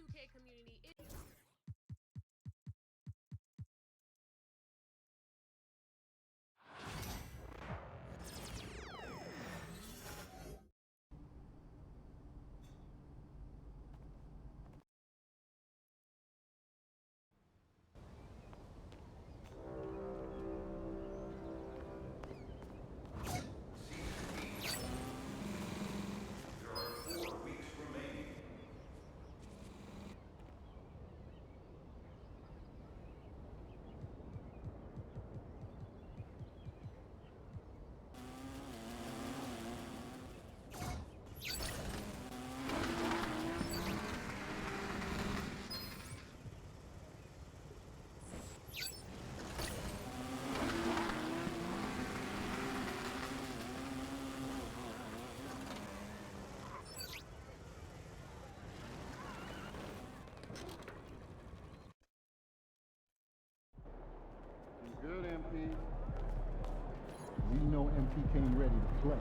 2K community is... Good, MP. We know MP came ready to play.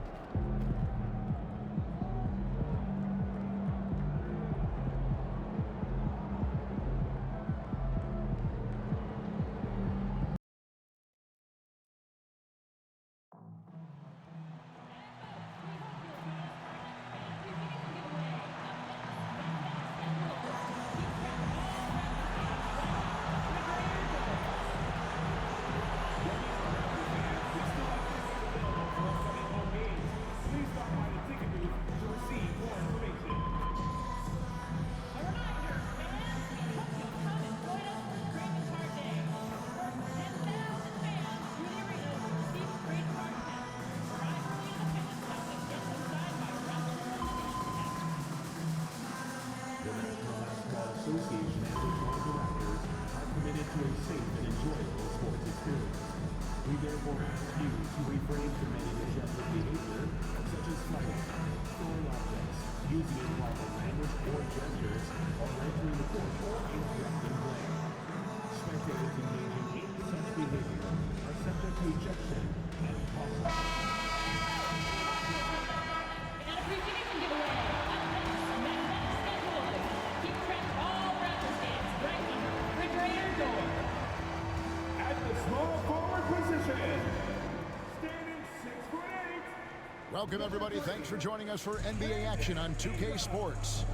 Association and their board of directors are committed to a safe and enjoyable sports experience. We therefore ask you to refrain from any disruptive behavior, such as fighting, throwing objects, using improper language or gestures, or entering the court or interrupting play. Spectators engaging in such behavior are subject to ejection and possible. Welcome, everybody. Thanks for joining us for NBA action on 2K Sports.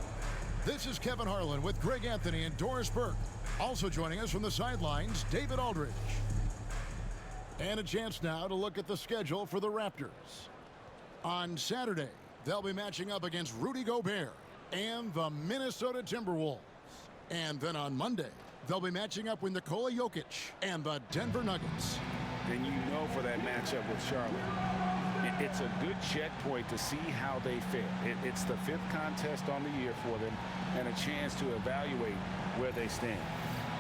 This is Kevin Harlan with Greg Anthony and Doris Burke. Also joining us from the sidelines, David Aldridge. And a chance now to look at the schedule for the Raptors. On Saturday, they'll be matching up against Rudy Gobert and the Minnesota Timberwolves. And then on Monday, they'll be matching up with Nikola Jokic and the Denver Nuggets. Then you know for that matchup with Charlotte, it's a good checkpoint to see how they fare. It's the 5th contest on the year for them and a chance to evaluate where they stand.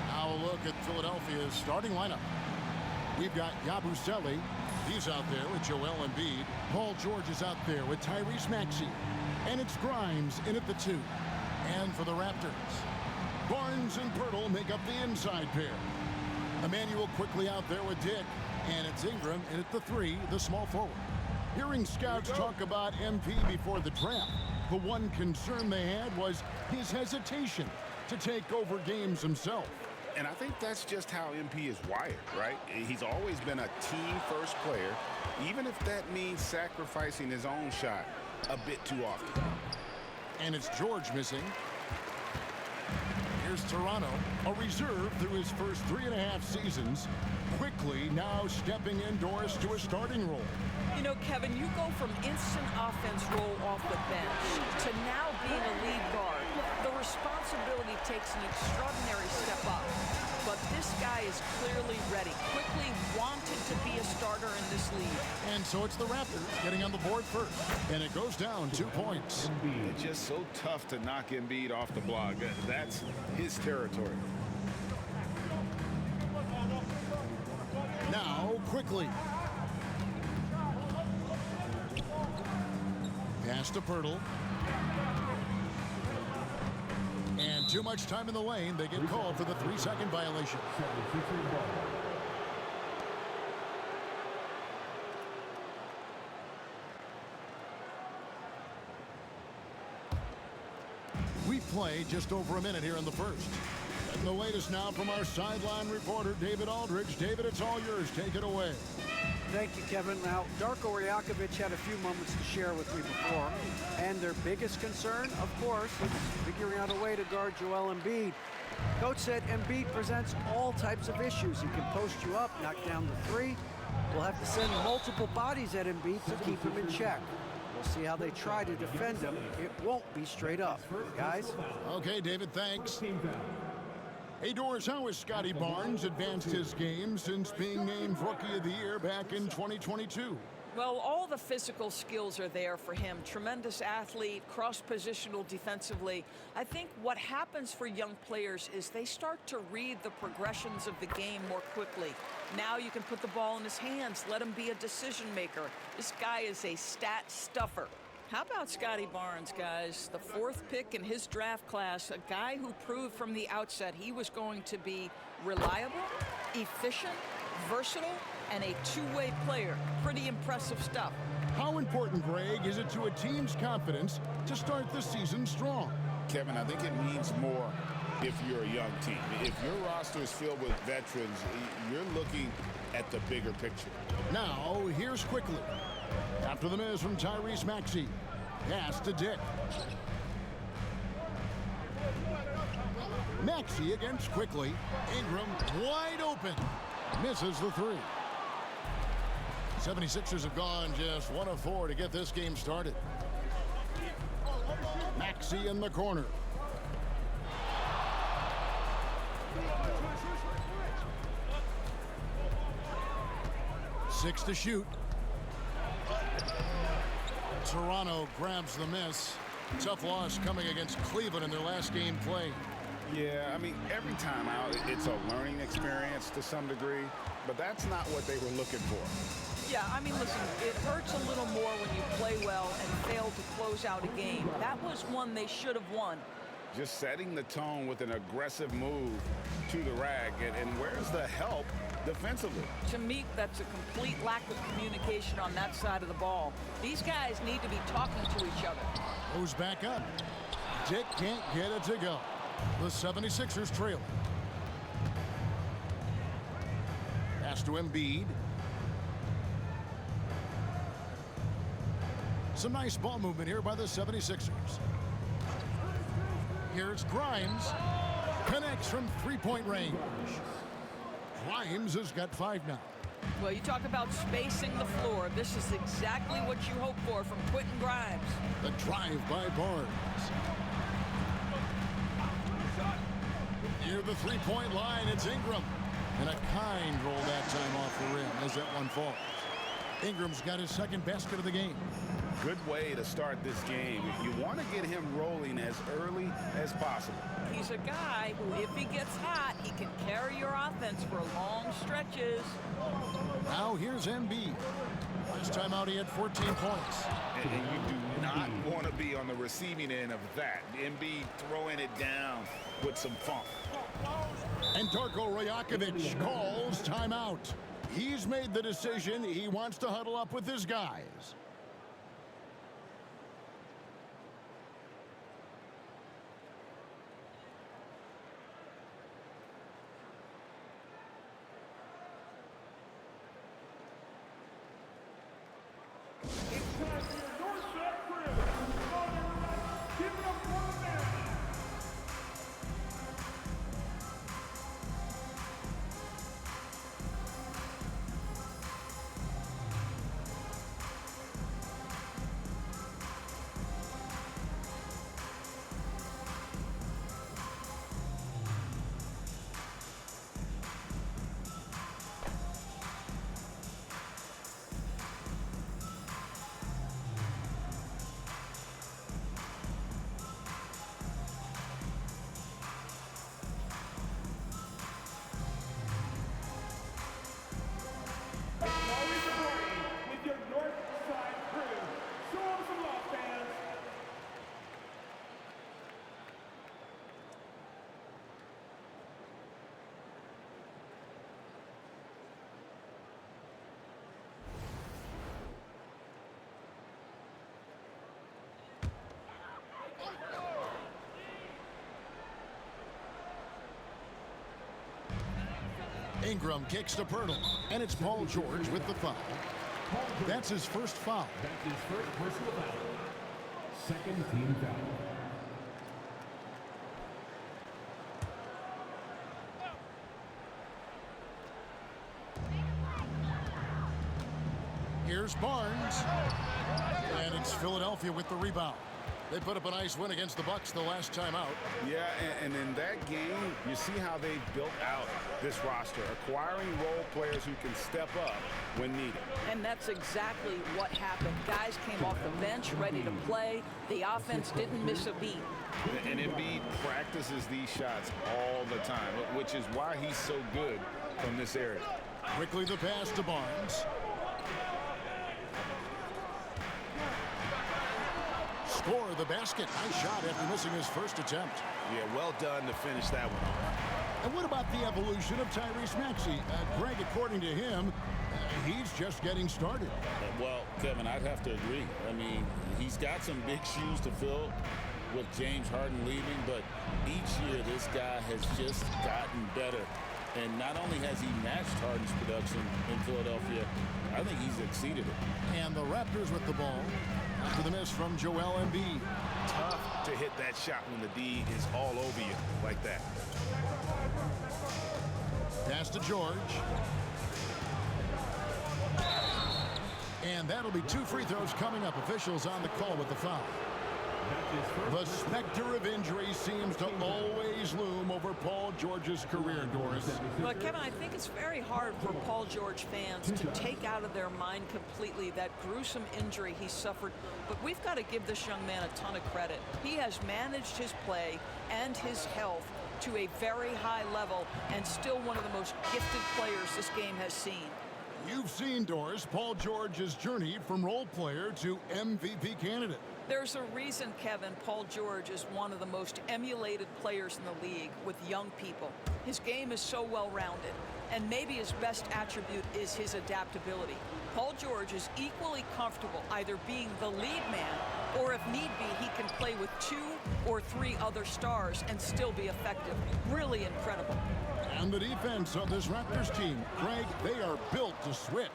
Now a look at Philadelphia's starting lineup. We've got Yabusele. He's out there with Joel Embiid. Paul George is out there with Tyrese Maxey. And it's Grimes in at the 2. And for the Raptors, Barnes and Pirtle make up the inside pair. Emmanuel quickly out there with Dick. And it's Ingram in at the 3, the small forward. Hearing scouts talk about MP before the draft, the one concern they had was his hesitation to take over games himself. And I think that's just how MP is wired, right? He's always been a team-first player, even if that means sacrificing his own shot a bit too often. And it's George missing. Here's Toronto, a reserve through his first 3.5 seasons, quickly now stepping indoors to a starting role. You know, Kevin, you go from instant offense role off the bench to now being a lead guard. The responsibility takes an extraordinary step up. But this guy is clearly ready, quickly wanted to be a starter in this league. And so it's the Raptors getting on the board first. And it goes down 2 points. It's just so tough to knock Embiid off the block. That's his territory. Now, quickly. Pass to Pirtle. And too much time in the lane. They get called for the 3-second violation. We play, just over a minute here in the first. And the latest now from our sideline reporter, David Aldridge. David, it's all yours. Take it away. Thank you, Kevin. Now, Darko Rajakovic had a few moments to share with me before, and their biggest concern, of course, is figuring out a way to guard Joel Embiid. Coach said Embiid presents all types of issues. He can post you up, knock down the three. We'll have to send multiple bodies at Embiid to keep him in check. We'll see how they try to defend him. It won't be straight up, guys. Okay, David, thanks. Hey, Doris, how has Scotty Barnes advanced his game since being named Rookie of the Year back in 2022? Well, all the physical skills are there for him. Tremendous athlete, cross-positional defensively. I think what happens for young players is they start to read the progressions of the game more quickly. Now you can put the ball in his hands, let him be a decision maker. This guy is a stat stuffer. How about Scotty Barnes, guys? The 4th pick in his draft class, a guy who proved from the outset he was going to be reliable, efficient, versatile, and a two-way player. Pretty impressive stuff. How important, Greg, is it to a team's confidence to start the season strong? Kevin, I think it means more if you're a young team. If your roster is filled with veterans, you're looking at the bigger picture. Now, here's Quickly. After the miss from Tyrese Maxey. Pass to Dick. Maxey against Quickly. Ingram wide open. Misses the three. 76ers have gone just 1 of 4 to get this game started. Maxey in the corner. Six to shoot. Toronto grabs the miss. Tough loss coming against Cleveland in their last game played. Yeah, I mean, every time out, it's a learning experience to some degree, but that's not what they were looking for. Yeah, I mean, listen, it hurts a little more when you play well and fail to close out a game. That was one they should have won. Just setting the tone with an aggressive move to the rack, and where's the help defensively? To me, that's a complete lack of communication on that side of the ball. These guys need to be talking to each other. Goes back up. Dick can't get it to go. The 76ers trailing. Pass to Embiid. Some nice ball movement here by the 76ers. Here's Grimes. Connects from three-point range. Grimes has got 5 now. Well, you talk about spacing the floor. This is exactly what you hope for from Quentin Grimes. The drive by Barnes. Near the three-point line, it's Ingram. And a kind roll that time off the rim as that one falls. Ingram's got his second basket of the game. Good way to start this game. You want to get him rolling as early as possible. He's a guy who, if he gets hot, he can carry your offense for long stretches. Now here's Embiid. Last time out, he had 14 points. And you do not want to be on the receiving end of that. Embiid throwing it down with some funk. And Darko Rajakovic calls timeout. He's made the decision. He wants to huddle up with his guys. Ingram kicks to Pirtle, and it's Paul George with the foul. That's his first foul. That's his first personal foul. Second team foul. Here's Barnes, and it's Philadelphia with the rebound. They put up a nice win against the Bucks the last time out. Yeah, and in that game, you see how they built out this roster, acquiring role players who can step up when needed. And that's exactly what happened. Guys came off the bench ready to play. The offense didn't miss a beat. And Embiid practices these shots all the time, which is why he's so good from this area. Quickly the pass to Barnes. Score the basket. Nice shot after missing his first attempt. Yeah, well done to finish that one off. And what about the evolution of Tyrese Maxey? Greg, according to him, he's just getting started. Well, Kevin, I'd have to agree. I mean, he's got some big shoes to fill with James Harden leaving, but each year this guy has just gotten better. And not only has he matched Harden's production in Philadelphia, I think he's exceeded it. And the Raptors with the ball after the miss from Joel Embiid. Tough to hit that shot when the D is all over you like that. Pass to George. And that'll be 2 free throws coming up. Officials on the call with the foul. The specter of injury seems to always loom over Paul George's career, Doris. But, Kevin, I think it's very hard for Paul George fans to take out of their mind completely that gruesome injury he suffered. But we've got to give this young man a ton of credit. He has managed his play and his health to a very high level and still one of the most gifted players this game has seen. You've seen, Doris, Paul George's journey from role player to MVP candidate. There's a reason, Kevin, Paul George is one of the most emulated players in the league with young people. His game is so well-rounded, and maybe his best attribute is his adaptability. Paul George is equally comfortable either being the lead man, or if need be, he can play with 2 or 3 other stars and still be effective. Really incredible. And the defense of this Raptors team, Greg, they are built to switch.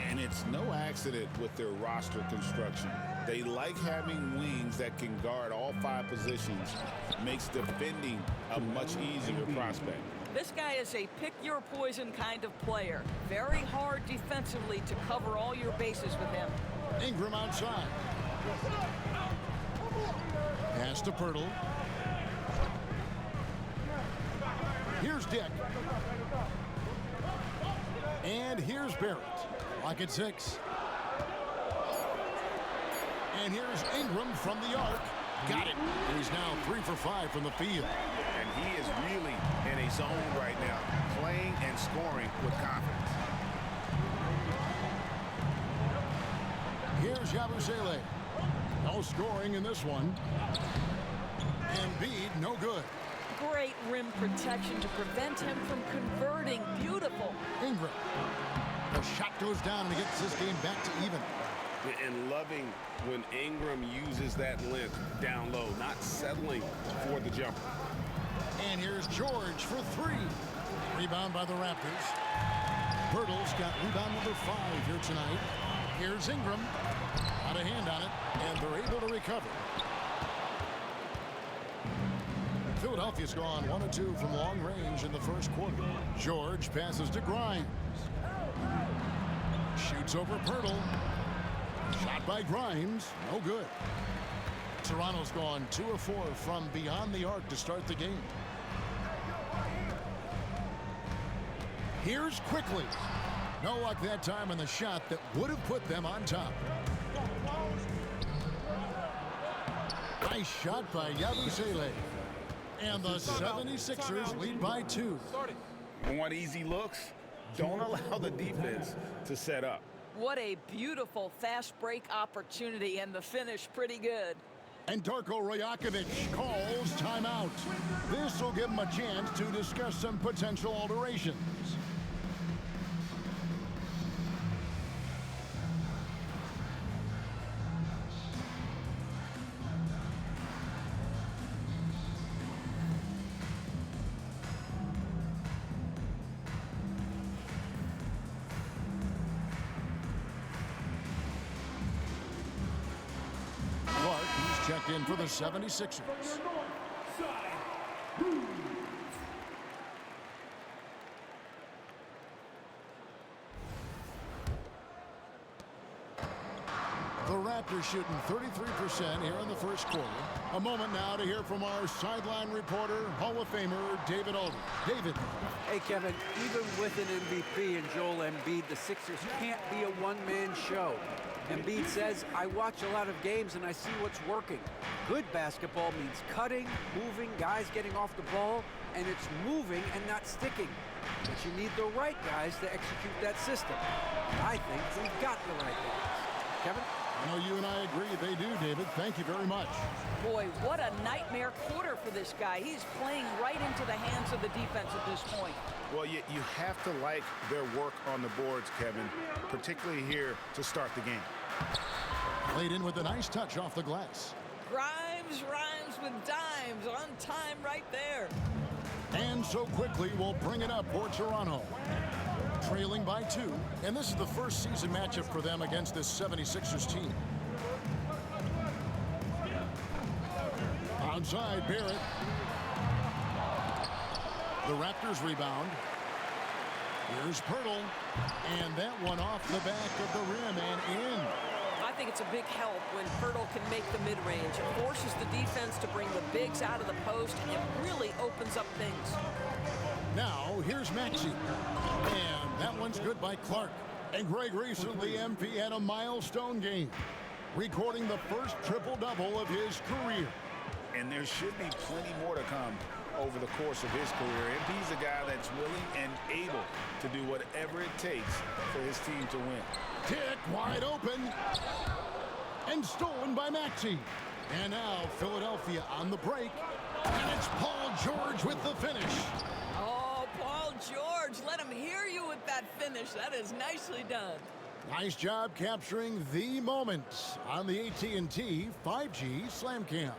And it's no accident with their roster construction. They like having wings that can guard all 5 positions. Makes defending a much easier prospect. This guy is a pick-your-poison kind of player. Very hard defensively to cover all your bases with him. Ingram outside. Pass to Pirtle. Here's Dick. And here's Barrett. Lock at 6. And here's Ingram from the arc. Got it. And he's now 3 for 5 from the field. And he is really in a zone right now, playing and scoring with confidence. Here's Yabusele. No scoring in this one. Embiid, no good. Great rim protection to prevent him from converting. Beautiful. Ingram. The shot goes down and he gets this game back to even. And loving when Ingram uses that length down low, not settling for the jumper. And here's George for 3. Rebound by the Raptors. Pirtle's got rebound number 5 here tonight. Here's Ingram. Got a hand on it, and they're able to recover. Philadelphia's gone 1 of 2 from long range in the first quarter. George passes to Grimes. Shoots over Pirtle. Shot by Grimes. No good. Toronto's gone 2 of 4 from beyond the arc to start the game. Here's Quickly. No luck that time on the shot that would have put them on top. Nice shot by Yabusele. And the 76ers lead by 2. Want easy looks? Don't allow the defense to set up. What a beautiful fast break opportunity, and the finish pretty good. And Darko Rajakovic calls timeout. This will give him a chance to discuss some potential alterations. checked in for the 76ers. The Raptors shooting 33% here in the first quarter. A moment now to hear from our sideline reporter, Hall of Famer David Aldridge. David. Hey, Kevin, even with an MVP and Joel Embiid, the Sixers can't be a one-man show. Embiid says, I watch a lot of games and I see what's working. Good basketball means cutting, moving, guys getting off the ball, and it's moving and not sticking. But you need the right guys to execute that system. I think we've got the right guys. Kevin? I know you and I agree they do, David. Thank you very much. Boy, what a nightmare quarter for this guy. He's playing right into the hands of the defense at this point. Well, you have to like their work on the boards, Kevin, particularly here to start the game. Played in with a nice touch off the glass. Grimes rhymes with dimes. On time right there. And so quickly we'll bring it up for Toronto. Trailing by 2, and this is the first season matchup for them against this 76ers team. Onside, Barrett. The Raptors rebound. Here's Pirtle, and that one off the back of the rim and in. I think it's a big help when Pirtle can make the mid-range. It forces the defense to bring the bigs out of the post, and it really opens up things. Now, here's Maxey. And that one's good by Clark. And Greg recently, MP had a milestone game, recording the first triple-double of his career. And there should be plenty more to come over the course of his career. MP's a guy that's willing and able to do whatever it takes for his team to win. Tick wide open. And stolen by Maxey. And now Philadelphia on the break. And it's Paul George with the finish. Oh, Paul George, let him hear you with that finish. That is nicely done. Nice job capturing the moment on the AT&T 5G Slam Cam.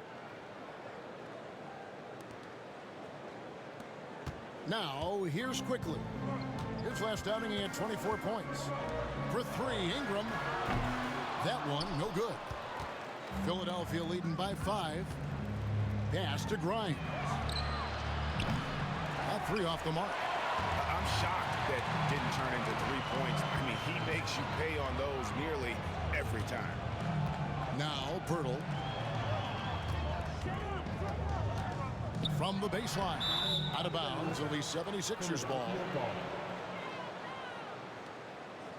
Now, here's Quickly. His last outing, he had 24 points. For 3, Ingram. That one, no good. Philadelphia leading by 5. Pass to Grimes. That 3 off the mark. I'm shocked that didn't turn into 3 points. I mean, he makes you pay on those nearly every time. Now, Pirtle. From the baseline. Out of bounds. It'll be 76ers ball.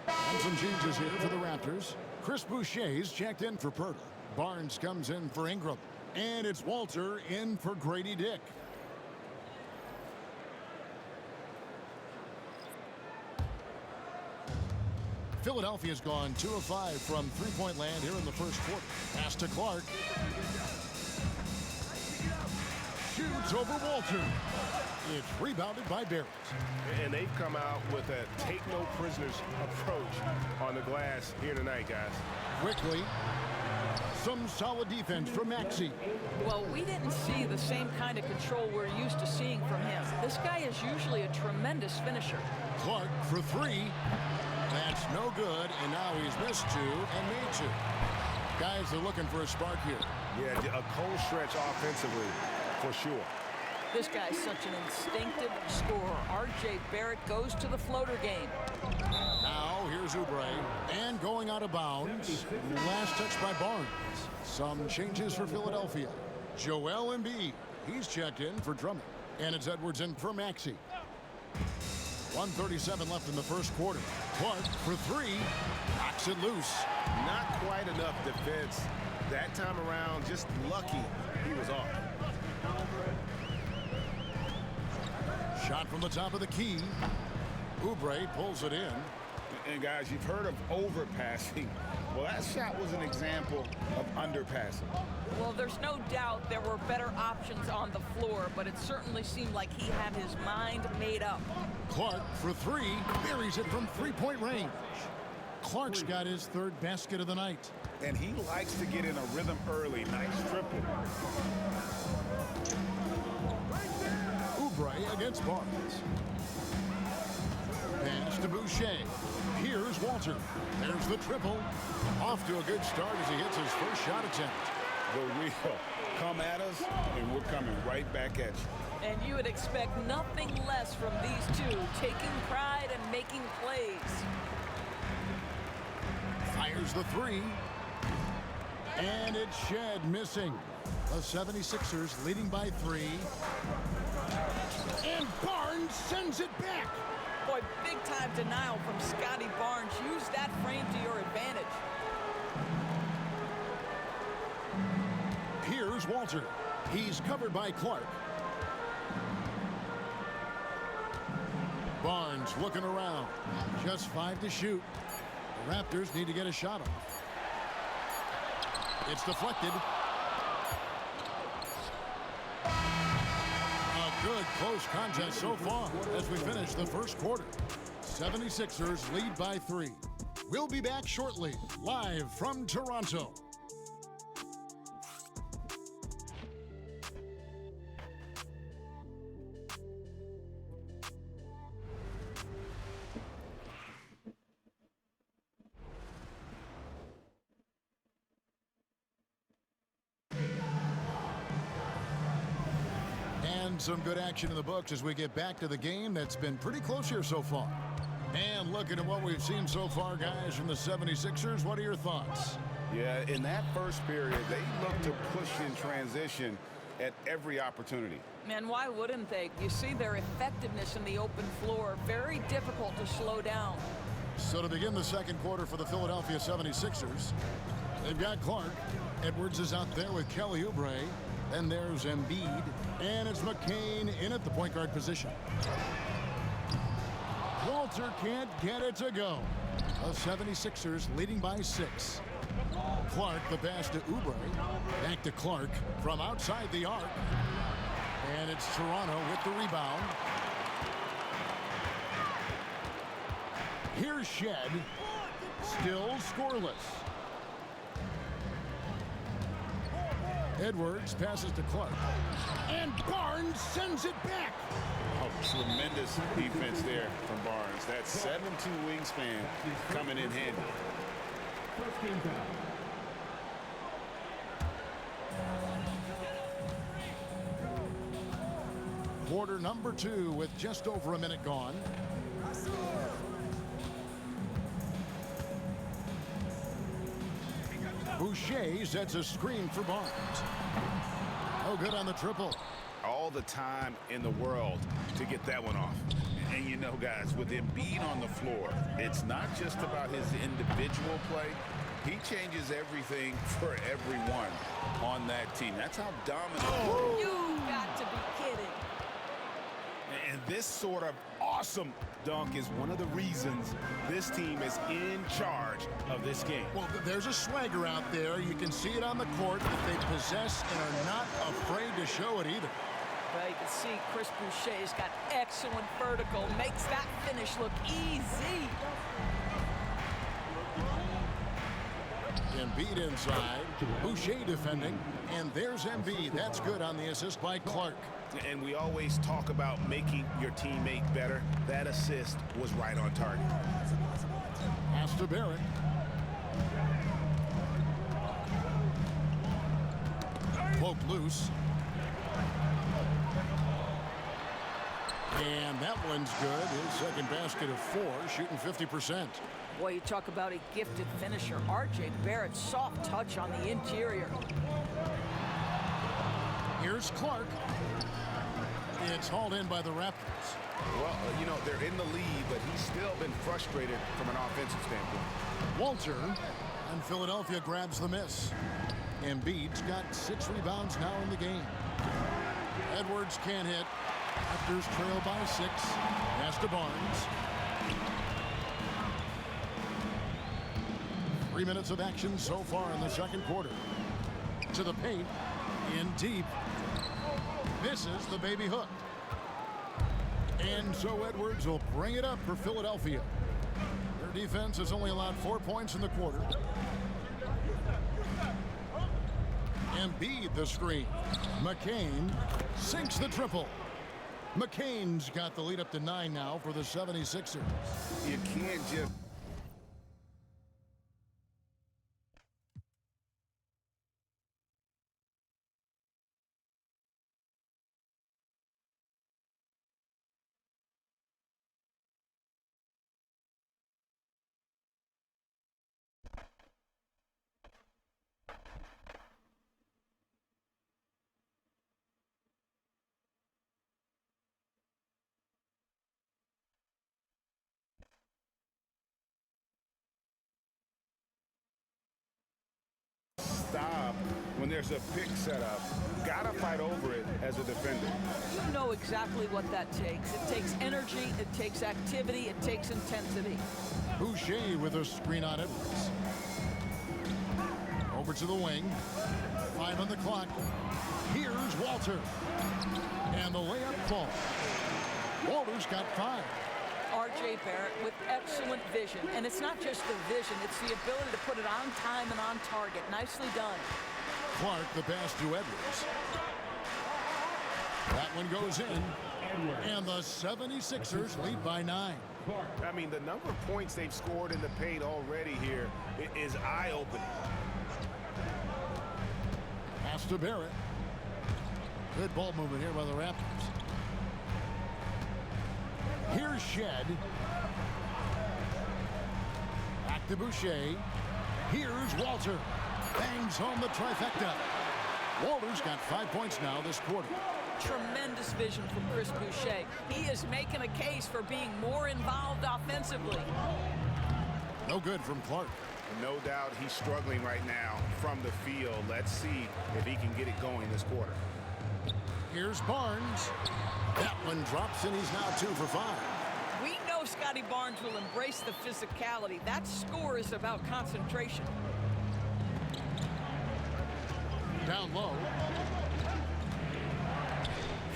And some changes here for the Raptors. Chris Boucher's checked in for Pirtle. Barnes comes in for Ingram. And it's Walter in for Grady Dick. Philadelphia's gone 2 of 5 from three-point land here in the first quarter. Pass to Clark. Shoots over Walter. It's rebounded by Barrett. And they've come out with a take-no-prisoners approach on the glass here tonight, guys. Quickly. Some solid defense from Maxey. Well, we didn't see the same kind of control we're used to seeing from him. This guy is usually a tremendous finisher. Clark for 3. That's no good, and now he's missed 2 and made 2. Guys are looking for a spark here. Yeah, a cold stretch offensively, for sure. This guy's such an instinctive scorer. R.J. Barrett goes to the floater game. Now, here's Oubre. And going out of bounds. Last touch by Barnes. Some changes for Philadelphia. Joel Embiid. He's checked in for Drummond. And it's Edwards in for Maxey. 1:37 left in the first quarter. Clark for 3. Knocks it loose. Not quite enough defense that time around. Just lucky he was off. Shot from the top of the key. Oubre pulls it in. And guys, you've heard of overpassing. Well, that shot was an example of underpassing. Well, there's no doubt there were better options on the floor, but it certainly seemed like he had his mind made up. Clark for 3. Buries it from three-point range. Clark's got his 3rd basket of the night. And he likes to get in a rhythm early. Nice triple. Oubre against Barnes. Pass to Boucher. Here's Walter. There's the triple. Off to a good start as he hits his first shot attempt. the real. Come at us, and we're coming right back at you. And you would expect nothing less from these two, taking pride and making plays. Fires the three. And it's Shed missing. The 76ers leading by 3. And Barnes sends it back. Boy, big-time denial from Scotty Barnes. Use that frame to your advantage. Here's Walter. He's covered by Clark. Barnes looking around. Just 5 to shoot. The Raptors need to get a shot off. It's deflected. A good close contest so far as we finish the first quarter. 76ers lead by 3. We'll be back shortly, live from Toronto. And some good action in the books as we get back to the game that's been pretty close here so far. And looking at what we've seen so far, guys, from the 76ers, what are your thoughts? Yeah, in that first period, they looked to push in transition at every opportunity. Man, why wouldn't they? You see their effectiveness in the open floor. Very difficult to slow down. So to begin the second quarter for the Philadelphia 76ers, they've got Clark. Edwards is out there with Kelly Oubre. Then there's Embiid. And it's McCain in at the point guard position. Walter can't get it to go. The 76ers leading by 6. Clark the pass to Oubre. Back to Clark from outside the arc. And it's Toronto with the rebound. Here's Shed. Still scoreless. Edwards passes to Clark. And Barnes sends it back. Oh, tremendous defense there from Barnes. That 7'2" wingspan coming in handy. First game foul. Quarter number 2 with just over a minute gone. Boucher sets a screen for Barnes. Oh, good on the triple. All the time in the world to get that one off. And you know, guys, with Embiid on the floor, it's not just about his individual play. He changes everything for everyone on that team. That's how dominant. You got to be kidding. And this sort of awesome dunk is one of the reasons this team is in charge of this game. Well, there's a swagger out there. You can see it on the court that they possess and are not afraid to show it either. Well, you can see Chris Boucher's got excellent vertical. Makes that finish look easy. Embiid inside. Boucher defending. And there's Embiid. That's good on the assist by Clark. And we always talk about making your teammate better. That assist was right on target. Pass to Barrett. Poked loose. And that one's good. His second basket of 4, shooting 50%. Boy, you talk about a gifted finisher. R.J. Barrett, soft touch on the interior. Here's Clark. It's hauled in by the Raptors. Well, you know, they're in the lead, but he's still been frustrated from an offensive standpoint. Walter, and Philadelphia grabs the miss. Embiid's got 6 rebounds now in the game. Edwards can't hit. Raptors trail by 6. Pass to Barnes. 3 minutes of action so far in the second quarter. To the paint. In deep. Misses the baby hook. And so Edwards will bring it up for Philadelphia. Their defense has only allowed 4 points in the quarter. Embiid the screen. McCain sinks the triple. McCain's got the lead up to 9 now for the 76ers. You can't just stop when there's a pick set up. Gotta fight over it as a defender. You know exactly what that takes. It takes energy, it takes activity, it takes intensity. Boucher with a screen on Edwards. Over to the wing. 5 on the clock. Here's Walter. And the layup falls. Walter's got 5. R.J. Barrett with excellent vision. And it's not just the vision, it's the ability to put it on time and on target. Nicely done. Clark, the pass to Edwards. That one goes in. And the 76ers lead by 9. I mean, the number of points they've scored in the paint already here is eye-opening. Pass to Barrett. Good ball movement here by the Raptors. Here's Shed. Back to Boucher. Here's Walter. Bangs home the trifecta. Walter's got 5 points now this quarter. Tremendous vision from Chris Boucher. He is making a case for being more involved offensively. No good from Clark. No doubt he's struggling right now from the field. Let's see if he can get it going this quarter. Here's Barnes. That one drops, and he's now 2 for 5. We know Scotty Barnes will embrace the physicality. That score is about concentration. Down low.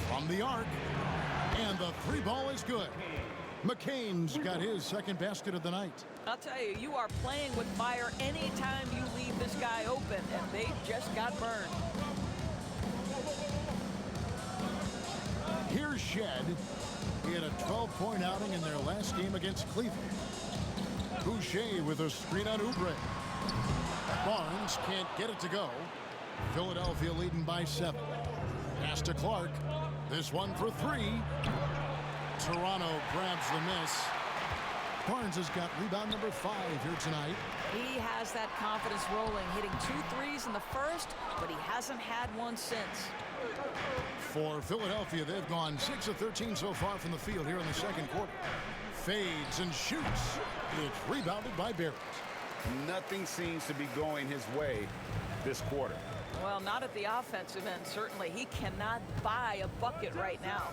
From the arc. And the 3 ball is good. McCain's got his second basket of the night. I'll tell you, you are playing with fire anytime you leave this guy open, and they just got burned. Here's Shed. He had a 12-point outing in their last game against Cleveland. Boucher with a screen on Oubre. Barnes can't get it to go. Philadelphia leading by 7. Pass to Clark. This one for 3. Toronto grabs the miss. Barnes has got rebound number 5 here tonight. He has that confidence rolling, hitting 2 threes in the first, but he hasn't had one since. For Philadelphia, they've gone 6 of 13 so far from the field here in the second quarter. Fades and shoots. It's rebounded by Barrett. Nothing seems to be going his way this quarter. Well, not at the offensive end, certainly. He cannot buy a bucket right now.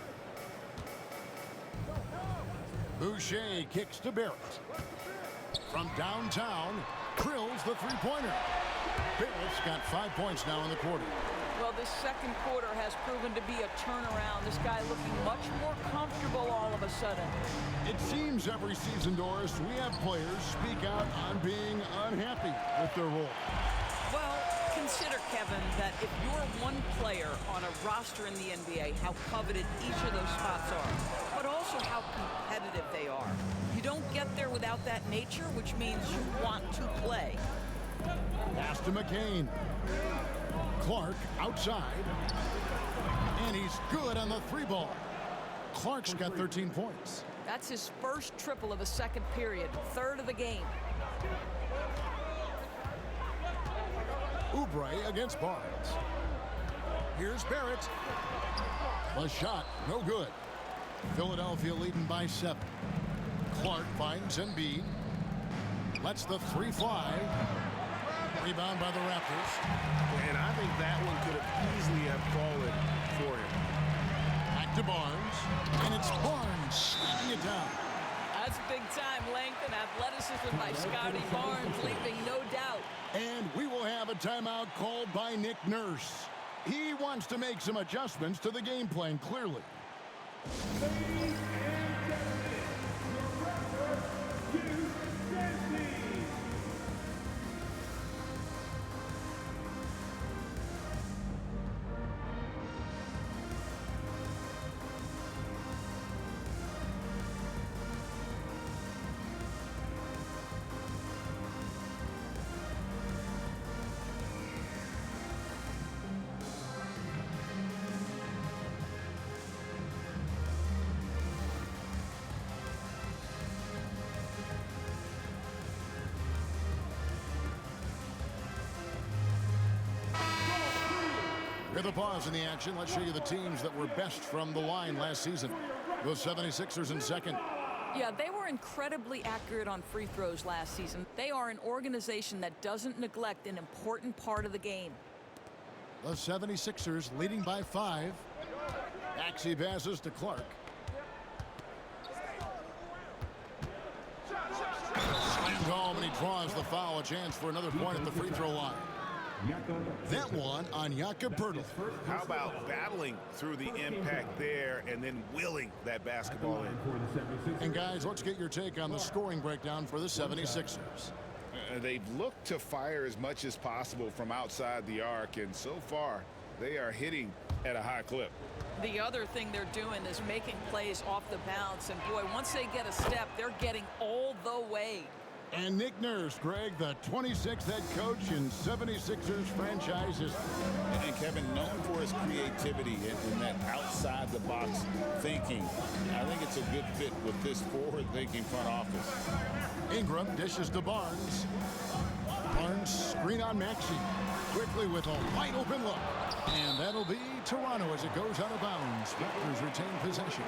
Boucher kicks to Barrett. From downtown, drills the three-pointer. Barrett's got 5 points now in the quarter. Well, this second quarter has proven to be a turnaround. This guy looking much more comfortable all of a sudden. It seems every season, Doris, we have players speak out on being unhappy with their role. Well, consider, Kevin, that if you're one player on a roster in the NBA, how coveted each of those spots are, but also how competitive they are. You don't get there without that nature, which means you want to play. Pass to McCain. Clark outside. And he's good on the 3 ball. Clark's got 13 points. That's his first triple of the second period, 3rd of the game. Oubre against Barnes. Here's Barrett. The shot, no good. Philadelphia leading by 7. Clark finds Embiid. Lets the 3 fly. Rebound by the Raptors. And I think that one could have easily have fallen for him. Back to Barnes. And it's Barnes slamming it down. That's big-time length and athleticism by Scotty Barnes, leaving no doubt. And we will have a timeout called by Nick Nurse. He wants to make some adjustments to the game plan, clearly. With a pause in the action, let's show you the teams that were best from the line last season. The 76ers in second. Yeah, they were incredibly accurate on free throws last season. They are an organization that doesn't neglect an important part of the game. The 76ers leading by 5. Maxey passes to Clark. Slammed home, and he draws the foul. A chance for another point at the free throw line. That one on Jakob Poeltl. How about battling through the impact there and then willing that basketball in? And guys, let's get your take on the scoring breakdown for the 76ers. They've looked to fire as much as possible from outside the arc, and so far they are hitting at a high clip. The other thing they're doing is making plays off the bounce, and boy, once they get a step, they're getting all the way. And Nick Nurse, Greg, the 26th head coach in 76ers franchise history. And Kevin, known for his creativity and that outside-the-box thinking, I think it's a good fit with this forward-thinking front office. Ingram dishes to Barnes. Barnes screen on Maxey. Quickly with a wide open look. And that'll be Toronto as it goes out of bounds. Raptors retain possession.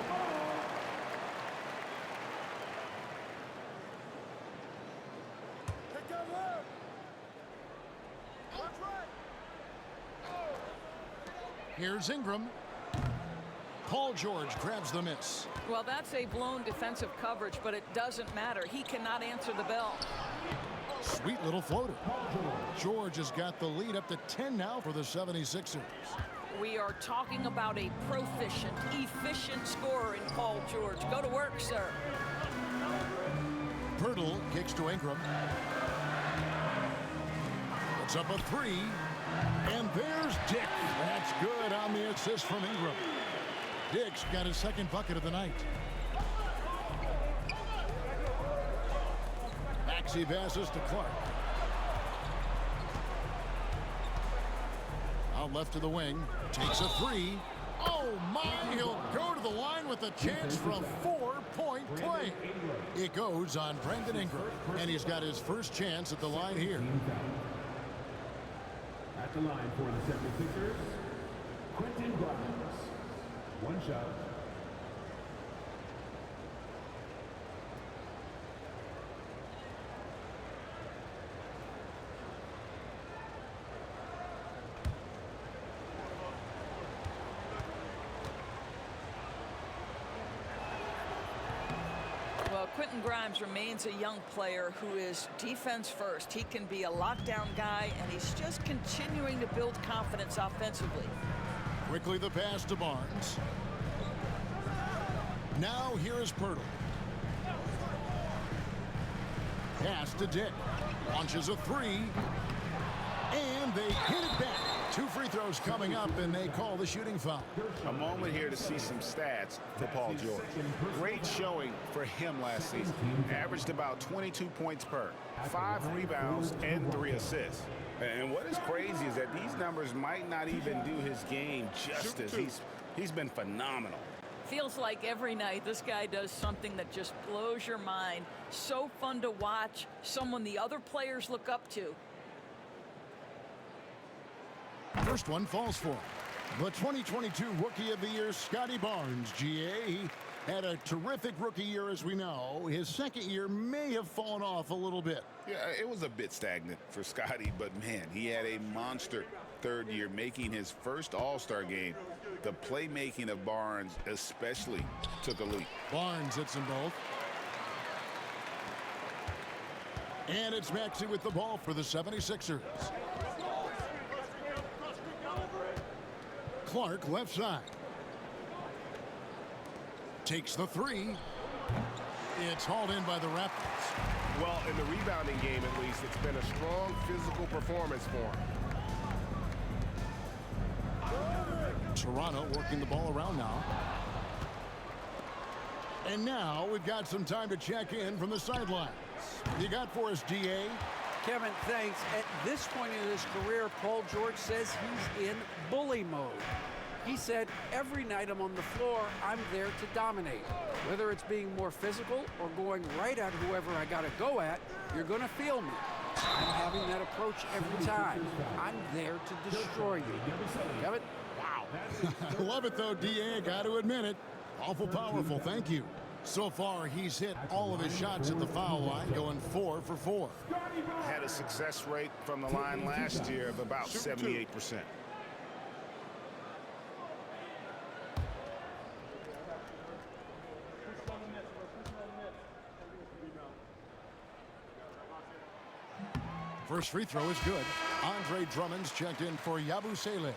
Here's Ingram. Paul George grabs the miss. Well, that's a blown defensive coverage, but it doesn't matter. He cannot answer the bell. Sweet little floater. George has got the lead up to 10 now for the 76ers. We are talking about a proficient, efficient scorer in Paul George. Go to work, sir. Poeltl kicks to Ingram. Puts up a 3. And there's Dick. That's good on the assist from Ingram. Dick's got his second bucket of the night. Maxey passes to Clark. Out left to the wing. Takes a 3. Oh my, he'll go to the line with a chance for a 4-point play. It goes on Brandon Ingram, and he's got his first chance at the line here. At the line for the 76ers, Quentin Grimes. One shot. Well, Quentin Grimes remains a young player who is defense first. He can be a lockdown guy, and he's just continuing to build confidence offensively. Quickly the pass to Barnes. Now here is Poeltl. Pass to Dick. Launches a 3. And they hit it back. 2 free throws coming up, and they call the shooting foul. A moment here to see some stats for Paul George. Great showing for him last season. Averaged about 22 points per, 5 rebounds, and 3 assists. And what is crazy is that these numbers might not even do his game justice. He's been phenomenal. Feels like every night this guy does something that just blows your mind. So fun to watch, someone the other players look up to. First one falls for him. The 2022 Rookie of the Year, Scotty Barnes, GA. He had a terrific rookie year, as we know. His second year may have fallen off a little bit. Yeah, it was a bit stagnant for Scotty, but man, he had a monster third year, making his first All-Star game. The playmaking of Barnes especially took a leap. Barnes hits them both. And it's Maxey with the ball for the 76ers. Clark left side. Takes the 3. It's hauled in by the Raptors. Well, in the rebounding game, at least, it's been a strong physical performance for him. Toronto working the ball around now. And now we've got some time to check in from the sidelines. You got for us, DA? Kevin, thanks. At this point in his career, Paul George says he's in bully mode. He said, every night I'm on the floor, I'm there to dominate. Whether it's being more physical or going right at whoever I got to go at, you're going to feel me. I'm having that approach every time. I'm there to destroy you. Kevin? Wow. I love it, though, DA. Got to admit it. Awful powerful. Thank you. So far, he's hit all of his shots at the foul line, going 4 for 4. Had a success rate from the line last year of about 78%. First free throw is good. Andre Drummond's checked in for Yabusele.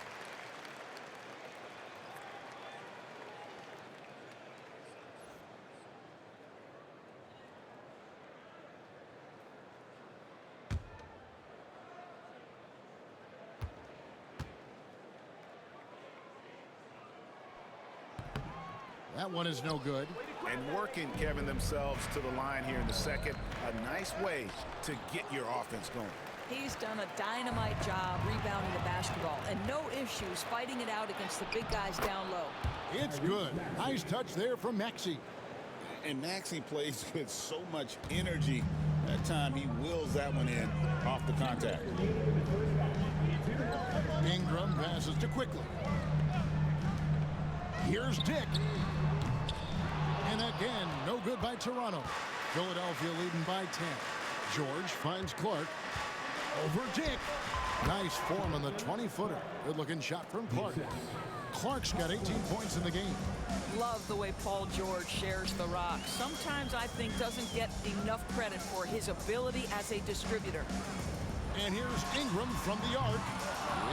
That one is no good. And working, Kevin, themselves to the line here in the second. A nice way to get your offense going. He's done a dynamite job rebounding the basketball, and no issues fighting it out against the big guys down low. It's good. Nice touch there from Maxey. And Maxey plays with so much energy. That time he wills that one in off the contact. Ingram passes to Quickly. Here's Dick. And again, no good by Toronto. Philadelphia leading by 10. George finds Clark. Over Dick. Nice form on the 20-footer. Good-looking shot from Clark. Clark's got 18 points in the game. Love the way Paul George shares the rock. Sometimes I think doesn't get enough credit for his ability as a distributor. And here's Ingram from the arc.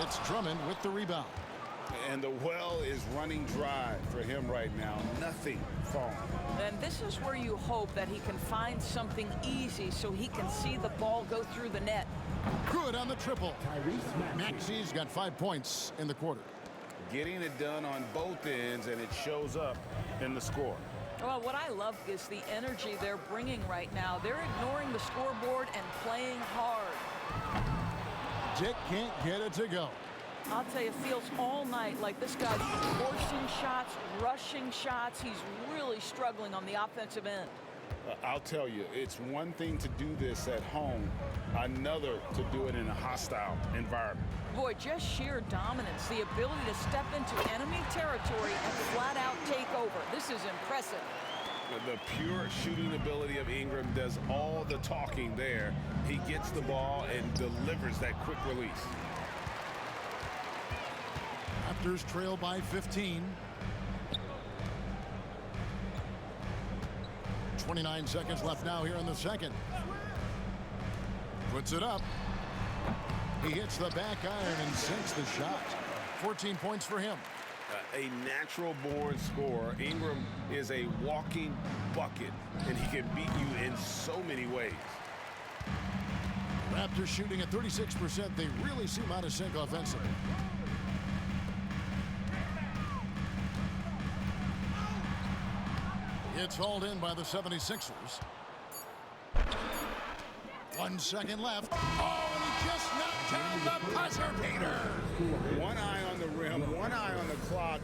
It's Drummond with the rebound. And the well is running dry for him right now. Nothing falling. And this is where you hope that he can find something easy so he can see the ball go through the net. Good on the triple. Maxey's got 5 points in the quarter. Getting it done on both ends, and it shows up in the score. Well, what I love is the energy they're bringing right now. They're ignoring the scoreboard and playing hard. Dick can't get it to go. I'll tell you, it feels all night like this guy's forcing shots, rushing shots. He's really struggling on the offensive end. I'll tell you, it's one thing to do this at home, another to do it in a hostile environment. Boy, just sheer dominance, the ability to step into enemy territory and flat out take over. This is impressive. The pure shooting ability of Ingram does all the talking there. He gets the ball and delivers that quick release. Raptors trail by 15. 29 seconds left now here in the second. Puts it up. He hits the back iron and sinks the shot. 14 points for him. A natural-born scorer. Ingram is a walking bucket, and he can beat you in so many ways. Raptors shooting at 36%. They really seem out of sync offensively. It's hauled in by the 76ers. 1 second left. Oh, and he just knocked down the buzzer beater. One eye on the rim, one eye on the clock.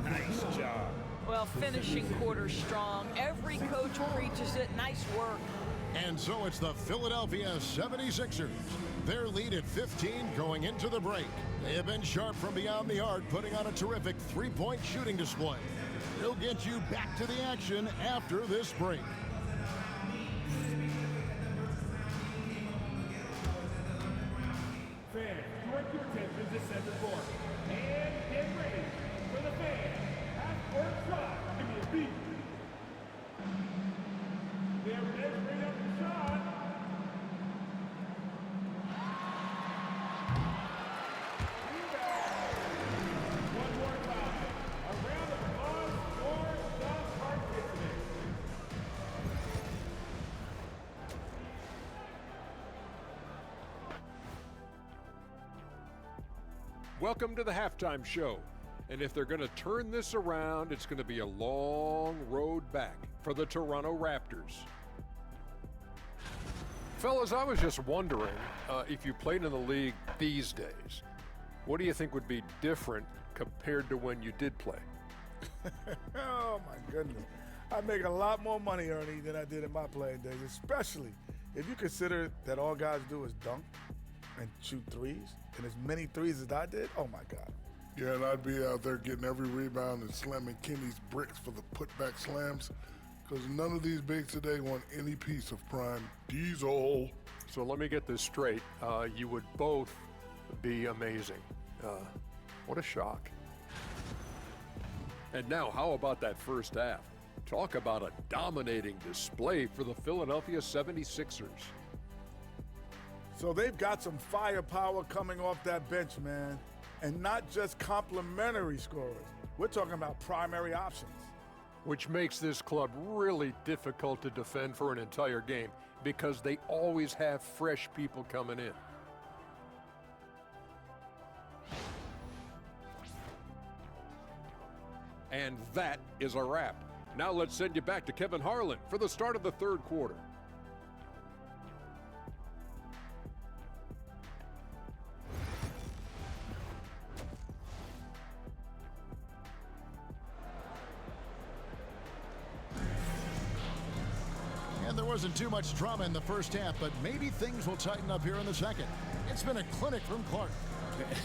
Nice job. Well, finishing quarter strong. Every coach preaches it. Nice work. And so it's the Philadelphia 76ers. Their lead at 15 going into the break. They have been sharp from beyond the arc, putting on a terrific three-point shooting display. We'll get you back to the action after this break. Fans, direct your attention to center court. And get ready for the fan. Half-court shot. Give me a beat. They're measuring up the shot. One more time. A round of applause for the participants. Welcome to the halftime show. And if they're going to turn this around, it's going to be a long road back for the Toronto Raptors. Fellas, I was just wondering if you played in the league these days, what do you think would be different compared to when you did play? Oh, my goodness. I make a lot more money, Ernie, than I did in my playing days, especially if you consider that all guys do is dunk and shoot threes, and as many threes as I did, oh, my God. Yeah, and I'd be out there getting every rebound and slamming Kenny's bricks for the putback slams. because none of these bigs today want any piece of prime Diesel. So let me get this straight. You would both be amazing. What a shock. And now, how about that first half? Talk about a dominating display for the Philadelphia 76ers. So they've got some firepower coming off that bench, man. And not just complimentary scorers. We're talking about primary options. Which makes this club really difficult to defend for an entire game because they always have fresh people coming in. And that is a wrap. Now let's send you back to Kevin Harlan for the start of the third quarter. And there wasn't too much drama in the first half, but maybe things will tighten up here in the second. It's been a clinic from Clark.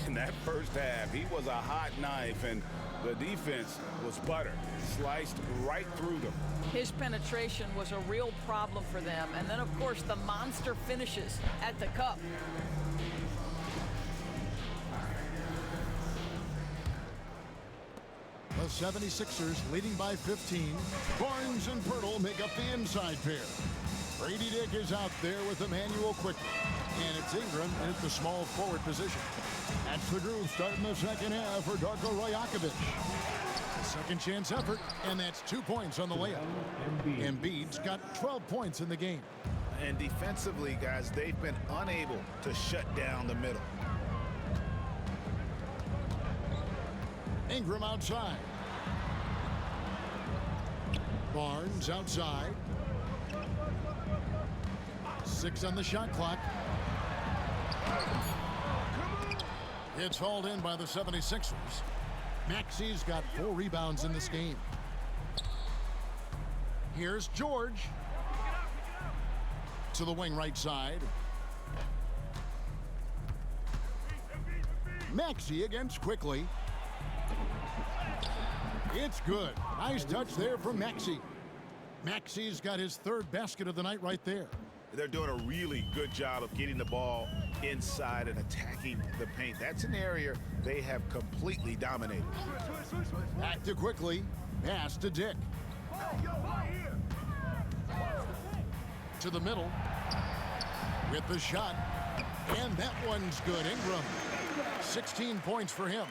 In that first half, he was a hot knife, and the defense was butter, sliced right through them. His penetration was a real problem for them. And then, of course, the monster finishes at the cup. The 76ers leading by 15. Barnes and Pirtle make up the inside pair. Brady Dick is out there with Emmanuel Quickly. And it's Ingram in the small forward position. That's the groove starting the second half for Darko Rajakovic. A second chance effort, and that's 2 points on the layup. Embiid's got 12 points in the game. And defensively, guys, they've been unable to shut down the middle. Ingram outside. Barnes outside. 6 on the shot clock. It's hauled in by the 76ers. Maxi's got 4 rebounds in this game. Here's George. To the wing right side. Maxi against Quickly. It's good. Nice touch there from Maxi. Maxi's got his 3rd basket of the night right there. They're doing a really good job of getting the ball inside and attacking the paint. That's an area they have completely dominated. Back to Quickly. Pass to Dick. To the middle. With the shot. And that one's good. Ingram. 16 points for him.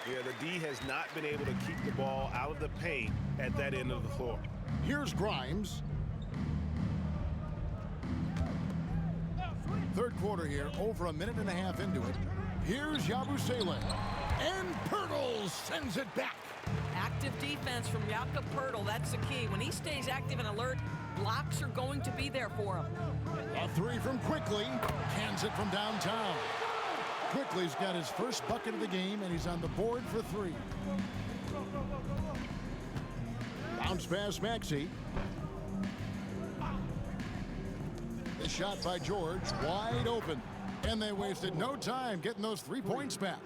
Yeah, the D has not been able to keep the ball out of the paint at that end of the floor. Here's Grimes. Third quarter here, over a minute and a half into it. Here's Yabusele. And Pirtle sends it back. Active defense from Jakob Pirtle. That's the key. When he stays active and alert, blocks are going to be there for him. A 3 from Quickly. Hands it from downtown. Quickly's got his first bucket of the game, and he's on the board for 3. Bounce pass Maxi. The shot by George, wide open. And they wasted no time getting those 3 points back.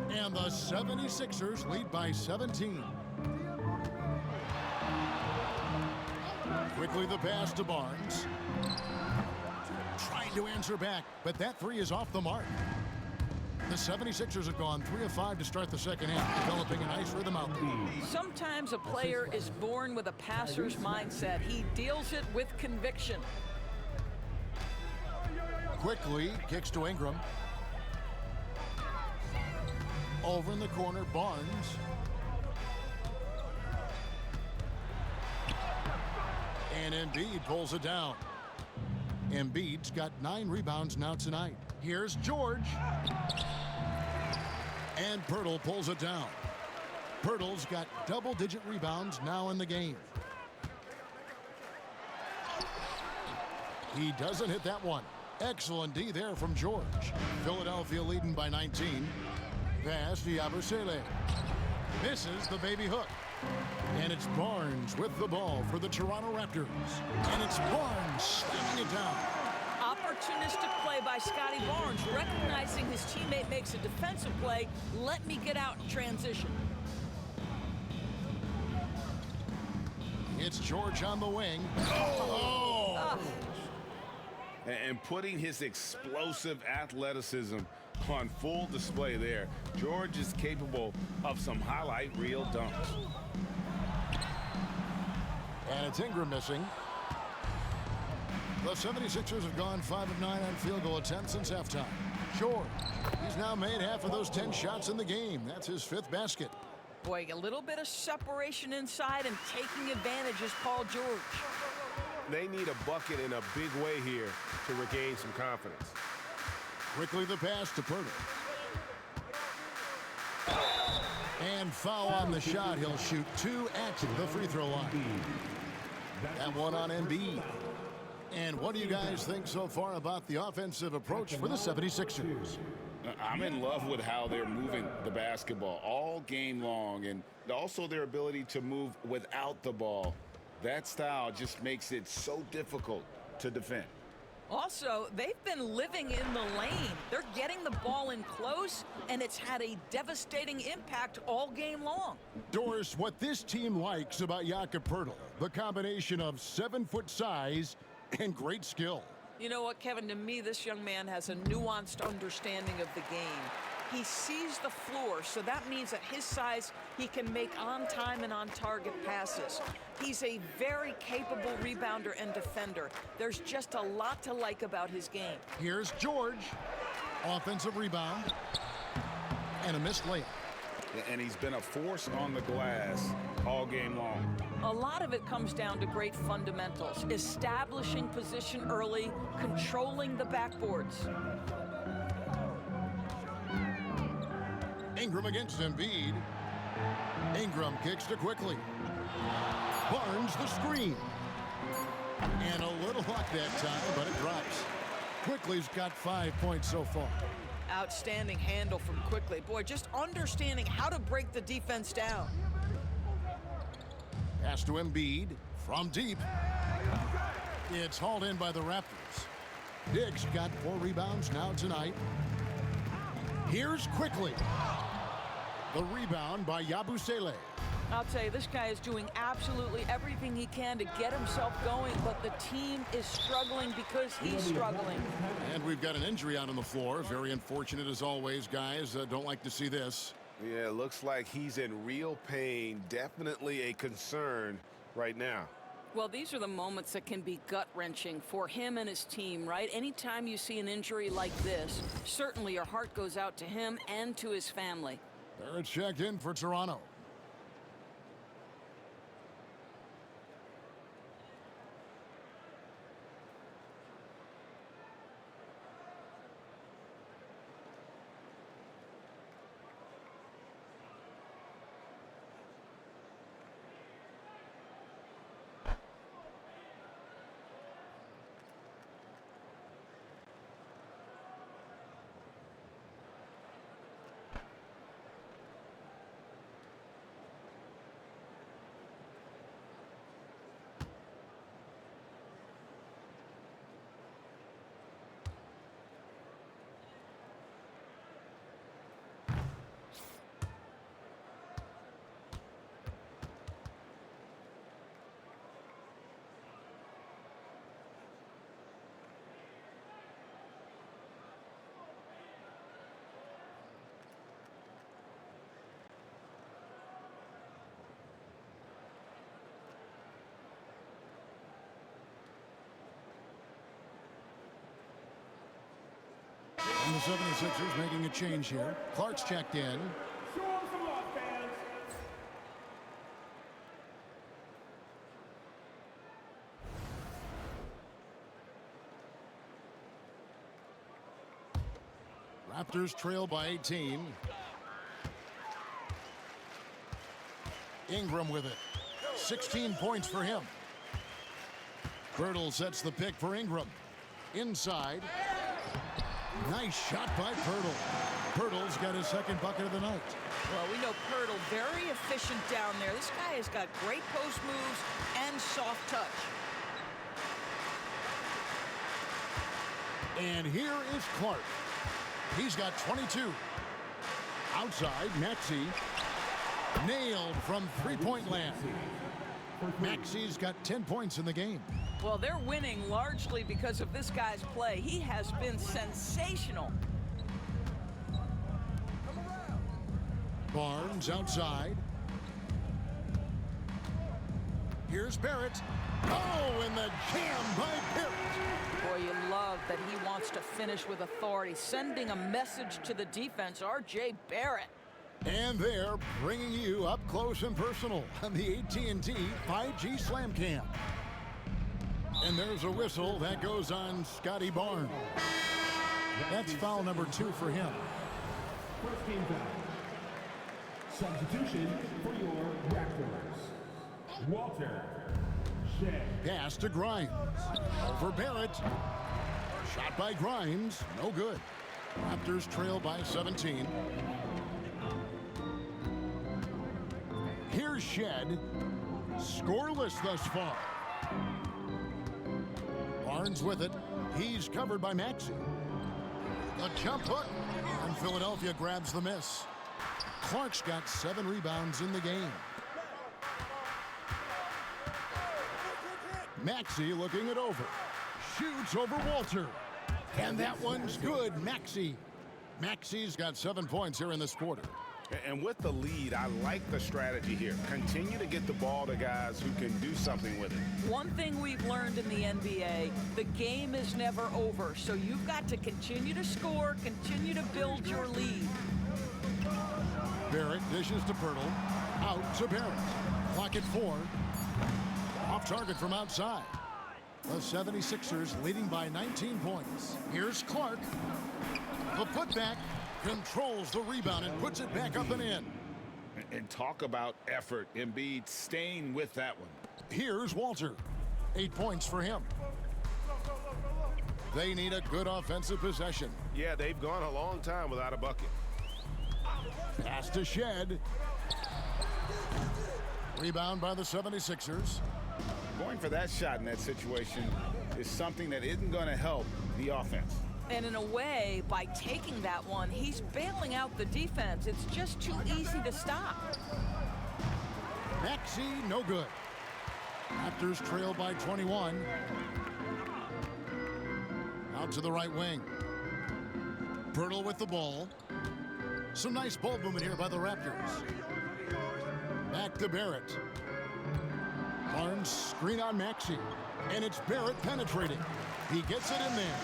And the 76ers lead by 17. Quickly the pass to Barnes. Trying to answer back, but that 3 is off the mark. The 76ers have gone 3 of 5 to start the second half, developing a nice rhythm out there. Sometimes a player is born with a passer's mindset. He deals it with conviction. Quickly kicks to Ingram. Over in the corner, Barnes. And Embiid pulls it down. Embiid's got 9 rebounds now tonight. Here's George. And Pirtle pulls it down. Pirtle's got double-digit rebounds now in the game. He doesn't hit that one. Excellent D there from George. Philadelphia leading by 19. Pass to Yabusele. Misses the baby hook. And it's Barnes with the ball for the Toronto Raptors. And it's Barnes slamming it down. Opportunistic play by Scotty Barnes, recognizing his teammate makes a defensive play. Let me get out in transition. It's George on the wing. Oh! And putting his explosive athleticism on full display there. George is capable of some highlight reel dunks. And it's Ingram missing. The 76ers have gone 5 of 9 on field goal attempts since halftime. George, he's now made half of those 10 shots in the game. That's his 5th basket. Boy, a little bit of separation inside and taking advantage is Paul George. They need a bucket in a big way here to regain some confidence. Quickly the pass to Pirtle. And foul on the shot. He'll shoot 2 at the free throw line. That one on Embiid. And what do you guys think so far about the offensive approach for the 76ers? I'm in love with how they're moving the basketball all game long, and also their ability to move without the ball. That style just makes it so difficult to defend. Also, they've been living in the lane. They're getting the ball in close, and it's had a devastating impact all game long. Doris, what this team likes about Jakob Pirtle, the combination of 7-foot size and great skill. You know what, Kevin? To me, this young man has a nuanced understanding of the game. He sees the floor, so that means at his size, he can make on-time and on-target passes. He's a very capable rebounder and defender. There's just a lot to like about his game. Here's George. Offensive rebound. And a missed layup. And he's been a force on the glass all game long. A lot of it comes down to great fundamentals, establishing position early, controlling the backboards. Ingram against Embiid. Ingram kicks to Quickly. Barnes the screen. And a little luck that time, but it drops. Quickly's got 5 points so far. Outstanding handle from Quickly. Boy, just understanding how to break the defense down. Pass to Embiid from deep. It's hauled in by the Raptors. Diggs got 4 rebounds now tonight. Here's Quickly. The rebound by Yabusele. I'll tell you, this guy is doing absolutely everything he can to get himself going, but the team is struggling because he's struggling. And we've got an injury out on the floor. Very unfortunate as always, guys. Don't like to see this. Yeah, it looks like he's in real pain. Definitely a concern right now. Well, these are the moments that can be gut-wrenching for him and his team, right? Anytime you see an injury like this, certainly your heart goes out to him and to his family. Barrett checked in for Toronto. And the 76ers making a change here. Clark's checked in. Raptors trail by 18. Ingram with it. 16 points for him. Pirtle sets the pick for Ingram. Inside. Nice shot by Pirtle. Pirtle's got his second bucket of the night. Well, we know Pirtle very efficient down there. This guy has got great post moves and soft touch. And here is Clark. He's got 22. Outside, Maxey. Nailed from three-point land. Maxey's got 10 points in the game. Well, they're winning largely because of this guy's play. He has been sensational. Barnes outside. Here's Barrett. Oh, and the jam by Barrett. Boy, you love that he wants to finish with authority, sending a message to the defense, R.J. Barrett. And they're bringing you up close and personal on the AT&T 5G Slam Cam. And there's a whistle that goes on Scotty Barnes. That's foul number 2 for him. First game foul. Substitution for your Raptors. Walter Shea. Pass to Grimes. Over Barrett. Shot by Grimes. No good. Raptors trail by 17. Here's Shed. Scoreless thus far. Barnes with it. He's covered by Maxey. A jump hook. And Philadelphia grabs the miss. Clark's got 7 rebounds in the game. Maxey looking it over. Shoots over Walter. And that one's good. Maxey's got 7 points here in this quarter. And with the lead, I like the strategy here. Continue to get the ball to guys who can do something with it. One thing we've learned in the NBA, the game is never over. So you've got to continue to score, continue to build your lead. Barrett dishes to Pirtle. Out to Barrett. Clock at 4. Off target from outside. The 76ers leading by 19 points. Here's Clark. The putback controls the rebound and puts it back up and in. And talk about effort. Embiid staying with that one. Here's Walter. 8 points for him. They need a good offensive possession. Yeah, they've gone a long time without a bucket. Pass to Shed. Rebound by the 76ers. Going for that shot in that situation is something that isn't going to help the offense. And in a way, by taking that one, he's bailing out the defense. It's just too easy to stop. Maxey, no good. Raptors trail by 21. Out to the right wing. Pirtle with the ball. Some nice ball movement here by the Raptors. Back to Barrett. Barnes screen on Maxey. And it's Barrett penetrating. He gets it in there.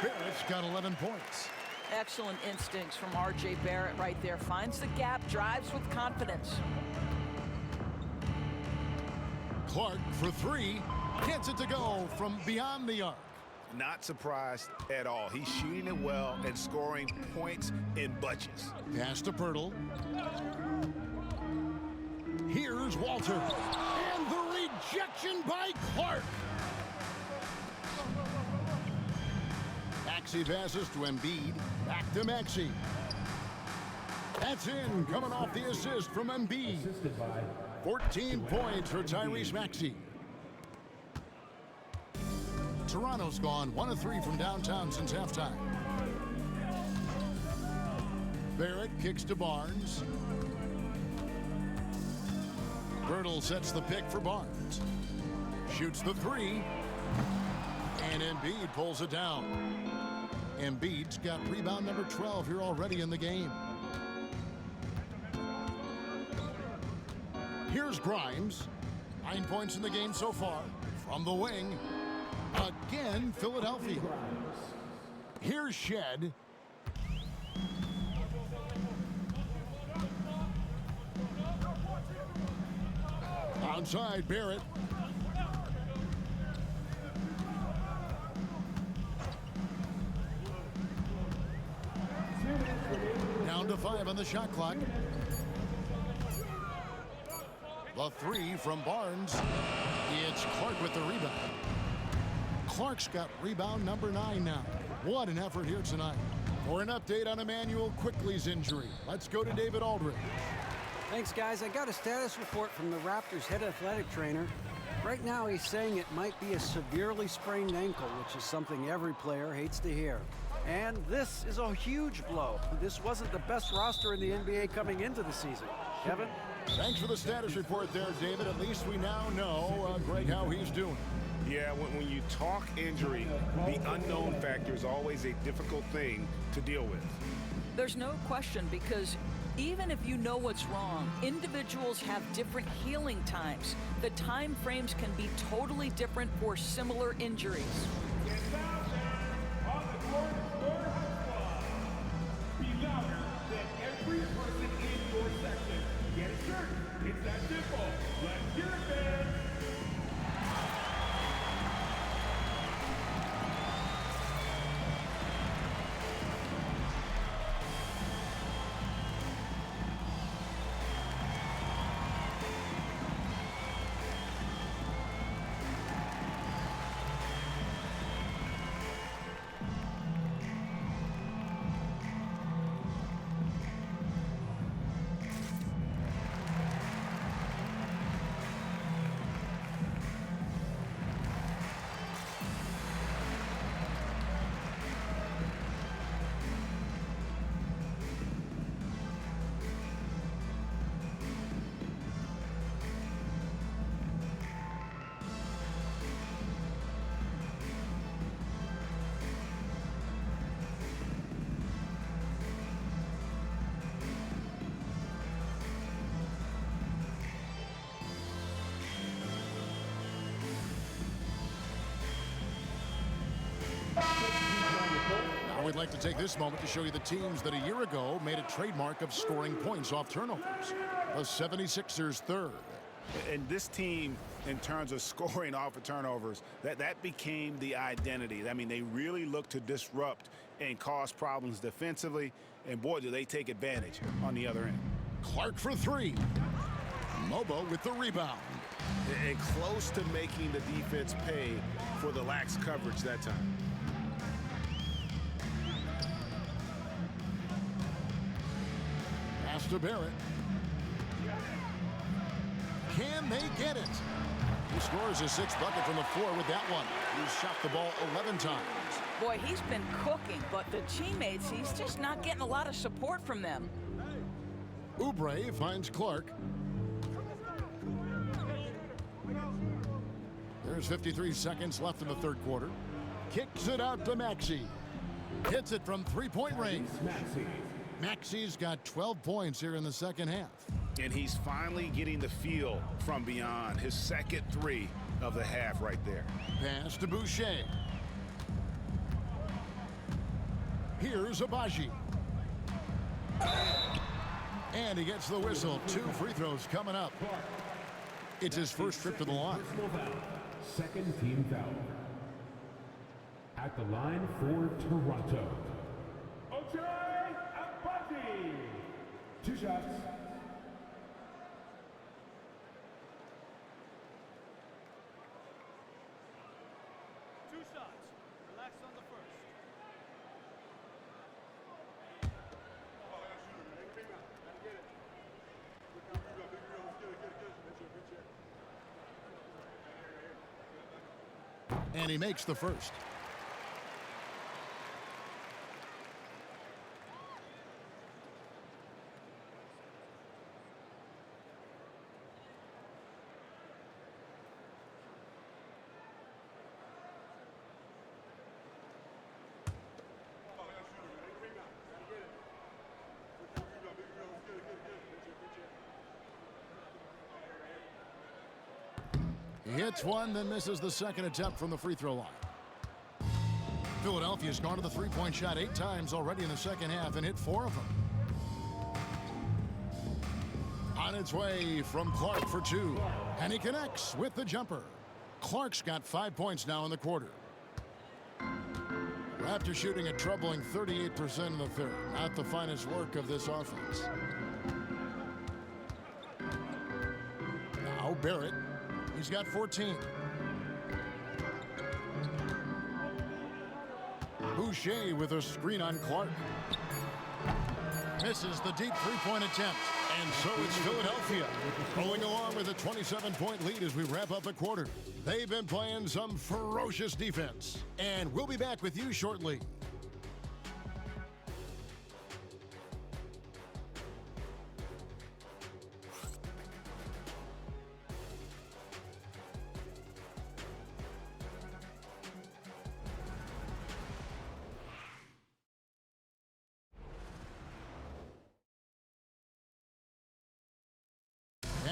Barrett's got 11 points. Excellent instincts from R.J. Barrett right there. Finds the gap, drives with confidence. Clark for 3. Gets it to go from beyond the arc. Not surprised at all. He's shooting it well and scoring points in bunches. Pass to Pirtle. Here's Walter. And the rejection by Clark. Maxey passes to Embiid. Back to Maxey. That's in, coming off the assist from Embiid. 14 points for Tyrese Maxey. Toronto's gone 1 of 3 from downtown since halftime. Barrett kicks to Barnes. Birtle sets the pick for Barnes. Shoots the 3. And Embiid pulls it down. Embiid's got rebound number 12 here already in the game. Here's Grimes. 9 points in the game so far. From the wing. Again, Philadelphia. Here's Shed. Outside, Barrett. Down to 5 on the shot clock. The 3 from Barnes. It's Clark with the rebound. Clark's got rebound number 9 now. What an effort here tonight. For an update on Emmanuel Quickley's injury, let's go to David Aldridge. Thanks, guys. I got a status report from the Raptors head athletic trainer. Right now, he's saying it might be a severely sprained ankle, which is something every player hates to hear. And this is a huge blow. This wasn't the best roster in the NBA coming into the season. Kevin? Thanks for the status report there, David. At least we now know, Greg, how he's doing. Yeah, when you talk injury, the unknown factor is always a difficult thing to deal with. There's no question, because even if you know what's wrong, individuals have different healing times. The time frames can be totally different for similar injuries. Be louder than every person in your section. Get a shirt. It's that simple. Let's hear it, fans. Now we'd like to take this moment to show you the teams that a year ago made a trademark of scoring points off turnovers. The 76ers third. And this team, in terms of scoring off of turnovers, that became the identity. I mean, they really look to disrupt and cause problems defensively, and boy, do they take advantage on the other end. Clark for three. Mobo with the rebound. And close to making the defense pay for the lax coverage that time. Pass to Barrett. Can they get it? He scores his sixth bucket from the floor with that one. He's shot the ball 11 times. Boy, he's been cooking, but the teammates, he's just not getting a lot of support from them. Oubre finds Clark. There's 53 seconds left in the third quarter. Kicks it out to Maxey. Hits it from three-point range. Maxey's got 12 points here in the second half. And he's finally getting the feel from beyond. His second three of the half right there. Pass to Boucher. Here's Abaji. And he gets the whistle. 2 free throws coming up. It's his first trip to the line. Second team foul. At the line for Toronto. Ochai Agbaji. 2 shots. Relax on the first. And he makes the first. He hits one, then misses the second attempt from the free throw line. Philadelphia's gone to the three-point shot 8 times already in the second half and hit 4 of them. On its way from Clark for 2. And he connects with the jumper. Clark's got 5 points now in the quarter. Raptors shooting a troubling 38% in the third. Not the finest work of this offense. Now Barrett. He's got 14. Boucher with a screen on Clark. Misses the deep three-point attempt. And so it's Philadelphia rolling along with a 27-point lead as we wrap up the quarter. They've been playing some ferocious defense. And we'll be back with you shortly.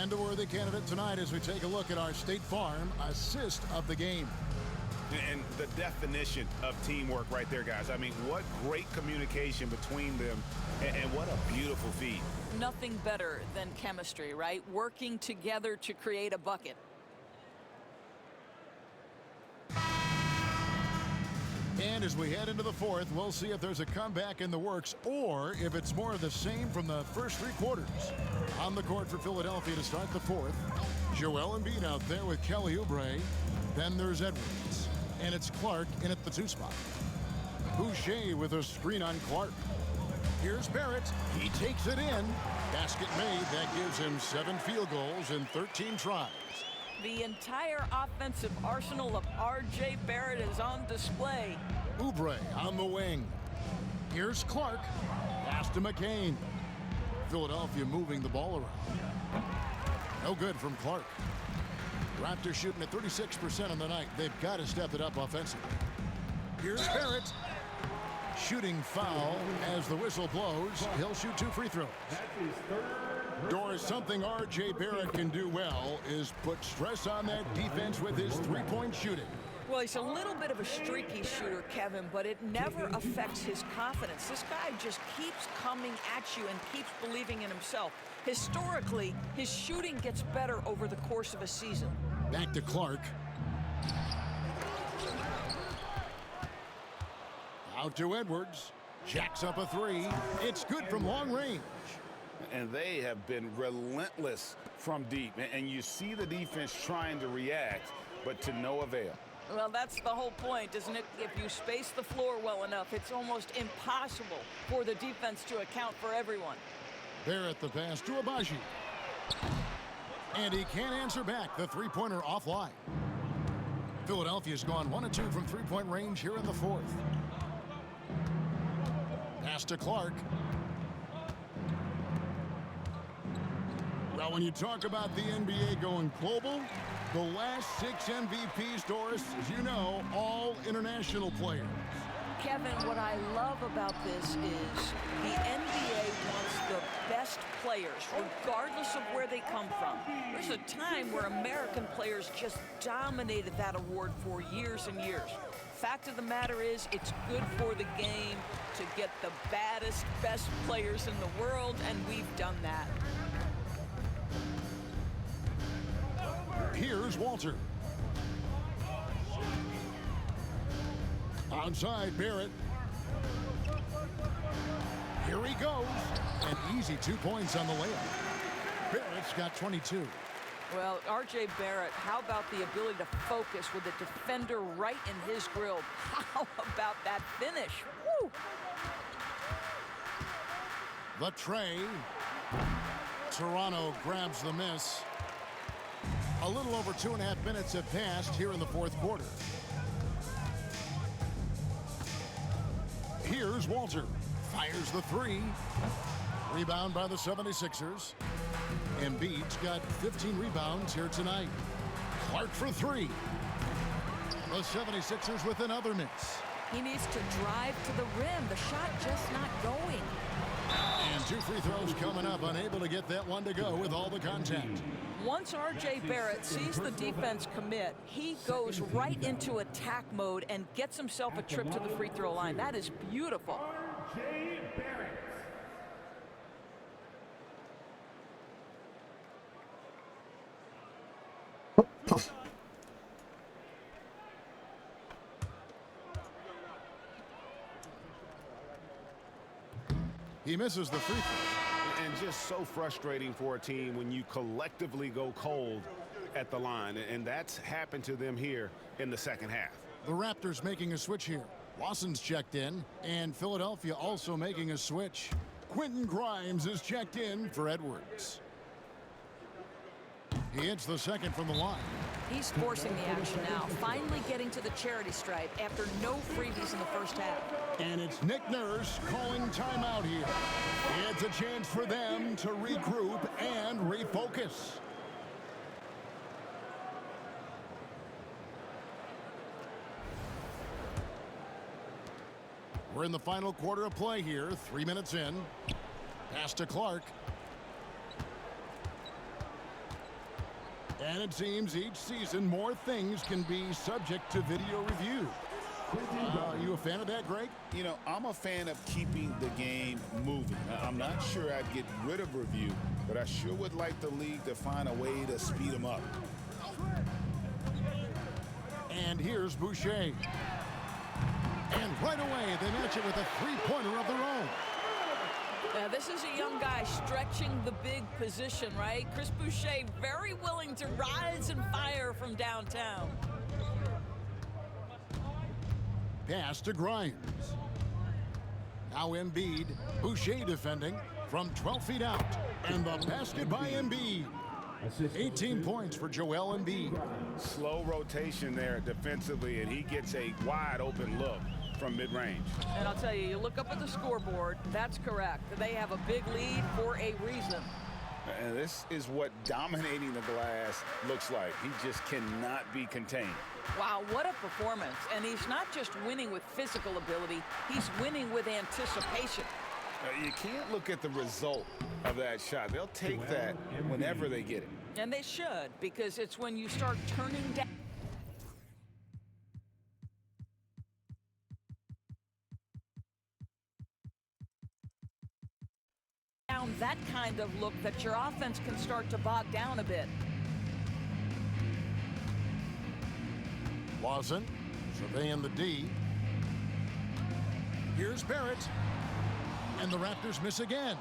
And a worthy candidate tonight as we take a look at our State Farm assist of the game. And the definition of teamwork right there, guys. I mean, what great communication between them, and what a beautiful feed. Nothing better than chemistry, right? Working together to create a bucket. And as we head into the fourth, we'll see if there's a comeback in the works or if it's more of the same from the first three quarters. On the court for Philadelphia to start the fourth, Joel Embiid out there with Kelly Oubre. Then there's Edwards. And it's Clark in at the 2 spot. Boucher with a screen on Clark. Here's Barrett. He takes it in. Basket made. That gives him 7 field goals in 13 tries. The entire offensive arsenal of R.J. Barrett is on display. Oubre on the wing. Here's Clark. Pass to McCain. Philadelphia moving the ball around. No good from Clark. Raptors shooting at 36% on the night. They've got to step it up offensively. Here's Barrett. Shooting foul as the whistle blows. He'll shoot 2 free throws. Doris, something R.J. Barrett can do well is put stress on that defense with his three-point shooting. Well, he's a little bit of a streaky shooter, Kevin, but it never affects his confidence. This guy just keeps coming at you and keeps believing in himself. Historically, his shooting gets better over the course of a season. Back to Clark. Out to Edwards. Jacks up a 3. It's good from long range. And they have been relentless from deep. And you see the defense trying to react, but to no avail. Well, that's the whole point, isn't it? If you space the floor well enough, it's almost impossible for the defense to account for everyone. Barrett the pass to Abaji. And he can't answer back. The three-pointer offline. Philadelphia's gone 1 of 2 from three-point range here in the fourth. Pass to Clark. Well, when you talk about the NBA going global, the last 6 MVPs, Doris, as you know, all international players. Kevin, what I love about this is the NBA wants the best players, regardless of where they come from. There's a time where American players just dominated that award for years and years. Fact of the matter is, it's good for the game to get the baddest, best players in the world, and we've done that. Here's Walter. Onside, Barrett. Here he goes. An easy 2 points on the layup. Barrett's got 22. Well, R.J. Barrett, how about the ability to focus with a defender right in his grill? How about that finish? Woo! The tray. Toronto grabs the miss. A little over 2.5 minutes have passed here in the fourth quarter. Here's Walter. Fires the 3. Rebound by the 76ers. Embiid's got 15 rebounds here tonight. Clark for 3. The 76ers with another miss. He needs to drive to the rim. The shot just not going. And 2 free throws coming up. Unable to get that one to go with all the contact. Once R.J. Barrett sees the defense commit, he goes right into attack mode and gets himself a trip to the free throw line. That is beautiful. R.J. Barrett. He misses the free throw. And just so frustrating for a team when you collectively go cold at the line. And that's happened to them here in the second half. The Raptors making a switch here. Watson's checked in, and Philadelphia also making a switch. Quentin Grimes is checked in for Edwards. He hits the second from the line. He's forcing the action now, finally getting to the charity stripe after no freebies in the first half. And it's Nick Nurse calling timeout here. It's a chance for them to regroup and refocus. We're in the final quarter of play here, 3 minutes in. Pass to Clark. And it seems each season more things can be subject to video review. Are you a fan of that, Greg? You know, I'm a fan of keeping the game moving. I'm not sure I'd get rid of review, but I sure would like the league to find a way to speed them up. And here's Boucher. And right away, they match it with a three-pointer of their own. Now, this is a young guy stretching the big position, right? Chris Boucher very willing to rise and fire from downtown. Pass to Grimes. Now Embiid. Boucher defending from 12 feet out. And the basket by Embiid. 18 points for Joel Embiid. Slow rotation there defensively, and he gets a wide open look from mid-range. And I'll tell you, you look up at the scoreboard, that's correct. They have a big lead for a reason. And this is what dominating the glass looks like. He just cannot be contained. Wow, what a performance. And he's not just winning with physical ability, he's winning with anticipation. You can't look at the result of that shot. They'll take that whenever they get it. And they should, because it's when you start turning down that kind of look that your offense can start to bog down a bit. Lawson surveying the D. Here's Barrett. And the Raptors miss again.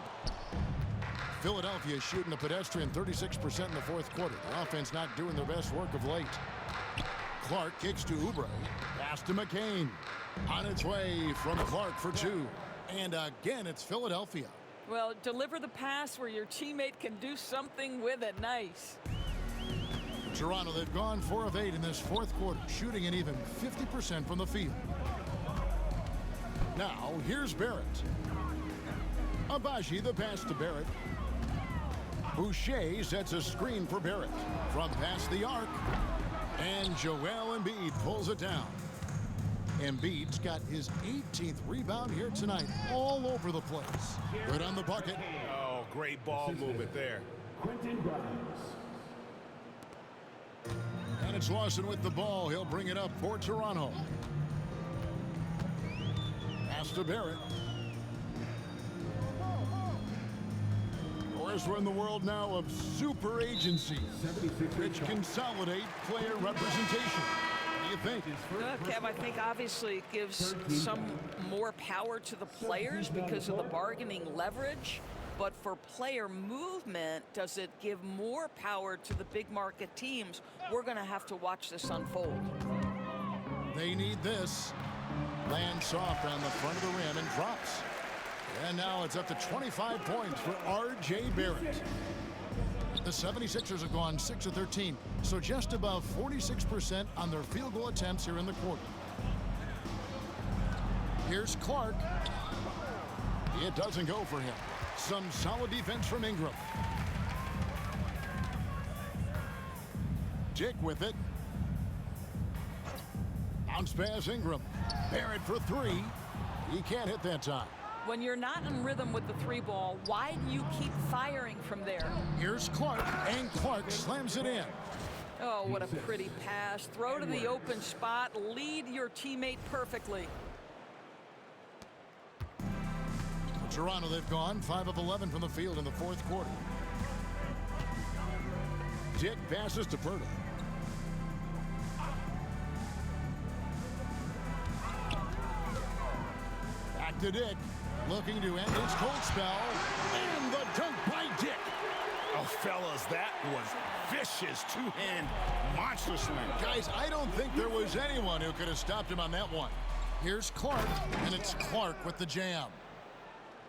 Philadelphia shooting the pedestrian 36% in the fourth quarter. The offense not doing their best work of late. Clark kicks to Oubre. Pass to McCain. On its way from Clark for two. And again, it's Philadelphia. Well, deliver the pass where your teammate can do something with it. Nice. Toronto, they've gone 4 of 8 in this fourth quarter, shooting an even 50% from the field. Now, here's Barrett. Abaji, the pass to Barrett. Boucher sets a screen for Barrett from past the arc. And Joel Embiid pulls it down. Embiid's got his 18th rebound here tonight, all over the place. Good on the bucket. Oh, great ball movement there. And it's Lawson with the ball. He'll bring it up for Toronto. Pass to Barrett. Of course, we're in the world now of super agencies, which consolidate player representation. What do you think? Kev, I think obviously it gives some more power to the players because of the bargaining leverage. But for player movement, does it give more power to the big market teams? We're going to have to watch this unfold. They need this. Lands soft on the front of the rim and drops. And now it's up to 25 points for R.J. Barrett. The 76ers have gone 6 of 13, so just above 46% on their field goal attempts here in the quarter. Here's Clark. It doesn't go for him. Some solid defense from Ingram. Dick with it. Bounce pass Ingram. Barrett for three. He can't hit that time. When you're not in rhythm with the three ball, why do you keep firing from there? Here's Clark, and Clark slams it in. Oh, what a pretty pass. Throw to the open spot. Lead your teammate perfectly. Toronto, they've gone 5 of 11 from the field in the fourth quarter. Dick passes to Purtle. Back to Dick, looking to end his cold spell, and the dunk by Dick. Oh, fellas, that was vicious two-hand monster slam. Guys, I don't think there was anyone who could have stopped him on that one. Here's Clark, and it's Clark with the jam.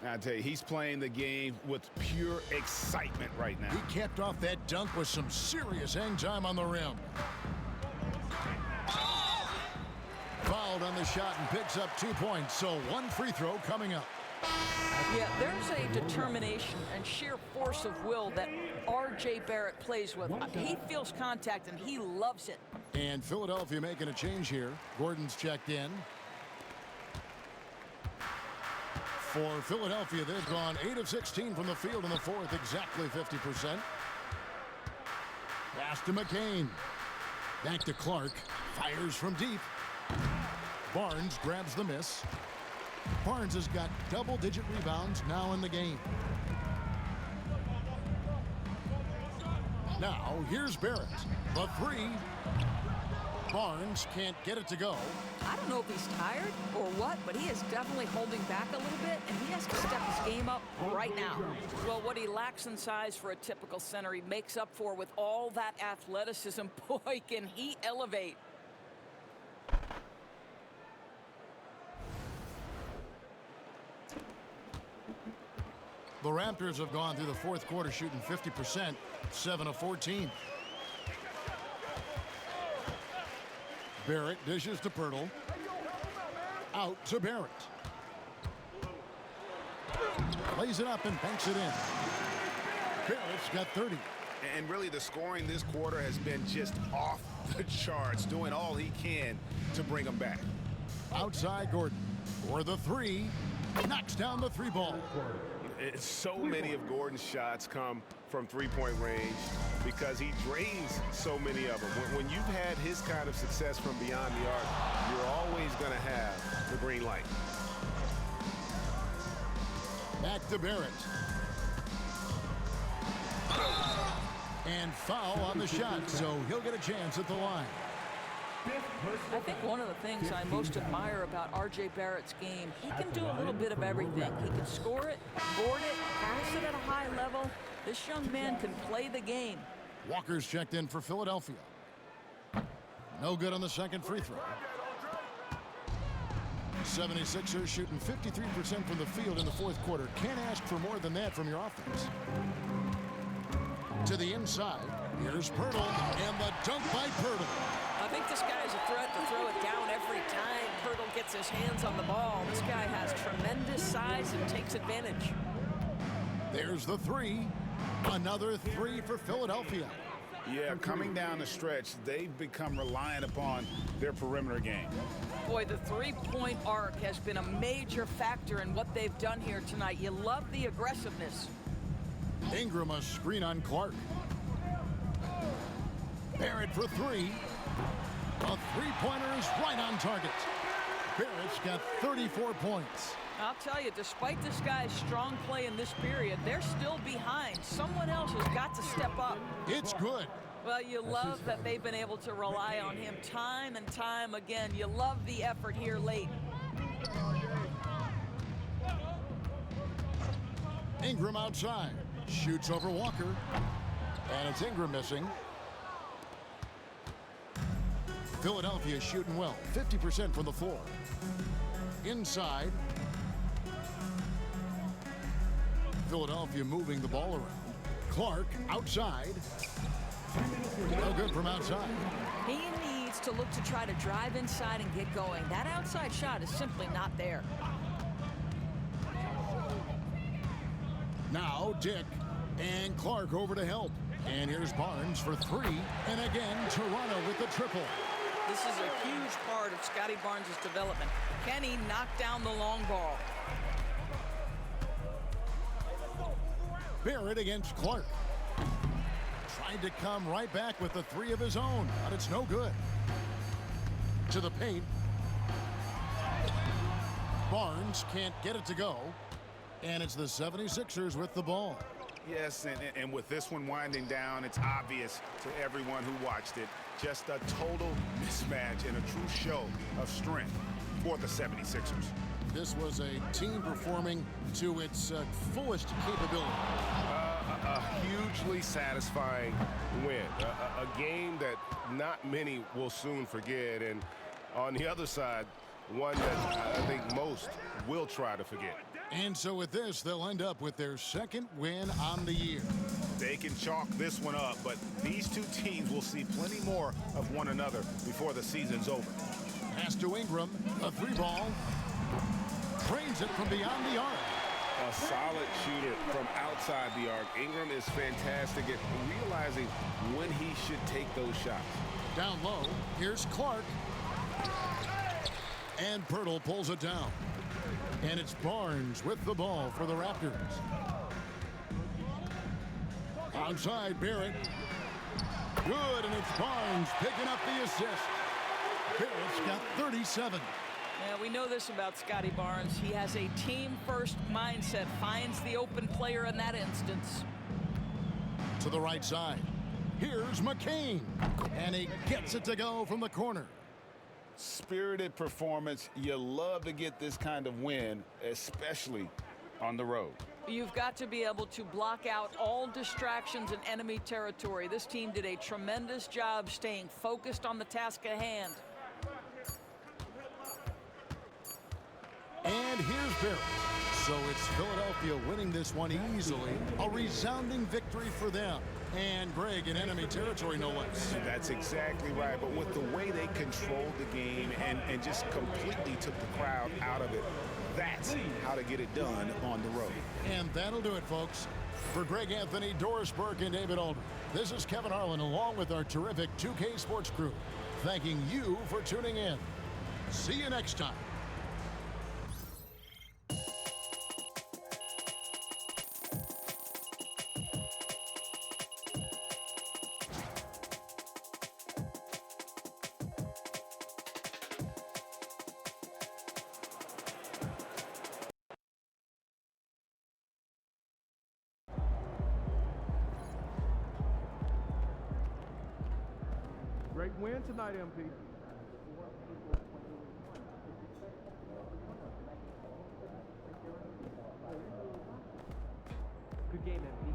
I tell you, he's playing the game with pure excitement right now. He capped off that dunk with some serious hang time on the rim. Fouled on the shot and picks up 2 points, so one free throw coming up. Yeah, there's a determination and sheer force of will that R.J. Barrett plays with. He feels contact, and he loves it. And Philadelphia making a change here. Gordon's checked in. For Philadelphia, they've gone 8 of 16 from the field in the fourth, exactly 50%. Pass to McCain. Back to Clark. Fires from deep. Barnes grabs the miss. Barnes has got double-digit rebounds now in the game. Now, here's Barrett. The three. Barnes can't get it to go. I don't know if he's tired or what, but he is definitely holding back a little bit, and he has to step his game up right now. Well, what he lacks in size for a typical center, he makes up for with all that athleticism. Boy, can he elevate. The Raptors have gone through the fourth quarter shooting 50%, 7 of 14. Barrett dishes to Pirtle. Out to Barrett. Lays it up and banks it in. Barrett's got 30. And really, the scoring this quarter has been just off the charts, doing all he can to bring them back. Outside Gordon for the three. Knocks down the three ball. So many of Gordon's shots come from three-point range because he drains so many of them. When you've had his kind of success from beyond the arc, you're always going to have the green light. Back to Barrett. And foul on the shot, so he'll get a chance at the line. I think one of the things I most admire about R.J. Barrett's game, he can do a little bit of everything. He can score it, board it, pass it at a high level. This young man can play the game. Walker's checked in for Philadelphia. No good on the second free throw. 76ers shooting 53% from the field in the fourth quarter. Can't ask for more than that from your offense. To the inside, here's Pirtle, and the dunk by Pirtle. I think this guy is a threat to throw it down every time Pirtle gets his hands on the ball. This guy has tremendous size and takes advantage. There's the three. Another three for Philadelphia. Yeah, coming down the stretch, they've become reliant upon their perimeter game. Boy, the three-point arc has been a major factor in what they've done here tonight. You love the aggressiveness. Ingram a screen on Clark. Barrett for three. A three-pointer is right on target. Barrett's got 34 points. I'll tell you, despite this guy's strong play in this period, they're still behind. Someone else has got to step up. It's good. Well, you love that they've been able to rely on him time and time again. You love the effort here late. Ingram outside. Shoots over Walker. And it's Ingram missing. Philadelphia shooting well. 50% from the floor. Inside. Philadelphia moving the ball around. Clark outside. No good from outside. He needs to look to try to drive inside and get going. That outside shot is simply not there. Now Dick and Clark over to help. And here's Barnes for three. And again, Toronto with the triple. This is a huge part of Scotty Barnes' development. Can he knock down the long ball? Barrett against Clark. Tried to come right back with the three of his own, but it's no good. To the paint. Barnes can't get it to go. And it's the 76ers with the ball. Yes, and with this one winding down, it's obvious to everyone who watched it. Just a total mismatch and a true show of strength for the 76ers. This was a team performing to its fullest capability. A hugely satisfying win. A game that not many will soon forget. And on the other side, one that I think most will try to forget. And so with this, they'll end up with their second win on the year. They can chalk this one up, but these two teams will see plenty more of one another before the season's over. Pass to Ingram, a three ball. Drains it from beyond the arc. A solid shooter from outside the arc. Ingram is fantastic at realizing when he should take those shots. Down low, here's Clark. And Pirtle pulls it down. And it's Barnes with the ball for the Raptors. Outside, Barrett. Good, and it's Barnes picking up the assist. Barrett's got 37. Yeah, we know this about Scotty Barnes. He has a team-first mindset, finds the open player in that instance. To the right side. Here's McCain, and he gets it to go from the corner. Spirited performance. You love to get this kind of win, especially on the road. You've got to be able to block out all distractions in enemy territory. This team did a tremendous job staying focused on the task at hand. And here's Barrett. So it's Philadelphia winning this one easily. A resounding victory for them. And Greg in enemy territory, no less. That's exactly right. But with the way they controlled the game and just completely took the crowd out of it, that's how to get it done on the road. And that'll do it, folks. For Greg Anthony, Doris Burke, and David Aldridge, this is Kevin Harlan along with our terrific 2K Sports crew, thanking you for tuning in. See you next time. Great win tonight, MP. Good game, MP.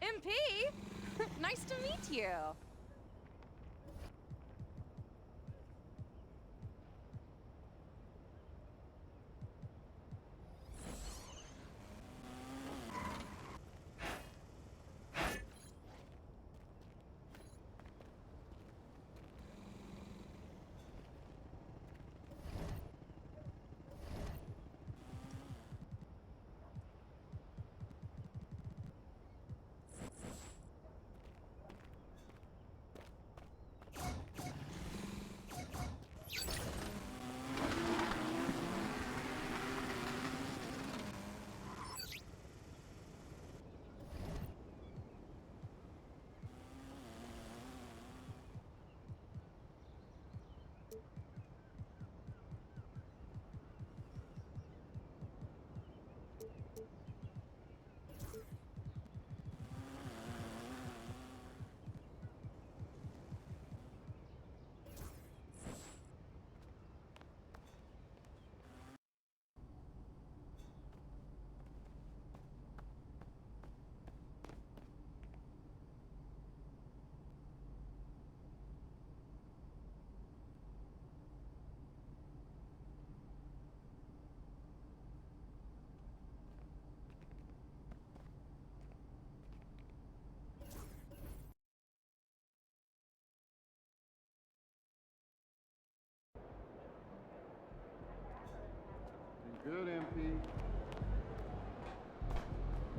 MP, nice to meet you.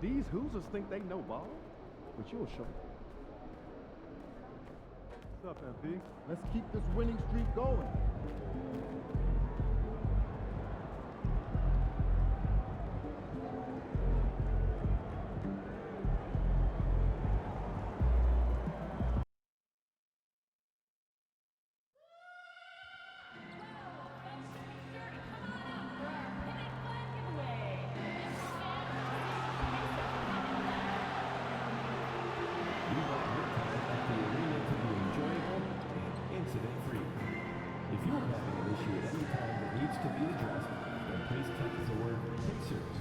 These Hoosiers think they know ball, but you'll show. What's up, MP? Let's keep this winning streak going. If you are having an issue at any time that needs to be addressed, then please text the word Pacers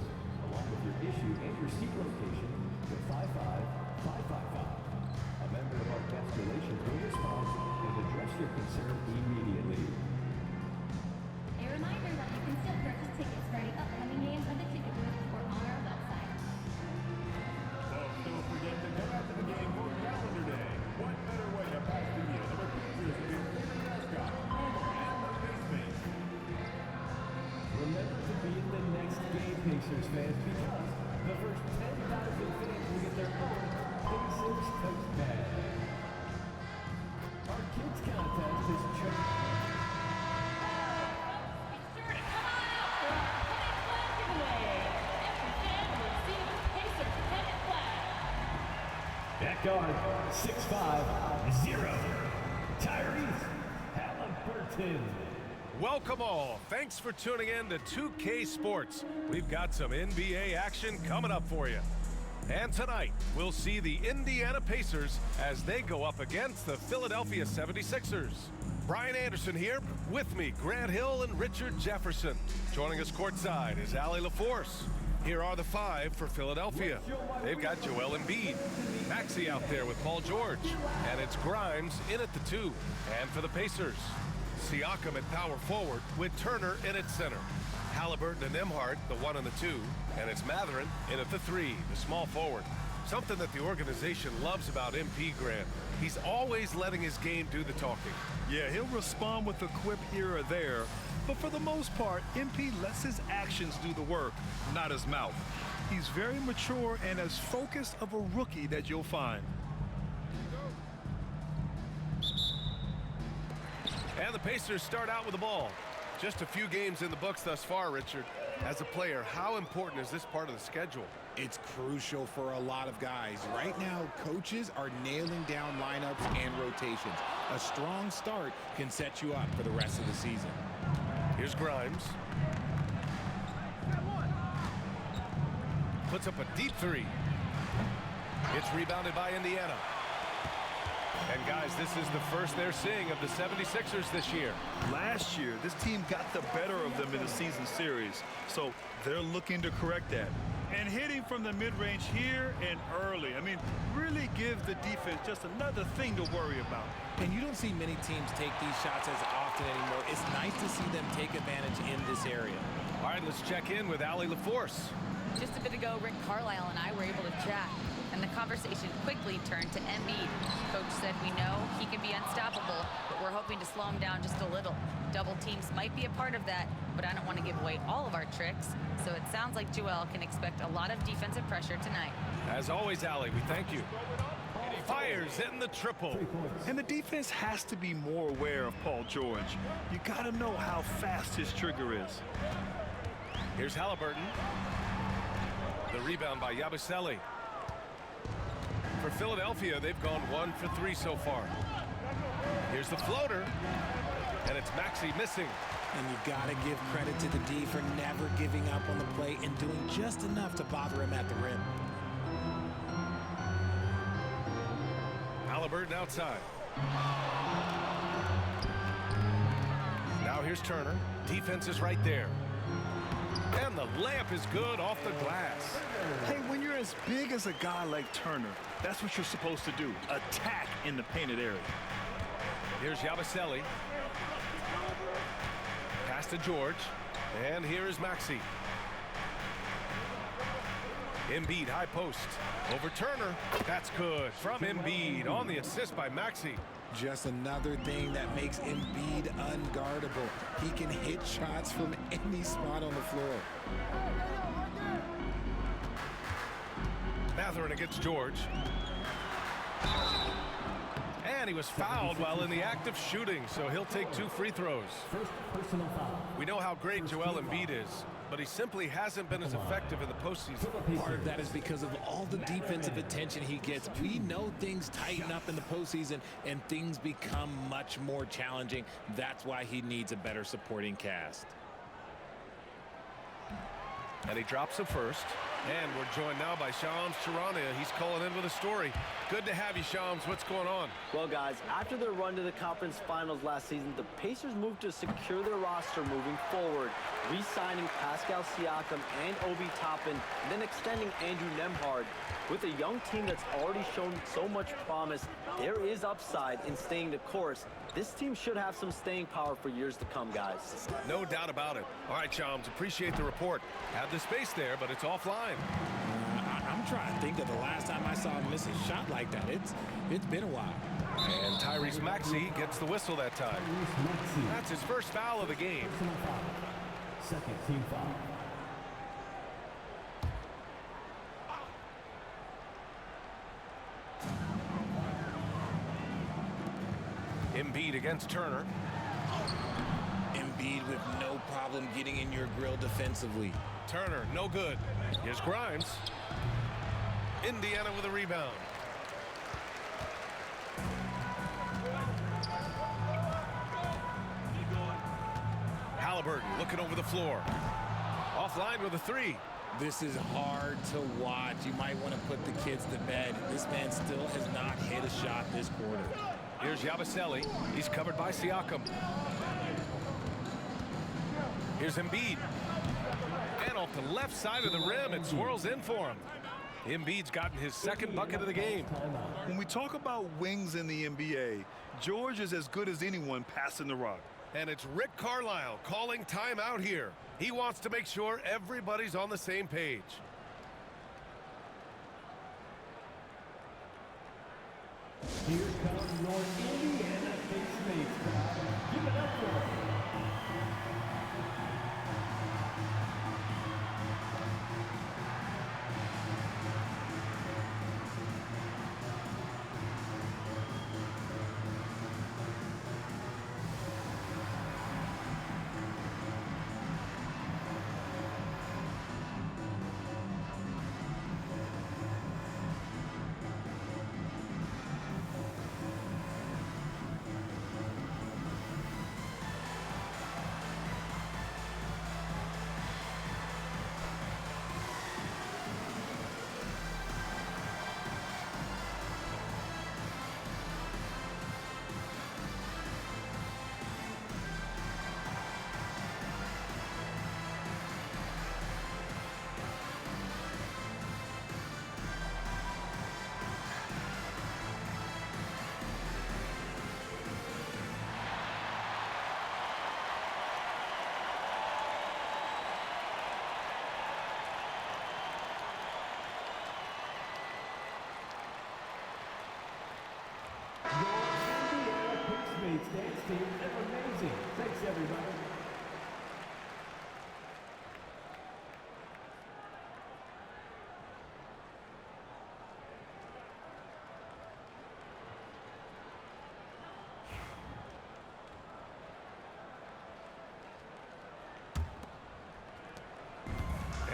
along with your issue and your seat location to 55555. A member of our guest relations will respond and address your concern immediately. A reminder that you can still purchase tickets for any upcoming games at the ticket booth or on our website. Folks, don't forget to come out to the game for Calendar Day. What better way to pass the year than with Pacers and your favorite mascot, Homer and the Face Mace. Remember to be at the next game, Pacers fans, because the first 10,000 fans will get their own Pacers tote bag. Our kids contest is chosen. Back guard, 6'5", Tyrese Halliburton. Welcome all. Thanks for tuning in to 2K Sports. We've got some NBA action coming up for you. And tonight, we'll see the Indiana Pacers as they go up against the Philadelphia 76ers. Brian Anderson here. With me, Grant Hill and Richard Jefferson. Joining us courtside is Allie LaForce. Here are the five for Philadelphia. They've got Joel Embiid, Maxey out there with Paul George, and it's Grimes in at the 2. And for the Pacers, Siakam at power forward with Turner in at center. Halliburton and Nembhard, the 1 and the 2, and it's Mathurin in at the 3, the small forward. Something that the organization loves about MP, Grant. He's always letting his game do the talking. Yeah, he'll respond with a quip here or there, but for the most part, MP lets his actions do the work, not his mouth. He's very mature and as focused of a rookie that you'll find. And the Pacers start out with the ball. Just a few games in the books thus far, Richard. As a player, how important is this part of the schedule? It's crucial for a lot of guys. Right now, coaches are nailing down lineups and rotations. A strong start can set you up for the rest of the season. Here's Grimes. Puts up a deep 3. It's rebounded by Indiana. And guys, this is the first they're seeing of the 76ers this year. Last year, this team got the better of them in the season series, so they're looking to correct that. And hitting from the mid-range here and early. I mean, really give the defense just another thing to worry about. And you don't see many teams take these shots as often anymore. It's nice to see them take advantage in this area. All right, let's check in with Allie LaForce. Just a bit ago, Rick Carlisle and I were able to chat, and the conversation quickly turned to Embiid. Coach said we know he can be unstoppable, but we're hoping to slow him down just a little. Double teams might be a part of that, but I don't want to give away all of our tricks, so it sounds like Joel can expect a lot of defensive pressure tonight. As always, Allie, we thank you. Fires in the triple. And the defense has to be more aware of Paul George. You got to know how fast his trigger is. Here's Halliburton. The rebound by Yabusele. For Philadelphia, they've gone 1 for 3 so far. Here's the floater, and it's Maxey missing. And you've got to give credit to the D for never giving up on the play and doing just enough to bother him at the rim. Halliburton outside. Now here's Turner. Defense is right there. And the layup is good off the glass. Hey, when you're as big as a guy like Turner, that's what you're supposed to do. Attack in the painted area. Here's Yabusele. Pass to George. And here is Maxey. Embiid high post. Over Turner. That's good from Embiid on the assist by Maxey. Just another thing that makes Embiid unguardable. He can hit shots from any spot on the floor. Mathurin against George. And he was fouled while in the act of shooting, so he'll take 2 free throws. First personal foul. We know how great Joel Embiid is, but he simply hasn't been as effective in the postseason. Part of that is because of all the defensive attention he gets. We know things tighten up in the postseason and things become much more challenging. That's why he needs a better supporting cast. And he drops it first. And we're joined now by Shams Charania. He's calling in with a story. Good to have you, Shams. What's going on? Well, guys, after their run to the conference finals last season, the Pacers moved to secure their roster moving forward, re-signing Pascal Siakam and Obi Toppin, and then extending Andrew Nembhard. With a young team that's already shown so much promise, there is upside in staying the course. This team should have some staying power for years to come, guys. No doubt about it. All right, Shams, appreciate the report. Have the space there, but it's offline. I'm trying to think of the last time I saw him miss a shot like that. It's been a while. And Tyrese Maxey gets the whistle that time. That's his first foul of the game. Second team foul. Embiid against Turner. Embiid with no problem getting in your grill defensively. Turner, no good. Here's Grimes. Indiana with a rebound. Halliburton looking over the floor. Offline with a 3. This is hard to watch. You might want to put the kids to bed. This man still has not hit a shot this quarter. Here's Yabusele. He's covered by Siakam. Here's Embiid. And off the left side of the rim, it swirls in for him. Embiid's gotten his second bucket of the game. When we talk about wings in the NBA, George is as good as anyone passing the rock. And it's Rick Carlisle calling timeout here. He wants to make sure everybody's on the same page. Here comes your Indiana Pacers. Give it up for them. Thanks, team. They're amazing. Thanks, everybody.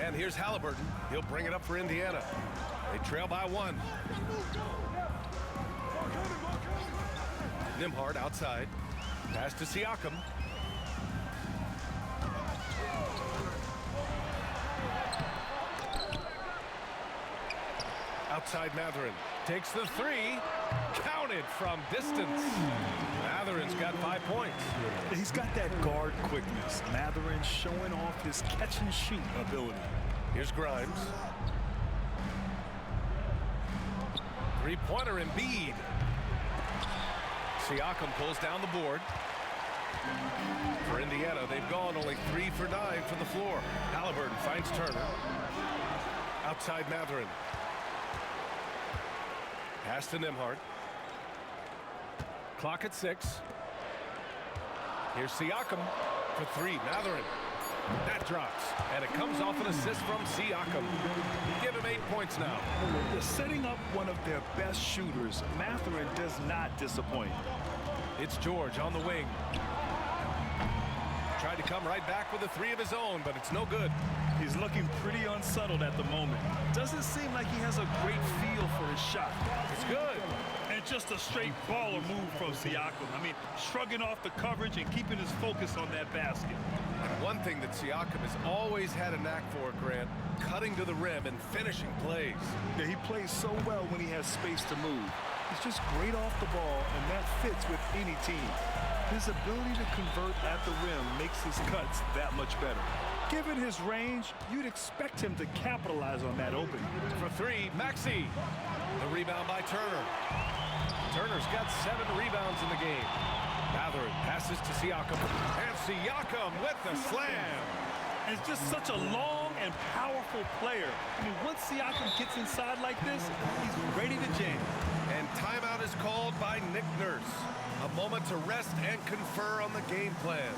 And here's Halliburton. He'll bring it up for Indiana. They trail by 1. Nembhard outside. Pass to Siakam. Outside Mathurin. Takes the 3. Counted from distance. Mathurin's got 5 points. He's got that guard quickness. Mathurin showing off his catch and shoot ability. Here's Grimes. Three-pointer Embiid. Siakam pulls down the board. For Indiana, they've gone only 3 for 9 from the floor. Halliburton finds Turner. Outside Mathurin. Pass to Nembhard. Clock at 6. Here's Siakam for 3. Mathurin. That drops, and it comes off an assist from Siakam. Give him 8 points now. They're setting up one of their best shooters. Matherin does not disappoint. It's George on the wing. Tried to come right back with a three of his own, but it's no good. He's looking pretty unsettled at the moment. Doesn't seem like he has a great feel for his shot. It's good. And just a straight baller move from Siakam. I mean, shrugging off the coverage and keeping his focus on that basket. And one thing that Siakam has always had a knack for, Grant, cutting to the rim and finishing plays. Yeah, he plays so well when he has space to move. He's just great off the ball, and that fits with any team. His ability to convert at the rim makes his cuts that much better. Given his range, you'd expect him to capitalize on that opening. For three, Maxey. The rebound by Turner. Turner's got 7 rebounds in the game. Matherin passes to Siakam. And Siakam with the slam. And it's just such a long and powerful player. I mean, once Siakam gets inside like this, he's ready to jam. And timeout is called by Nick Nurse. A moment to rest and confer on the game plan.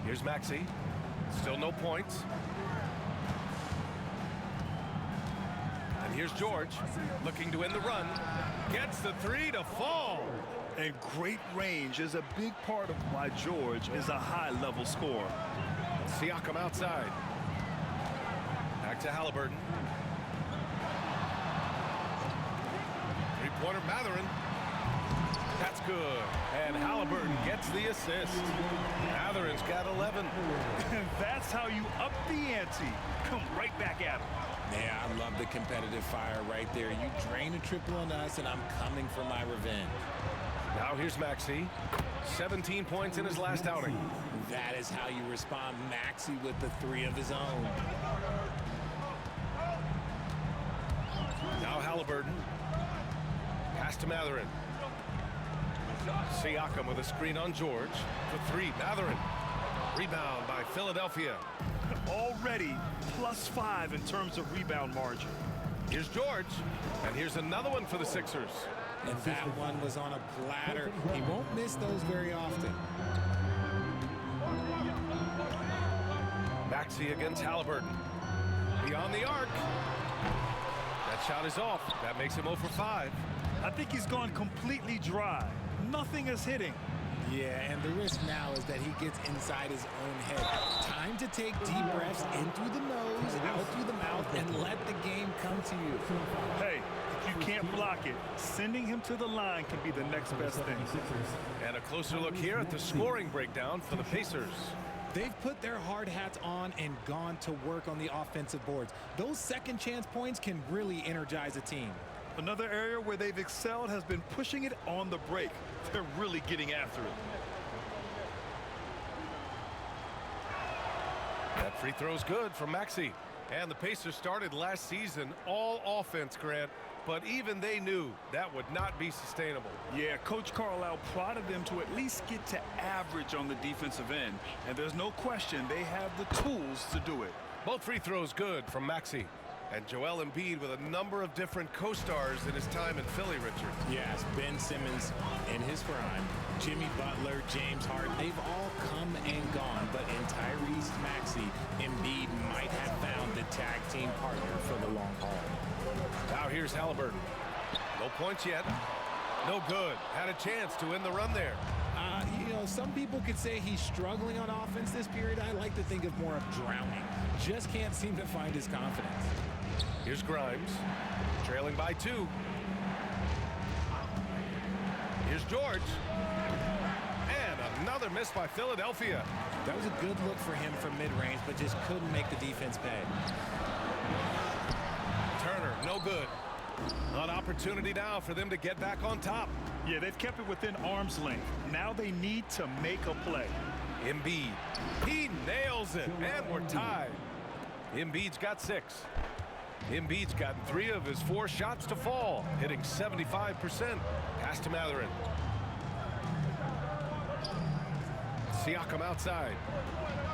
Here's Maxey. Still no points. And here's George looking to end the run. Gets the three to fall. And great range is a big part of why George is a high-level scorer. Siakam outside. Back to Halliburton. Three-pointer Matherin. That's good. And Halliburton gets the assist. Matherin's got 11. And that's how you up the ante. Come right back at him. Yeah, I love the competitive fire right there. You drain a triple on us, and I'm coming for my revenge. Now here's Maxey. 17 points in his last outing. That is how you respond. Maxey with the three of his own. Now Halliburton. Pass to Matherin. Siakam with a screen on George. For three, Matherin. Rebound by Philadelphia. Already +5 in terms of rebound margin. Here's George. And here's another one for the Sixers. And that one was on a platter. He won't miss those very often. Maxey against Halliburton. Beyond the arc. That shot is off. That makes him 0 for 5. I think he's gone completely dry. Nothing is hitting. Yeah, and the risk now is that he gets inside his own head. Time to take deep breaths in through the nose, out through the mouth, and let the game come to you. Hey, if you can't block it, sending him to the line can be the next best thing. And a closer look here at the scoring breakdown for the Pacers. They've put their hard hats on and gone to work on the offensive boards. Those second chance points can really energize a team. Another area where they've excelled has been pushing it on the break. They're really getting after it. That free throw's good from Maxey. And the Pacers started last season all offense, Grant, but even they knew that would not be sustainable. Yeah, Coach Carlisle prodded them to at least get to average on the defensive end. And there's no question they have the tools to do it. Both free throws good from Maxey. And Joel Embiid with a number of different co-stars in his time in Philly, Richard. Yes, Ben Simmons in his prime, Jimmy Butler, James Harden, they've all come and gone. But in Tyrese Maxey, Embiid might have found the tag team partner for the long haul. Now here's Halliburton. No points yet. No good. Had a chance to win the run there. You know, some people could say he's struggling on offense this period. I like to think of more of drowning. Just can't seem to find his confidence. Here's Grimes, trailing by 2. Here's George. And another miss by Philadelphia. That was a good look for him from mid-range, but just couldn't make the defense pay. Turner, no good. An opportunity now for them to get back on top. Yeah, they've kept it within arm's length. Now they need to make a play. Embiid, he nails it, and we're tied. Embiid's got 6. Embiid's gotten 3 of his 4 shots to fall, hitting 75%. Pass to Mathurin. Siakam outside.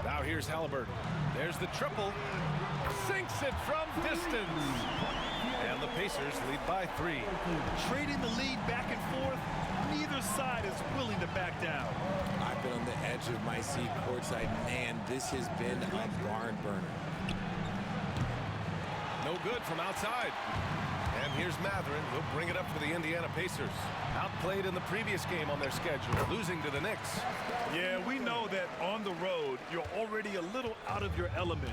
Now here's Halliburton. There's the triple. Sinks it from distance. And the Pacers lead by 3. Trading the lead back and forth, neither side is willing to back down. I've been on the edge of my seat courtside. Man, this has been a barn burner. No good from outside. And here's Mathurin. He'll bring it up for the Indiana Pacers. Outplayed in the previous game on their schedule, losing to the Knicks. Yeah, we know that on the road, you're already a little out of your element.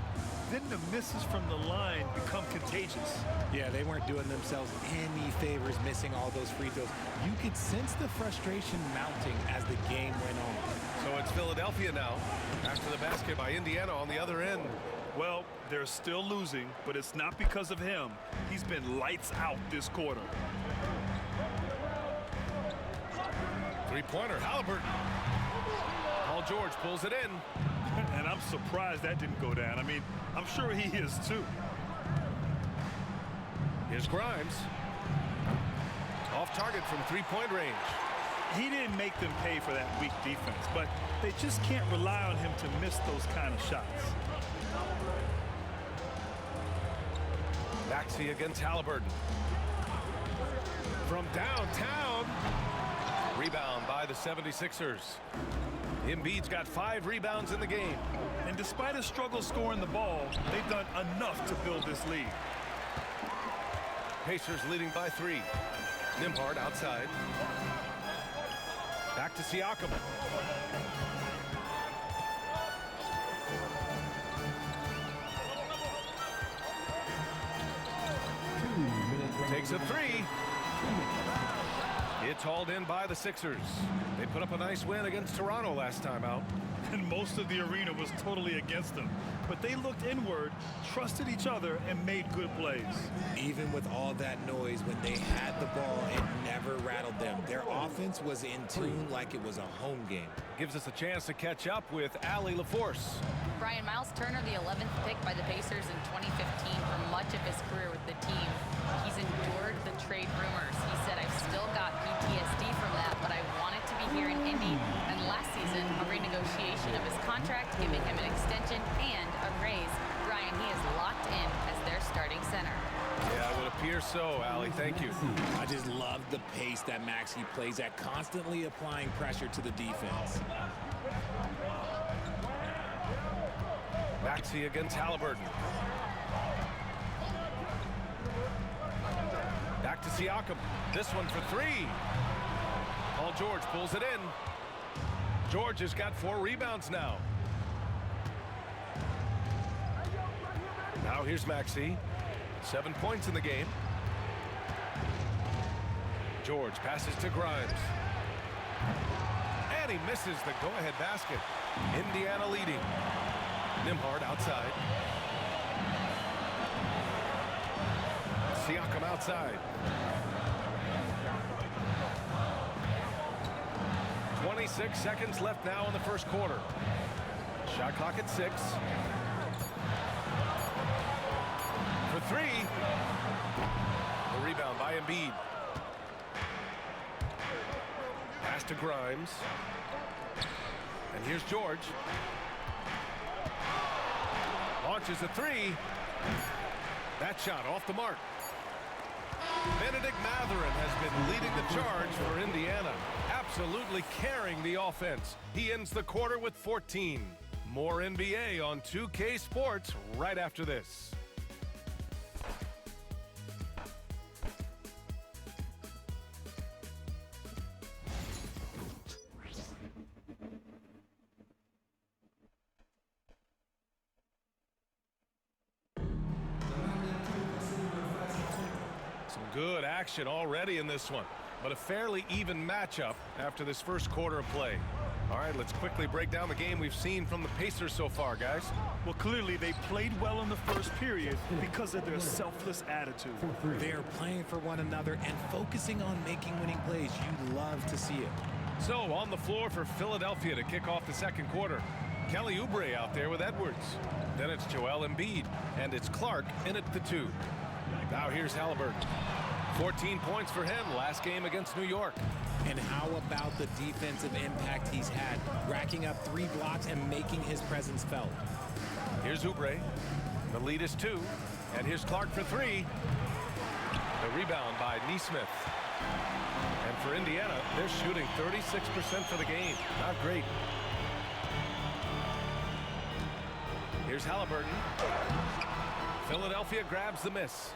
Then the misses from the line become contagious. Yeah, they weren't doing themselves any favors missing all those free throws. You could sense the frustration mounting as the game went on. So it's Philadelphia now, after the basket by Indiana on the other end. Well, they're still losing, but it's not because of him. He's been lights out this quarter. Three-pointer, Halliburton. Paul George pulls it in. And I'm surprised that didn't go down. I mean, I'm sure he is too. Here's Grimes. Off target from three-point range. He didn't make them pay for that weak defense, but they just can't rely on him to miss those kind of shots. Maxey against Halliburton. From downtown. Rebound by the 76ers. Embiid's got 5 rebounds in the game. And despite a struggle scoring the ball, they've done enough to build this lead. Pacers leading by 3. Nembhard outside. Back to Siakam. Takes a 3. It's hauled in by the Sixers. They put up a nice win against Toronto last time out. And most of the arena was totally against them. But they looked inward, trusted each other, and made good plays. Even with all that noise, when they had the ball, it never rattled them. Their offense was in tune like it was a home game. Gives us a chance to catch up with Allie LaForce. Brian, Miles Turner, the 11th pick by the Pacers in 2015 for much of his career with the team. He's endured the trade rumors. He said, I've still got PTSD from that, but I wanted to be here in Indy. And last season, a renegotiation of his contract, giving him an extension and a raise. Brian, he is locked in as their starting center. Yeah, it would appear so, Allie. Thank you. I just love the pace that Maxey plays at, constantly applying pressure to the defense. Maxey against Halliburton. Back to Siakam. This one for 3. Paul George pulls it in. George has got 4 rebounds now. Now here's Maxey. 7 points in the game. George passes to Grimes. And he misses the go-ahead basket. Indiana leading. Nembhard outside. Siakam outside. 26 seconds left now in the first quarter. Shot clock at 6. For 3. The rebound by Embiid. Pass to Grimes. And here's George. Launches a 3. That shot off the mark. Benedict Mathurin has been leading the charge for Indiana, absolutely carrying the offense. He ends the quarter with 14. More NBA on 2K Sports right after this. Good action already in this one, but a fairly even matchup after this first quarter of play. All right, let's quickly break down the game we've seen from the Pacers so far, guys. Well, clearly they played well in the first period because of their selfless attitude. They're playing for one another and focusing on making winning plays. You love to see it. So on the floor for Philadelphia to kick off the second quarter. Kelly Oubre out there with Edwards. Then it's Joel Embiid, and it's Clark in at the 2. Now here's Halliburton. 14 points for him last game against New York. And how about the defensive impact he's had, racking up 3 blocks and making his presence felt. Here's Oubre. The lead is 2. And here's Clark for 3. The rebound by Nesmith. And for Indiana, they're shooting 36% for the game. Not great. Here's Halliburton. Philadelphia grabs the miss.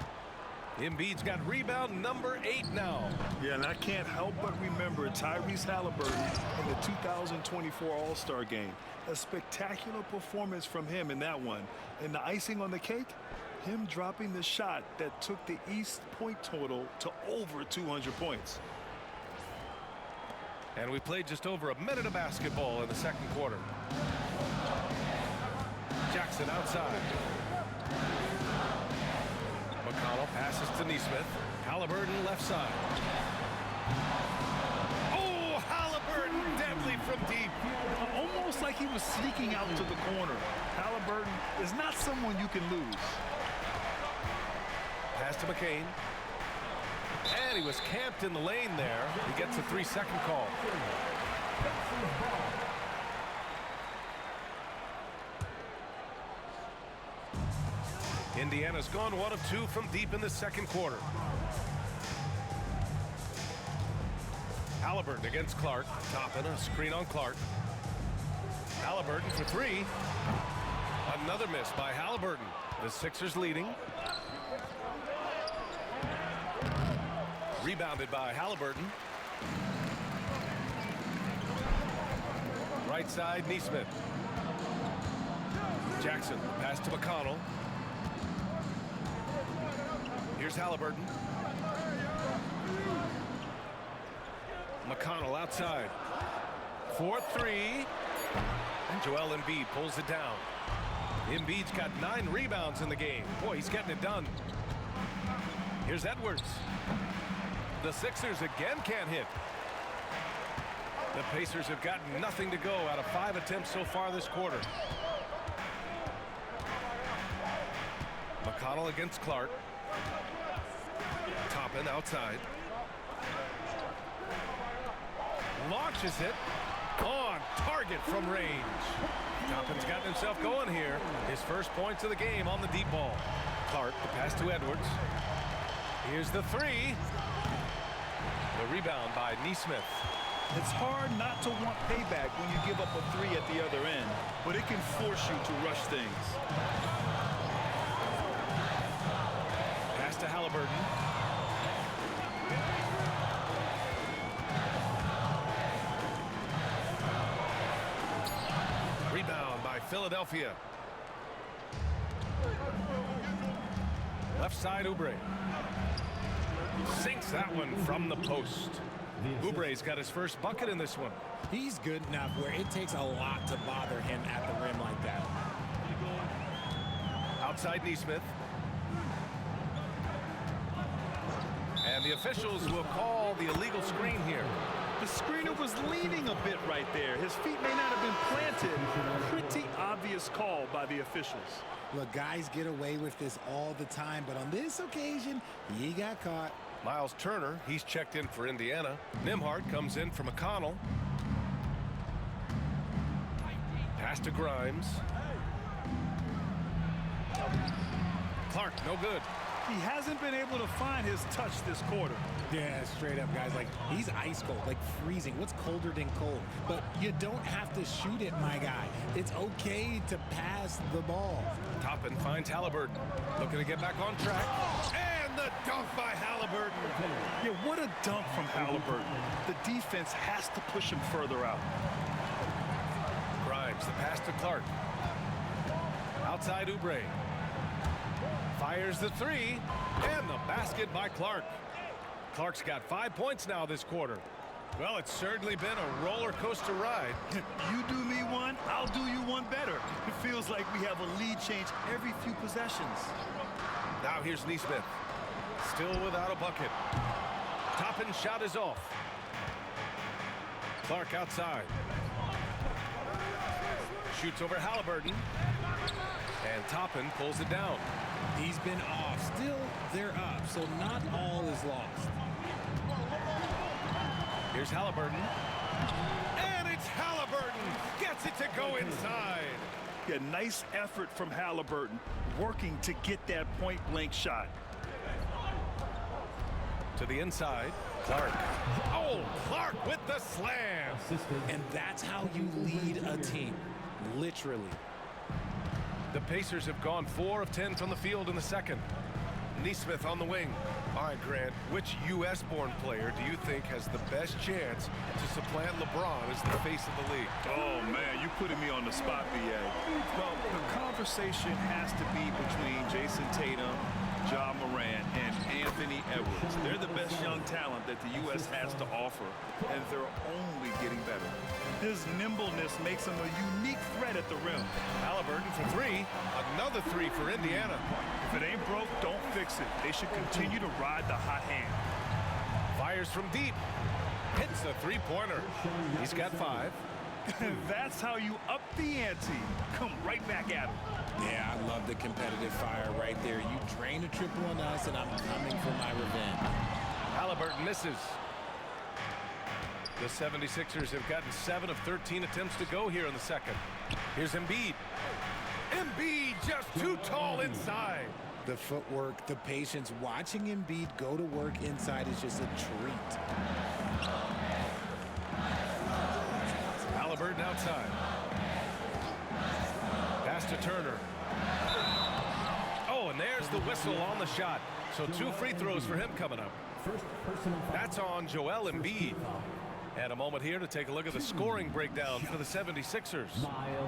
Embiid's got rebound number 8 now. Yeah, and I can't help but remember Tyrese Halliburton in the 2024 All-Star game. A spectacular performance from him in that one. And the icing on the cake, him dropping the shot that took the East point total to over 200 points. And we played just over a minute of basketball in the second quarter. Jackson outside. McConnell passes to Nesmith. Halliburton left side. Oh, Halliburton deadly from deep. Almost like he was sneaking out to the corner. Halliburton is not someone you can lose. Pass to McCain. And he was camped in the lane there. He gets a 3-second call. Indiana's gone 1 of 2 from deep in the second quarter. Halliburton against Clark. Toppin, a screen on Clark. Halliburton for 3. Another miss by Halliburton. The Sixers leading. Rebounded by Halliburton. Right side, Nesmith. Jackson, pass to McConnell. Here's Halliburton. McConnell outside. 4-3. And Joel Embiid pulls it down. Embiid's got 9 rebounds in the game. Boy, he's getting it done. Here's Edwards. The Sixers again can't hit. The Pacers have gotten nothing to go out of 5 attempts so far this quarter. McConnell against Clark. Toppin outside. Launches it on target from range. Toppin's gotten himself going here. His first points of the game on the deep ball. Clark, the pass to Edwards. Here's the 3. The rebound by Nesmith. It's hard not to want payback when you give up a 3 at the other end, but it can force you to rush things. Pass to Halliburton. Rebound by Philadelphia. Left side, Oubre. Sinks that one from the post. Oubre's got his first bucket in this one. He's good enough where it takes a lot to bother him at the rim like that. Outside Nesmith. the officials will call the illegal screen here. The screener was leaning a bit right there. His feet may not have been planted. Pretty obvious call by the officials. Look, guys get away with this all the time, but on this occasion, he got caught. Miles Turner, he's checked in for Indiana. Nembhard comes in for McConnell. Pass to Grimes. Clark, no good. He hasn't been able to find his touch this quarter. Yeah, straight up, guys. Like, he's ice cold, like freezing. What's colder than cold? But you don't have to shoot it, my guy. It's okay to pass the ball. Toppin finds Halliburton. Looking to get back on track. And the dunk by Halliburton. Yeah, what a dunk from Halliburton. The defense has to push him further out. Grimes, the pass to Clark. Outside Oubre. Fires the three. And the basket by Clark. Clark's got 5 points now this quarter. Well, it's certainly been a roller coaster ride. You do me one, I'll do you one better. It feels like we have a lead change every few possessions. Now here's Nesmith. Still without a bucket. Toppin shot is off. Clark outside. Shoots over Halliburton. And Toppin pulls it down. He's been off. Still, they're up, so not all is lost. Here's Halliburton. And it's Halliburton. Gets it to go inside. Yeah, nice effort from Halliburton, working to get that point-blank shot. To the inside. Clark. Oh, Clark with the slam. And that's how you lead a team. Literally. The Pacers have gone 4 of 10 from the field in the second. Nesmith on the wing. All right, Grant, which U.S.-born player do you think has the best chance to supplant LeBron as the face of the league? Oh, man, you putting me on the spot, B.A. Well, the conversation has to be between Jason Tatum, Ja Morant, and Anthony Edwards. They're the best young talent that the U.S. has to offer, and they're only getting better. His nimbleness makes him a unique threat at the rim. Halliburton for three. Another three for Indiana. If it ain't broke, don't fix it. They should continue to ride the hot hand. Fires from deep. Hits the three-pointer. He's got 5. That's how you up the ante. Come right back at him. Yeah, I love the competitive fire right there. You drain a triple on us, and I'm coming for my revenge. Halliburton misses. The 76ers have gotten 7 of 13 attempts to go here in the second. Here's Embiid. Embiid just too tall inside. The footwork, the patience, watching Embiid go to work inside is just a treat. Halliburton outside. Pass to Turner. Oh, and there's the whistle on the shot. So 2 free throws for him coming up. That's on Joel Embiid. And a moment here to take a look at the scoring breakdown for the 76ers.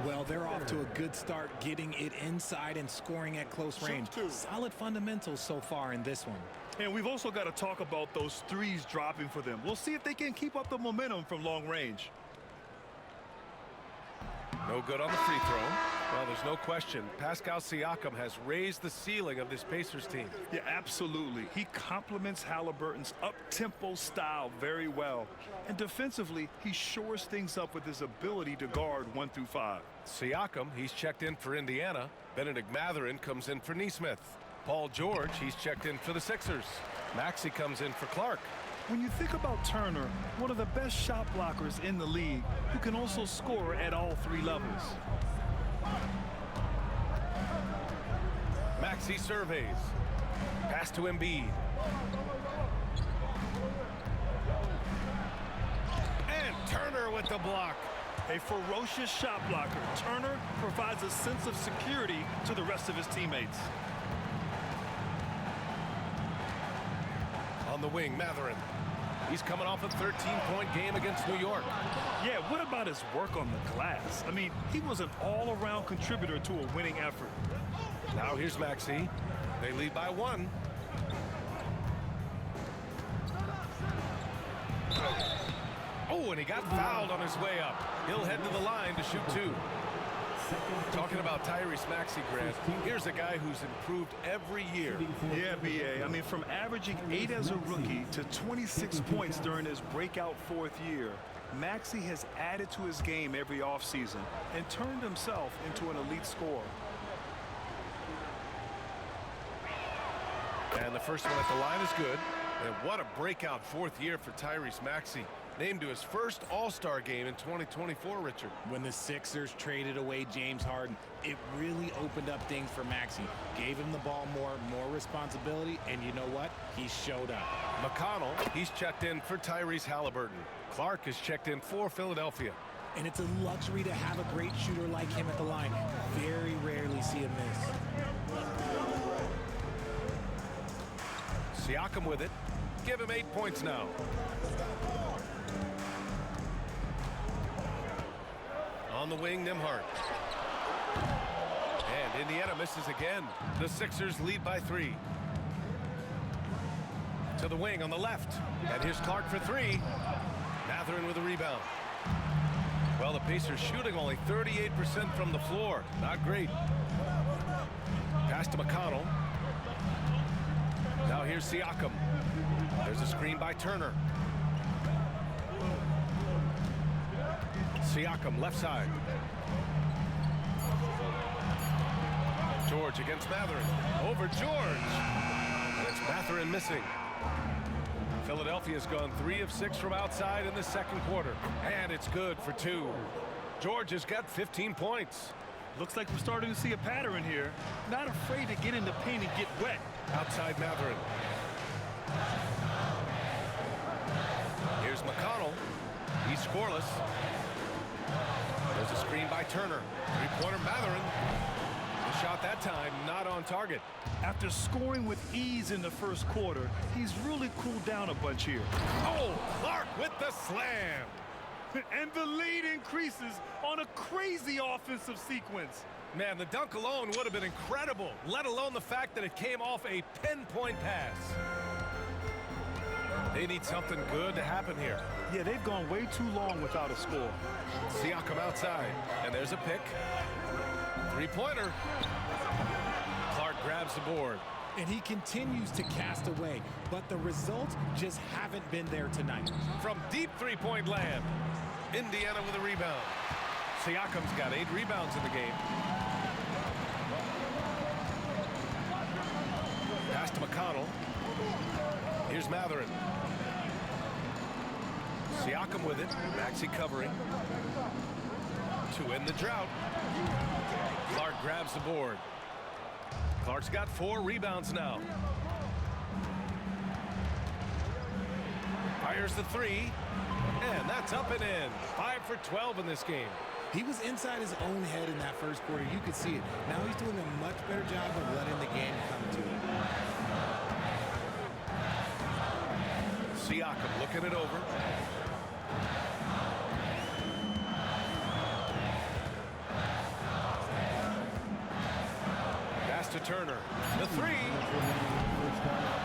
Well, they're off to a good start, getting it inside and scoring at close range. Solid fundamentals so far in this one. And we've also got to talk about those threes dropping for them. We'll see if they can keep up the momentum from long range. No good on the free throw. Well, there's no question. Pascal Siakam has raised the ceiling of this Pacers team. Yeah, absolutely. He complements Halliburton's up-tempo style very well. And defensively, he shores things up with his ability to guard 1 through 5. Siakam, he's checked in for Indiana. Benedict Mathurin comes in for Nesmith. Paul George, he's checked in for the Sixers. Maxey comes in for Clark. When you think about Turner, one of the best shot blockers in the league, who can also score at all 3 levels. Maxey surveys. Pass to Embiid. And Turner with the block. A ferocious shot blocker, Turner provides a sense of security to the rest of his teammates. On the wing, Mathurin. He's coming off a 13-point game against New York. Yeah, what about his work on the glass? I mean, he was an all-around contributor to a winning effort. Now here's Maxey. They lead by 1. Oh, and he got fouled on his way up. He'll head to the line to shoot 2. Talking about Tyrese Maxey, Grant, here's a guy who's improved every year. Yeah, B.A. I mean, from averaging 8 as a rookie to 26 points during his breakout 4th year, Maxey has added to his game every offseason and turned himself into an elite scorer. And the first one at the line is good. And what a breakout 4th year for Tyrese Maxey. Named to his first All-Star game in 2024, Richard. When the Sixers traded away James Harden, it really opened up things for Maxey. Gave him the ball more responsibility, and you know what? He showed up. McConnell, he's checked in for Tyrese Halliburton. Clark is checked in for Philadelphia. And it's a luxury to have a great shooter like him at the line. Very rarely see him miss. Siakam with it. Give him 8 points now. On the wing, Nembhard. And Indiana misses again. The Sixers lead by 3. To the wing on the left. And here's Clark for 3. Mathurin with a rebound. Well, the Pacers shooting only 38% from the floor. Not great. Pass to McConnell. Now here's Siakam. There's a screen by Turner. Siakam, left side. George against Mathurin. Over George. And it's Mathurin missing. Philadelphia's gone 3 of 6 from outside in the second quarter. And it's good for 2. George has got 15 points. Looks like we're starting to see a pattern here. Not afraid to get in the paint and get wet. Outside Mathurin. Here's McConnell. He's scoreless. There's a screen by Turner. Three-pointer Mathurin. The shot that time not on target. After scoring with ease in the first quarter, he's really cooled down a bunch here. Oh, Clark with the slam. And the lead increases on a crazy offensive sequence. Man, the dunk alone would have been incredible, let alone the fact that it came off a pinpoint pass. They need something good to happen here. Yeah, they've gone way too long without a score. Siakam outside, and there's a pick. Three-pointer. Clark grabs the board. And he continues to cast away, but the results just haven't been there tonight. From deep three-point land, Indiana with a rebound. Siakam's got 8 rebounds in the game. Pass to McConnell. Here's Mathurin. Siakam with it. Maxey covering. To end the drought. Clark grabs the board. Clark's got 4 rebounds now. Fires the 3. And that's up and in. 5 for 12 in this game. He was inside his own head in that first quarter. You could see it. Now he's doing a much better job of letting the game come to him. Siakam looking it over. Pass to Turner. The 3.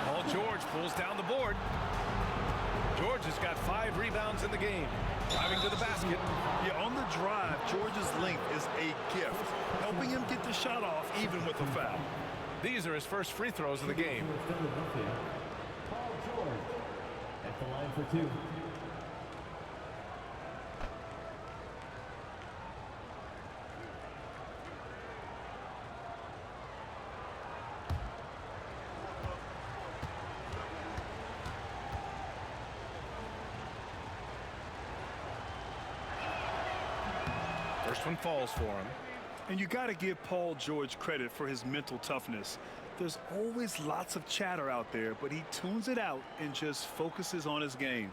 Paul George pulls down the board. George has got 5 rebounds in the game. Driving to the basket. Yeah, on the drive, George's length is a gift, helping him get the shot off even with a foul. These are his first free throws of the game. Paul George at the line for 2. First one falls for him. And you got to give Paul George credit for his mental toughness. There's always lots of chatter out there, but he tunes it out and just focuses on his game.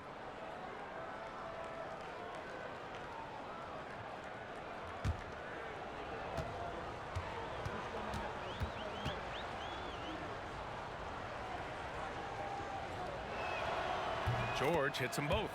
George hits them both.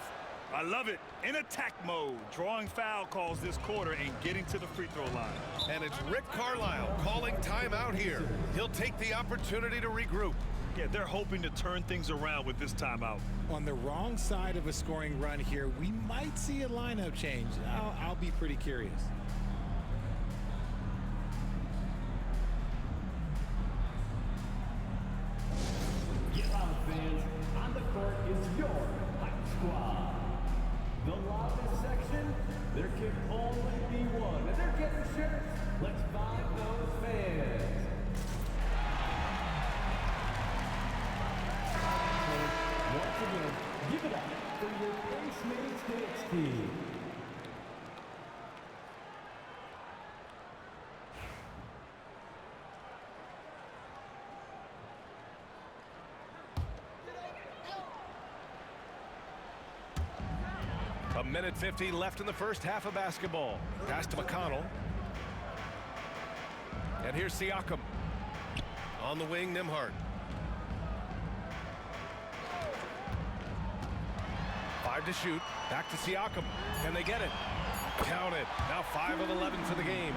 I love it. In attack mode, drawing foul calls this quarter and getting to the free throw line. And it's Rick Carlisle calling timeout here. He'll take the opportunity to regroup. Yeah, they're hoping to turn things around with this timeout. On the wrong side of a scoring run here, we might see a lineup change. I'll be pretty curious. There can only be one, and they're getting shirts. Let's find those fans. Once again, give it up for your Ace Mates Dance team. A minute 50 left in the first half of basketball. Pass to McConnell. And here's Siakam. On the wing, Nembhard. 5 to shoot. Back to Siakam. Can they get it? Count it. Now 5 of 11 for the game.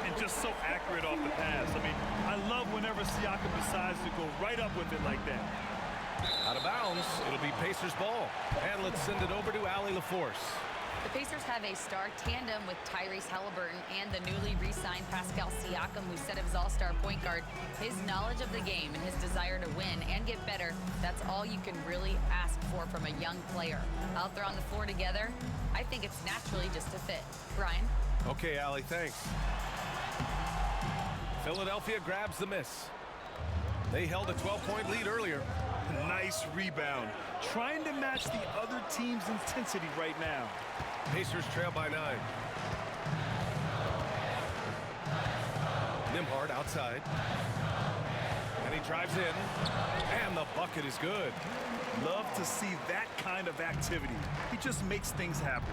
And just so accurate off the pass. I mean, I love whenever Siakam decides to go right up with it like that. Out of bounds. It'll be Pacers ball. And let's send it over to Allie LaForce. The Pacers have a star tandem with Tyrese Halliburton and the newly re-signed Pascal Siakam, who set his all-star point guard. His knowledge of the game and his desire to win and get better, that's all you can really ask for from a young player. Out there on the floor together, I think it's naturally just a fit. Brian? Okay, Allie, thanks. Philadelphia grabs the miss. They held a 12-point lead earlier. Nice rebound. Trying to match the other team's intensity right now. Pacers trail by 9. Nembhard outside. And he drives in. And the bucket is good. Love to see that kind of activity. He just makes things happen.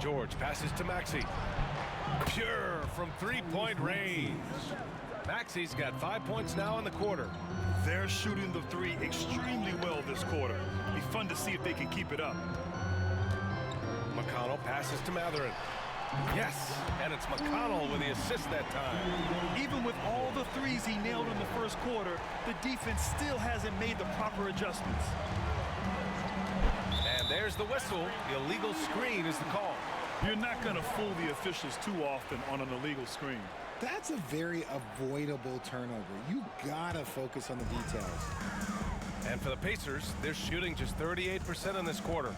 George passes to Maxey. Pure from three-point range. Maxey's got 5 points now in the quarter. They're shooting the three extremely well this quarter. Be fun to see if they can keep it up. McConnell passes to Matherin. Yes, and it's McConnell with the assist that time. Even with all the threes he nailed in the first quarter, the defense still hasn't made the proper adjustments. And there's the whistle. The illegal screen is the call. You're not going to fool the officials too often on an illegal screen. That's a very avoidable turnover. You gotta focus on the details. And for the Pacers, they're shooting just 38% in this quarter.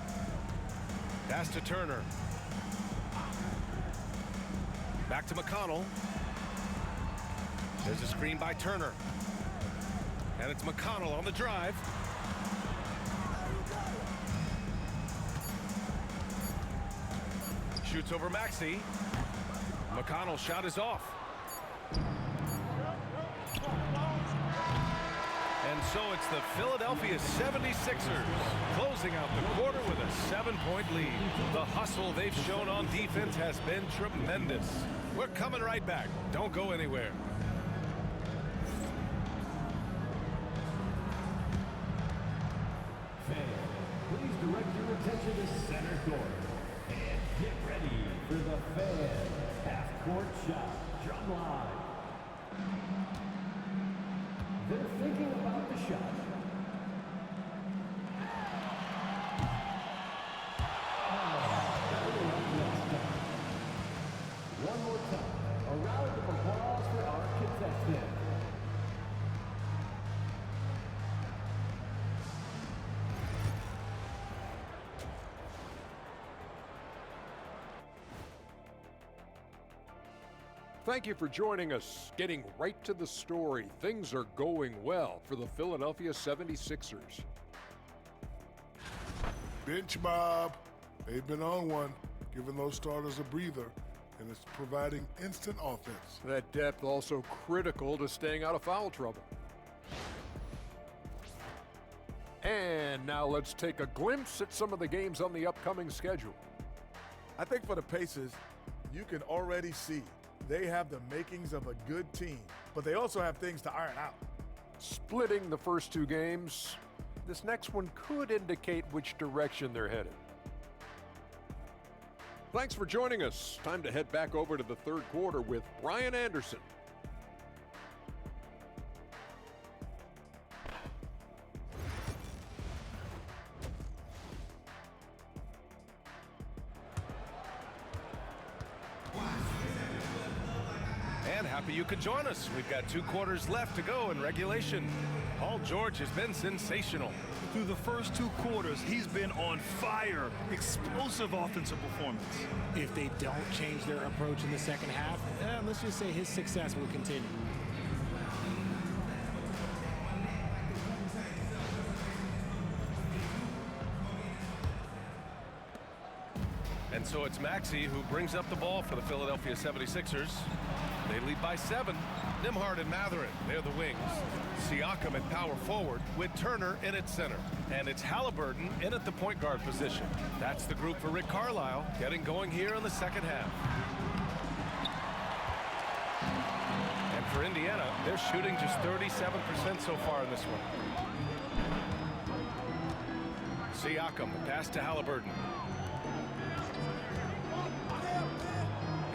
Pass to Turner. Back to McConnell. There's a screen by Turner. And it's McConnell on the drive. Shoots over Maxey. McConnell's shot is off. And so it's the Philadelphia 76ers closing out the quarter with a 7-point lead. The hustle they've shown on defense has been tremendous. We're coming right back. Don't go anywhere. Fans, please direct your attention to center court. And get ready for the fan half-court shot. Drum line. They're thinking about the shot. One more time. A round of applause for our contestant. Thank you for joining us. Getting right to the story, things are going well for the Philadelphia 76ers. Bench Bob. They've been on one, giving those starters a breather, and it's providing instant offense. That depth also critical to staying out of foul trouble. And now let's take a glimpse at some of the games on the upcoming schedule. I think for the Pacers, you can already see they have the makings of a good team, but they also have things to iron out. Splitting the first two games, this next one could indicate which direction they're headed. Thanks for joining us. Time to head back over to the third quarter with Brian Anderson. And happy you could join us. We've got 2 quarters left to go in regulation. Paul George has been sensational. Through the first 2 quarters, he's been on fire. Explosive offensive performance. If they don't change their approach in the second half, let's just say his success will continue. And so it's Maxey who brings up the ball for the Philadelphia 76ers. They lead by 7. Nembhard and Mathurin, they're the wings. Siakam at power forward with Turner in at center. And it's Halliburton in at the point guard position. That's the group for Rick Carlisle getting going here in the second half. And for Indiana, they're shooting just 37% so far in this one. Siakam, the pass to Halliburton.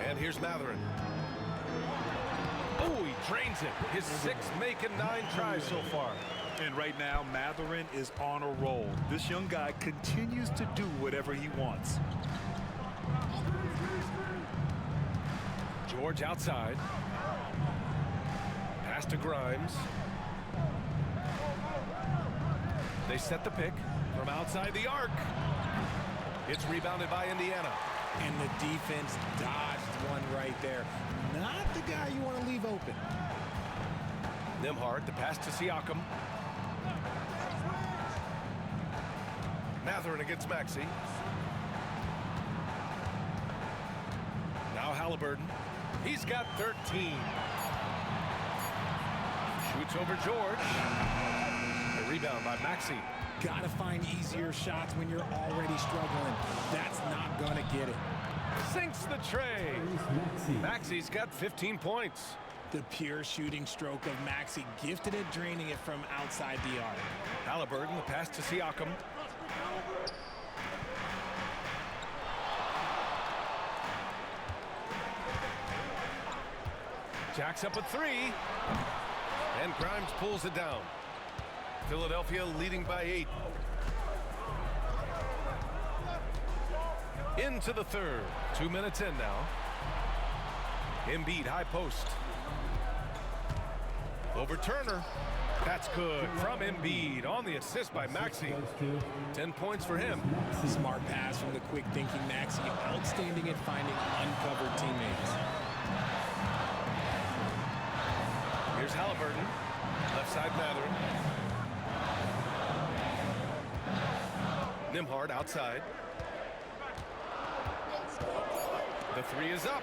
And here's Mathurin. Oh, he drains it. His 6th make and 9 tries so far. And right now, Mathurin is on a roll. This young guy continues to do whatever he wants. George outside. Pass to Grimes. They set the pick from outside the arc. It's rebounded by Indiana. And the defense dodged one right there. Not the guy you want to leave open. Nembhard, the pass to Siakam. Mathurin against Maxey. Now Halliburton. He's got 13. Shoots over George. The rebound by Maxey. Gotta find easier shots when you're already struggling. That's not gonna get it. Sinks the tray. Maxey's got 15 points. The pure shooting stroke of Maxey, gifted at draining it from outside the arc. Halliburton, the pass to Siakam. Jacks up a 3. And Grimes pulls it down. Philadelphia leading by 8. Into the third. 2 minutes in now. Embiid high post. Over Turner. That's good from Embiid on the assist by Maxey. 10 points for him. Smart pass from the quick thinking Maxey. Outstanding at finding uncovered teammates. Here's Halliburton. Left side Mathurin. Nembhard outside. The 3 is up.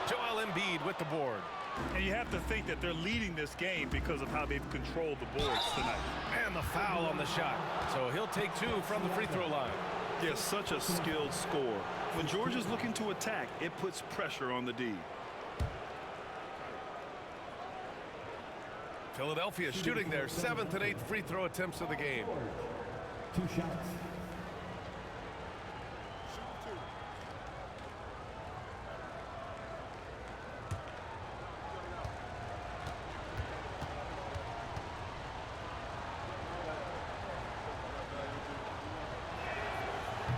Joel Embiid with the board. And you have to think that they're leading this game because of how they've controlled the boards tonight. And the foul on the shot. So he'll take 2 from the free throw line. Yeah, such a skilled scorer. When George is looking to attack, it puts pressure on the D. Philadelphia shooting their 7th and 8th free throw attempts of the game. 2 shots.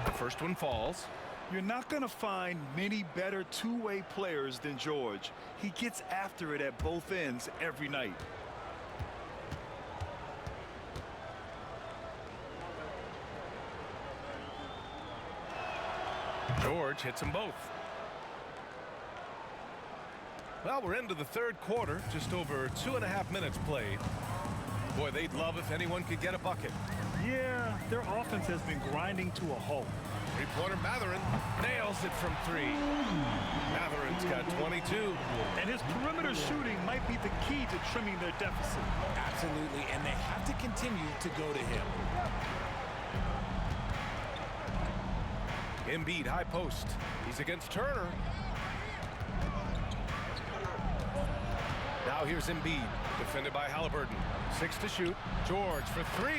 The first one falls. You're not going to find many better two-way players than George. He gets after it at both ends every night. George hits them both. Well, we're into the third quarter, just over 2.5 minutes played. Boy, they'd love if anyone could get a bucket. Yeah, their offense has been grinding to a halt. Three-pointer Mathurin nails it from 3. Mathurin's got 22. And his perimeter shooting might be the key to trimming their deficit. Absolutely, and they have to continue to go to him. Embiid high post. He's against Turner. Now here's Embiid, defended by Halliburton. 6 to shoot. George for 3.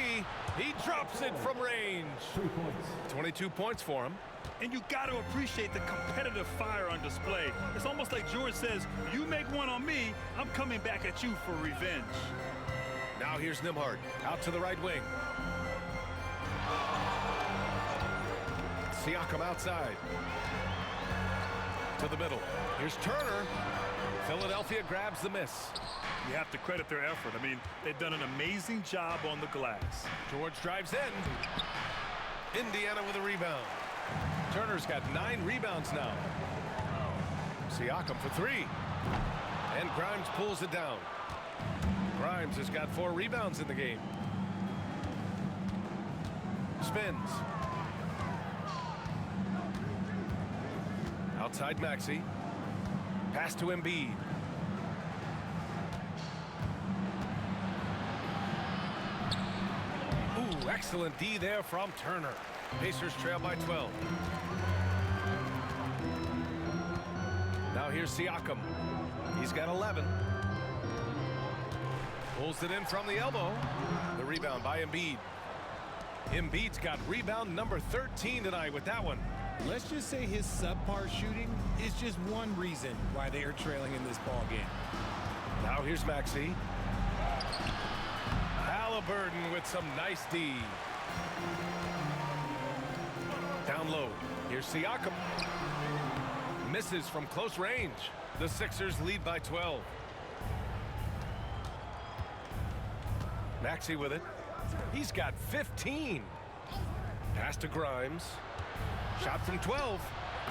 He drops it from range. 3 points. 22 points for him. And you got to appreciate the competitive fire on display. It's almost like George says, you make one on me, I'm coming back at you for revenge. Now here's Nembhard, out to the right wing. Siakam outside. To the middle. Here's Turner. Philadelphia grabs the miss. You have to credit their effort. I mean, they've done an amazing job on the glass. George drives in. Indiana with a rebound. Turner's got 9 rebounds now. Siakam for 3. And Grimes pulls it down. Grimes has got 4 rebounds in the game. Spins. Outside Maxey. Pass to Embiid. Ooh, excellent D there from Turner. Pacers trail by 12. Now here's Siakam. He's got 11. Pulls it in from the elbow. The rebound by Embiid. Embiid's got rebound number 13 tonight with that one. Let's just say his subpar shooting is just one reason why they are trailing in this ball game. Now here's Maxey. Halliburton with some nice D. Down low. Here's Siakam. Misses from close range. The Sixers lead by 12. Maxey with it. He's got 15. Pass to Grimes. Shot from 12.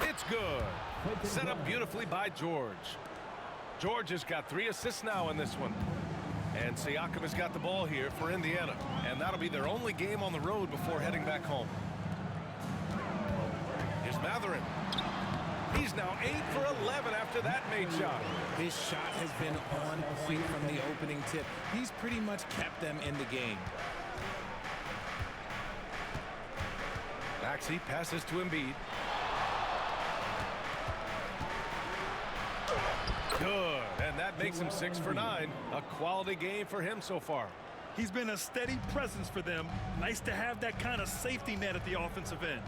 It's good. Set up beautifully by George. George has got 3 assists now in this one. And Siakam has got the ball here for Indiana. And that'll be their only game on the road before heading back home. Here's Matherin. He's now 8 for 11 after that made shot. His shot has been on point from the opening tip. He's pretty much kept them in the game. Maxey passes to Embiid. Good, and that makes him 6 for 9. A quality game for him so far. He's been a steady presence for them. Nice to have that kind of safety net at the offensive end.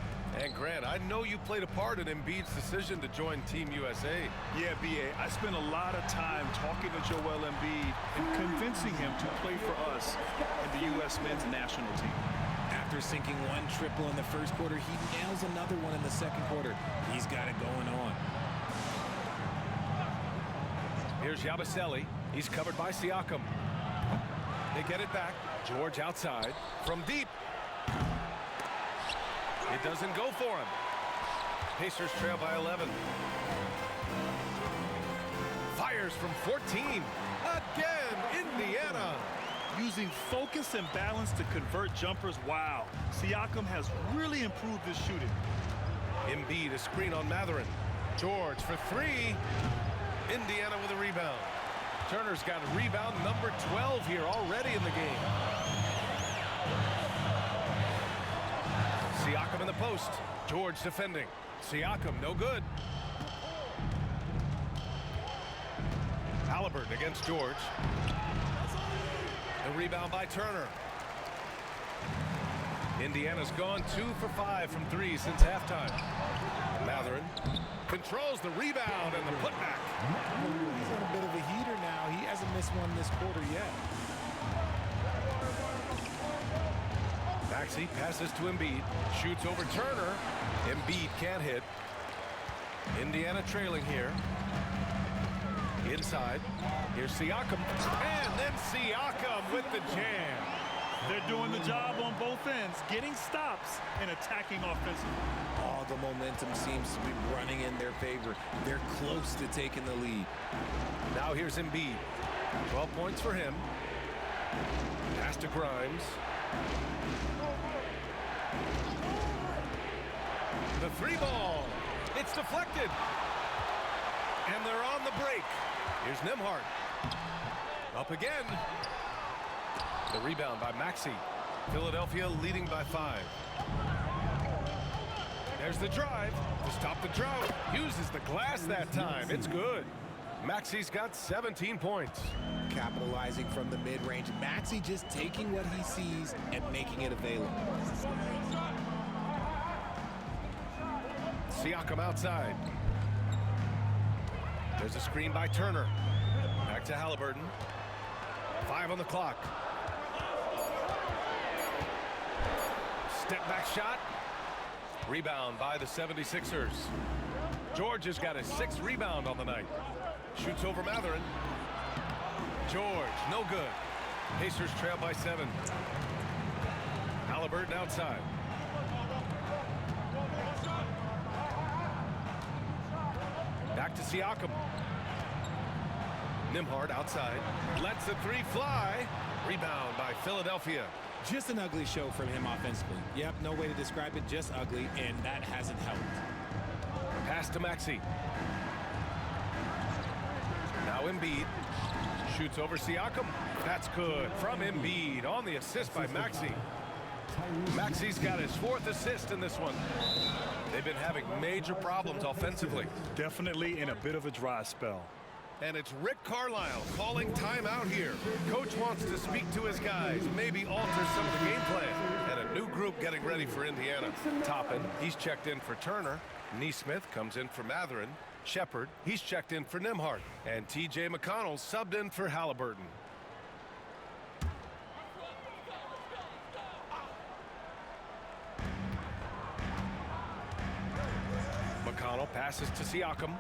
And Grant, I know you played a part in Embiid's decision to join Team USA. Yeah, B.A., I spent a lot of time talking to Joel Embiid and convincing him to play for us in the U.S. men's national team. After sinking 1 triple in the first quarter, he nails another one in the second quarter. He's got it going on. Here's Yabusele. He's covered by Siakam. They get it back. George outside from deep. It doesn't go for him. Pacers trail by 11. Fires from 14. Again, Indiana. Using focus and balance to convert jumpers. Wow. Siakam has really improved his shooting. Embiid, a screen on Matherin. George for 3. Indiana with a rebound. Turner's got rebound number 12 here already in the game. Siakam in the post. George defending. Siakam, no good. Halliburton against George. The rebound by Turner. Indiana's gone 2 for 5 from 3 since halftime. Matherin controls the rebound and the putback. He's on a bit of a heater now. He hasn't missed one this quarter yet. Maxey passes to Embiid. Shoots over Turner. Embiid can't hit. Indiana trailing here. Inside. Here's Siakam. And then Siakam with the jam. They're doing the job on both ends, getting stops and attacking offensively. All the momentum seems to be running in their favor. They're close to taking the lead. Now here's Embiid. 12 points for him. Pass to Grimes. The 3 ball. It's deflected. And they're on the break. Here's Nembhard. Up again. The rebound by Maxey. Philadelphia leading by 5. There's the drive to stop the drought. Uses the glass that time. It's good. Maxey's got 17 points. Capitalizing from the mid-range. Maxey just taking what he sees and making it available. Siakam outside. There's a screen by Turner. Back to Halliburton. 5 on the clock. Step back shot. Rebound by the 76ers. George has got his 6th rebound on the night. Shoots over Matherin. George, no good. Pacers trail by 7. Halliburton outside. Back to Siakam. Nembhard outside. Lets the 3 fly. Rebound by Philadelphia. Just an ugly show from him offensively. Yep, no way to describe it, just ugly, and that hasn't helped. Pass to Maxey. Now Embiid. Shoots over Siakam. That's good from Embiid on the assist by Maxey. Maxey's got his 4th assist in this one. They've been having major problems offensively. Definitely in a bit of a dry spell. And it's Rick Carlisle calling timeout here. Coach wants to speak to his guys, maybe alter some of the game plan. And a new group getting ready for Indiana. Toppin, he's checked in for Turner. Neesmith comes in for Matherin. Shepard, he's checked in for Nembhard. And T.J. McConnell subbed in for Halliburton. McConnell passes to Siakam.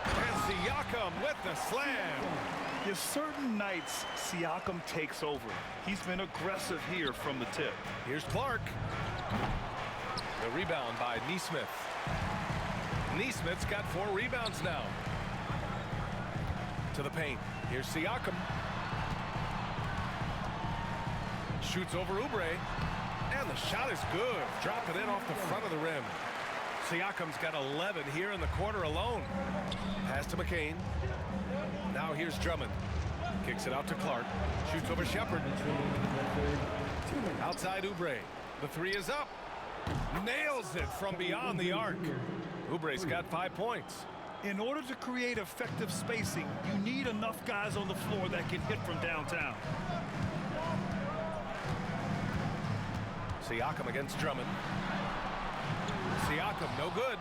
And Siakam with the slam. There's certain nights Siakam takes over. He's been aggressive here from the tip. Here's Clark. The rebound by Neesmith. Neesmith's got 4 rebounds now. To the paint. Here's Siakam. Shoots over Oubre. And the shot is good. Drop it in off the front of the rim. Siakam's got 11 here in the quarter alone. Pass to McCain. Now here's Drummond. Kicks it out to Clark. Shoots over Shepard. Outside Oubre. The 3 is up. Nails it from beyond the arc. Oubre's got 5 points. In order to create effective spacing, you need enough guys on the floor that can hit from downtown. Siakam against Drummond. Siakam, no good.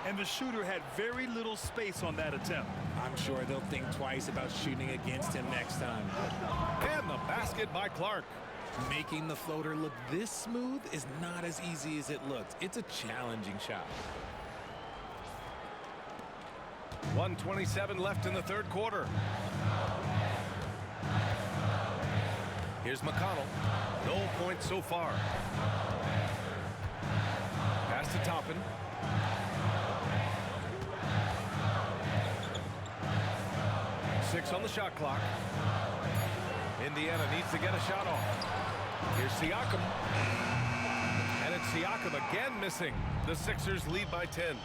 And the shooter had very little space on that attempt. I'm sure they'll think twice about shooting against him next time. And the basket by Clark. Making the floater look this smooth is not as easy as it looks. It's a challenging shot. 1:27 left in the 3rd quarter. Here's McConnell. No points so far. Pass to Toppin. Six on the shot clock. Indiana needs to get a shot off. Here's Siakam. And it's Siakam again missing. The Sixers lead by 10.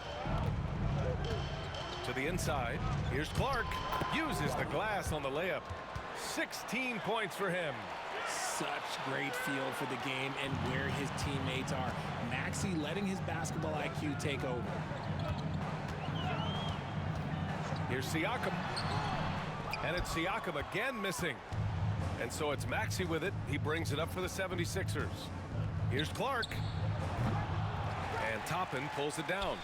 To the inside. Here's Clark. Uses the glass on the layup. 16 points for him. Such great feel for the game and where his teammates are. Maxey letting his basketball IQ take over. Here's Siakam. And it's Siakam again missing. And so it's Maxey with it. He brings it up for the 76ers. Here's Clark. And Toppin pulls it down.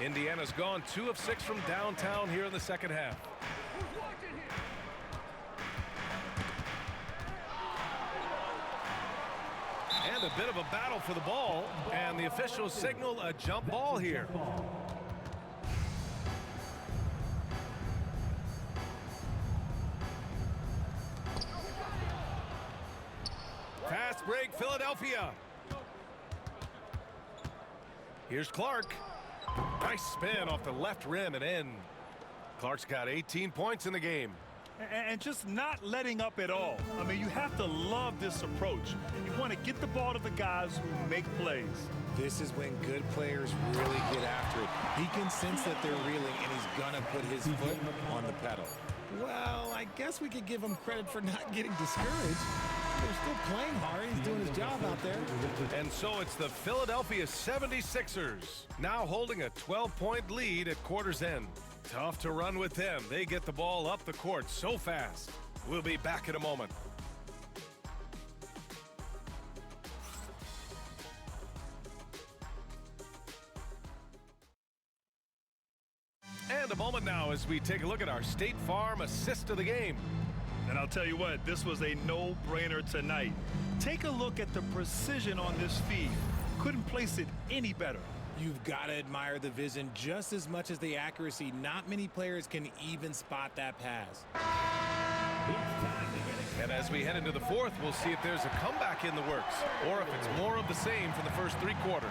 Indiana's gone 2 of 6 from downtown here in the 2nd half. And a bit of a battle for the ball. And the officials signal a jump ball here. Fast break, Philadelphia. Here's Clark. Nice spin off the left rim and in. Clark's got 18 points in the game. And just not letting up at all. I mean, you have to love this approach. You want to get the ball to the guys who make plays. This is when good players really get after it. He can sense that they're reeling, and he's gonna put his foot on the pedal. Well, I guess we could give him credit for not getting discouraged. They're still playing hard. He's doing his job out there. And so it's the Philadelphia 76ers now holding a 12-point lead at quarter's end. Tough to run with them. They get the ball up the court so fast. We'll be back in a moment. And a moment now as we take a look at our State Farm assist of the game. And I'll tell you what, this was a no-brainer tonight. Take a look at the precision on this feed. Couldn't place it any better. You've got to admire the vision just as much as the accuracy. Not many players can even spot that pass. And as we head into the fourth, we'll see if there's a comeback in the works or if it's more of the same from the first 3 quarters.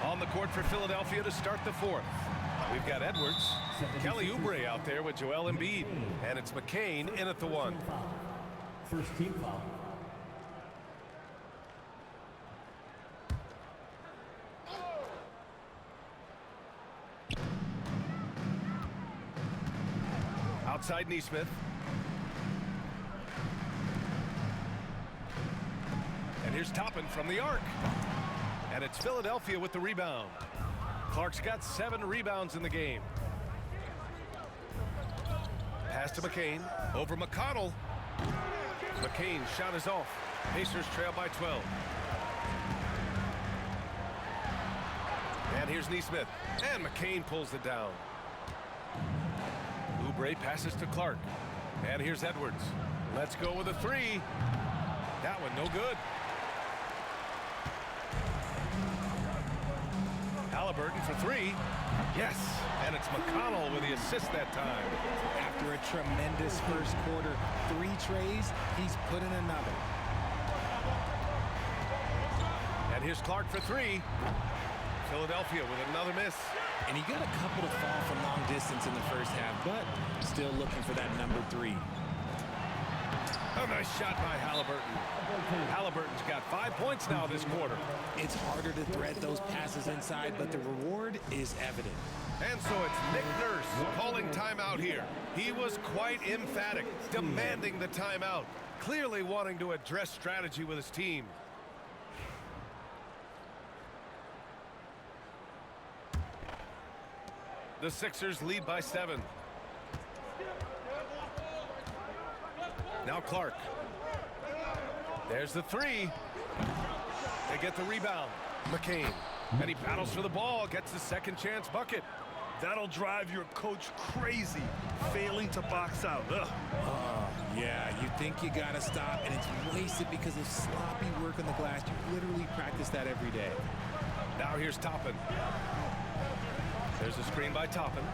On the court for Philadelphia to start the fourth. We've got Edwards, Kelly Oubre out there with Joel Embiid, and it's McCain in at the 1. First team foul. Outside Neesmith. And here's Toppin from the arc. And it's Philadelphia with the rebound. Clark's got 7 rebounds in the game. Pass to McCain. Over McConnell. McCain's shot is off. Pacers trail by 12. And here's Neesmith. And McCain pulls it down. Oubre passes to Clark. And here's Edwards. Let's go with a 3. That one no good. Halliburton for 3. Yes, and it's McConnell with the assist that time. After a tremendous first quarter, 3 trays, he's put in another. And here's Clark for 3. Philadelphia with another miss. And he got a couple to fall from long distance in the first half, but still looking for that number 3. Oh, nice shot by Halliburton. Halliburton's got 5 points now this quarter. It's harder to thread those passes inside, but the reward is evident. And so it's Nick Nurse calling timeout here. He was quite emphatic, demanding the timeout, clearly wanting to address strategy with his team. The Sixers lead by 7. Now Clark. There's the 3. They get the rebound. McCain. And he battles for the ball, gets the second chance bucket. That'll drive your coach crazy, failing to box out. Yeah, you think you got to stop, and it's wasted because of sloppy work on the glass. You literally practice that every day. Now here's Toppin. There's a screen by Toppin.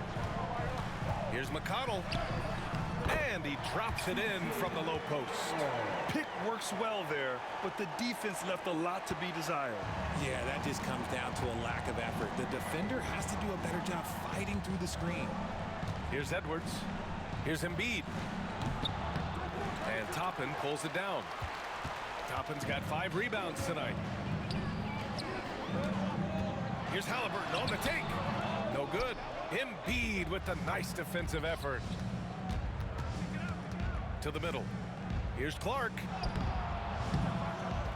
Here's McConnell. And he drops it in from the low post. Pick works well there, but the defense left a lot to be desired. Yeah, that just comes down to a lack of effort. The defender has to do a better job fighting through the screen. Here's Edwards. Here's Embiid. And Toppin pulls it down. Toppin's got 5 rebounds tonight. Here's Halliburton on the take. No good. Embiid with the nice defensive effort. To the middle. Here's Clark.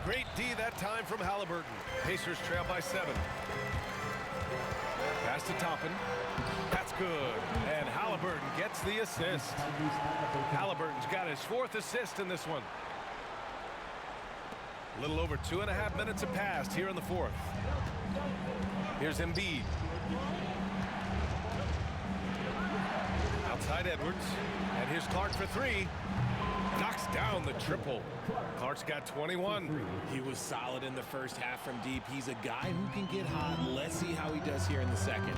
Great D that time from Halliburton. Pacers trail by 7. Pass to Toppin. That's good. And Halliburton gets the assist. Halliburton's got his 4th assist in this one. A little over 2.5 minutes have passed here in the 4th. Here's Embiid. Outside Edwards. And here's Clark for 3. Knocks down the triple. Clark's got 21. He was solid in the first half from deep. He's a guy who can get hot. Let's see how he does here in the second.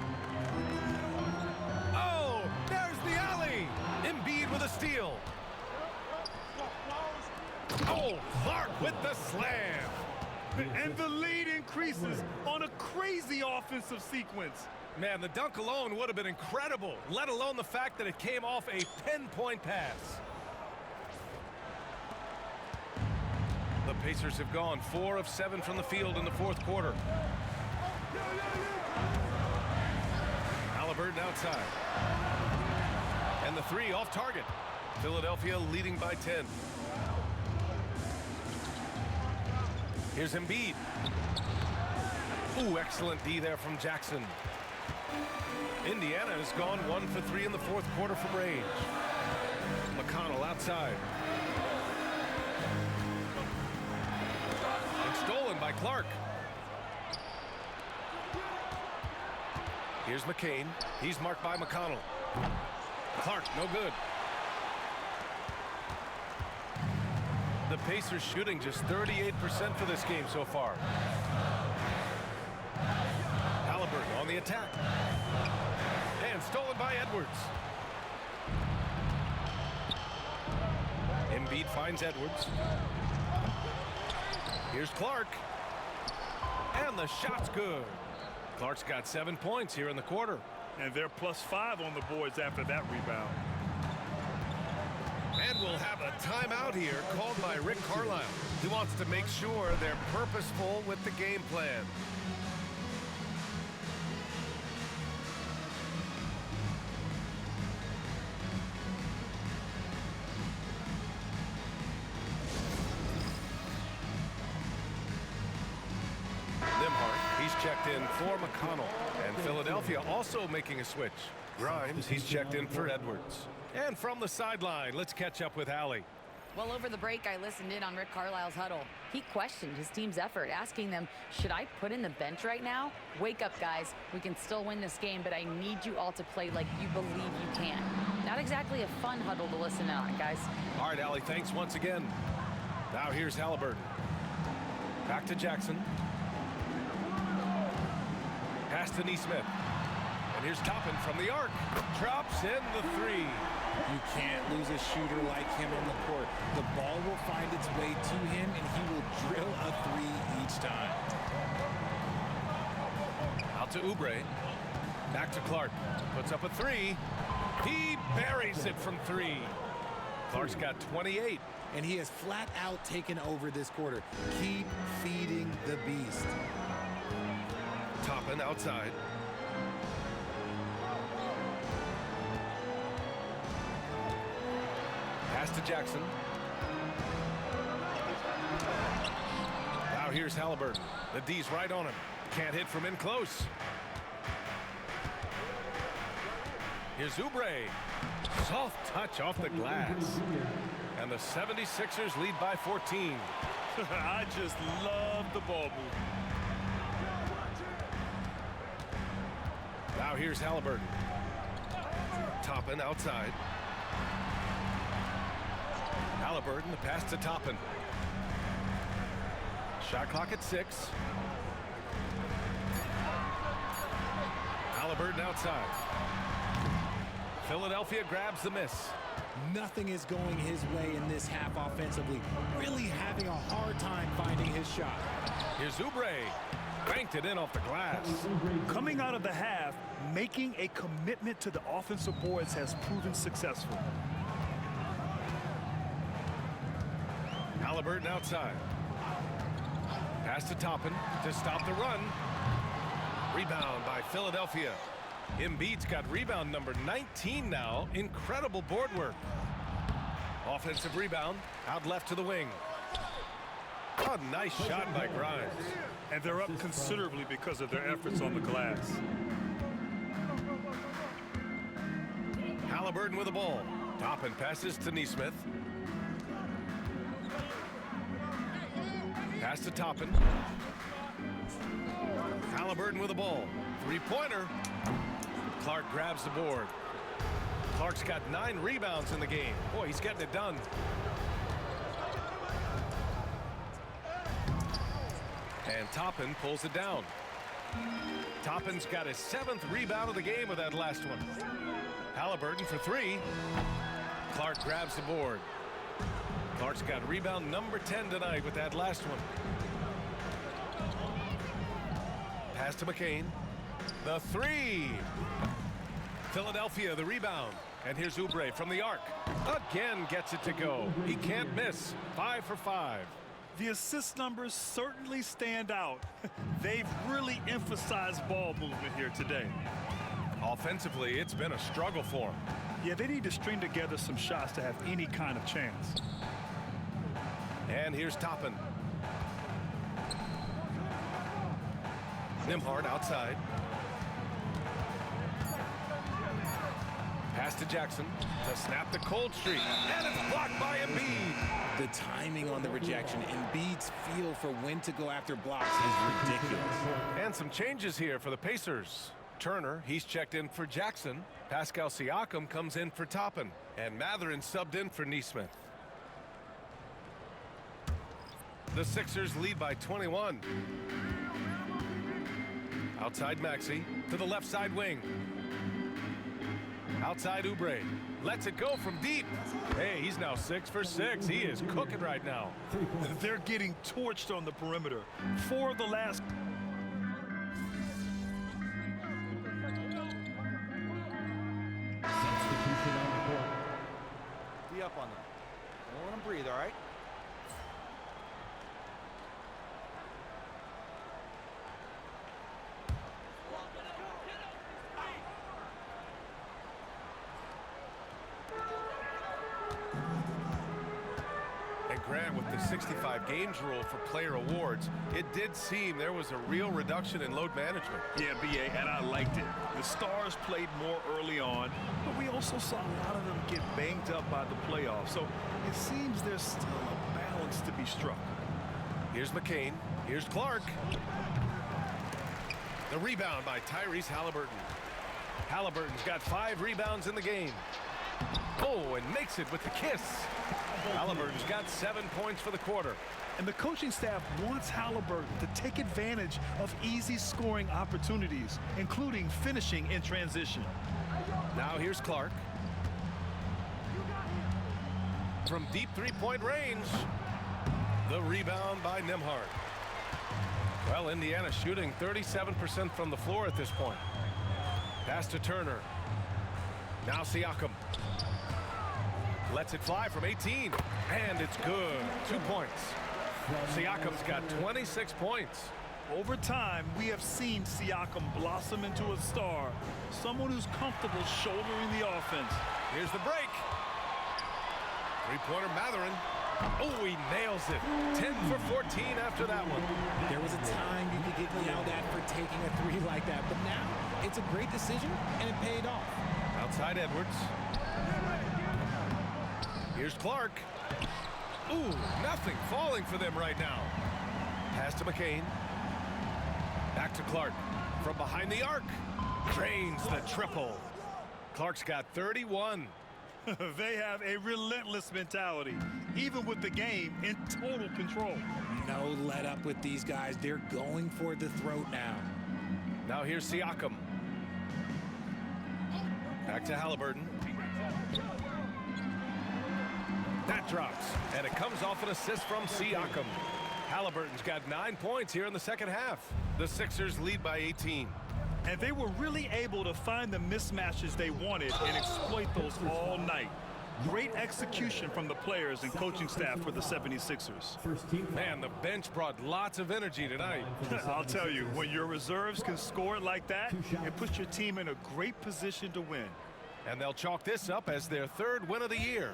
Oh, there's the alley. Embiid with a steal. Oh, Clark with the slam. And the lead increases on a crazy offensive sequence. Man, the dunk alone would have been incredible, let alone the fact that it came off a pinpoint pass. The Pacers have gone 4 of 7 from the field in the 4th quarter. Halliburton outside. And the 3 off target. Philadelphia leading by 10. Here's Embiid. Ooh, excellent D there from Jackson. Indiana has gone 1 for 3 in the 4th quarter from range. McConnell outside. And stolen by Clark. Here's McCain. He's marked by McConnell. Clark, no good. Pacers shooting just 38% for this game so far. Halliburton on the attack. And stolen by Edwards. Embiid finds Edwards. Here's Clark. And the shot's good. Clark's got 7 points here in the quarter. And they're +5 on the boards after that rebound. And we'll have a timeout here called by Rick Carlisle. He wants to make sure they're purposeful with the game plan. He's checked in for McConnell. And Philadelphia also making a switch. Grimes, he's checked in for Edwards. And from the sideline, let's catch up with Allie. Well, over the break, I listened in on Rick Carlisle's huddle. He questioned his team's effort, asking them, should I put in the bench right now? Wake up, guys. We can still win this game, but I need you all to play like you believe you can. Not exactly a fun huddle to listen in on, guys. All right, Allie, thanks once again. Now here's Halliburton. Back to Jackson. Pass to Nesmith. And here's Toppin from the arc. Drops in the three. You can't lose a shooter like him on the court. The ball will find its way to him, and he will drill a three each time. Out to Oubre. Back to Clark. Puts up a three. He buries it from three. Clark's got 28. And he has flat out taken over this quarter. Keep feeding the beast. Toppin outside. Pass to Jackson. Now here's Halliburton. The D's right on him. Can't hit from in close. Here's Oubre. Soft touch off the glass. And the 76ers lead by 14. I just love the ball move. Now here's Halliburton. Toppin outside. Halliburton, the pass to Toppin. Shot clock at 6. Halliburton outside. Philadelphia grabs the miss. Nothing is going his way in this half offensively. Really having a hard time finding his shot. Here's Oubre. Banked it in off the glass. Coming out of the half, making a commitment to the offensive boards has proven successful. Halliburton outside. Pass to Toppin to stop the run. Rebound by Philadelphia. Embiid's got rebound number 19 now. Incredible board work. Offensive rebound out left to the wing. A nice shot by Grimes. And they're up considerably because of their efforts on the glass. Halliburton with the ball. Toppin passes to Nesmith. Pass to Toppin. Halliburton with the ball. Three-pointer. Clark grabs the board. Clark's got 9 rebounds in the game. Boy, he's getting it done. And Toppin pulls it down. Toppin's got his 7th rebound of the game with that last one. Halliburton for 3. Clark grabs the board. Clark's got rebound number 10 tonight with that last one. Pass to McCain. The 3. Philadelphia the rebound. And here's Oubre from the arc. Again gets it to go. He can't miss. 5 for 5. The assist numbers certainly stand out. They've really emphasized ball movement here today. Offensively, it's been a struggle for them. Yeah, they need to string together some shots to have any kind of chance. And here's Toppin. Nembhard outside. Pass to Jackson to snap the cold streak. And it's blocked by Embiid. The timing on the rejection, Embiid's feel for when to go after blocks is ridiculous. And some changes here for the Pacers. Turner, he's checked in for Jackson. Pascal Siakam comes in for Toppin. And Mathurin subbed in for Nesmith. The Sixers lead by 21. Outside Maxey to the left side wing. Outside Oubre. Lets it go from deep. Hey, he's now 6 for 6. He is cooking right now. They're getting torched on the perimeter. 4 of the last. Substitution on the court. Be up on them. Don't let them breathe, all right? And Grant, with the 65 games rule for player awards, it did seem there was a real reduction in load management. Yeah, BA, and I liked it. The stars played more early on, but we also saw a lot of them get banged up by the playoffs. So it seems there's still a balance to be struck. Here's McCain. Here's Clark. The rebound by Tyrese Halliburton. Halliburton's got 5 rebounds in the game. Oh, and makes it with the kiss. Halliburton's got 7 points for the quarter. And the coaching staff wants Halliburton to take advantage of easy scoring opportunities, including finishing in transition. Now here's Clark. From deep three-point range. The rebound by Nembhard. Well, Indiana shooting 37% from the floor at this point. Pass to Turner. Now Siakam. Lets it fly from 18. And it's good. 2 points. Siakam's got 26 points. Over time, we have seen Siakam blossom into a star. Someone who's comfortable shouldering the offense. Here's the break. Three-pointer Matherin. Oh, he nails it. 10 for 14 after that one. There was a time you could get yelled at for taking a 3 like that, but now it's a great decision, and it paid off. Outside Edwards. Here's Clark. Ooh, nothing falling for them right now. Pass to McCain. Back to Clark. From behind the arc. Drains the triple. Clark's got 31. They have a relentless mentality, even with the game in total control. No let up with these guys. They're going for the throat now. Now here's Siakam. Back to Halliburton. That drops, and it comes off an assist from Siakam. Halliburton's got 9 points here in the second half. The Sixers lead by 18. And they were really able to find the mismatches they wanted and exploit those all night. Great execution from the players and coaching staff for the 76ers. Man, the bench brought lots of energy tonight. I'll tell you, when your reserves can score it like that, it puts your team in a great position to win. And they'll chalk this up as their 3rd win of the year.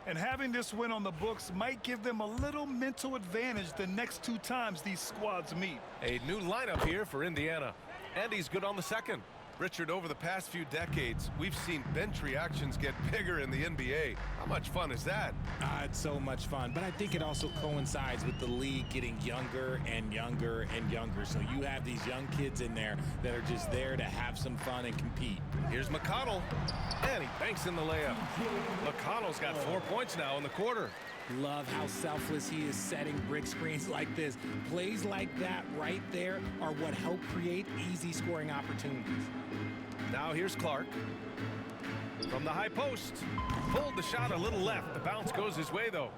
And having this win on the books might give them a little mental advantage the next 2 times these squads meet. A new lineup here for Indiana. And he's good on the second. Richard, over the past few decades, we've seen bench reactions get bigger in the NBA. How much fun is that? It's so much fun, but I think it also coincides with the league getting younger and younger and younger. So you have these young kids in there that are just there to have some fun and compete. Here's McConnell, and he banks in the layup. McConnell's got 4 points now in the quarter. Love how selfless he is setting brick screens like this. Plays like that right there are what help create easy scoring opportunities. Now here's Clark. From the high post. Pulled the shot a little left. The bounce goes his way, though.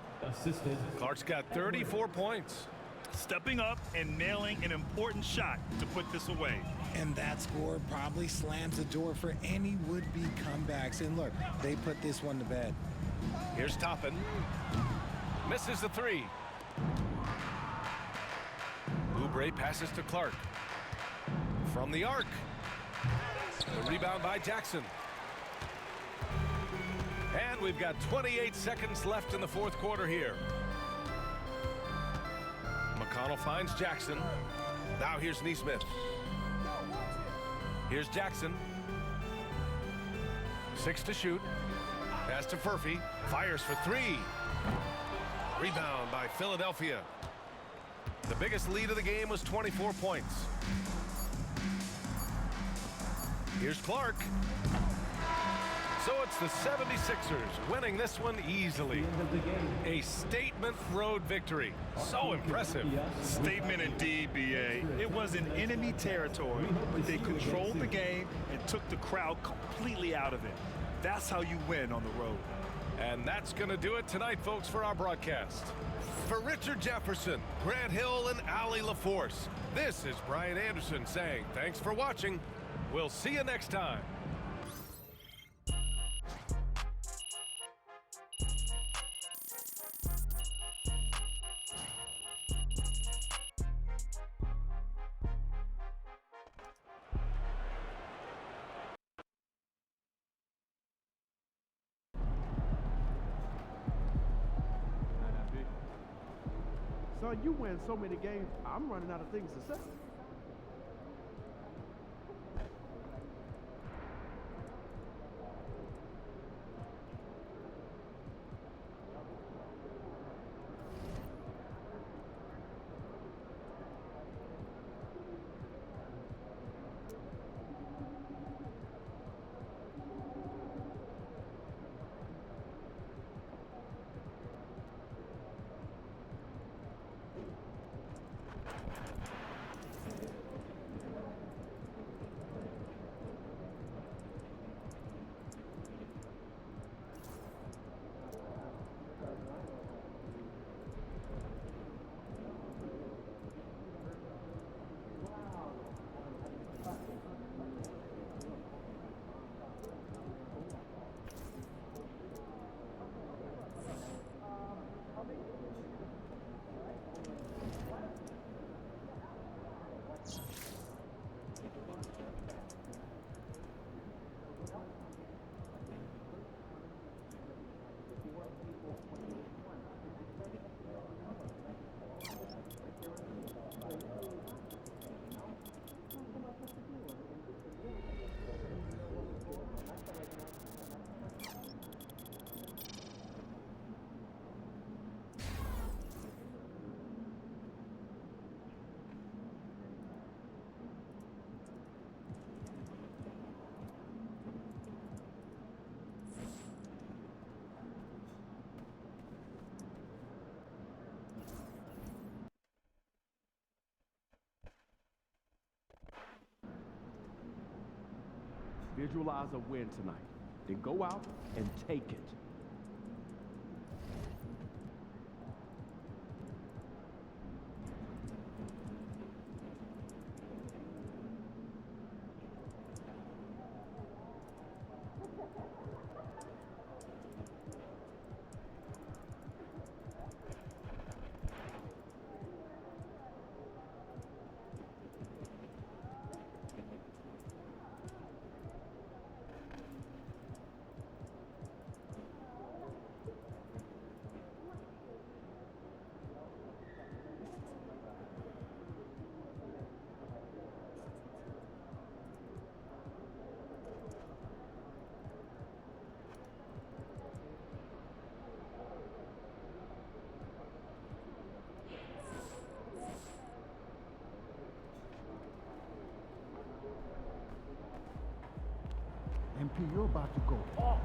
Clark's got 34 points. Stepping up and nailing an important shot to put this away. And that score probably slams the door for any would-be comebacks. And look, they put this one to bed. Here's Toppin. Misses the 3. Oubre passes to Clark. From the arc. The rebound by Jackson. And we've got 28 seconds left in the 4th quarter here. McConnell finds Jackson. Now here's Nesmith. Here's Jackson. 6 to shoot. Pass to Furphy. Fires for 3. Rebound by Philadelphia. The biggest lead of the game was 24 points. Here's Clark. So it's the 76ers winning this one easily. A statement road victory. So impressive. Statement indeed, B.A. It was in enemy territory, but they controlled the game and took the crowd completely out of it. That's how you win on the road. And that's going to do it tonight, folks, for our broadcast. For Richard Jefferson, Grant Hill, and Allie LaForce, this is Brian Anderson saying thanks for watching. We'll see you next time. Son, you win so many games, I'm running out of things to say. Visualize a win tonight. Then go out and take it. MP, you're about to go off.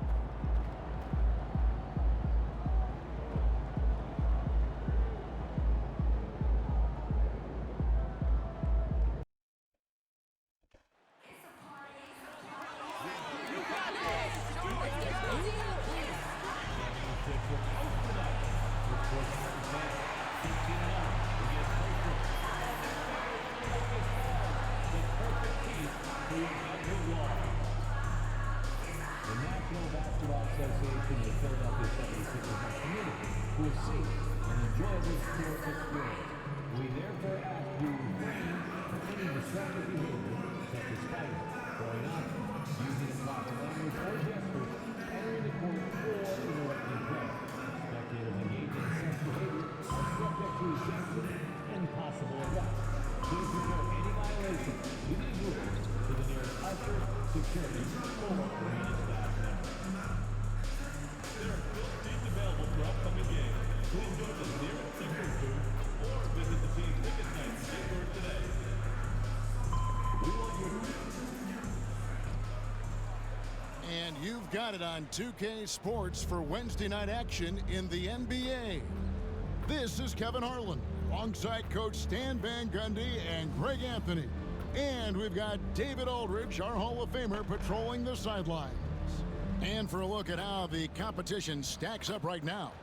The National Basketball Association of Philadelphia 76ers has community who will see and enjoy this sport experience. We therefore ask you to refrain from any disruptive behavior such as fighting, throwing objects, using improper language or gestures, entering the court, or interrupting play. Spectators engaged in such behavior are subject to sanction and possible arrest. Please report any violation to these rules to the nearest usher, security, or arena staff member. There are still seats available for upcoming games. Please go to the nearest ticket booth or visit the team ticket site today. We want your... And you've got it on 2K Sports for Wednesday night action in the NBA. This is Kevin Harlan, alongside Coach Stan Van Gundy and Greg Anthony. And we've got David Aldridge, our Hall of Famer, patrolling the sidelines. And for a look at how the competition stacks up right now,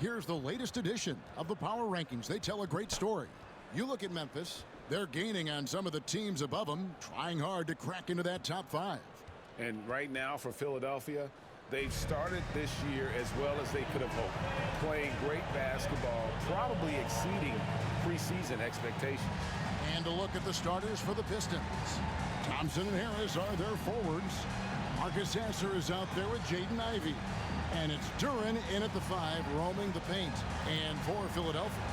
here's the latest edition of the Power Rankings. They tell a great story. You look at Memphis, they're gaining on some of the teams above them, trying hard to crack into that top 5. And right now for Philadelphia, they've started this year as well as they could have hoped. Playing great basketball, probably exceeding preseason expectations. And a look at the starters for the Pistons. Thompson and Harris are their forwards. Marcus Sasser is out there with Jaden Ivey. And it's Duren in at the 5, roaming the paint. And for Philadelphia,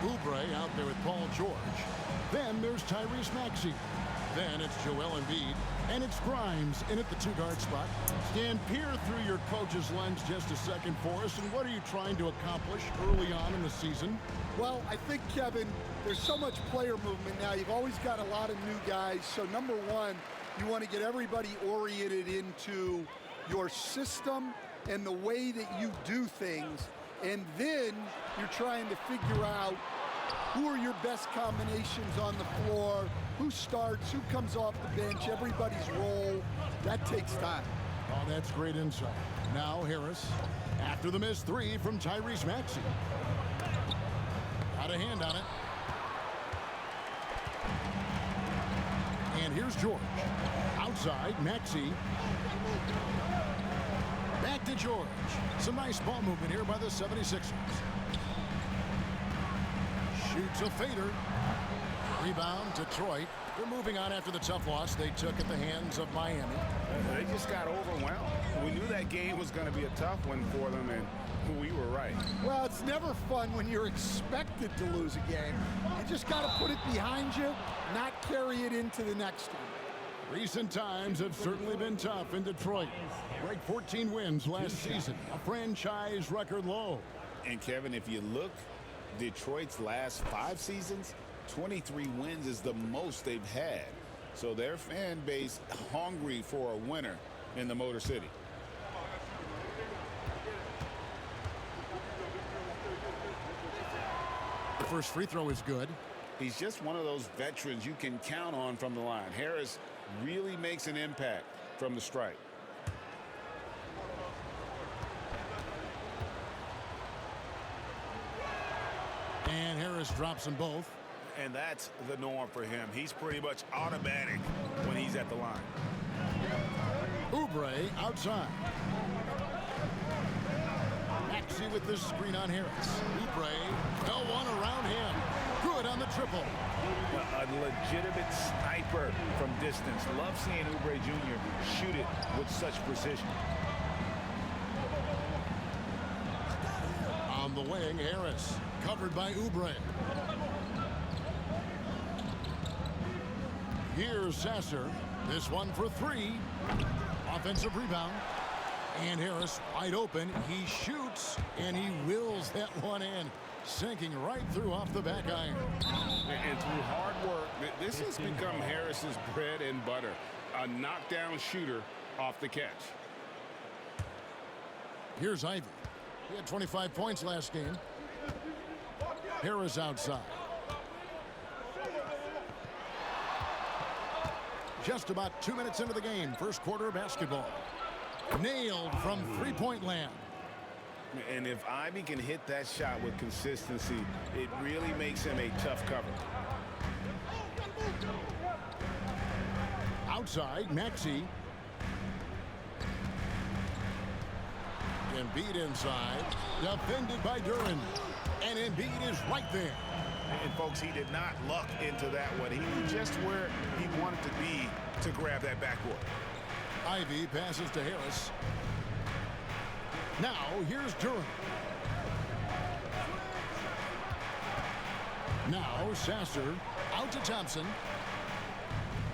Oubre out there with Paul George. Then there's Tyrese Maxey. Then it's Joel Embiid. And it's Grimes in at the 2-guard spot. Stan, peer through your coach's lens just a second for us. And what are you trying to accomplish early on in the season? Well, I think, Kevin, there's so much player movement now. You've always got a lot of new guys. So, number one, you want to get everybody oriented into your system and the way that you do things. And then you're trying to figure out who are your best combinations on the floor, who starts, who comes off the bench, everybody's role. That takes time. Oh, that's great insight. Now Harris, after the missed 3 from Tyrese Maxey. Got a hand on it. And here's George. Outside, Maxey. Back to George. Some nice ball movement here by the 76ers. Shoots a fader. Rebound, Detroit. They're moving on after the tough loss they took at the hands of Miami. They just got overwhelmed. We knew that game was going to be a tough one for them, and we were right. Well, it's never fun when you're expected to lose a game. You just got to put it behind you, not carry it into the next one. Recent times have certainly been tough in Detroit. Break 14 wins last season, a franchise record low. And Kevin, if you look, Detroit's last 5 seasons, 23 wins is the most they've had. So their fan base hungry for a winner in the Motor City. The first free throw is good. He's just one of those veterans you can count on from the line. Harris really makes an impact from the stripe. And Harris drops them both. And that's the norm for him. He's pretty much automatic when he's at the line. Oubre outside. Maxey with this screen on Harris. Oubre, fell one around him. Good on the triple. A legitimate sniper from distance. Love seeing Oubre Jr. shoot it with such precision. On the wing, Harris. Covered by Oubre. Here's Sasser. This one for 3. Offensive rebound. And Harris wide open. He shoots, and he wills that one in. Sinking right through off the back iron. And through hard work, this has become Harris's bread and butter. A knockdown shooter off the catch. Here's Ivey. He had 25 points last game. Harris outside. Just about 2 minutes into the game. First quarter of basketball. Nailed from three-point land. And if Ivey can hit that shot with consistency, it really makes him a tough cover. Outside, Maxey. Embiid inside. Defended by Duren. And Embiid is right there. And folks, he did not luck into that one. He knew just where he wanted to be to grab that backboard. Ivey passes to Harris. Now, here's Duren. Now, Sasser out to Thompson.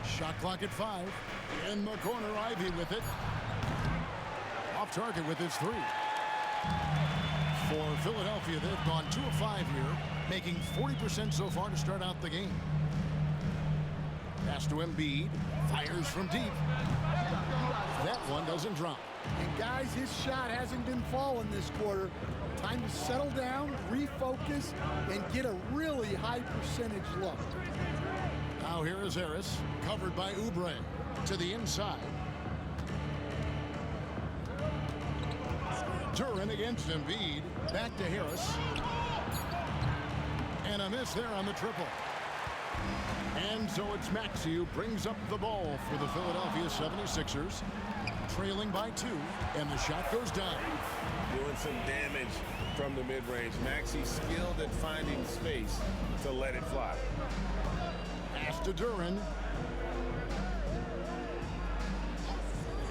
Shot clock at 5. In the corner, Ivey with it. Off target with his 3. For Philadelphia, they've gone 2 of 5 here, making 40% so far to start out the game. Pass to Embiid. Fires from deep. That one doesn't drop. And guys, his shot hasn't been falling this quarter. Time to settle down, refocus, and get a really high percentage look. Now here is Harris, covered by Oubre to the inside. Duren against Embiid. Back to Harris. And a miss there on the triple. And so it's Maxey who brings up the ball for the Philadelphia 76ers. Trailing by 2, and the shot goes down. Doing some damage from the mid-range. Maxey skilled at finding space to let it fly. Pass to Duren.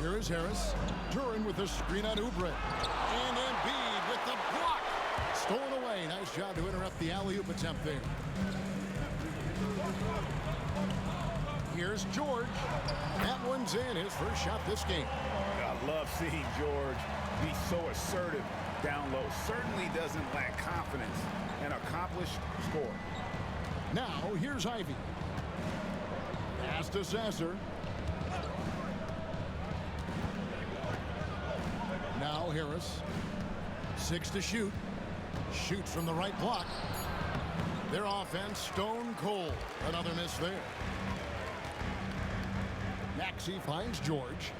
Here is Harris. Duren with the screen on Oubre. And Embiid with the block. Stolen away. Nice job to interrupt the alley-oop attempt there. Here's George. That one's in. His first shot this game. I love seeing George be so assertive down low. Certainly doesn't lack confidence. An accomplished scorer. Now, here's Ivy. Pass to Sasser. Now Harris. 6 to shoot. Shoots from the right block. Their offense stone cold. Another miss there. Maxey finds George.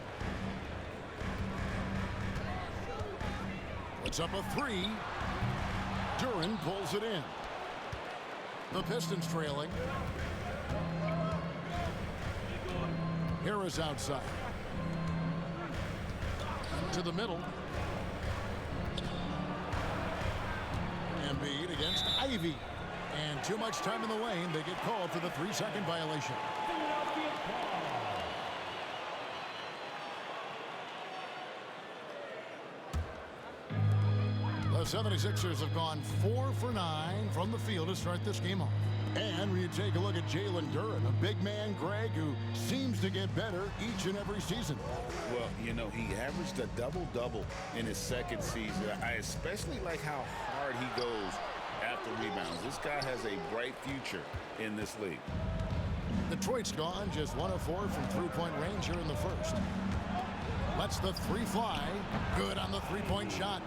Puts up a 3. Duren pulls it in. The Pistons trailing. Harris outside. To the middle. Embiid against Ivy. And too much time in the lane. They get called for the 3-second violation. The 76ers have gone 4 for 9 from the field to start this game off. And when you take a look at Jalen Duren, a big man, Greg, who seems to get better each and every season. Well, you know, he averaged a double-double in his second season. I especially like how hard he goes after rebounds. This guy has a bright future in this league. Detroit's gone just 1 of 4 from three-point range here in the first. Lets the 3 fly. Good on the three-point shot.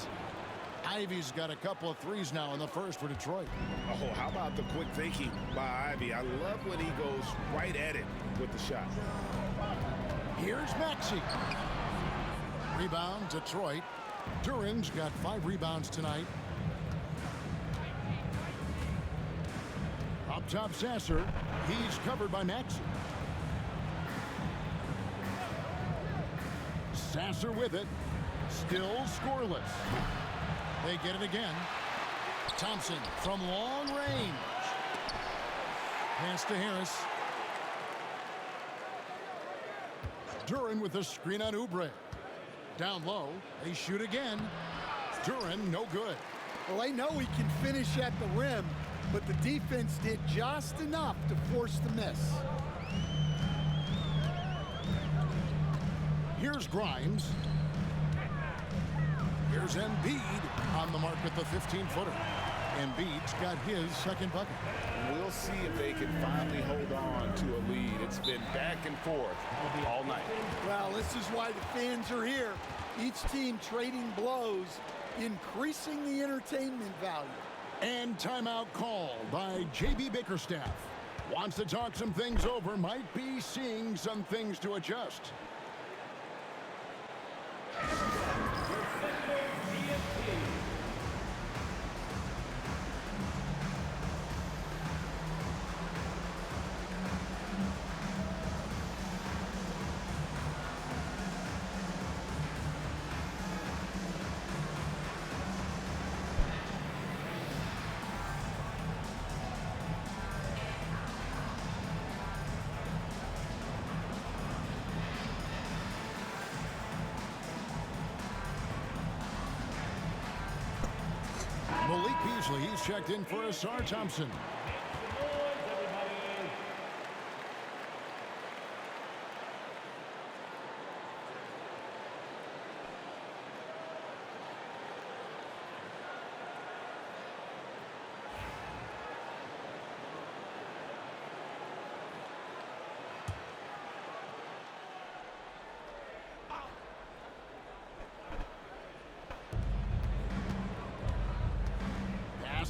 Ivy's got a couple of threes now in the first for Detroit. Oh, how about the quick thinking by Ivy? I love when he goes right at it with the shot. Here's Maxey. Rebound, Detroit. Duren's got 5 rebounds tonight. Up top, Sasser. He's covered by Maxey. Sasser with it. Still scoreless. They get it again. Thompson from long range. Pass to Harris. Duren with the screen on Oubre. Down low. They shoot again. Duren, no good. Well, they know he can finish at the rim, but the defense did just enough to force the miss. Here's Grimes. Here's Embiid on the mark with the 15-footer. Embiid's got his second bucket. We'll see if they can finally hold on to a lead. It's been back and forth all night. Well, this is why the fans are here. Each team trading blows, increasing the entertainment value. And timeout called by J.B. Bickerstaff. Wants to talk some things over, might be seeing some things to adjust. Malik Beasley, he's checked in for Asar Thompson.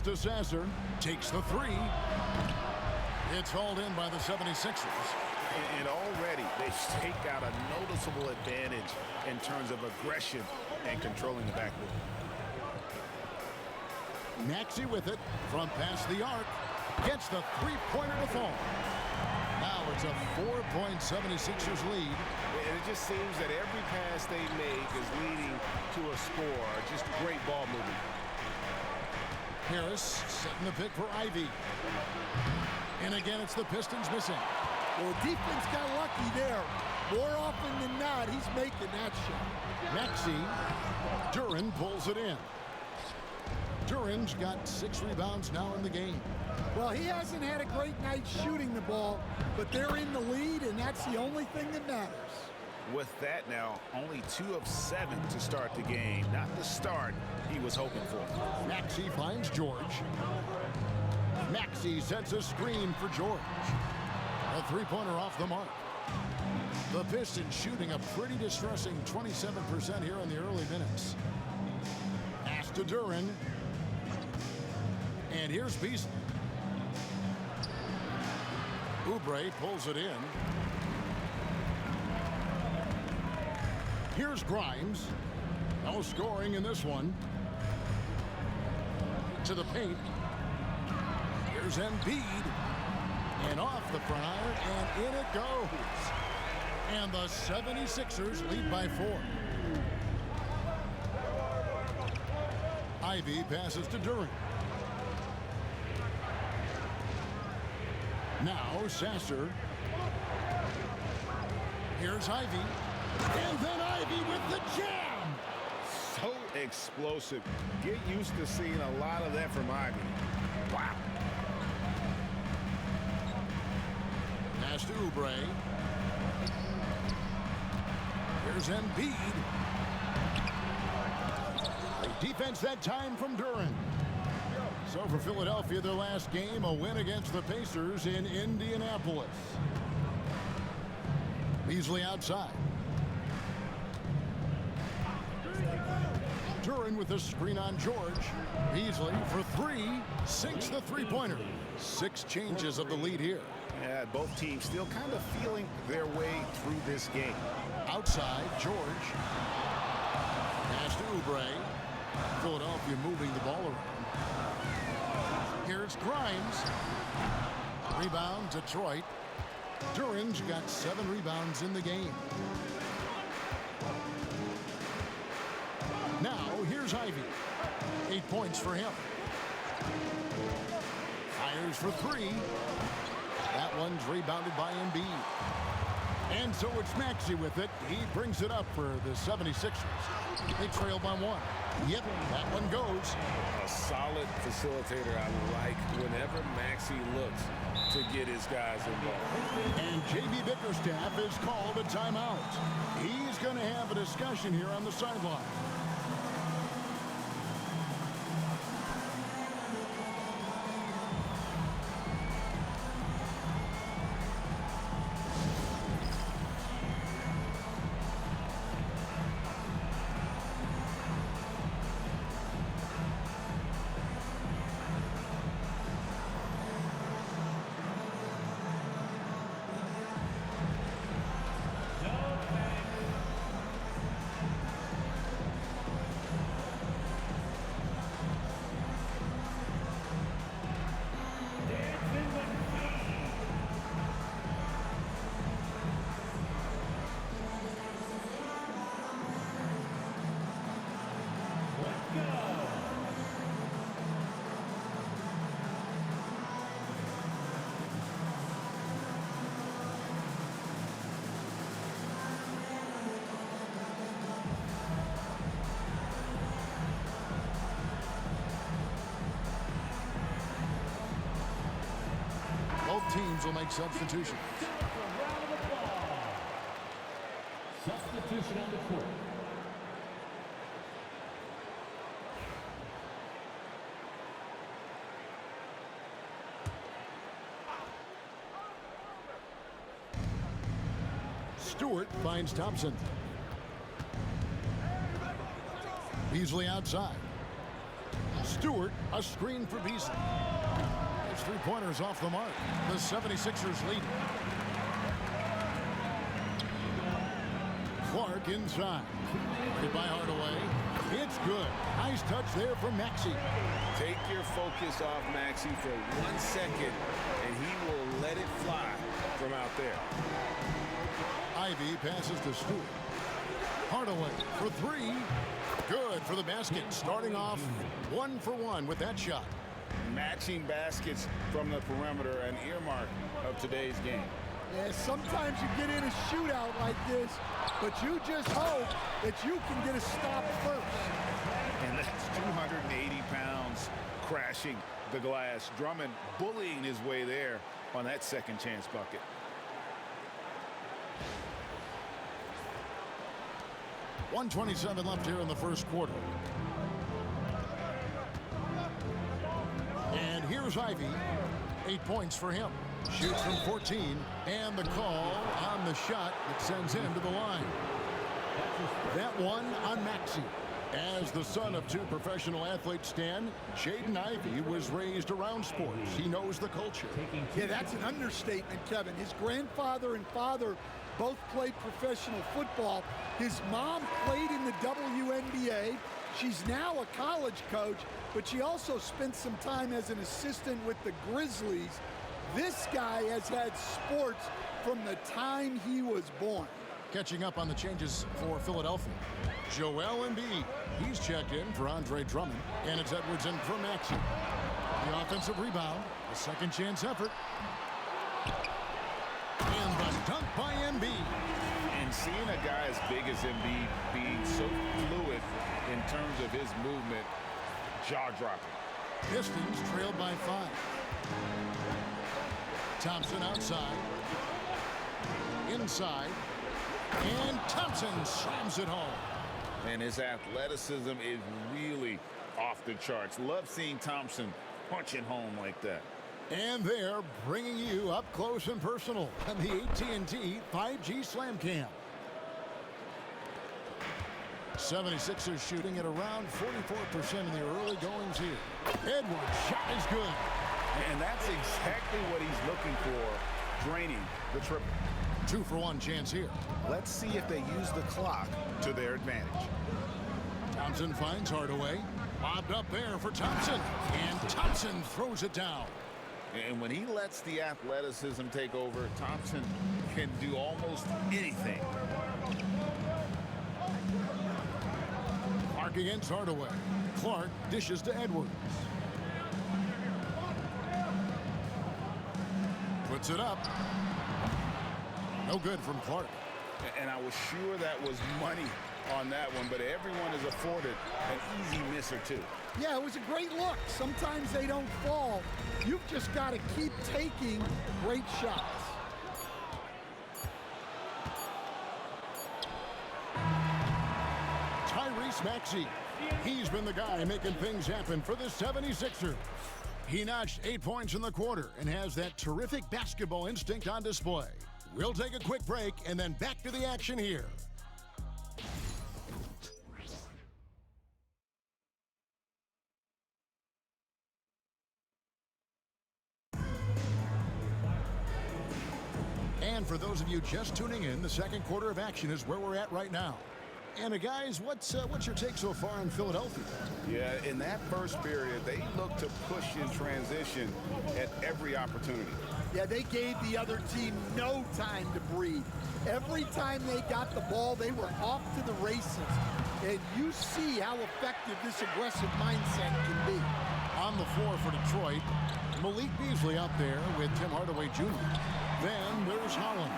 to Sasser. Takes the three. It's hauled in by the 76ers. And already they've staked out a noticeable advantage in terms of aggression and controlling the backcourt. Maxey with it from past the arc. Gets the three-pointer to fall. Now it's a 4-point 76ers lead. And it just seems that every pass they make is leading to a score. Just great ball movement. Harris setting the pick for Ivy. And again, it's the Pistons missing. Well, defense got lucky there. More often than not, he's making that shot. Maxey. Duren pulls it in. Duren's got 6 rebounds now in the game. Well, he hasn't had a great night shooting the ball, but they're in the lead, and that's the only thing that matters. With that now, only 2 of 7 to start the game. Not the start he was hoping for. Maxey finds George. Maxey sets a screen for George. A three-pointer off the mark. The Pistons shooting a pretty distressing 27% here in the early minutes. Pass to Duren. And here's Beasley. Oubre pulls it in. Here's Grimes. No scoring in this one. To the paint. Here's Embiid. And off the front, and in it goes. And the 76ers lead by 4. Ivy passes to Duren. Now Sasser. Here's Ivy. And then Ivy with the jam. So explosive. Get used to seeing a lot of that from Ivy. Wow. Pass to Oubre. Here's Embiid. Defense that time from Duren. So for Philadelphia, their last game, a win against the Pacers in Indianapolis. Beasley outside. Duren with the screen on George. Beasley for 3. Sinks the three-pointer. 6 changes of the lead here. Yeah, both teams still kind of feeling their way through this game. Outside, George. Pass to Oubre. Philadelphia moving the ball around. Here's Grimes. Rebound, Detroit. Duren's got 7 rebounds in the game. Now, here's Ivy. 8 points for him. Fires for 3. That one's rebounded by Embiid. And so it's Maxey with it. He brings it up for the 76ers. They trail by 1. Yep, that one goes. A solid facilitator. I like whenever Maxey looks to get his guys involved. And J.B. Bickerstaff has called a timeout. He's going to have a discussion here on the sideline. Both teams will make substitutions. Substitution on the court. Stewart finds Thompson. Beasley outside. Stewart, a screen for Beasley. His three-pointers off the mark. The 76ers lead. Clark inside. Right by Hardaway. It's good. Nice touch there from Maxey. Take your focus off Maxey for 1 second, and he will let it fly from out there. Ivy passes to Stewart. Hardaway for three. Good for the basket. Starting off 1 for 1 with that shot. Matching baskets from the perimeter, an earmark of today's game. Yeah, sometimes you get in a shootout like this, but you just hope that you can get a stop first. And that's 280 pounds crashing the glass. Drummond bullying his way there on that second chance bucket. .127 left here in the first quarter. And here's Ivy. 8 points for him. Shoots from 14, and the call on the shot that sends him to the line. That one on Maxey. As the son of two professional athletes, Stan, Jaden Ivey was raised around sports. He knows the culture. Yeah, that's an understatement, Kevin. His grandfather and father both played professional football. His mom played in the WNBA. She's now a college coach, but she also spent some time as an assistant with the Grizzlies. This guy has had sports from the time he was born. Catching up on the changes for Philadelphia. Joel Embiid. He's checked in for Andre Drummond. And it's Edwards in for Maxey. The offensive rebound. A second chance effort. And the dunk by Embiid. And seeing a guy as big as Embiid being so fluid in terms of his movement, jaw-dropping. Pistons trailed by 5. Thompson outside. Inside. And Thompson slams it home. And his athleticism is really off the charts. Love seeing Thompson punch it home like that. And they're bringing you up close and personal on the AT&T 5G Slam Cam. 76ers shooting at around 44% in the early goings here. Edwards' shot is good. And that's exactly what he's looking for, draining the triple. 2 for 1 chance here. Let's see if they use the clock to their advantage. Thompson finds Hardaway. Lobbed up there for Thompson. And Thompson throws it down. And when he lets the athleticism take over, Thompson can do almost anything. Clark against Hardaway. Clark dishes to Edwards. Puts it up. No good from Clark. And I was sure that was money on that one, but everyone is afforded an easy miss or two. Yeah, it was a great look. Sometimes they don't fall. You've just got to keep taking great shots. Tyrese Maxey. He's been the guy making things happen for the 76ers. He notched 8 points in the quarter and has that terrific basketball instinct on display. We'll take a quick break and then back to the action here. And for those of you just tuning in, the second quarter of action is where we're at right now. And guys, what's your take so far on Philadelphia? Yeah, in that first period, they looked to push in transition at every opportunity. Yeah, they gave the other team no time to breathe. Every time they got the ball, they were off to the races. And you see how effective this aggressive mindset can be. On the floor for Detroit, Malik Beasley out there with Tim Hardaway Jr. Then there's Holland.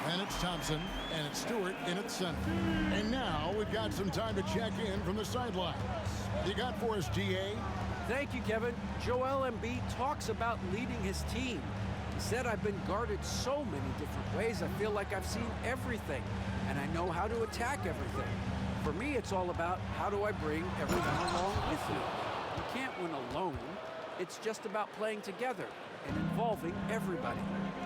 Then it's Thompson, and it's Stewart in its center. And now we've got some time to check in from the sidelines. You got for us, GA? Thank you, Kevin. Joel Embiid talks about leading his team. He said, I've been guarded so many different ways. I feel like I've seen everything, and I know how to attack everything. For me, it's all about how do I bring everyone along with me. You can't win alone. It's just about playing together and involving everybody.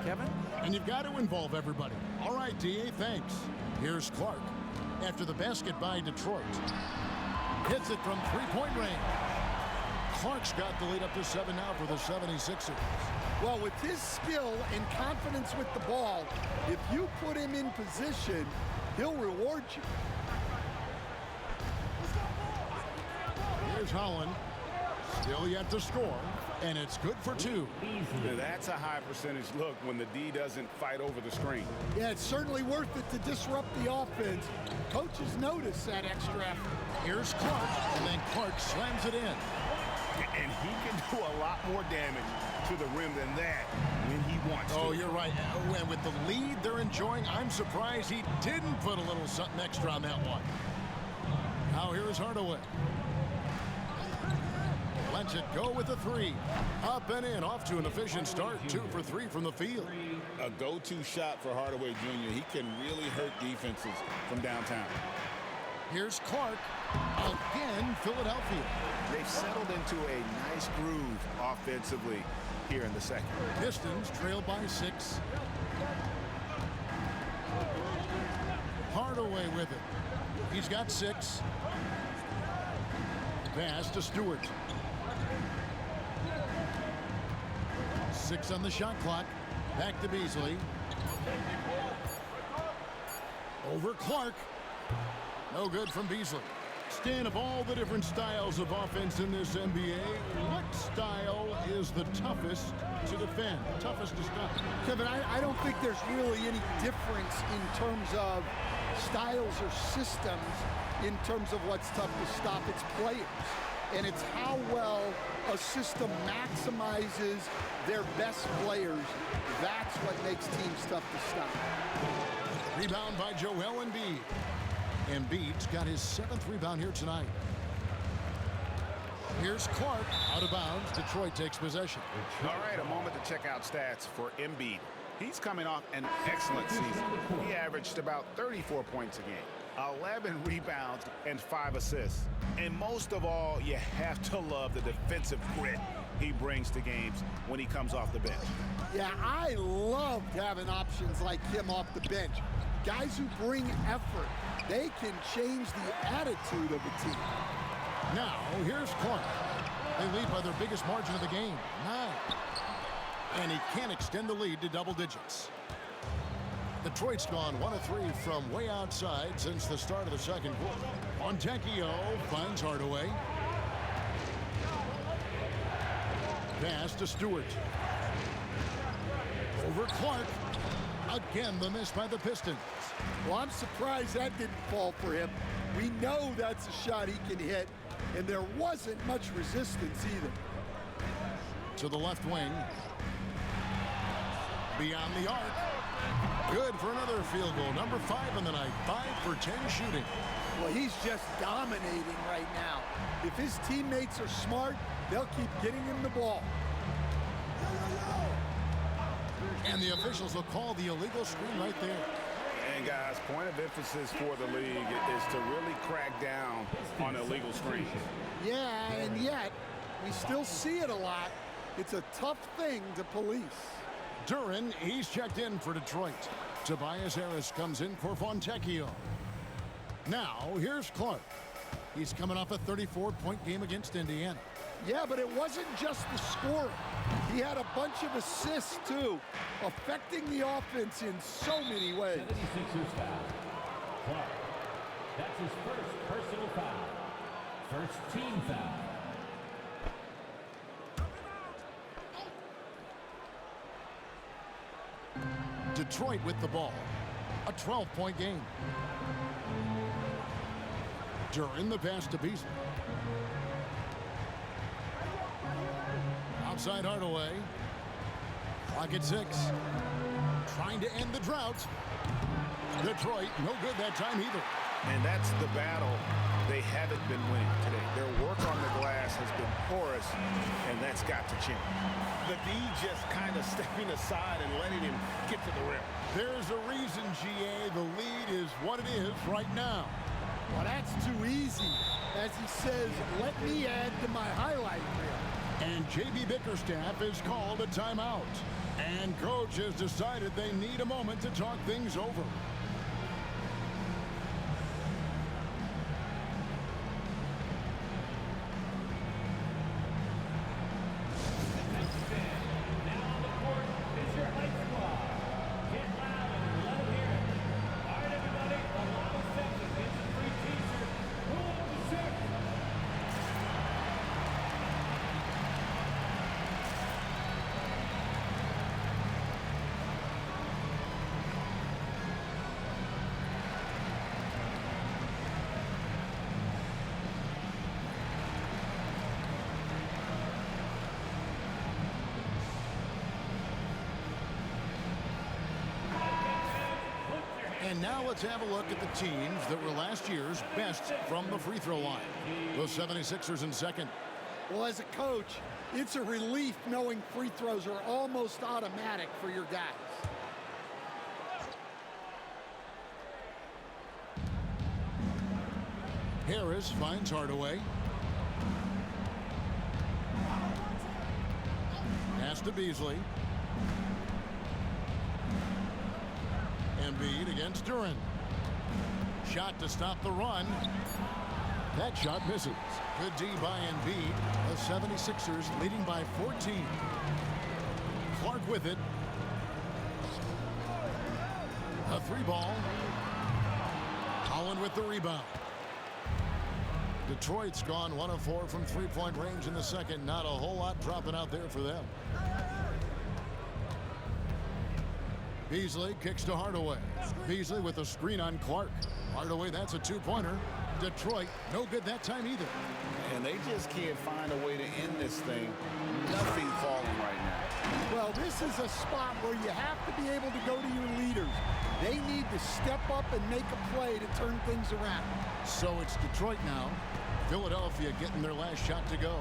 Kevin? And you've got to involve everybody. All right, DA, thanks. Here's Clark. After the basket by Detroit. Hits it from three-point range. Clark's got the lead up to 7 now for the 76ers. Well, with his skill and confidence with the ball, if you put him in position, he'll reward you. Here's Holland. Still yet to score, and it's good for 2. That's a high percentage look when the D doesn't fight over the screen. Yeah, it's certainly worth it to disrupt the offense. Coaches notice that extra effort. Here's Clark, and then Clark slams it in. And he can do a lot more damage to the rim than that when he wants to. Oh, you're right. And with the lead they're enjoying, I'm surprised he didn't put a little something extra on that one. Now here's Hardaway. Lets it go with a 3. Up and in, off to an efficient start. 2 for 3 from the field. A go-to shot for Hardaway Jr. He can really hurt defenses from downtown. Here's Clark. Again, Philadelphia. They've settled into a nice groove offensively here in the second. Pistons trail by 6. Hardaway with it. He's got 6. Pass to Stewart. 6 on the shot clock. Back to Beasley. Over Clark. No good from Beasley. Stan, of all the different styles of offense in this NBA, what style is the toughest to defend, toughest to stop? Kevin, I don't think there's really any difference in terms of styles or systems in terms of what's tough to stop. It's players. And it's how well a system maximizes their best players. That's what makes teams tough to stop. Rebound by Joel Embiid. Embiid's got his 7th rebound here tonight. Here's Clark, out of bounds. Detroit takes possession. All right, a moment to check out stats for Embiid. He's coming off an excellent season. He averaged about 34 points a game, 11 rebounds, and 5 assists. And most of all, you have to love the defensive grit he brings to games when he comes off the bench. Yeah, I loved having options like him off the bench. Guys who bring effort. They can change the attitude of a team. Now, here's Clark. They lead by their biggest margin of the game, 9. And he can't extend the lead to double digits. Detroit's gone 1 of 3 from way outside since the start of the second quarter. Montecchio finds Hardaway. Pass to Stewart. Over Clark. Again, the miss by the Pistons. Well, I'm surprised that didn't fall for him. We know that's a shot he can hit, and there wasn't much resistance either. To the left wing. Beyond the arc. Good for another field goal. Number 5 on the night. 5 for 10 shooting. Well, he's just dominating right now. If his teammates are smart, they'll keep getting him the ball. And the officials will call the illegal screen right there. And guys, point of emphasis for the league is to really crack down on illegal screens. Yeah, and yet we still see it a lot. It's a tough thing to police. Duran, he's checked in for Detroit. Tobias Harris comes in for Fontecchio. Now, here's Clark. He's coming off a 34-point game against Indiana. Yeah, but it wasn't just the scoring. He had a bunch of assists, too, affecting the offense in so many ways. 76ers foul. Clark. That's his first personal foul. First team foul. Detroit with the ball. A 12-point game. Duran the pass to Beasley. Outside Hardaway. Clock at 6. Trying to end the drought. Detroit, no good that time either. And that's the battle they haven't been winning today. Their work on the glass has been porous, and that's got to change. The D just kind of stepping aside and letting him get to the rim. There's a reason, GA, the lead is what it is right now. Well, that's too easy. As he says, let me add to my highlight reel. And JB Bickerstaff has called a timeout. And coach has decided they need a moment to talk things over. And now let's have a look at the teams that were last year's best from the free throw line. The 76ers in second. Well, as a coach, it's a relief knowing free throws are almost automatic for your guys. Harris finds Hardaway. Pass to Beasley. Embiid against Duran. Shot to stop the run. That shot misses. Good D by Embiid. The 76ers leading by 14. Clark with it. A three ball. Holland with the rebound. Detroit's gone 1 of 4 from three-point range in the second. Not a whole lot dropping out there for them. Beasley kicks to Hardaway. Beasley with a screen on Clark. Hardaway, that's a two-pointer. Detroit, no good that time either. And they just can't find a way to end this thing. Nothing falling right now. Well, this is a spot where you have to be able to go to your leaders. They need to step up and make a play to turn things around. So it's Detroit now. Philadelphia getting their last shot to go.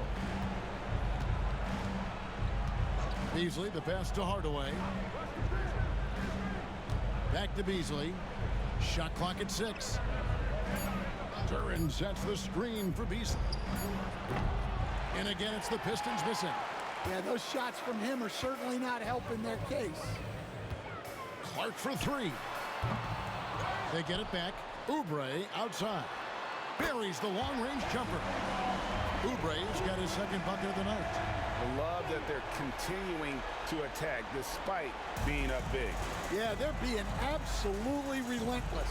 Beasley, the pass to Hardaway. Back to Beasley. Shot clock at 6. Duran sets the screen for Beasley. And again, it's the Pistons missing. Yeah, those shots from him are certainly not helping their case. Clark for 3. They get it back. Oubre outside. Buries the long-range jumper. Oubre's got his second bucket of the night. I love that they're continuing to attack despite being up big. Yeah, they're being absolutely relentless.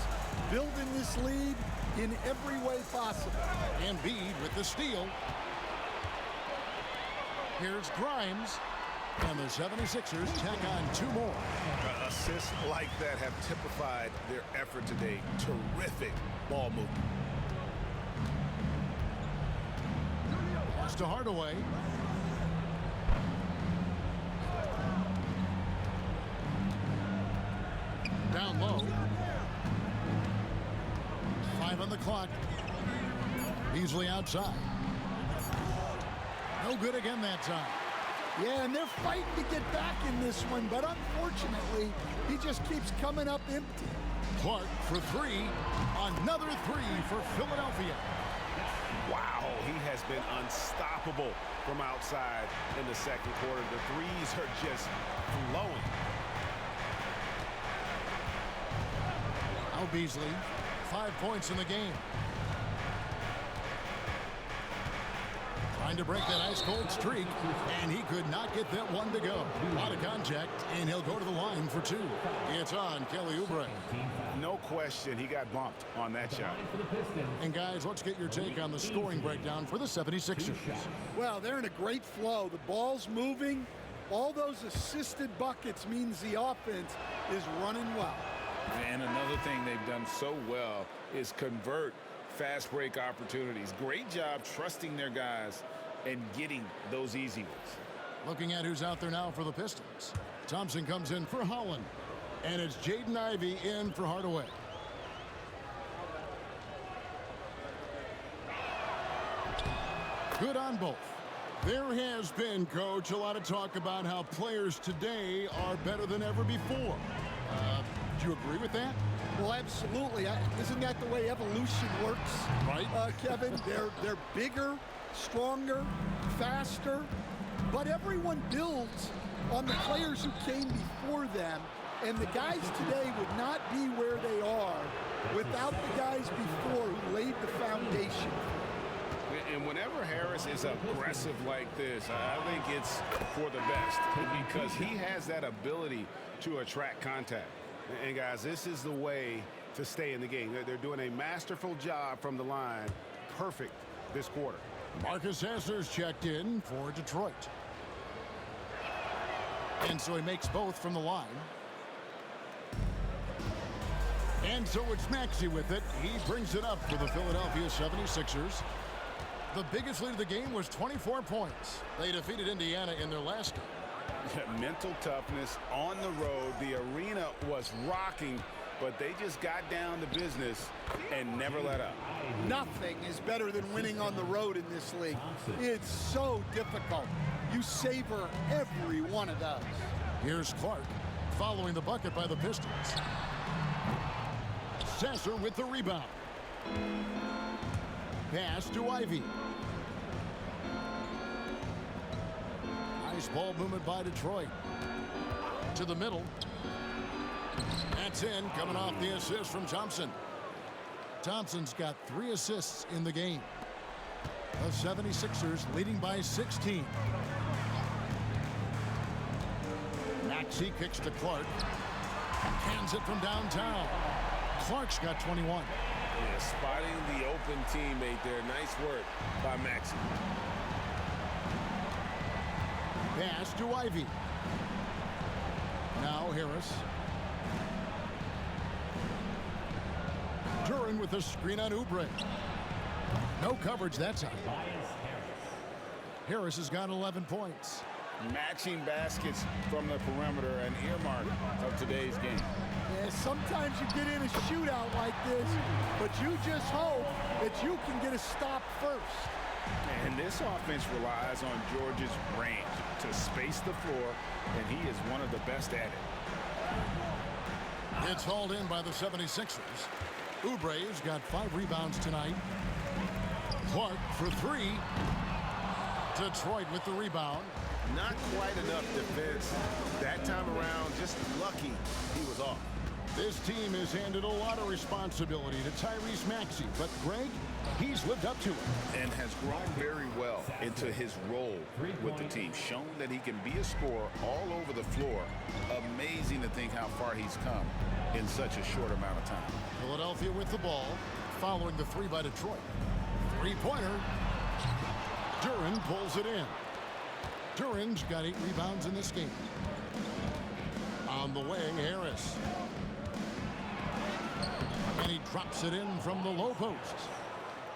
Building this lead in every way possible. Embiid with the steal. Here's Grimes. And the 76ers tack on 2 more. Assists like that have typified their effort today. Terrific ball movement. Pass to Hardaway. Down low. 5 on the clock. Beasley outside. No good again that time. Yeah, and they're fighting to get back in this one, but unfortunately, he just keeps coming up empty. Clark for 3. Another 3 for Philadelphia. Wow, he has been unstoppable from outside in the second quarter. The threes are just flowing. Now Beasley, 5 points in the game. Trying to break that ice-cold streak, and he could not get that one to go. Out of contact, and he'll go to the line for 2. It's on Kelly Oubre. No question, he got bumped on that shot. And guys, let's get your take on the scoring breakdown for the 76ers. Well, they're in a great flow. The ball's moving. All those assisted buckets means the offense is running well. And another thing they've done so well is convert fast break opportunities. Great job trusting their guys and getting those easy ones. Looking at who's out there now for the Pistons. Thompson comes in for Holland. And it's Jaden Ivey in for Hardaway. Good on both. There has been, Coach, a lot of talk about how players today are better than ever before. Do you agree with that? Well, absolutely. Isn't that the way evolution works? Right. Kevin, they're bigger, stronger, faster, but everyone builds on the players who came before them, and the guys today would not be where they are without the guys before who laid the foundation. And whenever Harris is aggressive like this, I think it's for the best because he has that ability to attract contact. And guys, this is the way to stay in the game. They're doing a masterful job from the line. Perfect this quarter. Marcus Hasler's checked in for Detroit. And so he makes both from the line. And so it's Maxey with it. He brings it up for the Philadelphia 76ers. The biggest lead of the game was 24 points. They defeated Indiana in their last game. Mental toughness on the road. The arena was rocking but they just got down to business and never let up. Nothing is better than winning on the road in this league. It's so difficult. You savor every one of those. Here's Clark following the bucket by the Pistons. Sasser with the rebound. Pass to Ivy. Nice ball movement by Detroit. To the middle. That's in, coming off the assist from Thompson. Thompson's got 3 assists in the game. The 76ers leading by 16. Maxey kicks to Clark. Hands it from downtown. Clark's got 21. Yeah, spotting the open teammate there. Nice work by Maxey. Pass to Ivy. Now Harris. Duran with the screen on Oubre. No coverage that time. Harris has got 11 points. Matching baskets from the perimeter, an earmark of today's game. Yeah, sometimes you get in a shootout like this, but you just hope that you can get a stop first. And this offense relies on George's range to space the floor, and he is one of the best at it. It's hauled in by the 76ers. Oubre's got 5 rebounds tonight. Clark for 3. Detroit with the rebound. Not quite enough defense that time around. Just lucky he was off. This team has handed a lot of responsibility to Tyrese Maxey, but Greg, he's lived up to it. And has grown very well into his role with the team. Shown that he can be a scorer all over the floor. Amazing to think how far he's come in such a short amount of time. Philadelphia with the ball, following the 3 by Detroit. 3-pointer. Duran pulls it in. Duran's got 8 rebounds in this game. On the wing, Harris. And he drops it in from the low post.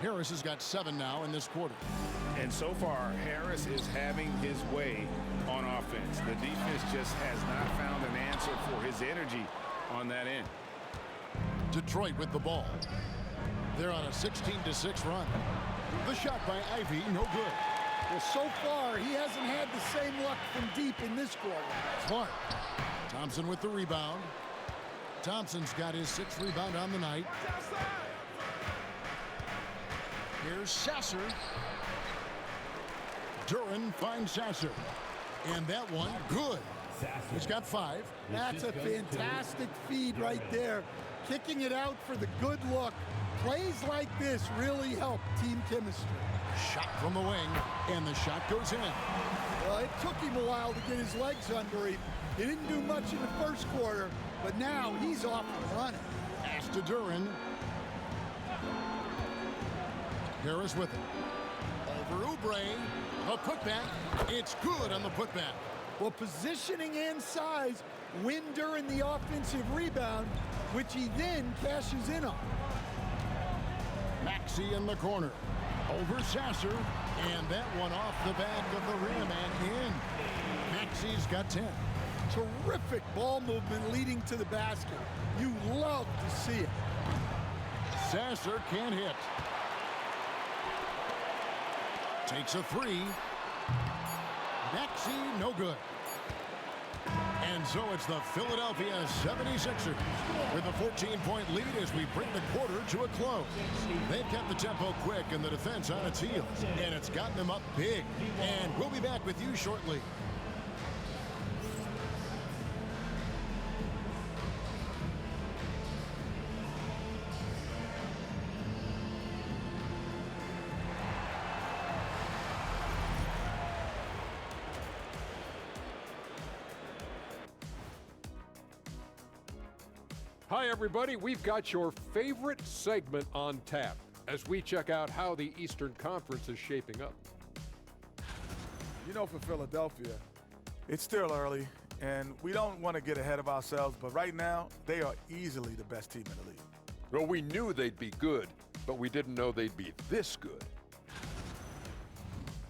Harris has got 7 now in this quarter. And so far, Harris is having his way on offense. The defense just has not found an answer for his energy on that end. Detroit with the ball. They're on a 16-6 run. The shot by Ivy, no good. Well, so far, he hasn't had the same luck from deep in this quarter. Clark. Thompson with the rebound. Thompson's got his 6th rebound on the night. Here's Sasser. Duran finds Sasser. And that one, good. He's got 5. That's a fantastic feed right there. Kicking it out for the good look. Plays like this really help team chemistry. Shot from the wing, and the shot goes in. Well, it took him a while to get his legs under him. He didn't do much in the first quarter, but now he's off and running. Pass to Duran. Harris with it. Over Oubre. A putback. It's good on the putback. Well, positioning and size win Duran the offensive rebound, which he then cashes in on. Maxey in the corner. Over Sasser. And that one off the back of the rim and in. Maxey's got 10. Terrific ball movement leading to the basket. You love to see it. Sasser can't hit. Takes a 3. Maxey, no good. And so it's the Philadelphia 76ers with a 14-point lead as we bring the quarter to a close. They've kept the tempo quick and the defense on its heels, and it's gotten them up big. And we'll be back with you shortly. Hi, everybody. We've got your favorite segment on tap as we check out how the Eastern Conference is shaping up. You know, for Philadelphia, it's still early, and we don't want to get ahead of ourselves, but right now, they are easily the best team in the league. Well, we knew they'd be good, but we didn't know they'd be this good.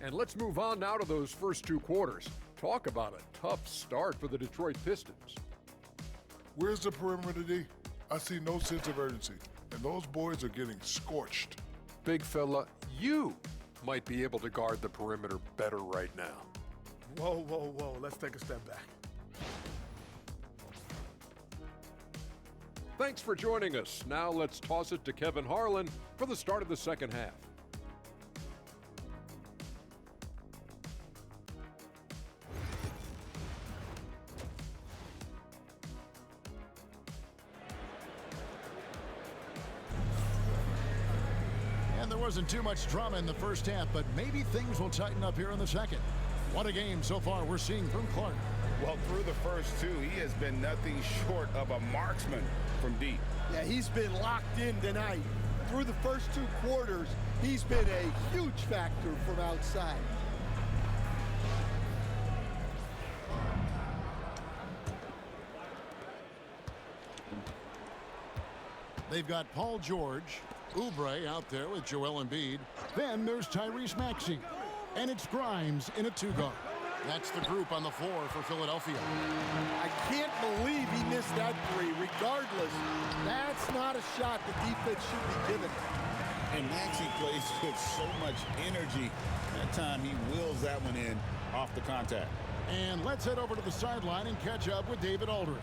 And let's move on now to those first 2 quarters. Talk about a tough start for the Detroit Pistons. Where's the perimeter D? I see no sense of urgency, and those boys are getting scorched. Big fella, you might be able to guard the perimeter better right now. Whoa, whoa, whoa. Let's take a step back. Thanks for joining us. Now let's toss it to Kevin Harlan for the start of the second half. And there wasn't too much drama in the first half, but maybe things will tighten up here in the second. What a game so far we're seeing from Clark. Well, through the first two, he has been nothing short of a marksman from deep. Yeah, he's been locked in tonight. Through the first 2 quarters, he's been a huge factor from outside. They've got Paul George, Oubre out there with Joel Embiid. Then there's Tyrese Maxey. And it's Grimes in a 2-guard. That's the group on the floor for Philadelphia. I can't believe he missed that 3. Regardless, that's not a shot the defense should be given. And Maxey plays with so much energy. That time he wheels that one in off the contact. And let's head over to the sideline and catch up with David Aldridge.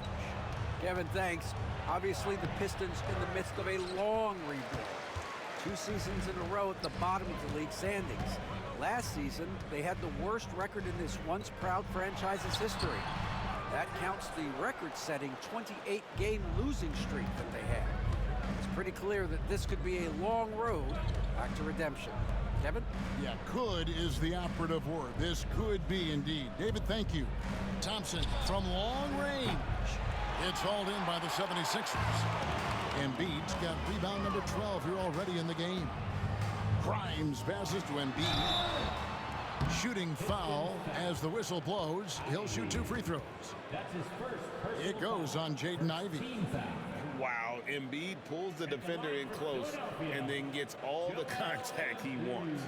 Kevin, thanks. Obviously, the Pistons in the midst of a long rebuild. 2 seasons in a row at the bottom of the league standings. Last season, they had the worst record in this once proud franchise's history. That counts the record-setting 28-game losing streak that they had. It's pretty clear that this could be a long road back to redemption. Kevin? Yeah, could is the operative word. This could be indeed. David, thank you. Thompson from long range. It's hauled in by the 76ers. Embiid's got rebound number 12 here already in the game. Grimes passes to Embiid. Shooting foul as the whistle blows. He'll shoot 2 free throws. It goes on Jaden Ivey. Wow, Embiid pulls the defender in close and then gets all the contact he wants.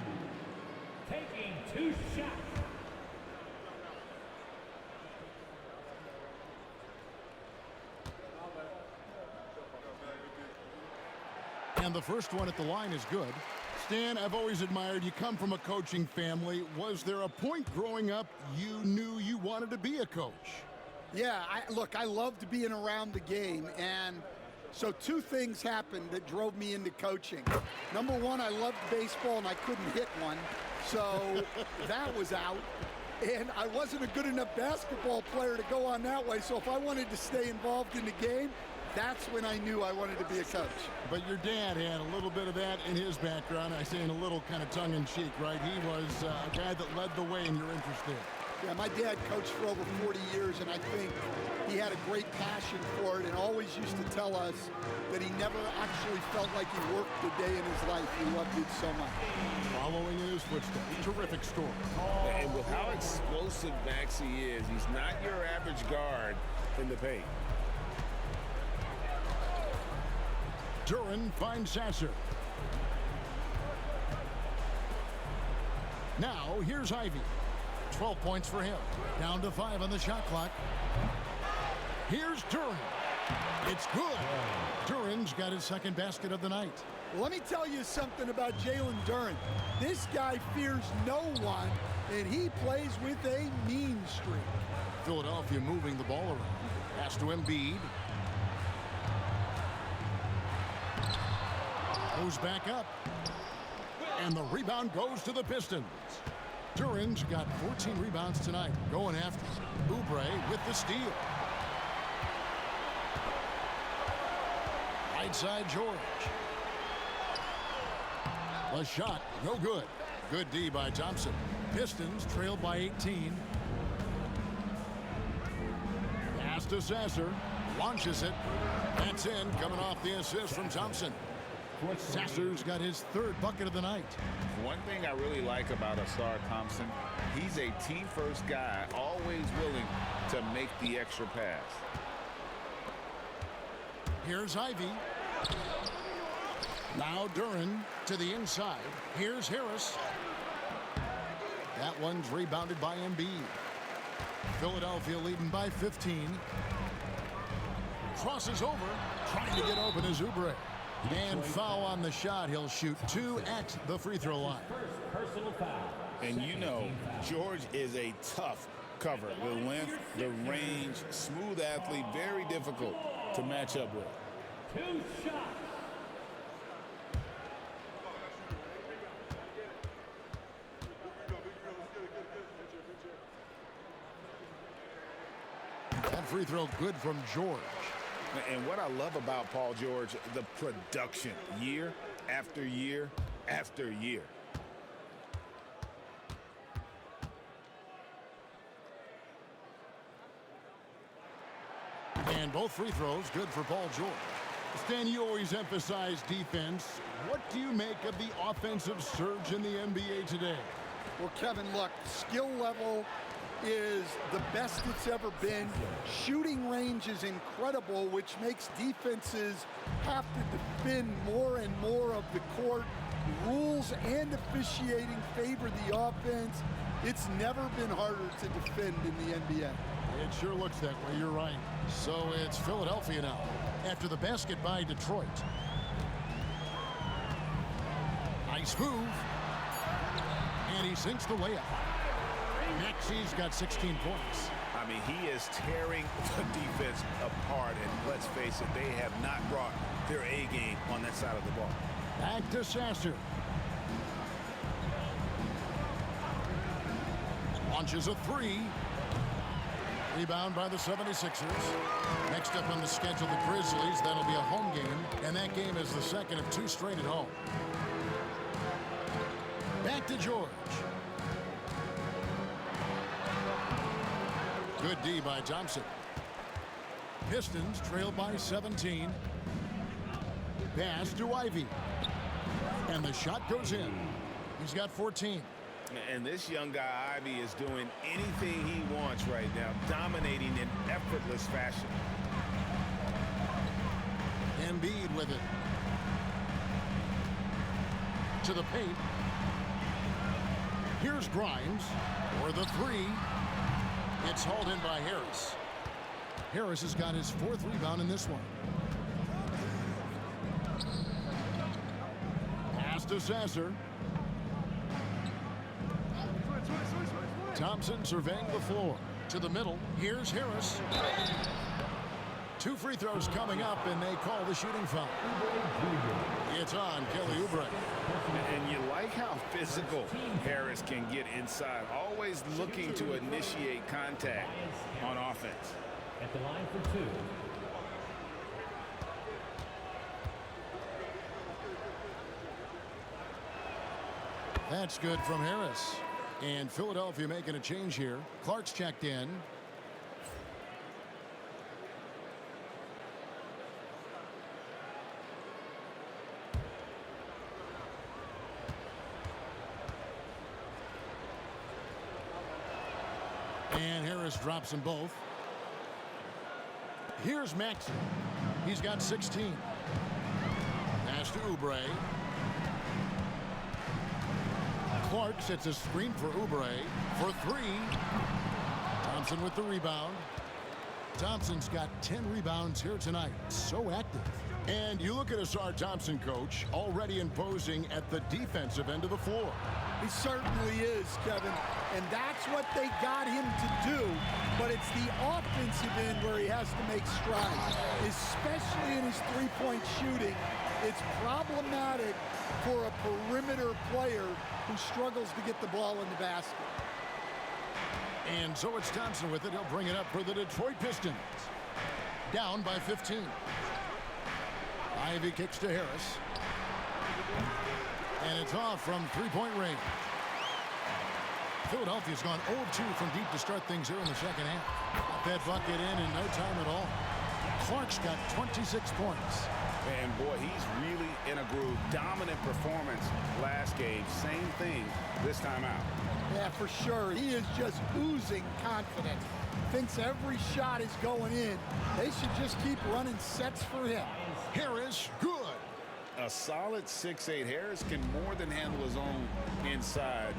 Taking 2 shots. And the first one at the line is good. Stan, I've always admired you. Come from a coaching family. Was there a point growing up you knew you wanted to be a coach? Yeah, look, I loved being around the game, and so 2 things happened that drove me into coaching. Number 1, I loved baseball, and I couldn't hit one, so that was out. And I wasn't a good enough basketball player to go on that way, so if I wanted to stay involved in the game, that's when I knew I wanted to be a coach. But your dad had a little bit of that in his background. I say in a little kind of tongue-in-cheek, right? He was a guy that led the way in your interest there. Yeah, my dad coached for over 40 years, and I think he had a great passion for it and always used to tell us that he never actually felt like he worked a day in his life. He loved it so much. Following in his footsteps. Terrific story. And with how explosive Maxey is, he's not your average guard in the paint. Duren finds Sasser. Now, here's Ivey. 12 points for him. Down to 5 on the shot clock. Here's Duren. It's good. Duren's got his second basket of the night. Well, let me tell you something about Jalen Duren. This guy fears no one, and he plays with a mean streak. Philadelphia moving the ball around. Pass to Embiid. Goes back up. And the rebound goes to the Pistons. Duren's got 14 rebounds tonight. Going after Oubre with the steal. Right side George. The shot, no good. Good D by Thompson. Pistons trailed by 18. Pass to Sasser. Launches it. That's in, coming off the assist from Thompson. Sasser's got his 3rd bucket of the night. One thing I really like about Asar Thompson, he's a team-first guy, always willing to make the extra pass. Here's Ivey. Now Duren to the inside. Here's Harris. That one's rebounded by Embiid. Philadelphia leading by 15. crosses over. Trying to get open is Oubre. And foul on the shot. He'll shoot 2 at the free throw line. Personal foul. And you know, George is a tough cover. The length, the range, smooth athlete, very difficult to match up with. 2 shots. That free throw good from George. And what I love about Paul George, the production, year after year after year. And both free throws good for Paul George. Stan, you always emphasize defense. What do you make of the offensive surge in the NBA today? Well, Kevin, look, skill level is the best it's ever been. Shooting range is incredible, which makes defenses have to defend more and more of the court. Rules and officiating favor the offense. It's never been harder to defend in the NBA. It sure looks that way, you're right. So it's Philadelphia now, after the basket by Detroit. Nice move. And he sinks the layup. Maxi's got 16 points. I mean, he is tearing the defense apart, and let's face it, they have not brought their A game on that side of the ball. Back to Sasser. Launches a 3. Rebound by the 76ers. Next up on the schedule, the Grizzlies. That'll be a home game, and that game is the second of 2 straight at home. Back to George. Good D by Thompson. Pistons trail by 17. Pass to Ivy. And the shot goes in. He's got 14. And this young guy, Ivy, is doing anything he wants right now, dominating in effortless fashion. Embiid with it. To the paint. Here's Grimes for the 3. It's hauled in by Harris. Harris has got his 4th rebound in this one. Pass to Sasser. Thompson surveying the floor. To the middle. Here's Harris. 2 free throws coming up, and they call the shooting foul. It's on Kelly Oubre. And you like how physical Harris can get inside, always looking to initiate contact on offense. At the line for 2. That's good from Harris. And Philadelphia making a change here. Clark's checked in. And Harris drops them both. Here's Maxey. He's got 16. Pass to Oubre. Clark sets a screen for Oubre for 3. Thompson with the rebound. Thompson's got 10 rebounds here tonight. So active. And you look at Asar Thompson, coach, already imposing at the defensive end of the floor. He certainly is, Kevin. And that's what they got him to do. But it's the offensive end where he has to make strides, especially in his three-point shooting. It's problematic for a perimeter player who struggles to get the ball in the basket. And so it's Thompson with it. He'll bring it up for the Detroit Pistons. Down by 15. Ivy kicks to Harris. And it's off from three-point range. Philadelphia's gone 0-2 from deep to start things here in the second half. Got that bucket in no time at all. Clark's got 26 points. And boy, he's really in a groove. Dominant performance last game. Same thing this time out. Yeah, for sure. He is just oozing confidence. Thinks every shot is going in. They should just keep running sets for him. Harris, good. A solid 6'8". Harris can more than handle his own inside.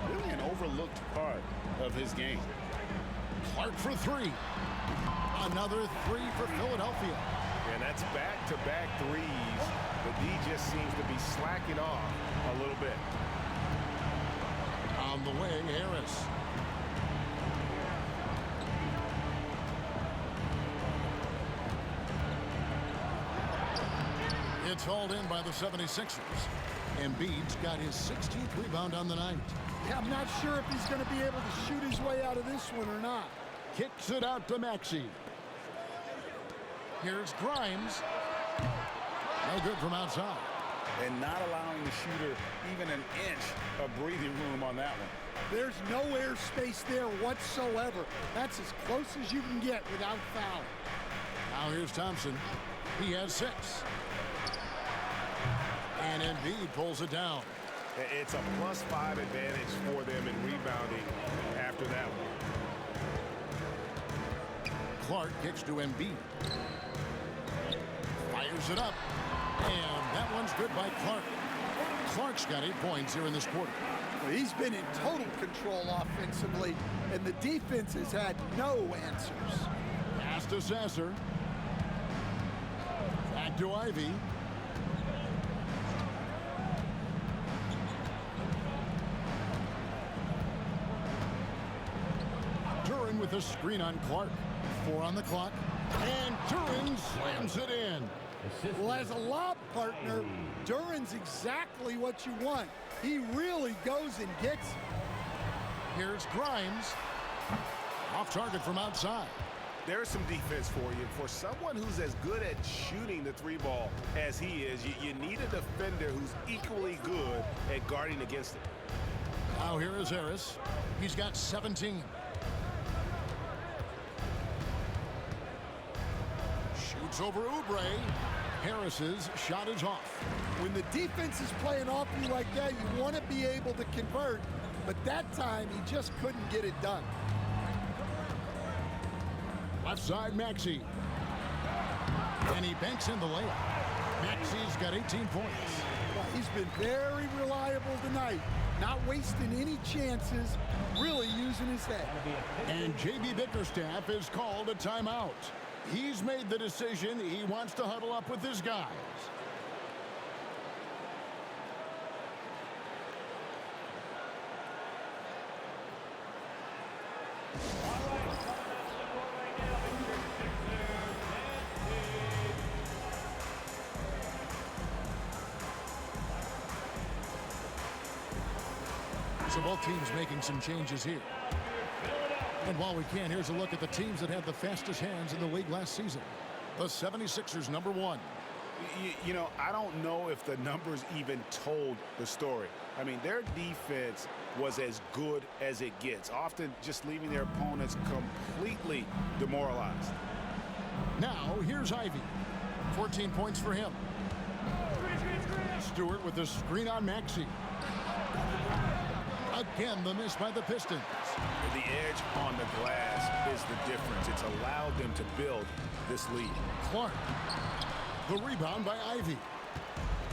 Really an overlooked part of his game. Clark for 3. Another 3 for Philadelphia. That's back-to-back threes. The D just seems to be slacking off a little bit. On the wing, Harris. It's hauled in by the 76ers. Embiid's got his 16th rebound on the night. Yeah, I'm not sure if he's going to be able to shoot his way out of this one or not. Kicks it out to Maxey. Here's Grimes. No good from outside. And not allowing the shooter even an inch of breathing room on that one. There's no airspace there whatsoever. That's as close as you can get without fouling. Now here's Thompson. He has 6. And Embiid pulls it down. It's a +5 advantage for them in rebounding after that one. Clark kicks to Embiid. Fires it up. And that one's good by Clark. Clark's got 8 points here in this quarter. Well, he's been in total control offensively, and the defense has had no answers. Pass to Sasser. Back to Ivy. Duren with a screen on Clark. 4 on the clock. And Duren slams it in. Well, as a lob partner, Duren's exactly what you want. He really goes and gets it. Here's Grimes. Off target from outside. There's some defense for you. For someone who's as good at shooting the 3-ball as he is, you need a defender who's equally good at guarding against it. Now here is Harris. He's got 17. Shoots over Oubre. Harris's shot is off. When the defense is playing off you like that, you want to be able to convert, but that time he just couldn't get it done. Left side, Maxey. And he banks in the layup. Maxey's got 18 points. Well, he's been very reliable tonight, not wasting any chances, really using his head. And J.B. Bickerstaff is called a timeout. He's made the decision. He wants to huddle up with his guys. So both teams making some changes here. And while we can, here's a look at the teams that had the fastest hands in the league last season. The 76ers, number 1. You know, I don't know if the numbers even told the story. I mean, their defense was as good as it gets, often just leaving their opponents completely demoralized. Now, here's Ivy. 14 points for him. Stewart with the screen on Maxey. Again, the miss by the Pistons. The edge on the glass is the difference. It's allowed them to build this lead. Clark. The rebound by Ivy.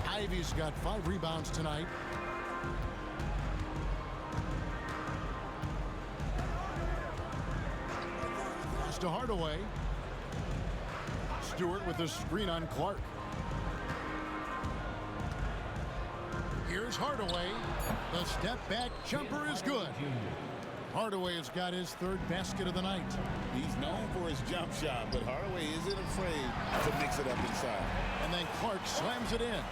Ivy's got 5 rebounds tonight. Pass to Hardaway. Stewart with the screen on Clark. Here's Hardaway. The step back jumper is good. Hardaway has got his 3rd basket of the night. He's known for his jump shot, but Hardaway isn't afraid to mix it up inside. And then Clark slams it in.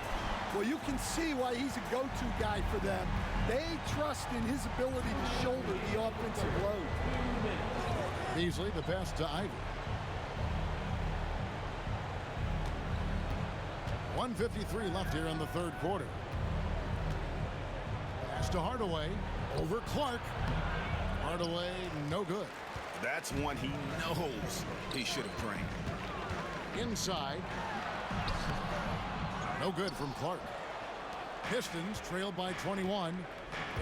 Well, you can see why he's a go-to guy for them. They trust in his ability to shoulder the offensive load. Beasley, the pass to Ivy. 1:53 left here in the 3rd quarter. Pass to Hardaway. Over Clark. Hardaway, no good. That's one he knows he should have drained. Inside. No good from Clark. Pistons trailed by 21.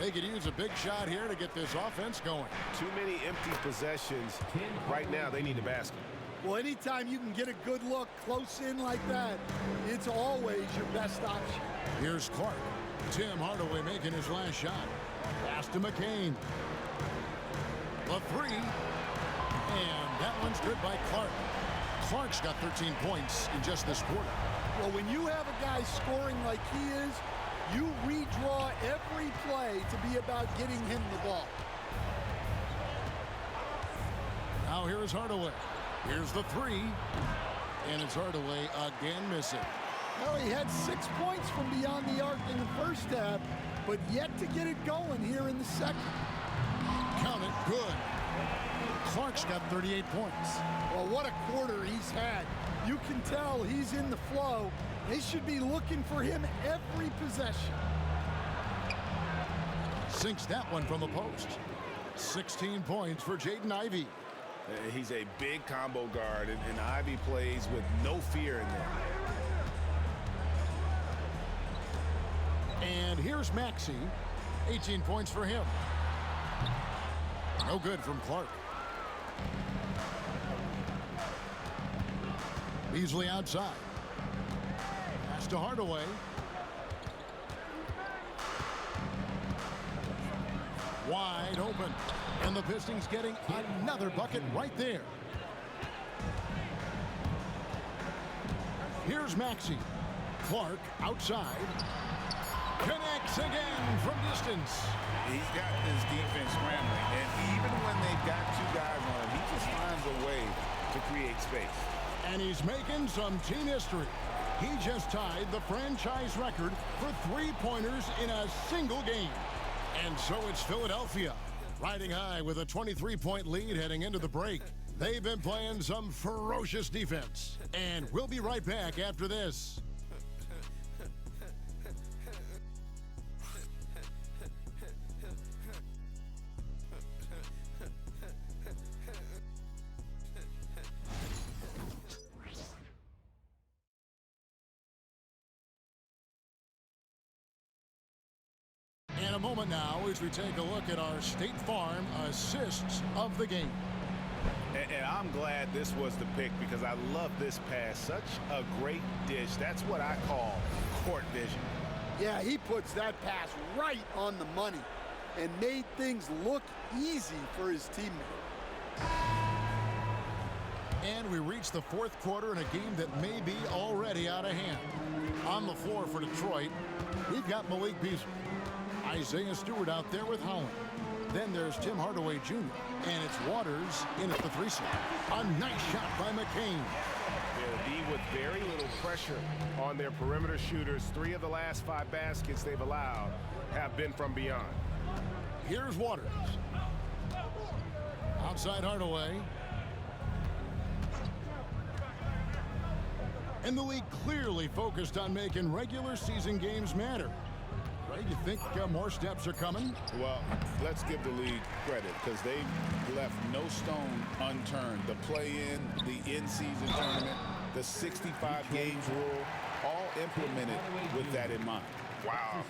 They could use a big shot here to get this offense going. Too many empty possessions. Right now, they need a basket. Well, anytime you can get a good look close in like that, it's always your best option. Here's Clark. Tim Hardaway making his last shot. Pass to McCain. The 3. And that one's good by Clark. Clark's got 13 points in just this quarter. Well, when you have a guy scoring like he is, you redraw every play to be about getting him the ball. Now here is Hardaway. Here's the three. And it's Hardaway again missing. Well, he had 6 points from beyond the arc in the first half, but yet to get it going here in the second. Count it, good. Clark's got 38 points. Well, what a quarter he's had. You can tell he's in the flow. They should be looking for him every possession. Sinks that one from the post. 16 points for Jaden Ivey. He's a big combo guard, and Ivey plays with no fear in there. And here's Maxey. 18 points for him. No good from Clark. Beasley outside. Pass to Hardaway. Wide open. And the Pistons getting another bucket right there. Here's Maxey. Clark outside. Connects again from distance. He's got his defense scrambling, and even when they've got two guys on him, he just finds a way to create space. And he's making some team history. He just tied the franchise record for three-pointers in a single game. And so it's Philadelphia, riding high with a 23-point lead heading into the break. They've been playing some ferocious defense. And we'll be right back after this. In a moment now as we take a look at our State Farm assists of the game. And I'm glad this was the pick because I love this pass. Such a great dish. That's what I call court vision. Yeah, he puts that pass right on the money and made things look easy for his teammate. And we reach the fourth quarter in a game that may be already out of hand. On the floor for Detroit, we've got Malik Beasley. Isaiah Stewart out there with Holland. Then there's Tim Hardaway Jr. And it's Waters in at the three slot. A nice shot by McCain. They'll be with very little pressure on their perimeter shooters. 3 of the last 5 baskets they've allowed have been from beyond. Here's Waters. Outside Hardaway. And the league clearly focused on making regular season games matter. Ray, you think more steps are coming? Well, let's give the league credit because they left no stone unturned. The play-in, the in-season tournament, the 65 games rule, all implemented with that in mind. Wow,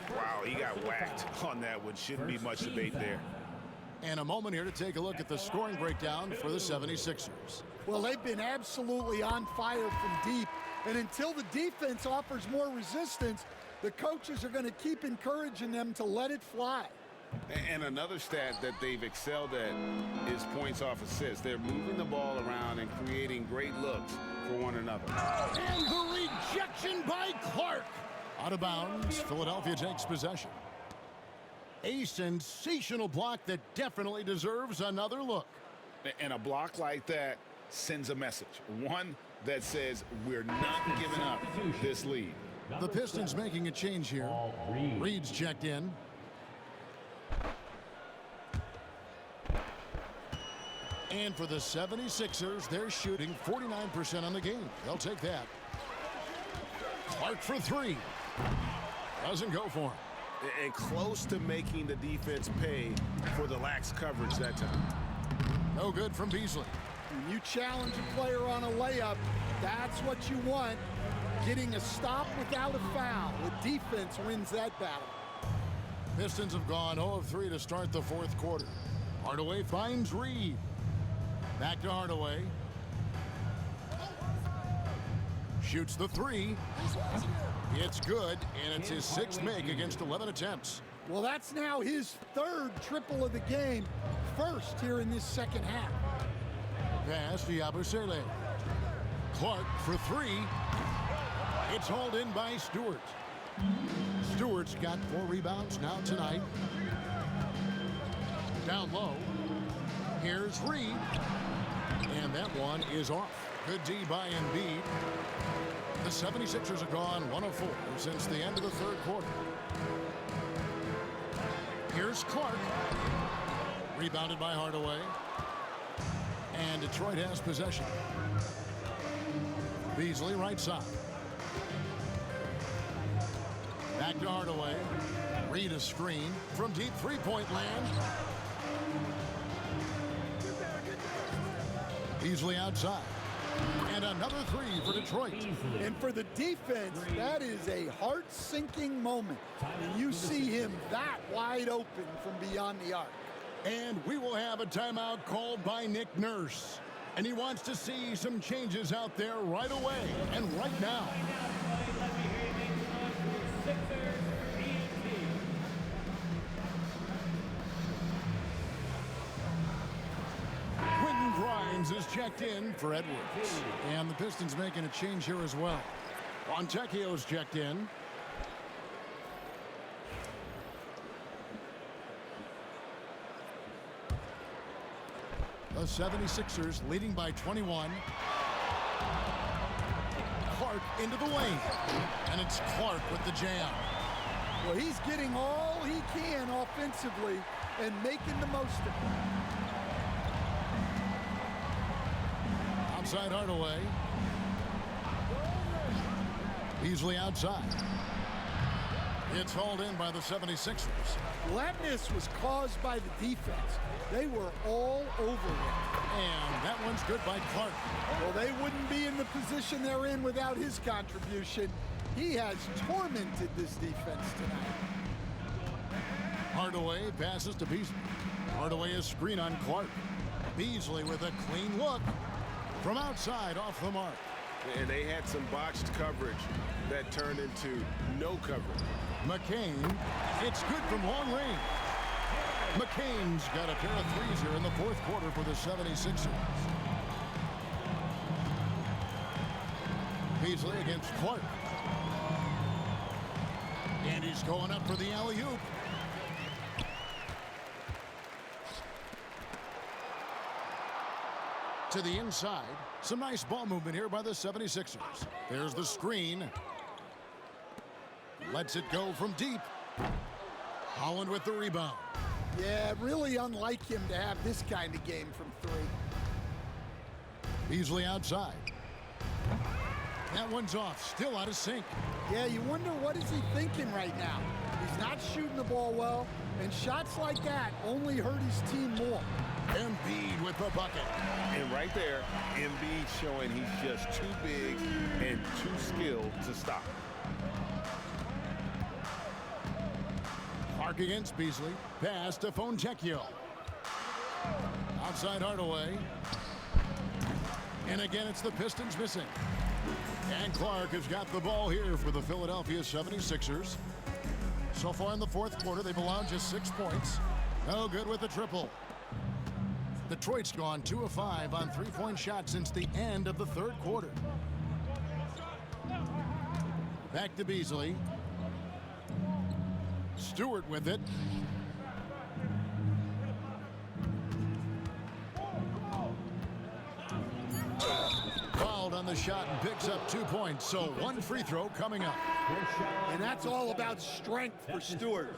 he got whacked on that one. Shouldn't be much debate there. And a moment here to take a look at the scoring breakdown for the 76ers. Well, they've been absolutely on fire from deep. And until the defense offers more resistance, the coaches are going to keep encouraging them to let it fly. And another stat that they've excelled at is points off assists. They're moving the ball around and creating great looks for one another. And the rejection by Clark. Out of bounds, Philadelphia takes possession. A sensational block that definitely deserves another look. And a block like that sends a message. One that says we're not giving up this lead. The Pistons making a change here. Reed's checked in. And for the 76ers, they're shooting 49% on the game. They'll take that. Clark for 3. Doesn't go for him. And close to making the defense pay for the lax coverage that time. No good from Beasley. When you challenge a player on a layup, that's what you want. Getting a stop without a foul. The defense wins that battle. Pistons have gone 0 of 3 to start the fourth quarter. Hardaway finds Reed. Back to Hardaway. Shoots the 3. It's good, and it's his 6th make against 11 attempts. Well, that's now his 3rd triple of the game. First here in this second half. Pass to Yabusele. Clark for three. It's hauled in by Stewart. Stewart's got 4 rebounds now tonight. Down low. Here's Reed. And that one is off. Good D by Embiid. The 76ers have gone 1 of 4 since the end of the third quarter. Here's Clark. Rebounded by Hardaway. And Detroit has possession. Beasley right side. Back to Hardaway. Reed a screen from deep three-point land. Beasley outside. And another three for Detroit. And for the defense, that is a heart-sinking moment. And you see him that wide open from beyond the arc. And we will have a timeout called by Nick Nurse. And he wants to see some changes out there right away and right now. Quentin Grimes is checked in for Edwards. And the Pistons making a change here as well. Fontecchio's checked in. The 76ers leading by 21. Clark into the lane. And it's Clark with the jam. Well, he's getting all he can offensively and making the most of it. Outside Hardaway. Beasley outside. It's hauled in by the 76ers. Well, that miss was caused by the defense. They were all over him. And that one's good by Clark. Well, they wouldn't be in the position they're in without his contribution. He has tormented this defense tonight. Hardaway passes to Beasley. Hardaway is screen on Clark. Beasley with a clean look from outside off the mark. And they had some botched coverage that turned into no coverage. McCain, it's good from long range. McCain's got a pair of threes here in the fourth quarter for the 76ers. Beasley against Clark. And he's going up for the alley-oop. To the inside. Some nice ball movement here by the 76ers. There's the screen. Lets it go from deep. Holland with the rebound. Yeah, really unlike him to have this kind of game from three. Beasley outside. That one's off, still out of sync. Yeah, you wonder what is he thinking right now. He's not shooting the ball well, and shots like that only hurt his team more. Embiid with the bucket. And right there, Embiid showing he's just too big and too skilled to stop. Clark against Beasley. Pass to Fontecchio. Outside Hardaway. And again, it's the Pistons missing. And Clark has got the ball here for the Philadelphia 76ers. So far in the fourth quarter, they've allowed just 6 points. No good with the triple. Detroit's gone 2 of 5 on three-point shots since the end of the third quarter. Back to Beasley. Stewart with it. Fouled on the shot and picks up 2 points. So 1 free throw coming up. And that's all about strength for Stewart.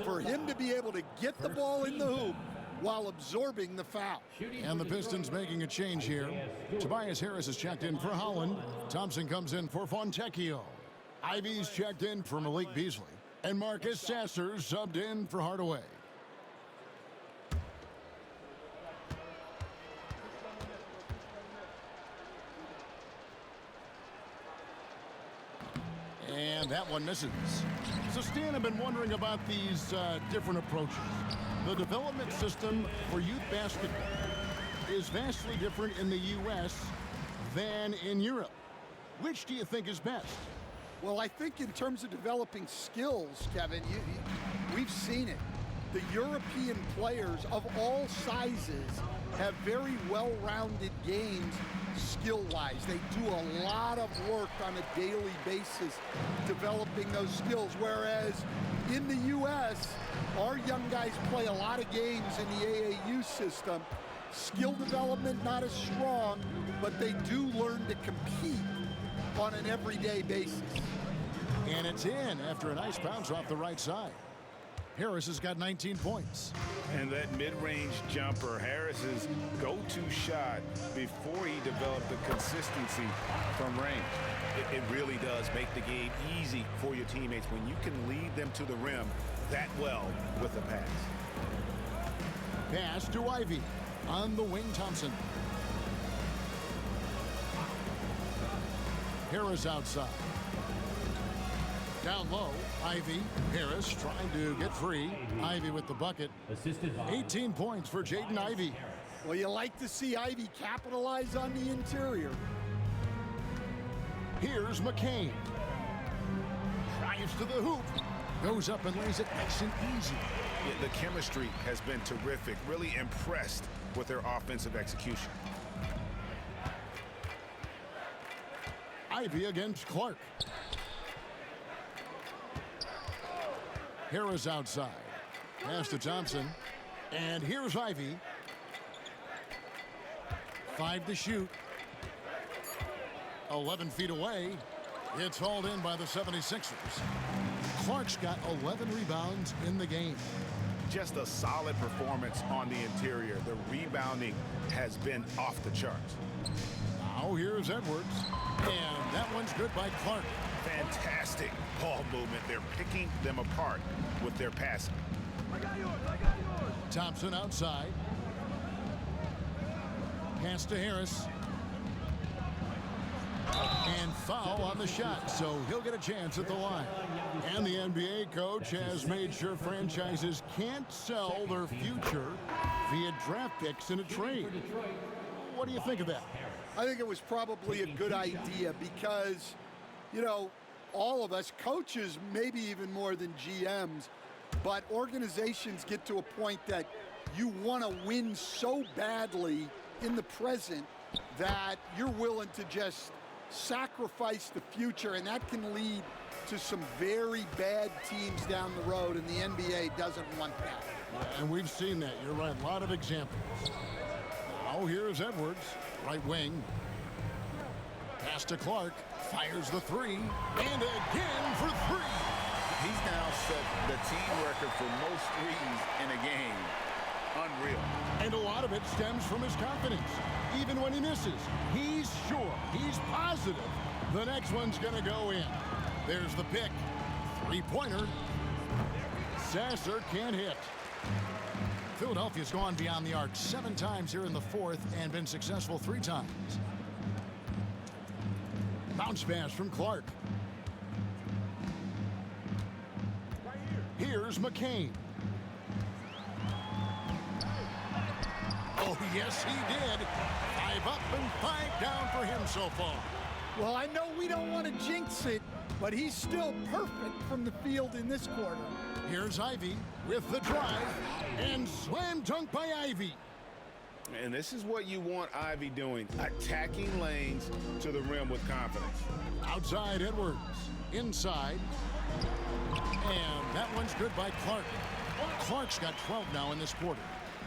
For him to be able to get the ball in the hoop while absorbing the foul. And the Pistons making a change here. Tobias Harris is checked in for Holland. Thompson comes in for Fontecchio. Ivy's checked in for Malik Beasley. And Marcus Sasser subbed in for Hardaway. And that one misses. So Stan, I've been wondering about these different approaches. The development system for youth basketball is vastly different in the U.S. than in Europe. Which do you think is best? Well, I think in terms of developing skills, Kevin, we've seen it. The European players of all sizes have very well-rounded games skill-wise. They do a lot of work on a daily basis developing those skills, whereas in the U.S., our young guys play a lot of games in the AAU system. Skill development not as strong, but they do learn to compete on an everyday basis. And it's in after a nice bounce off the right side. Harris has got 19 points. And that mid-range jumper, Harris's go-to shot before he developed the consistency from range. It really does make the game easy for your teammates when you can lead them to the rim that well with a pass. Pass to Ivy. On the wing, Thompson. Harris outside. Down low, Ivy. Harris trying to get free. Ivy with the bucket. 18 points for Jaden Ivey. Well, you like to see Ivy capitalize on the interior. Here's McCain. Drives to the hoop. Goes up and lays it nice and easy. The chemistry has been terrific. Really impressed with their offensive execution. Ivy against Clark. Harris outside. Pass to Thompson. And here's Ivy. 5 to shoot. 11 feet away. It's hauled in by the 76ers. Clark's got 11 rebounds in the game. Just a solid performance on the interior. The rebounding has been off the charts. Now here's Edwards. And that one's good by Clark. Fantastic ball movement. They're picking them apart with their passing. Thompson outside. Pass to Harris. And foul on the shot, so he'll get a chance at the line. And the NBA coach has made sure franchises can't sell their future via draft picks in a trade. What do you think of that? I think it was probably a good idea because, you know, all of us, coaches, maybe even more than GMs, but organizations get to a point that you want to win so badly in the present that you're willing to just sacrifice the future, and that can lead to some very bad teams down the road, and the NBA doesn't want that. And we've seen that. You're right. A lot of examples. Now here's Edwards, right wing. Pass to Clark. Fires the three. And again for three. He's now set the team record for most threes in a game. Unreal. And a lot of it stems from his confidence. Even when he misses, he's sure, he's positive the next one's going to go in. There's the pick. Three-pointer. Sasser can't hit. Philadelphia's gone beyond the arc 7 times here in the fourth and been successful 3 times. Bounce pass from Clark. Here's McCain. Oh, yes, he did. 5 up and 5 down for him so far. Well, I know we don't want to jinx it, but he's still perfect from the field in this quarter. Here's Ivy with the drive and slam dunk by Ivy. And this is what you want Ivy doing, attacking lanes to the rim with confidence. Outside Edwards, inside, and that one's good by Clark. Clark's got 12 now in this quarter.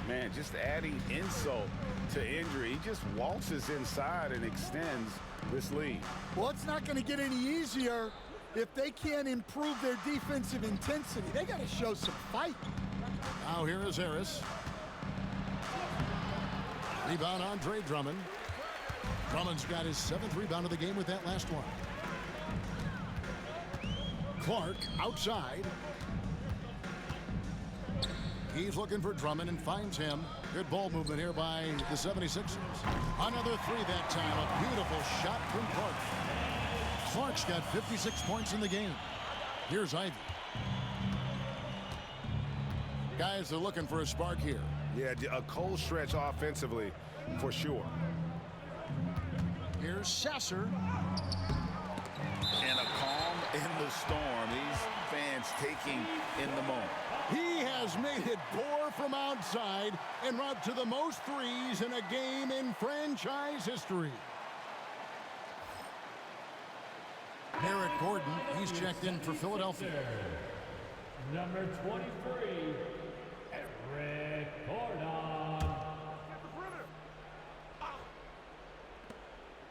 Man, just adding insult to injury. He just waltzes inside and extends this lead. Well, it's not going to get any easier if they can't improve their defensive intensity. They got to show some fight. Now here is Harris. Rebound Andre Drummond. Drummond's got his 7th rebound of the game with that last one. Clark outside. He's looking for Drummond and finds him. Good ball movement here by the 76ers. Another 3 that time. A beautiful shot from Clark. Clark's got 56 points in the game. Here's Ivy. Guys are looking for a spark here. Yeah, a cold stretch offensively for sure. Here's Sasser. And a calm in the storm. These fans he's taking in the moment. He has made it pour from outside en route to the most threes in a game in franchise history. Eric Gordon, he's checked in for Philadelphia. Number 23, Eric Gordon.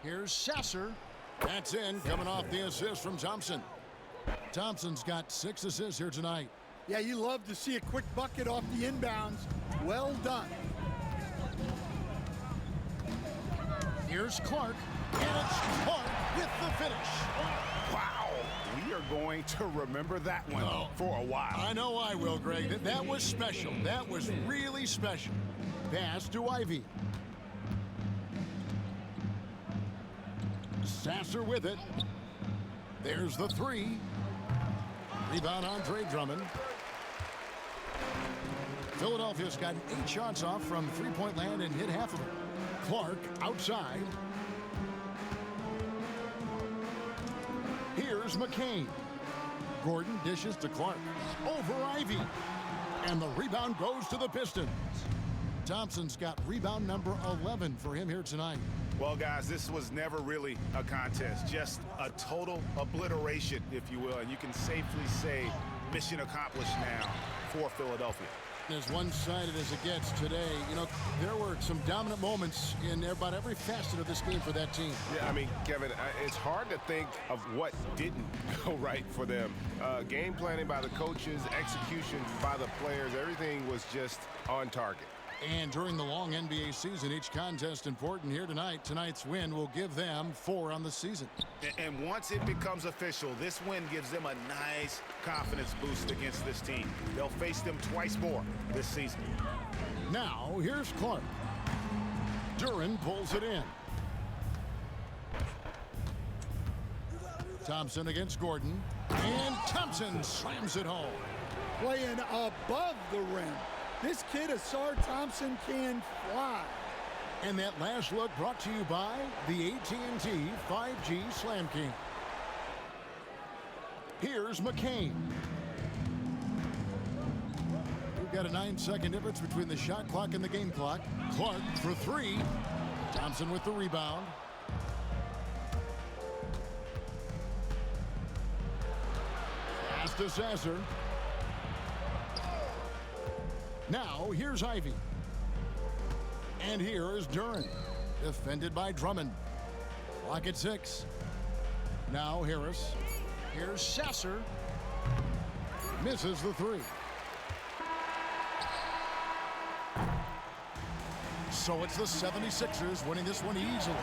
Here's Sasser. That's in, coming off the assist from Thompson. Thompson's got 6 assists here tonight. Yeah, you love to see a quick bucket off the inbounds. Well done. Here's Clark, and it's Clark with the finish. Wow, we are going to remember that one for a while. I know I will, Greg. That was special. That was really special. Pass to Ivy. Sasser with it. There's the 3. Rebound Andre Drummond. Philadelphia's gotten 8 shots off from three-point land and hit half of it. Clark outside. Here's McCain. Gordon dishes to Clark. Over Ivy. And the rebound goes to the Pistons. Thompson's got rebound number 11 for him here tonight. Well, guys, this was never really a contest, just a total obliteration, if you will, and you can safely say mission accomplished now for Philadelphia. As one-sided as it gets today, you know, there were some dominant moments in about every facet of this game for that team. Yeah, I mean, Kevin, it's hard to think of what didn't go right for them. Game planning by the coaches, execution by the players, everything was just on target. And during the long NBA season, each contest important here tonight. Tonight's win will give them 4 on the season. And once it becomes official, this win gives them a nice confidence boost against this team. They'll face them twice more this season. Now, here's Clark. Duran pulls it in. Thompson against Gordon. And Thompson slams it home. Playing above the rim. This kid, Asar Thompson, can fly. And that last look brought to you by the AT&T 5G Slam King. Here's McCain. We've got a 9-second difference between the shot clock and the game clock. Clark for 3. Thompson with the rebound. Pass to Sasser. Now, here's Ivy. And here is Duran. Defended by Drummond. Clock at 6. Now, Harris. Here's Sasser. Misses the 3. So it's the 76ers winning this one easily.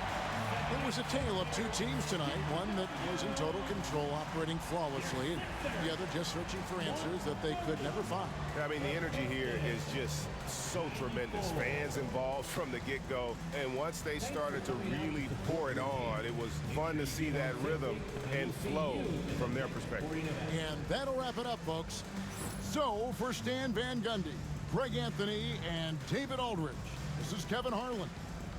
It was a tale of 2 teams tonight. One that was in total control, operating flawlessly, and the other just searching for answers that they could never find. I mean, the energy here is just so tremendous. Fans involved from the get-go, and once they started to really pour it on, it was fun to see that rhythm and flow from their perspective. And that'll wrap it up, folks. So, for Stan Van Gundy, Greg Anthony, and David Aldridge, this is Kevin Harlan.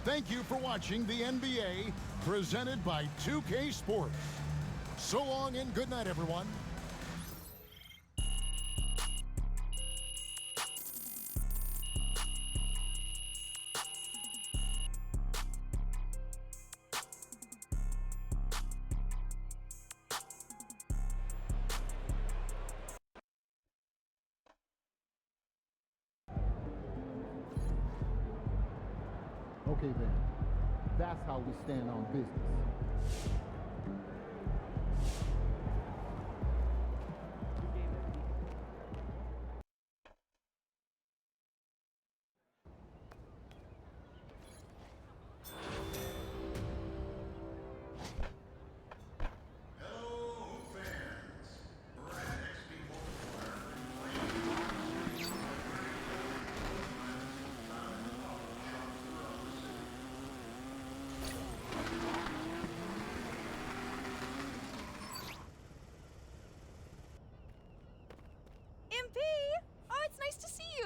Thank you for watching the NBA, presented by 2K Sports. So long and good night, everyone. Okay then, that's how we stand on business.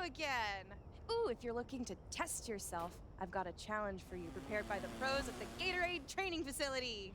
Again. Ooh, if you're looking to test yourself, I've got a challenge for you prepared by the pros at the Gatorade Training Facility.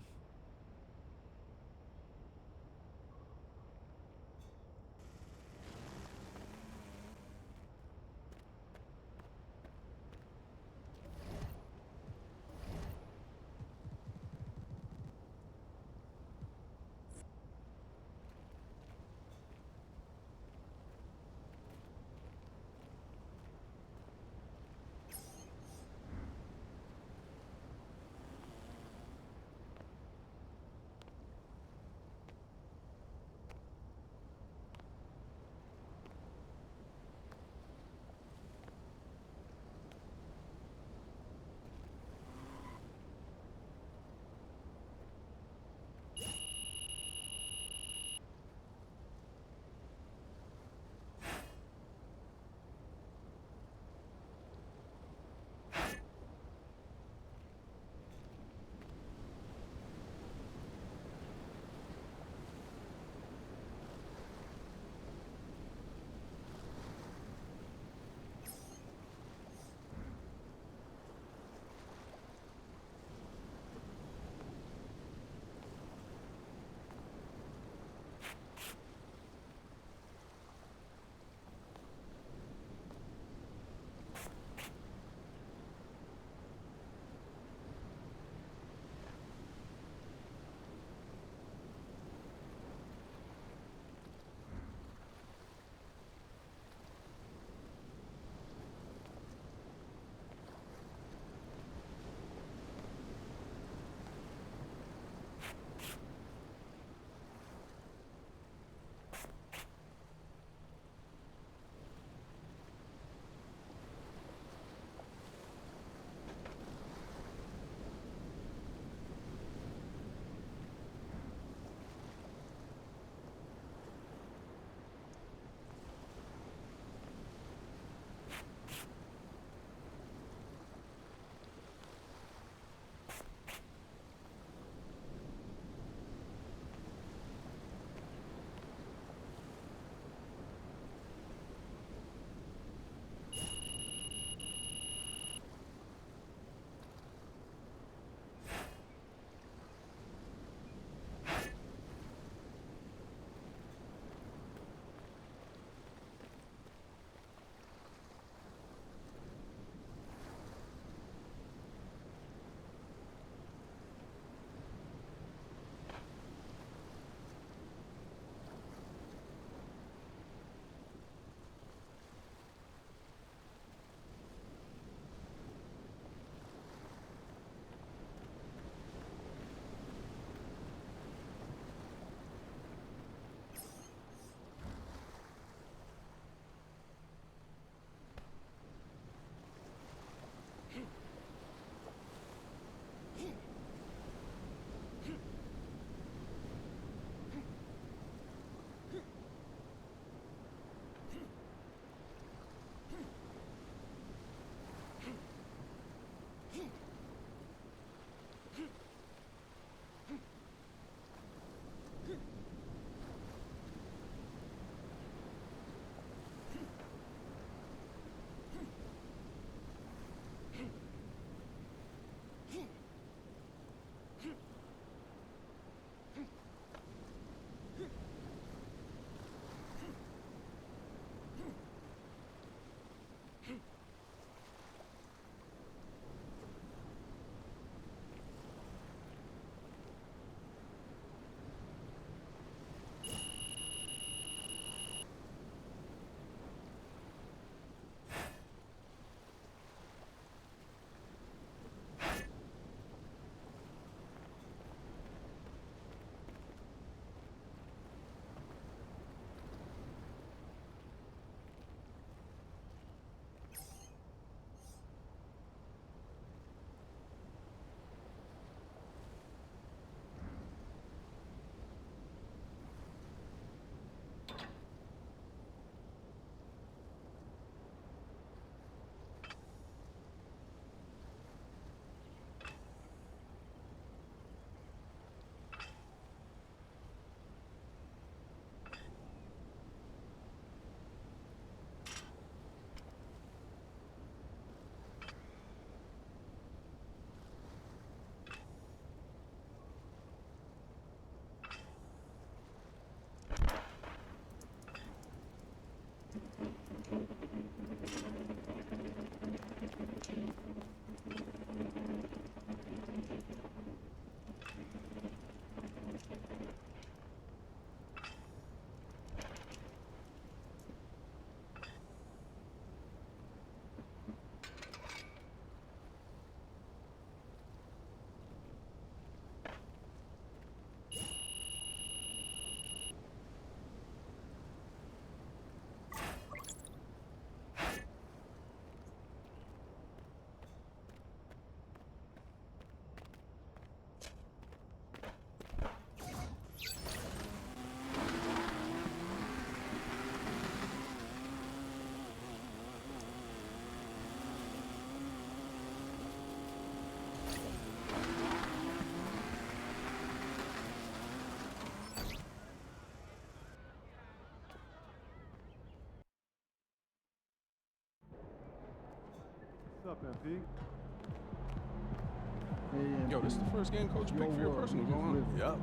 Yo, this is the first game coach picked for your personal. Go on. Yep.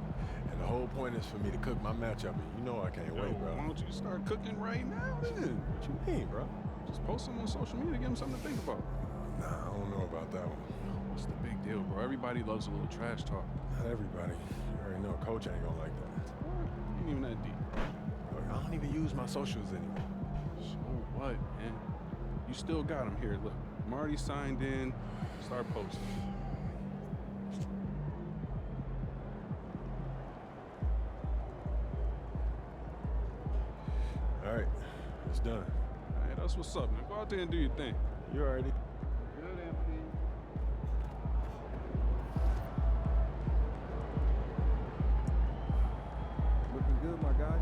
And the whole point is for me to cook my matchup. And you know I can't wait, bro. Why don't you start cooking right now then? What you mean, bro? Just post them on social media, give them something to think about. Nah, I don't know about that one. What's the big deal, bro? Everybody loves a little trash talk. Not everybody. You already know Coach ain't gonna like that. Ain't even that deep. Look, I don't even use my socials anymore. So what, man? You still got them here. Look, I'm already signed in. Start posting. All right, it's done. All right, that's what's up, man. Go out there and do your thing. You already. Good, MP. Looking good, my guy.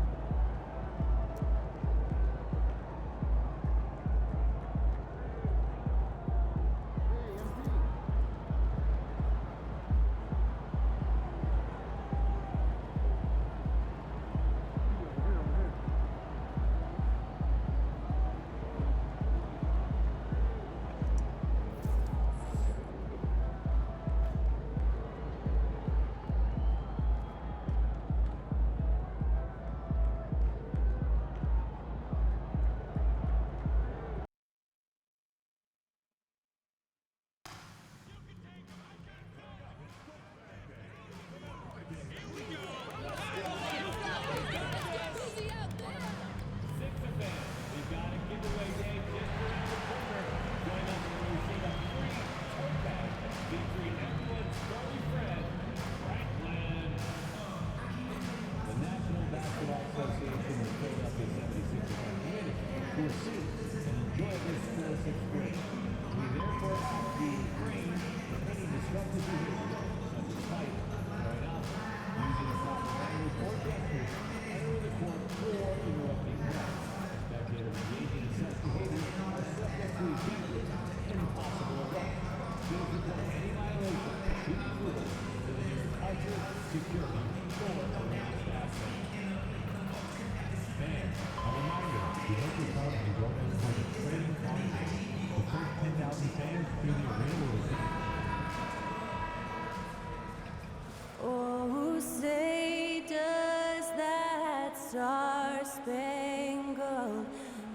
Oh, say does that star-spangled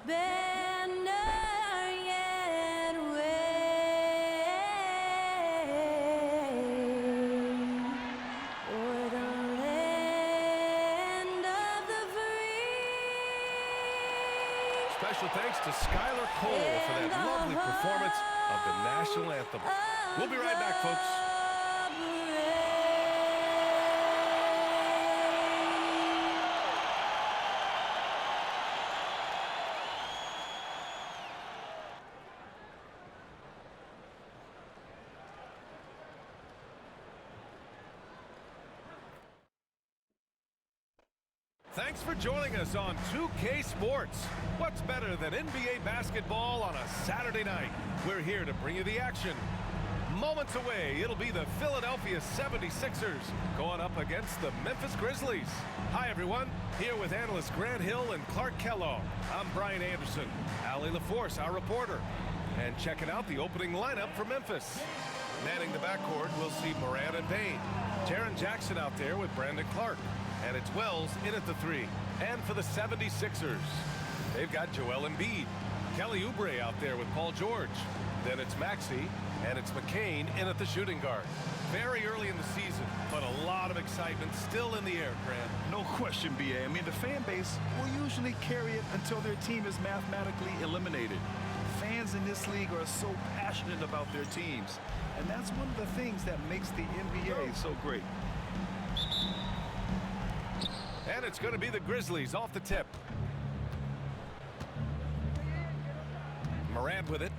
banner yet wave o'er the land of the free? Special thanks to Skylar Cole for that lovely performance of the national anthem. We'll be right back, folks. Thanks for joining us on 2K Sports. What's better than NBA basketball on a Saturday night? We're here to bring you the action. Moments away, it'll be the Philadelphia 76ers going up against the Memphis Grizzlies. Hi, everyone. Here with analysts Grant Hill and Clark Kellogg. I'm Brian Anderson. Allie LaForce, our reporter. And checking out the opening lineup for Memphis. Manning the backcourt, we'll see Morant and Payne. Jaren Jackson out there with Brandon Clark. And it's Wells in at the 3. And for the 76ers, they've got Joel Embiid. Kelly Oubre out there with Paul George. Then it's Maxey, and it's McCain in at the shooting guard. Very early in the season, but a lot of excitement still in the air, Grant. No question, B.A. I mean, the fan base will usually carry it until their team is mathematically eliminated. Fans in this league are so passionate about their teams, and that's one of the things that makes the NBA so great. And it's going to be the Grizzlies off the tip. Morant with it.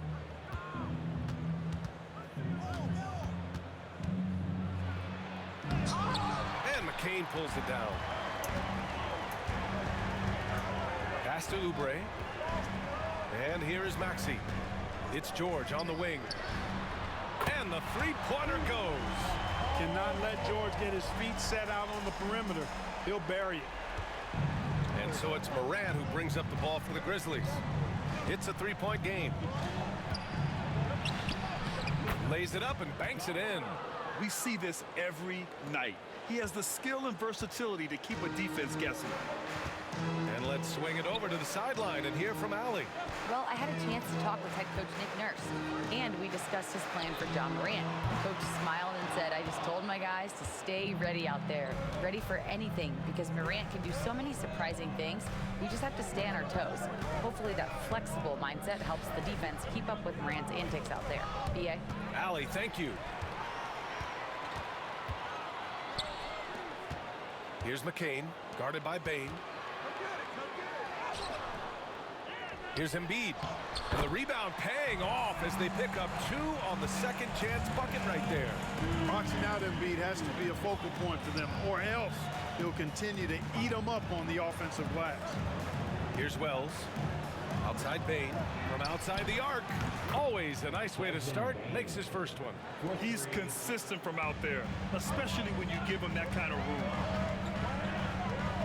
And McCain pulls it down. Pass to Oubre. And here is Maxey. It's George on the wing. And the three-pointer goes. Cannot let George get his feet set out on the perimeter. He'll bury it. And so it's Morant who brings up the ball for the Grizzlies. It's a three-point game. Lays it up and banks it in. We see this every night. He has the skill and versatility to keep a defense guessing. And let's swing it over to the sideline and hear from Allie. Well, I had a chance to talk with head coach Nick Nurse, and we discussed his plan for John Morant. Coach smiled and said, I just told my guys to stay ready out there, ready for anything, because Morant can do so many surprising things. We just have to stay on our toes. Hopefully that flexible mindset helps the defense keep up with Morant's antics out there. B.A.? Allie, thank you. Here's McCain, guarded by Bane. Here's Embiid. And the rebound paying off as they pick up 2 on the second chance bucket right there. Boxing out Embiid has to be a focal point for them, or else he'll continue to eat them up on the offensive glass. Here's Wells. Outside Bane. From outside the arc. Always a nice way to start. Makes his first one. He's consistent from out there, especially when you give him that kind of room.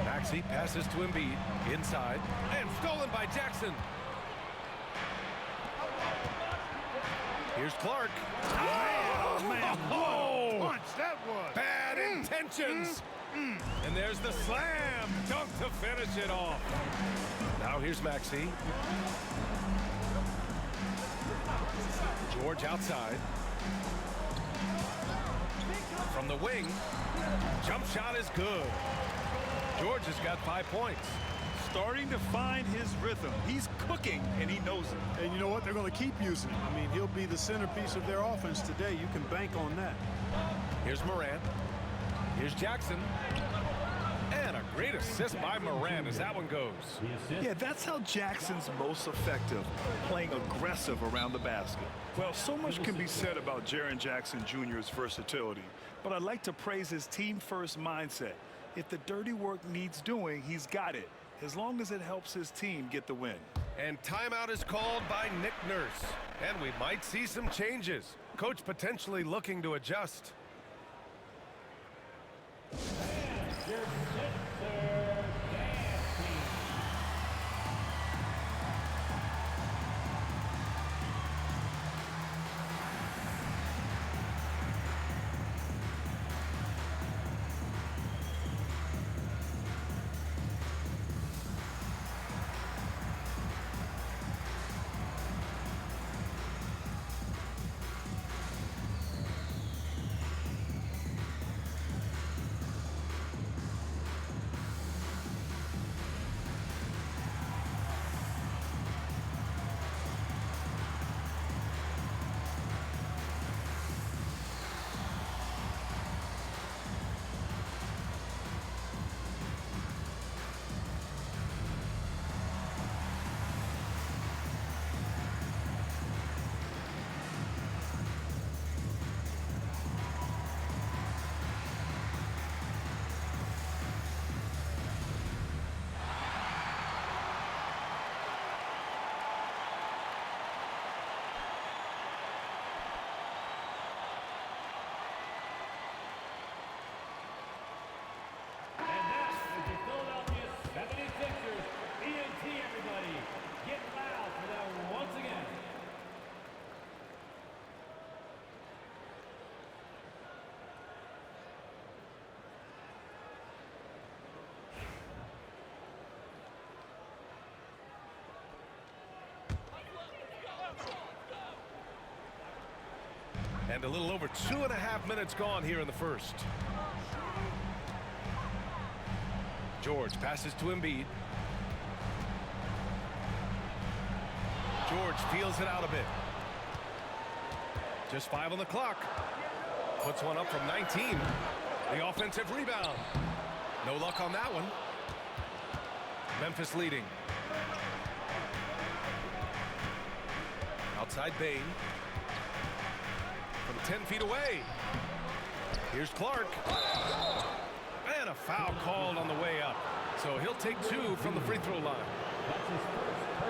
Maxey passes to Embiid. Inside. And stolen by Jackson. Here's Clark. Oh, man. What a punch that was. Bad intentions. And there's the slam dunk to finish it off. Now here's Maxey. George outside. From the wing. Jump shot is good. George has got 5 points. Starting to find his rhythm. He's cooking, and he knows it. And you know what? They're going to keep using him. I mean, he'll be the centerpiece of their offense today. You can bank on that. Here's Morant. Here's Jackson. And a great assist by Morant as that one goes. Yeah, that's how Jackson's most effective, playing aggressive around the basket. Well, so much can be said about Jaren Jackson Jr.'s versatility, but I'd like to praise his team-first mindset. If the dirty work needs doing, he's got it, as long as it helps his team get the win. And timeout is called by Nick Nurse. And we might see some changes. Coach potentially looking to adjust. And a little over 2.5 minutes gone here in the first. George passes to Embiid. George feels it out a bit. Just 5 on the clock. Puts one up from 19. The offensive rebound. No luck on that one. Memphis leading. Outside Bane. From 10 feet away. Here's Clark. And a foul called on the way up. So he'll take 2 from the free throw line.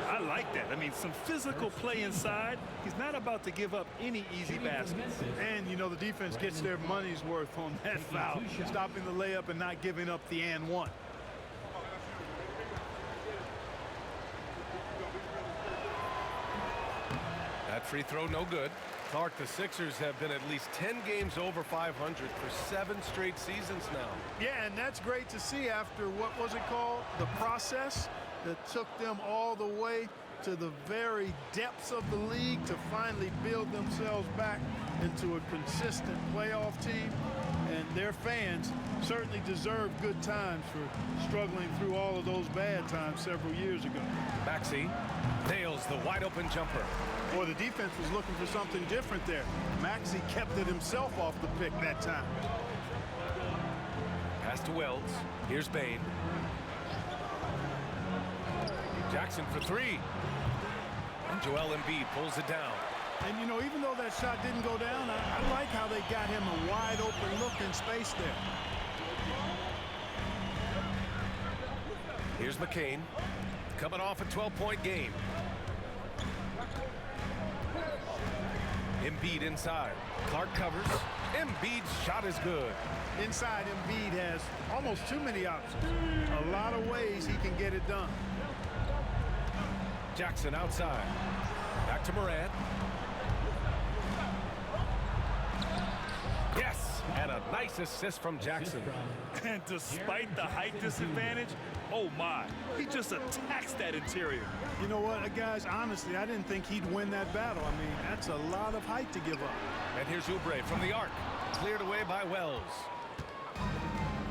I like that. I mean, some physical play inside. He's not about to give up any easy baskets. And, you know, the defense gets their money's worth on that foul. Stopping the layup and not giving up the and one. That free throw no good. Clark, the Sixers have been at least 10 games over 500 for 7 straight seasons now. Yeah, and that's great to see after what was it called? The process that took them all the way to the very depths of the league to finally build themselves back into a consistent playoff team. And their fans certainly deserve good times for struggling through all of those bad times several years ago. Maxey nails the wide open jumper. Boy, the defense was looking for something different there. Maxey kept it himself off the pick that time. Pass to Wells. Here's Bain. Jackson for 3. And Joel Embiid pulls it down. And, you know, even though that shot didn't go down, I like how they got him a wide open look in space there. Here's McCain. Coming off a 12-point game. Embiid inside. Clark covers. Embiid's shot is good. Inside, Embiid has almost too many options. A lot of ways he can get it done. Jackson outside. Back to Morant. Yes, and a nice assist from Jackson. And despite the height disadvantage, oh my, he just attacks that interior. You know what, guys, honestly, I didn't think he'd win that battle. I mean, that's a lot of height to give up. And here's Oubre from the arc. Cleared away by Wells.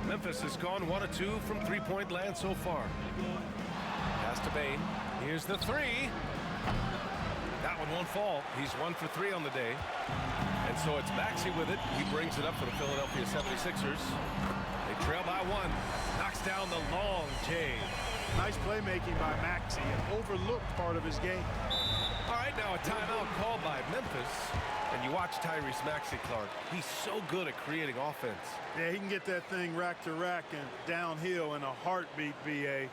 Memphis has gone 1 of 2 from three-point land so far. Pass to Bain. Here's the 3. That one won't fall. He's 1 for 3 on the day. And so it's Maxey with it. He brings it up for the Philadelphia 76ers. They trail by 1. Knocks down the long J. Nice playmaking by Maxey, an overlooked part of his game. All right, now a timeout called by Memphis. And you watch Tyrese Maxey, Clark. He's so good at creating offense. Yeah, he can get that thing rack to rack and downhill in a heartbeat, BA.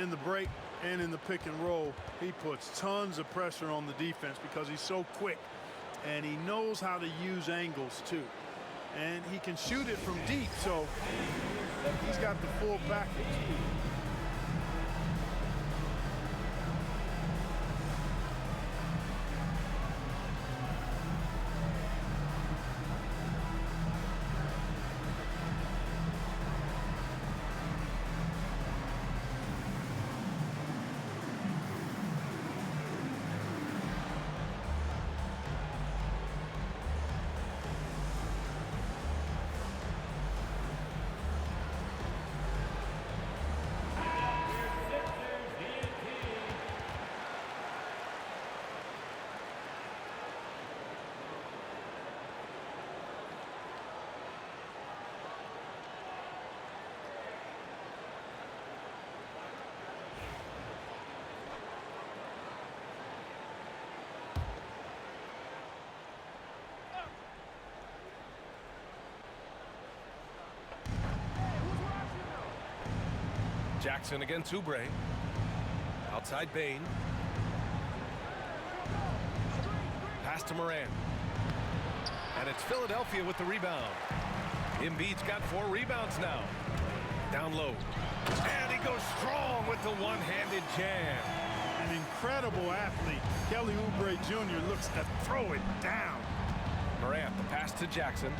In the break and in the pick and roll, he puts tons of pressure on the defense because he's so quick. And he knows how to use angles, too. And he can shoot it from deep, so he's got the full package. Jackson against Oubre. Outside Bain. Pass to Morant. And it's Philadelphia with the rebound. Embiid's got 4 rebounds now. Down low. And he goes strong with the one-handed jam. An incredible athlete. Kelly Oubre Jr. looks to throw it down. Morant, the pass to Jackson.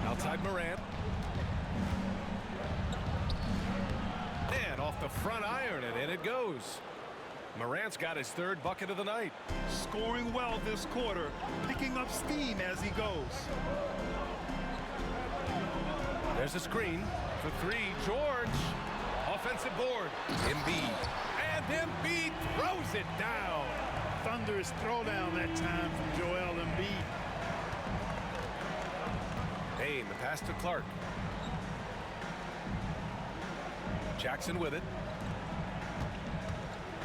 Outside Morant. And off the front iron, and in it goes. Morant's got his 3rd bucket of the night. Scoring well this quarter, picking up steam as he goes. There's a screen for 3. George. Offensive board. Embiid. And Embiid throws it down. Thunderous throwdown that time from Joel Embiid. Bain, the pass to Clark. Jackson with it.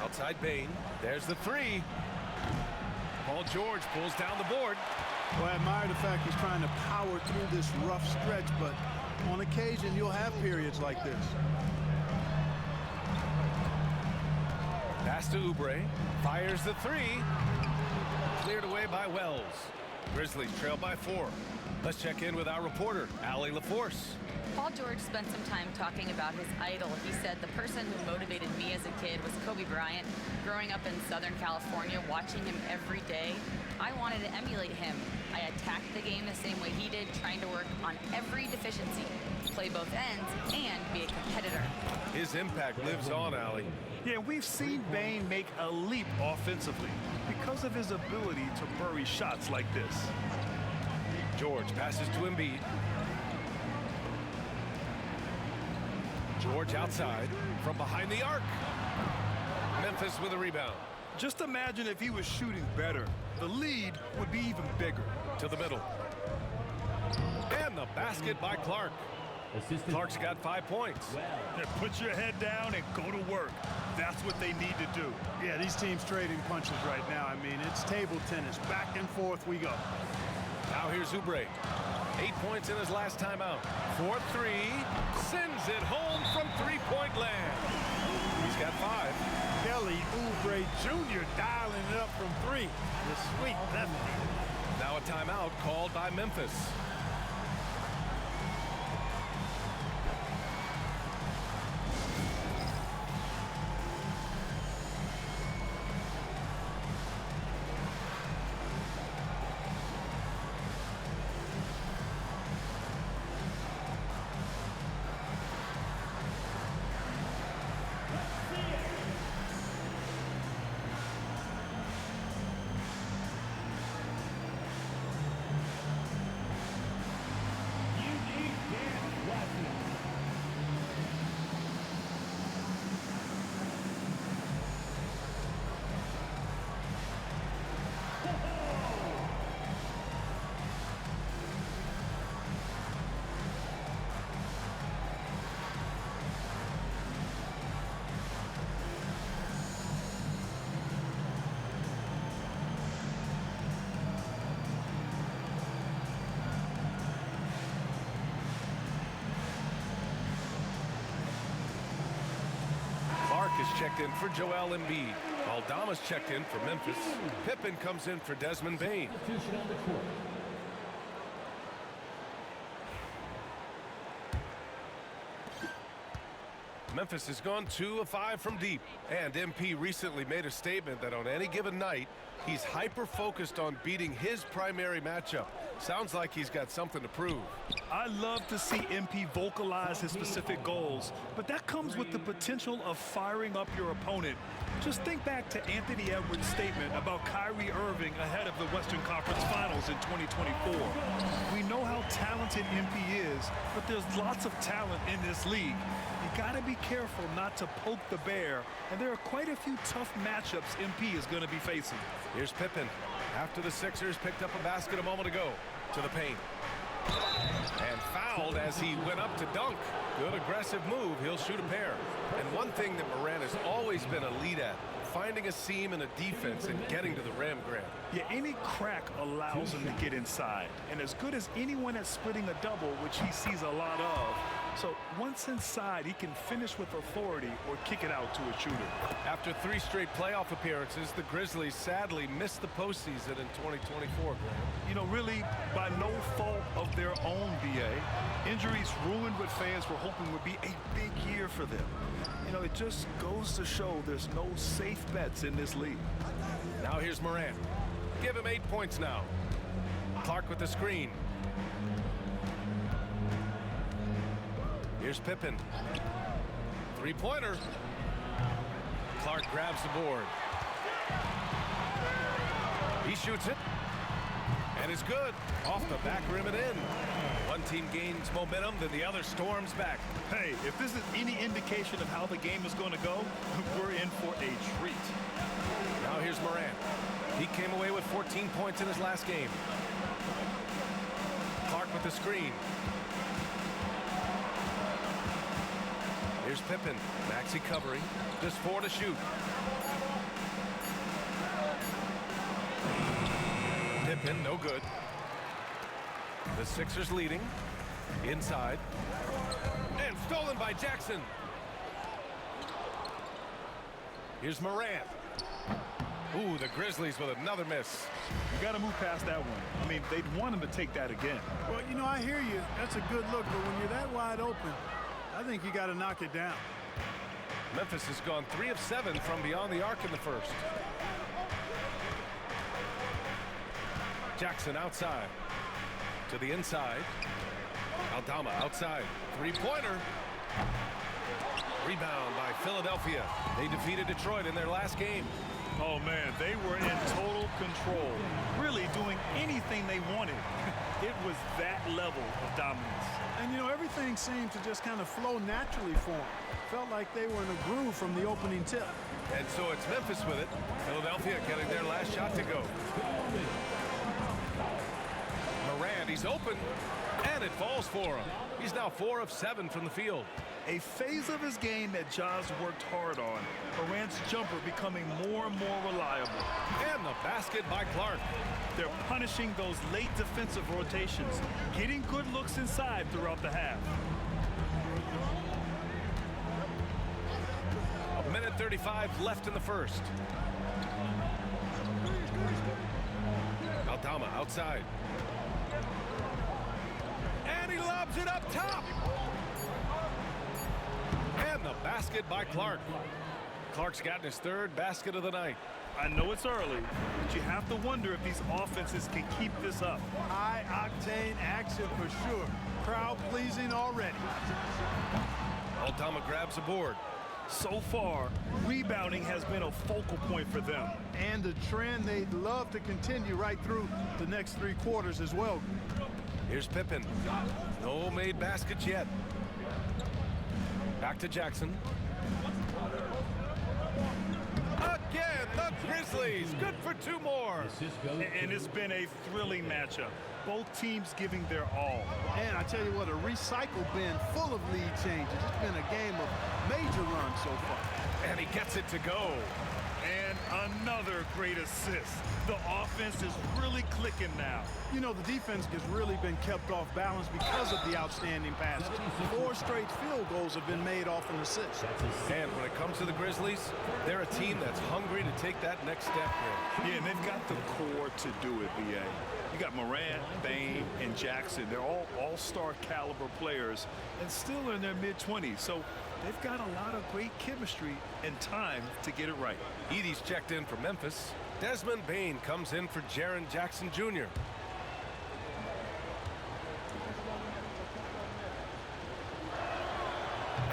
Outside Bain. There's the 3. Paul George pulls down the board. Well, I admire the fact he's trying to power through this rough stretch, but on occasion you'll have periods like this. Pass to Oubre. Fires the 3. Cleared away by Wells. Grizzlies trail by 4. Let's check in with our reporter, Allie LaForce. Paul George spent some time talking about his idol. He said, the person who motivated me as a kid was Kobe Bryant. Growing up in Southern California, watching him every day, I wanted to emulate him. I attacked the game the same way he did, trying to work on every deficiency, play both ends, and be a competitor. His impact lives on, Allie. Yeah, we've seen Bane make a leap offensively because of his ability to bury shots like this. George passes to Embiid. George outside from behind the arc. Memphis with a rebound. Just imagine if he was shooting better. The lead would be even bigger. To the middle. And the basket by Clark. Clark's got 5 points. Yeah, put your head down and go to work. That's what they need to do. Yeah, these teams trading punches right now. I mean, it's table tennis. Back and forth we go. Now here's Oubre. 8 points in his last timeout. 4-3. Sends it home from three-point land. He's got 5. Kelly Oubre Jr. dialing it up from 3. The sweet lefty. Now a timeout called by Memphis. Is checked in for Joel Embiid. Aldama's checked in for Memphis. Pippen comes in for Desmond Bane. Memphis has gone 2 of 5 from deep. And MP recently made a statement that on any given night, he's hyper-focused on beating his primary matchup. Sounds like he's got something to prove. I love to see MP vocalize his specific goals, but that comes with the potential of firing up your opponent. Just think back to Anthony Edwards' statement about Kyrie Irving ahead of the Western Conference Finals in 2024. We know how talented MP is, but there's lots of talent in this league. You got to be careful not to poke the bear, and there are quite a few tough matchups MP is going to be facing. Here's Pippen. After the Sixers picked up a basket a moment ago. To the paint. And fouled as he went up to dunk. Good aggressive move. He'll shoot a pair. And one thing that Morant has always been a lead at, finding a seam in a defense and getting to the rim, Grant. Yeah, any crack allows him to get inside. And as good as anyone at splitting a double, which he sees a lot of. So once inside, he can finish with authority or kick it out to a shooter. After 3 straight playoff appearances, the Grizzlies sadly missed the postseason in 2024, Grant. You know, really, by no fault of their own, BA. Injuries ruined what fans were hoping would be a big year for them. You know, it just goes to show there's no safe bets in this league. Now here's Morant. Give him 8 points now. Clark with the screen. Here's Pippen. 3-pointer. Clark grabs the board. He shoots it. And it's good. Off the back rim and in. One team gains momentum, then the other storms back. Hey, if this is any indication of how the game is going to go, we're in for a treat. Now here's Morant. He came away with 14 points in his last game. Clark with the screen. Here's Pippen. Maxey covering. Just 4 to shoot. Pippen, no good. The Sixers leading. Inside. And stolen by Jackson. Here's Morant. Ooh, the Grizzlies with another miss. You got to move past that one. I mean, they'd want him to take that again. Well, you know, I hear you. That's a good look, but when you're that wide open, I think you got to knock it down. Memphis has gone 3 of 7 from beyond the arc in the first. Jackson outside. To the inside. Aldama outside. Three-pointer. Rebound by Philadelphia. They defeated Detroit in their last game. Oh, man, they were in total control, really doing anything they wanted. It was that level of dominance. And, you know, everything seemed to just kind of flow naturally for them. Felt like they were in a groove from the opening tip. And so it's Memphis with it. Philadelphia getting their last shot to go. Morant, he's open, and it falls for him. He's now 4 of 7 from the field. A phase of his game that Ja's worked hard on. Morant's jumper becoming more and more reliable. And the basket by Clark. They're punishing those late defensive rotations, getting good looks inside throughout the half. A minute 35 left in the first. Aldama outside. And he lobs it up top. And the basket by Clark. Clark's gotten his 3rd basket of the night. I know it's early, but you have to wonder if these offenses can keep this up. High-octane action for sure. Crowd-pleasing already. Aldama grabs a board. So far, rebounding has been a focal point for them. And a trend they'd love to continue right through the next 3 quarters as well. Here's Pippen. No made baskets yet. Back to Jackson. Again, the Grizzlies. Good for 2 more. And it's been a thrilling matchup. Both teams giving their all. And I tell you what, a recycle bin full of lead changes. It's been a game of major runs so far. And he gets it to go. And another great assist. The offense is really clicking now. You know, the defense has really been kept off balance because of the outstanding passes. 4 straight field goals have been made off an assist. And when it comes to the Grizzlies, they're a team that's hungry to take that next step. Yeah, and they've got the core to do it, B.A. You got Morant, Bane, and Jackson. They're all all-star caliber players and still in their mid-20s. So they've got a lot of great chemistry and time to get it right. Edey's checked in for Memphis. Desmond Bane comes in for Jaren Jackson Jr.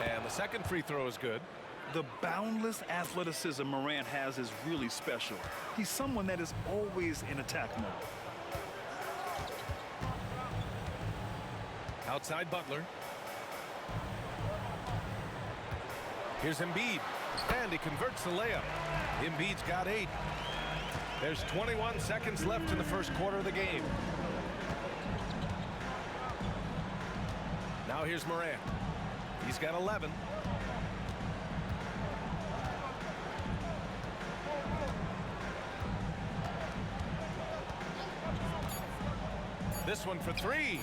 And the second free throw is good. The boundless athleticism Morant has is really special. He's someone that is always in attack mode. Outside Butler. Here's Embiid. And he converts the layup. Embiid's got 8. There's 21 seconds left in the first quarter of the game. Now here's Morant. He's got 11. This one for 3.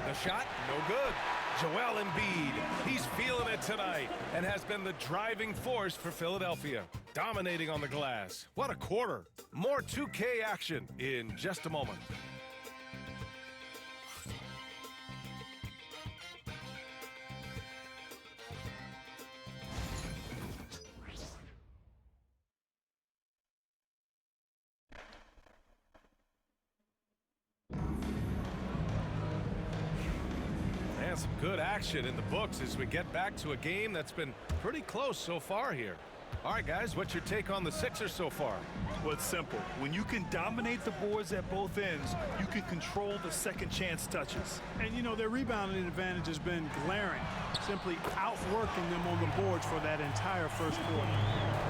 The shot, no good. Joel Embiid, he's feeling it tonight and has been the driving force for Philadelphia, dominating on the glass. What a quarter. More 2K action in just a moment. Some good action in the books as we get back to a game that's been pretty close so far here. All right, guys, what's your take on the Sixers so far? Well, it's simple. When you can dominate the boards at both ends, you can control the second chance touches. And, you know, their rebounding advantage has been glaring, simply outworking them on the boards for that entire first quarter.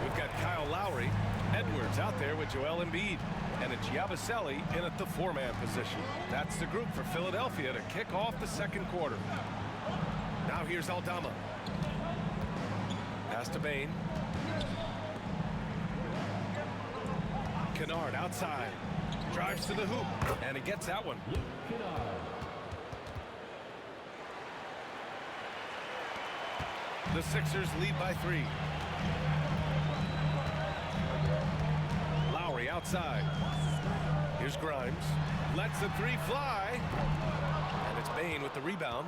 We've got Kyle Lowry, Edwards out there with Joel Embiid, and it's Yabusele in at the 4-man position. That's the group for Philadelphia to kick off the second quarter. Now here's Aldama. Pass to Bane. Kennard outside. Drives to the hoop, and he gets that one. The Sixers lead by 3. outside. Here's Grimes. Lets the three fly. And it's Bane with the rebound.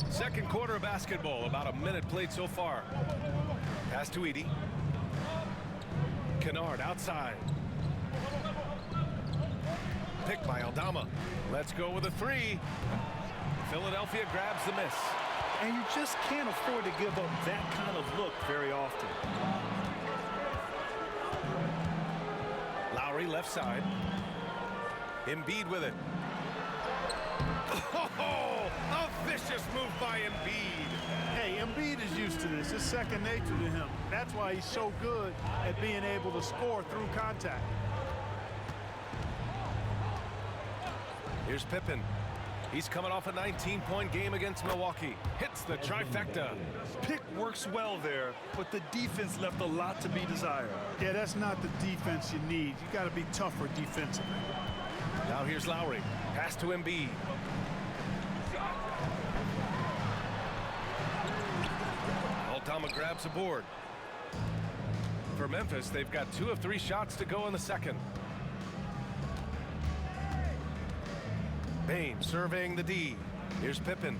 Second quarter of basketball. About a minute played so far. Pass to Edey. Kennard outside. Pick by Aldama. Let's go with a three. Philadelphia grabs the miss. And you just can't afford to give up that kind of look very often. Lowry left side. Embiid with it. Oh, a vicious move by Embiid. Hey, Embiid is used to this. It's second nature to him. That's why he's so good at being able to score through contact. Here's Pippen. He's coming off a 19-point game against Milwaukee. Hits the trifecta. Pick works well there, but the defense left a lot to be desired. Yeah, that's not the defense you need. You got to be tougher defensively. Now here's Lowry. Pass to Embiid. Aldama grabs a board. For Memphis, they've got 2 of 3 shots to go in the second. Bane surveying the D. Here's Pippen.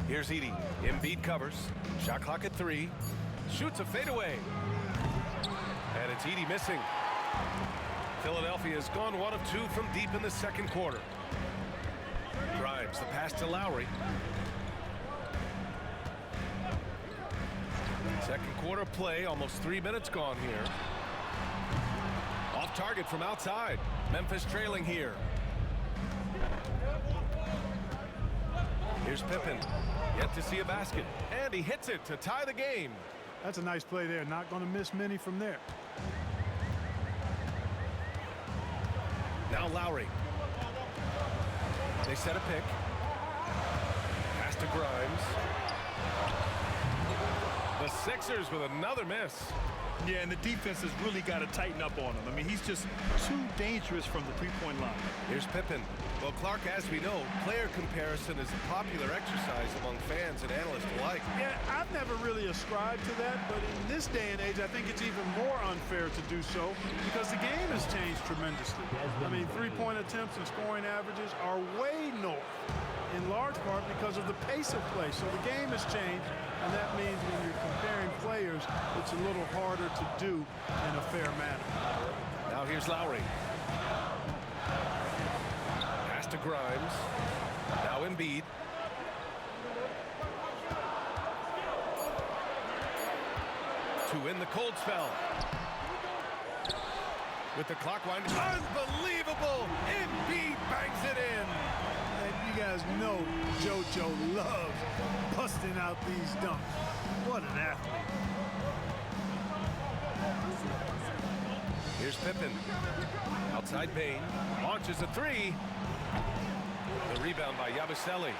Here's Edey. Embiid covers. Shot clock at 3. Shoots a fadeaway. And it's Edey missing. Philadelphia has gone 1 of 2 from deep in the second quarter. Grimes, the pass to Lowry. Second quarter play, almost 3 minutes gone here. Off target from outside. Memphis trailing here. Here's Pippen. Yet to see a basket. And he hits it to tie the game. That's a nice play there. Not going to miss many from there. Now Lowry. They set a pick. Pass to Grimes. The Sixers with another miss. Yeah, and the defense has really got to tighten up on him. I mean, he's just too dangerous from the three-point line. Here's Pippen. Well, Clark, as we know, player comparison is a popular exercise among fans and analysts alike. Yeah, I've never really ascribed to that, but in this day and age, I think it's even more unfair to do so because the game has changed tremendously. I mean, three-point attempts and scoring averages are way north, in large part because of the pace of play. So the game has changed, and that means when you're comparing players, it's a little harder to do in a fair manner. Now here's Lowry. Pass to Grimes. Now Embiid. To win the cold spell. With the clock winding. Unbelievable! Embiid bangs it in. And you guys know JoJo loves busting out these dunks. What an athlete. Here's Pippen. Outside Bane. Launches a three. The rebound by Yabusele.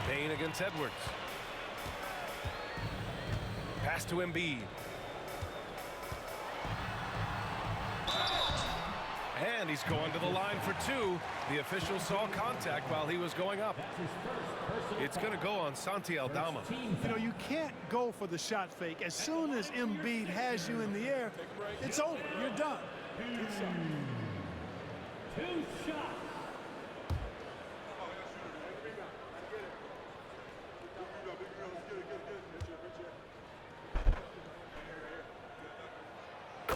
Bane against Edwards. Pass to Embiid. And he's going to the line for 2. The official saw contact while he was going up. It's going to go on Santi Aldama. You know, you can't go for the shot fake. As soon as Embiid has you in the air, it's over. You're done. Two shots.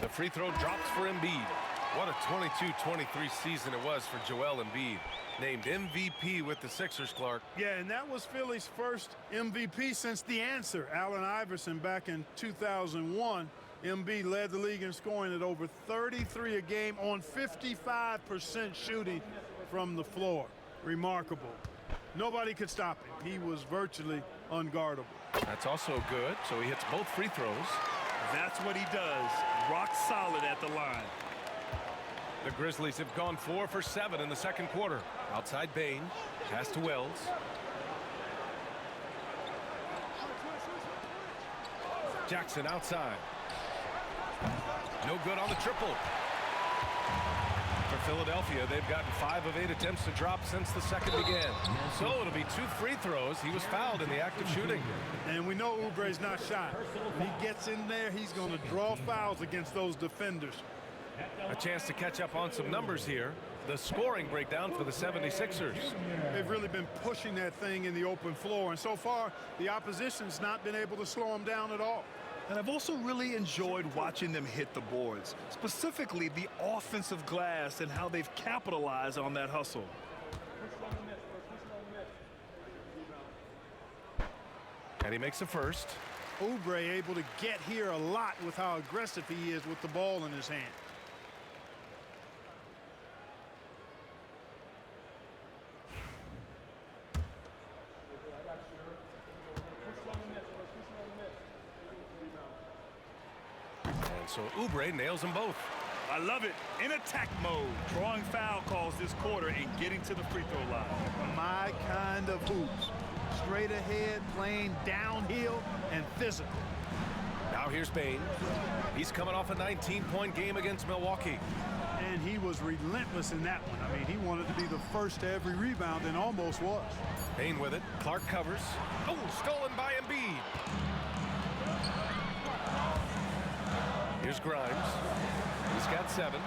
The free throw drops for Embiid. What a 22-23 season it was for Joel Embiid. Named MVP with the Sixers, Clark. Yeah, and that was Philly's first MVP since the answer, Allen Iverson, back in 2001. Embiid led the league in scoring at over 33 a game on 55% shooting from the floor. Remarkable. Nobody could stop him. He was virtually unguardable. That's also good, so he hits both free throws. That's what he does. Rock solid at the line. The Grizzlies have gone 4 for 7 in the second quarter. Outside Bane. Pass to Wells. Jackson outside. No good on the triple. For Philadelphia, they've gotten 5 of 8 attempts to drop since the second began. So it'll be 2 free throws. He was fouled in the act of shooting. And we know Oubre's not shy. If he gets in there, he's going to draw fouls against those defenders. A chance to catch up on some numbers here. The scoring breakdown for the 76ers. They've really been pushing that thing in the open floor, and so far, the opposition's not been able to slow them down at all. And I've also really enjoyed watching them hit the boards, specifically the offensive glass and how they've capitalized on that hustle. And he makes the first. Oubre able to get here a lot with how aggressive he is with the ball in his hand. So Oubre nails them both. I love it. In attack mode, drawing foul calls this quarter and getting to the free throw line. My kind of hoops. Straight ahead, playing downhill, and physical. Now here's Bane. He's coming off a 19-point game against Milwaukee. And he was relentless in that one. I mean, he wanted to be the first to every rebound and almost was. Bane with it. Clark covers. Oh, stolen by Embiid. Here's Grimes. He's got 7.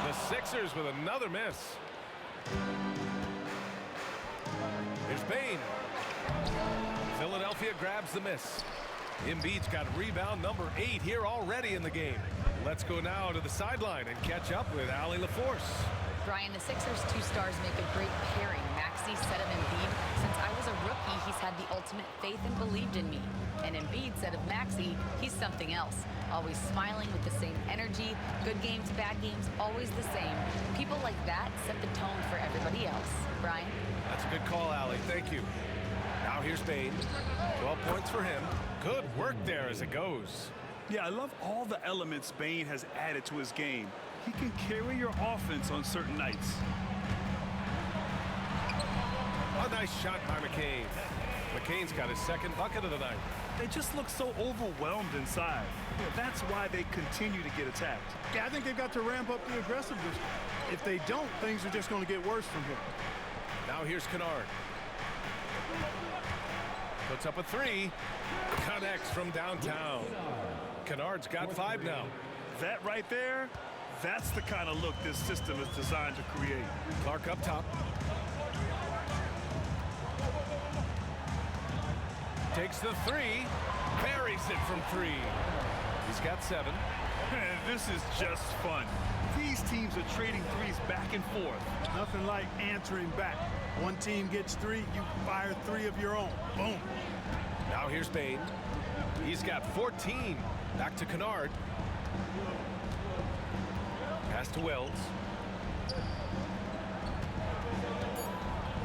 The Sixers with another miss. Here's Bane. Philadelphia grabs the miss. Embiid's got rebound number 8 here already in the game. Let's go now to the sideline and catch up with Allie LaForce. Brian, the Sixers' 2 stars make a great pairing. Maxey said of Embiid, since I was a rookie, he's had the ultimate faith and believed in me. And Embiid said of Maxey, he's something else. Always smiling with the same energy. Good games, bad games, always the same. People like that set the tone for everybody else. Brian? That's a good call, Allie. Thank you. Now here's Bane. 12 points for him. Good work there as it goes. Yeah, I love all the elements Bane has added to his game. He can carry your offense on certain nights. A nice shot by McCain. McCain's got his 2nd bucket of the night. They just look so overwhelmed inside. That's why they continue to get attacked. Yeah, I think they've got to ramp up the aggressiveness. If they don't, things are just going to get worse from here. Now here's Kennard. Puts up a 3. Connects from downtown. Kennard's got 5 now. That right there, that's the kind of look this system is designed to create. Clark up top. Takes the 3. Buries it from 3. He's got 7. This is just fun. These teams are trading threes back and forth. Nothing like answering back. One team gets 3, you fire 3 of your own. Boom. Now here's Bane. He's got 14. Back to Kennard. Pass to Wells.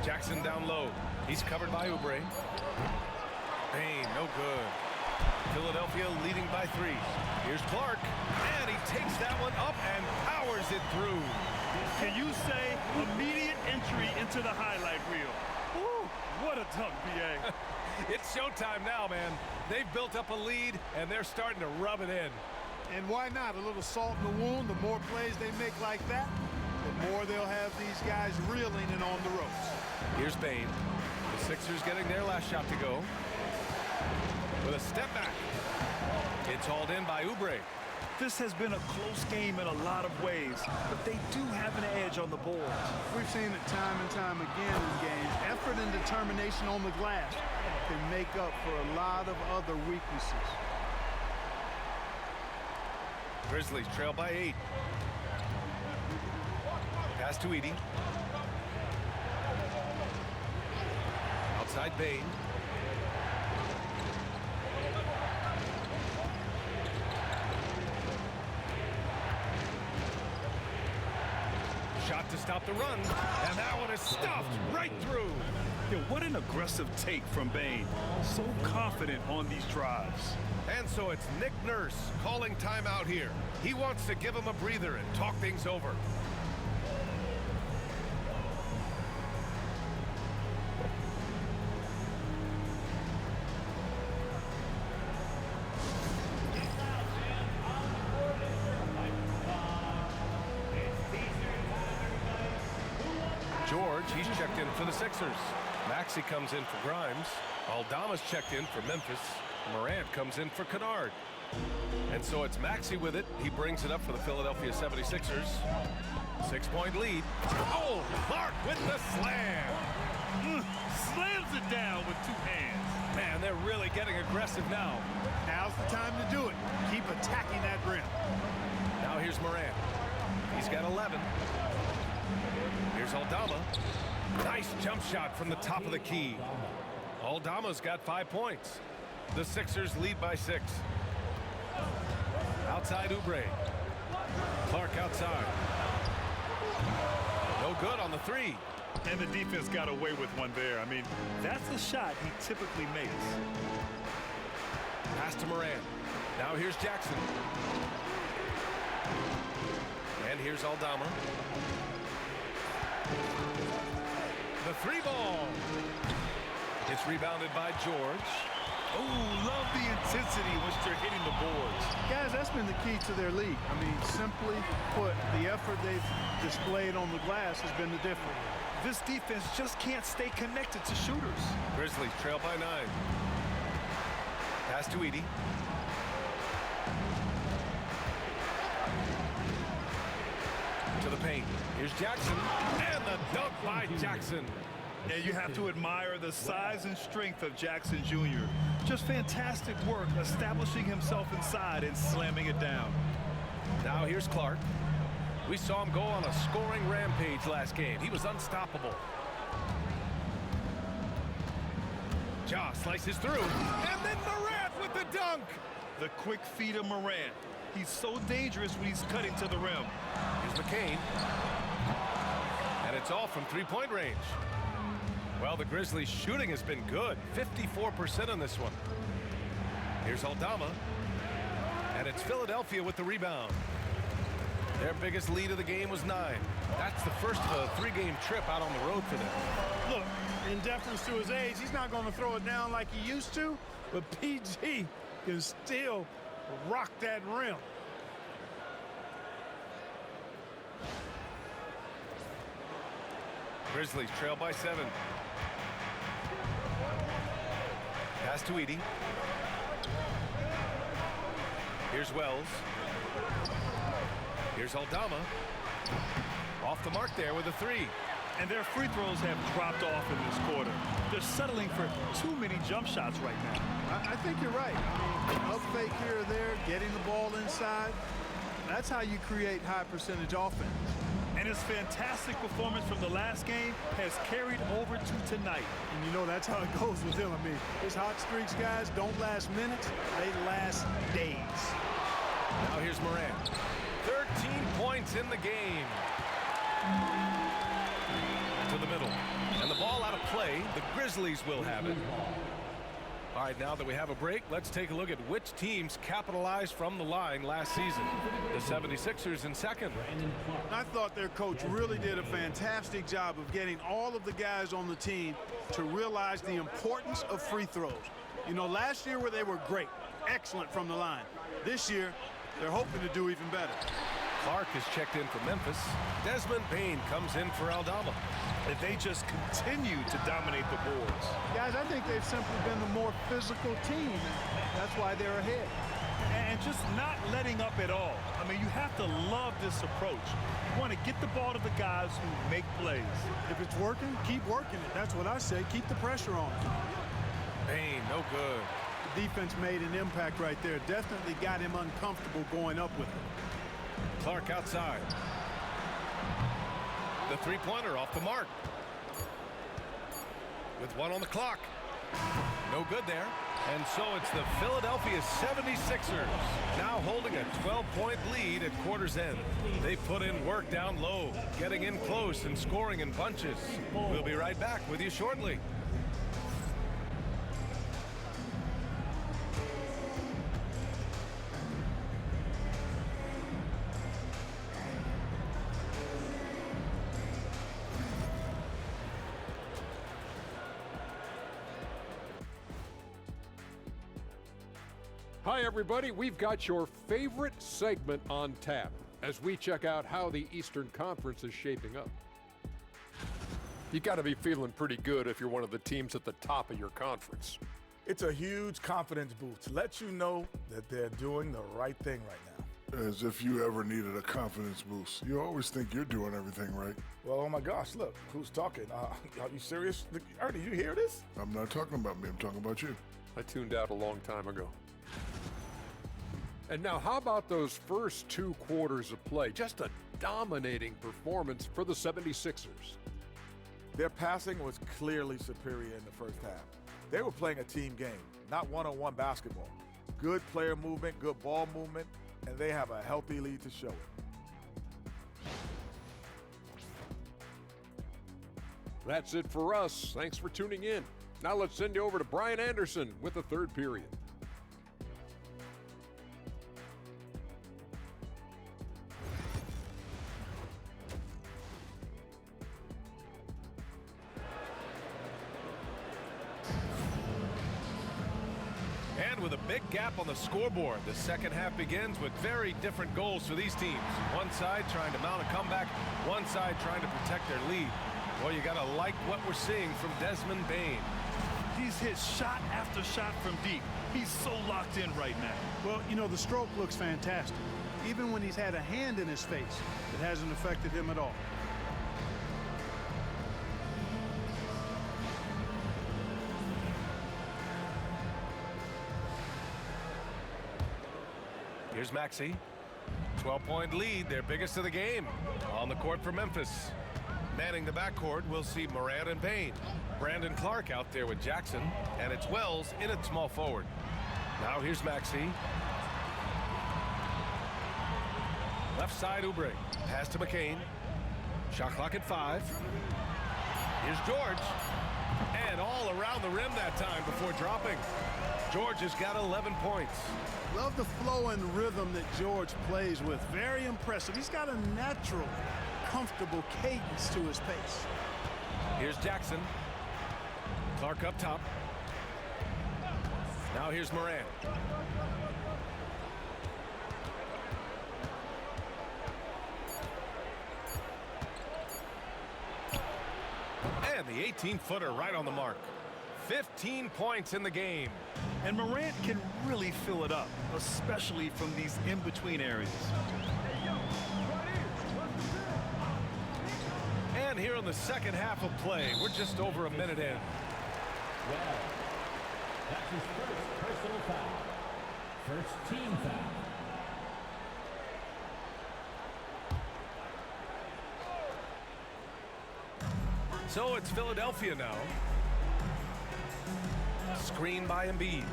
Jackson down low. He's covered by Oubre. Bane, no good. Philadelphia leading by 3. Here's Clark, and he takes that one up and powers it through. Can you say immediate entry into the highlight reel? Woo, what a dunk, BA. It's showtime now, man. They've built up a lead, and they're starting to rub it in. And why not? A little salt in the wound. The more plays they make like that, the more they'll have these guys reeling and on the ropes. Here's Bane. The Sixers getting their last shot to go. With a step back. It's hauled in by Oubre. This has been a close game in a lot of ways, but they do have an edge on the board. We've seen it time and time again in games. Effort and determination on the glass can make up for a lot of other weaknesses. Grizzlies trail by 8. Pass to Edey. Outside Bane. Shot to stop the run, and that one is stuffed right through. Yeah, what an aggressive take from Bane. So confident on these drives. And so it's Nick Nurse calling timeout here. He wants to give him a breather and talk things over. George. He's checked in for the Sixers. Maxey comes in for Grimes. Aldama's checked in for Memphis. Morant comes in for Kennard. And so it's Maxey with it. He brings it up for the Philadelphia 76ers. 6-point lead. Oh, Clark with the slam. Slams it down with two hands. Man, they're really getting aggressive now. Now's the time to do it. Keep attacking that rim. Now here's Morant. He's got 11. Here's Aldama. Nice jump shot from the top of the key. Aldama's got 5 points. The Sixers lead by 6. Outside Oubre. Clark outside. No good on the 3. And the defense got away with one there. I mean, that's a shot he typically makes. Pass to Morant. Now here's Jackson. And here's Aldama. The 3 ball. It's rebounded by George. Oh, love the intensity once they're hitting the boards. Guys, that's been the key to their league. I mean, simply put, the effort they've displayed on the glass has been the difference. This defense just can't stay connected to shooters. Grizzlies trail by 9. Pass to Edey. To the paint. Here's Jackson. And the dunk by Jackson. And you have to admire the size and strength of Jackson Jr. Just fantastic work establishing himself inside and slamming it down. Now here's Clark. We saw him go on a scoring rampage last game. He was unstoppable. Ja slices through. And then Morant with the dunk. The quick feet of Morant. He's so dangerous when he's cutting to the rim. Here's McCain. And it's all from 3-point range. Well, the Grizzlies' shooting has been good. 54% on this one. Here's Aldama. And it's Philadelphia with the rebound. Their biggest lead of the game was 9. That's the first of a 3-game trip out on the road for them. Look, in deference to his age, he's not going to throw it down like he used to, but PG can still rock that rim. Grizzlies trail by 7. Pass to Edey. Here's Wells. Here's Aldama. Off the mark there with a 3. And their free throws have dropped off in this quarter. They're settling for too many jump shots right now. I think you're right. I mean, up fake here or there, getting the ball inside. That's how you create high percentage offense. And his fantastic performance from the last game has carried over to tonight. And you know that's how it goes with him. I mean, his hot streaks, guys, don't last minutes. They last days. Now here's Morant. 13 points in the game. To the middle. And the ball out of play. The Grizzlies will have it. All right, now that we have a break, let's take a look at which teams capitalized from the line last season. The 76ers in second. I thought their coach really did a fantastic job of getting all of the guys on the team to realize the importance of free throws. You know, last year where they were great, excellent from the line. This year, they're hoping to do even better. Clark is checked in for Memphis. Desmond Bane comes in for Aldama. And they just continue to dominate the boards. Guys, I think they've simply been the more physical team. That's why they're ahead. And just not letting up at all. I mean, you have to love this approach. You want to get the ball to the guys who make plays. If it's working, keep working it. That's what I say. Keep the pressure on. Bane, no good. The defense made an impact right there. Definitely got him uncomfortable going up with it. Clark outside. The 3-pointer off the mark. With 1 on the clock. No good there. And so it's the Philadelphia 76ers now holding a 12-point lead at quarter's end. They put in work down low, getting in close and scoring in bunches. We'll be right back with you shortly. Hi, everybody. We've got your favorite segment on tap as we check out how the Eastern Conference is shaping up. You got to be feeling pretty good if you're one of the teams at the top of your conference. It's a huge confidence boost to let you know that they're doing the right thing right now. As if you ever needed a confidence boost. You always think you're doing everything right. Well, oh my gosh, look, who's talking? Are you serious? Ernie, you hear this? I'm not talking about me, I'm talking about you. I tuned out a long time ago. And now, how about those first 2 quarters of play? Just a dominating performance for the 76ers. Their passing was clearly superior in the first half. They were playing a team game, not one-on-one basketball. Good player movement, good ball movement, and they have a healthy lead to show it. That's it for us. Thanks for tuning in. Now let's send you over to Brian Anderson with the third period. And with a big gap on the scoreboard, the second half begins with very different goals for these teams. One side trying to mount a comeback, one side trying to protect their lead. Well, you got to like what we're seeing from Desmond Bane. He's hit shot after shot from deep. He's so locked in right now. Well, you know, the stroke looks fantastic. Even when he's had a hand in his face, it hasn't affected him at all. Here's Maxey. 12-point lead, their biggest of the game. On the court for Memphis. Manning the backcourt, we'll see Morant and Payne. Brandon Clark out there with Jackson, and it's Wells in at small forward. Now here's Maxey. Left side, Oubre. Pass to McCain. Shot clock at 5. Here's George. And all around the rim that time before dropping. George has got 11 points. Love the flow and rhythm that George plays with. Very impressive. He's got a natural, comfortable cadence to his pace. Here's Jackson. Clark up top. Now here's Morant. And the 18-footer right on the mark. 15 points in the game. And Morant can really fill it up, especially from these in-between areas. And here in the second half of play, we're just over a minute in. Well, that's his first personal foul. First team foul. So it's Philadelphia now. Screen by Embiid.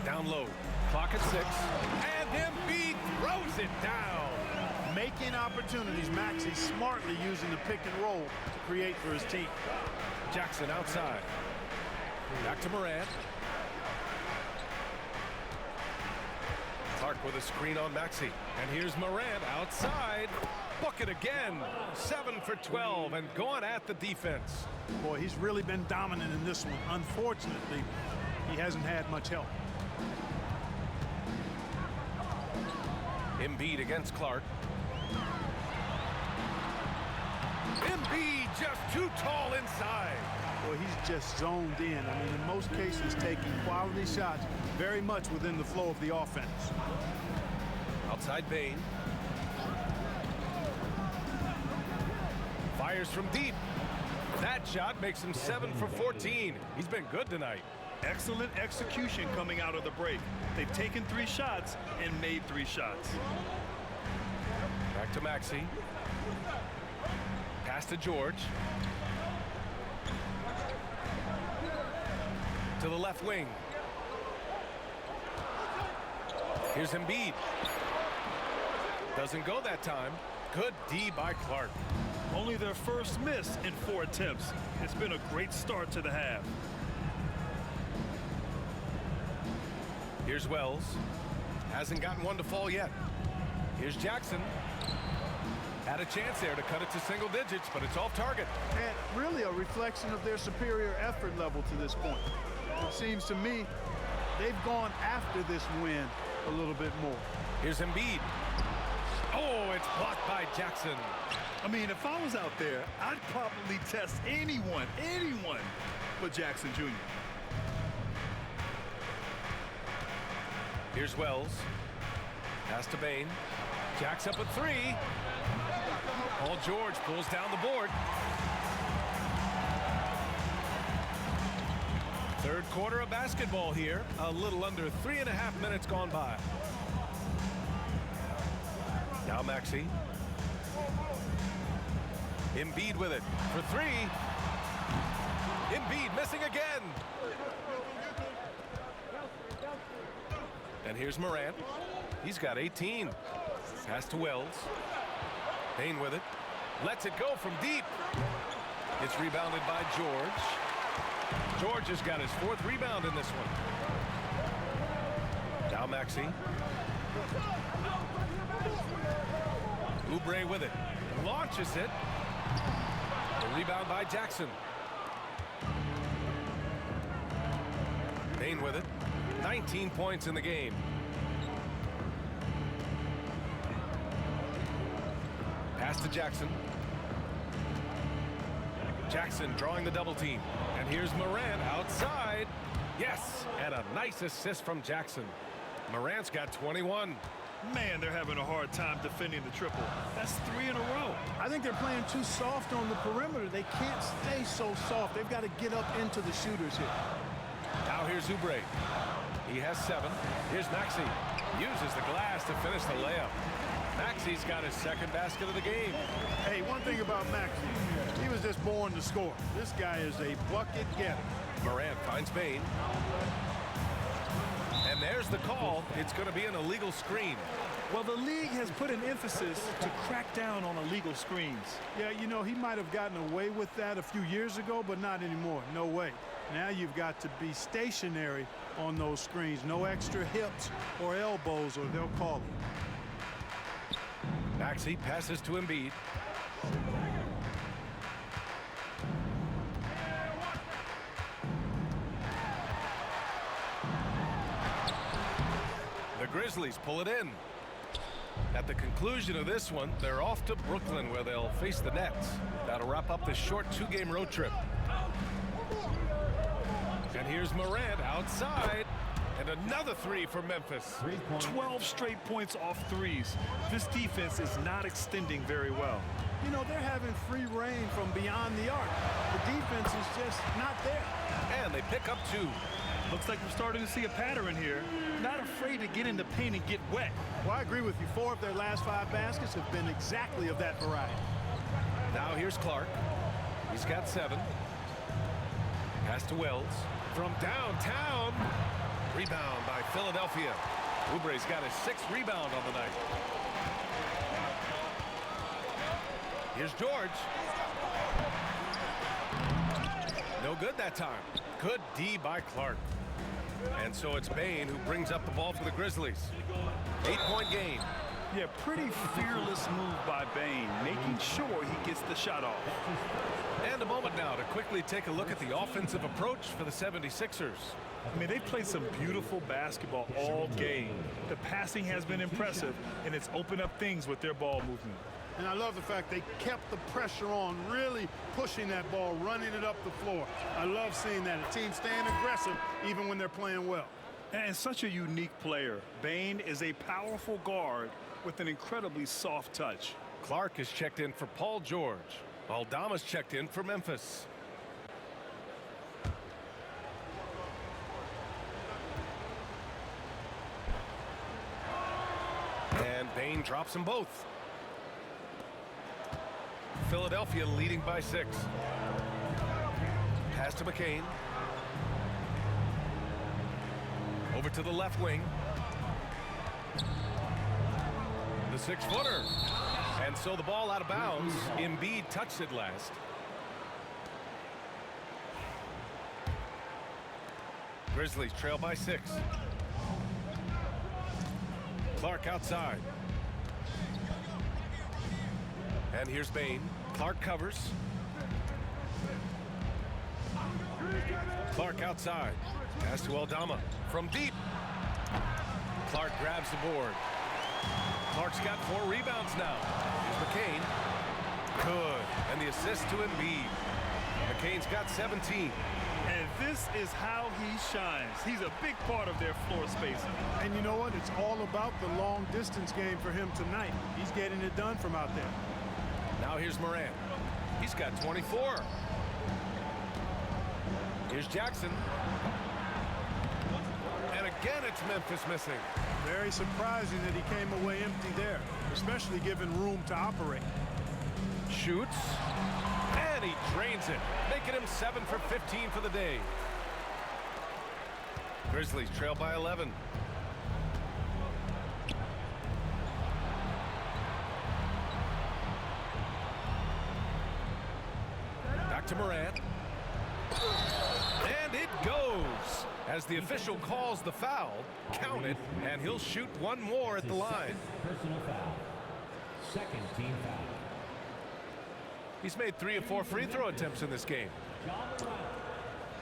Down low. Clock at 6. And Embiid throws it down. Making opportunities. Maxey smartly using the pick and roll to create for his team. Jackson outside. Back to Morant. Clark with a screen on Maxey. And here's Morant outside. Bucket again. 7 for 12 and going at the defense. Boy, he's really been dominant in this one. Unfortunately, he hasn't had much help. Embiid against Clark. Embiid just too tall inside. Boy, he's just zoned in. I mean, in most cases, taking quality shots very much within the flow of the offense. Outside Bane. Fires from deep. That shot makes him 7 for 14. He's been good tonight. Excellent execution coming out of the break. They've taken 3 shots and made 3 shots. Back to Maxey. Pass to George. To the left wing. Here's Embiid. Doesn't go that time. Good D by Clark. Only their first miss in 4 attempts. It's been a great start to the half. Here's Wells. Hasn't gotten one to fall yet. Here's Jackson. Had a chance there to cut it to single digits, but it's off target. And really a reflection of their superior effort level to this point. It seems to me they've gone after this win a little bit more. Here's Embiid. Oh, it's blocked by Jackson. I mean, if I was out there, I'd probably test anyone but Jackson Jr. Here's Wells. Pass to Bain. Jacks up a three. Paul George pulls down the board. Third quarter of basketball here. A little under 3.5 minutes gone by. Now Maxey. Embiid with it for three. Embiid missing again. And here's Morant. He's got 18. Pass to Wells. Bain with it. Lets it go from deep. It's rebounded by George. George has got his 4th rebound in this one. Now Maxey. Oubre with it. Launches it. The rebound by Jackson. Bain with it. 19 points in the game. Pass to Jackson. Jackson drawing the double team. And here's Morant outside. Yes, and a nice assist from Jackson. Morant's got 21. Man, they're having a hard time defending the triple. That's 3 in a row. I think they're playing too soft on the perimeter. They can't stay so soft. They've got to get up into the shooters here. Now here's Oubre. He has 7. Here's Maxey. Uses the glass to finish the layup. Maxey's got his 2nd basket of the game. Hey, one thing about Maxey, he was just born to score. This guy is a bucket getter. Morant finds Bain. And there's the call. It's going to be an illegal screen. Well, the league has put an emphasis to crack down on illegal screens. Yeah, you know, he might have gotten away with that a few years ago, but not anymore. No way. Now you've got to be stationary on those screens. No extra hips or elbows, or they'll call it. Maxey passes to Embiid. The Grizzlies pull it in. At the conclusion of this one, they're off to Brooklyn where they'll face the Nets. That'll wrap up this short 2-game road trip. And here's Morant outside. And another 3 for Memphis. 12 straight points off threes. This defense is not extending very well. You know, they're having free reign from beyond the arc. The defense is just not there. And they pick up 2. Looks like we're starting to see a pattern here. Not afraid to get in the paint and get wet. Well, I agree with you. 4 of their last 5 baskets have been exactly of that variety. Now here's Clark. He's got 7. Pass to Wells. From downtown. Rebound by Philadelphia. Oubre's got his 6th rebound on the night. Here's George. No good that time. Good D by Clark. And so it's Bain who brings up the ball for the Grizzlies. 8-point game. Yeah, pretty fearless move by Bain, making sure he gets the shot off. And a moment now to quickly take a look at the offensive approach for the 76ers. I mean, they've played some beautiful basketball all game. The passing has been impressive, and it's opened up things with their ball movement. And I love the fact they kept the pressure on, really pushing that ball, running it up the floor. I love seeing that. A team staying aggressive even when they're playing well. And such a unique player. Bain is a powerful guard with an incredibly soft touch. Clark is checked in for Paul George. Aldama's checked in for Memphis. And Bain drops them both. Philadelphia leading by 6. Pass to McCain. Over to the left wing. The 6-footer. And so the ball out of bounds. Embiid touched it last. Grizzlies trail by 6. Clark outside. And here's Bain. Clark covers. Clark outside. Pass to Aldama. From deep. Clark grabs the board. Clark's got 4 rebounds now. Here's McCain. Good. And the assist to Embiid. McCain's got 17. And this is how he shines. He's a big part of their floor spacing. And you know what? It's all about the long distance game for him tonight. He's getting it done from out there. Now here's Morant. He's got 24. Here's Jackson. And again, it's Memphis missing. Very surprising that he came away empty there, especially given room to operate. Shoots. And he drains it, making him 7 for 15 for the day. Grizzlies trail by 11. Back to Morant. And it goes. As the official calls the foul, count it, and he'll shoot one more at the line. Personal foul. Second team foul. He's made 3 of 4 free throw attempts in this game. John Morant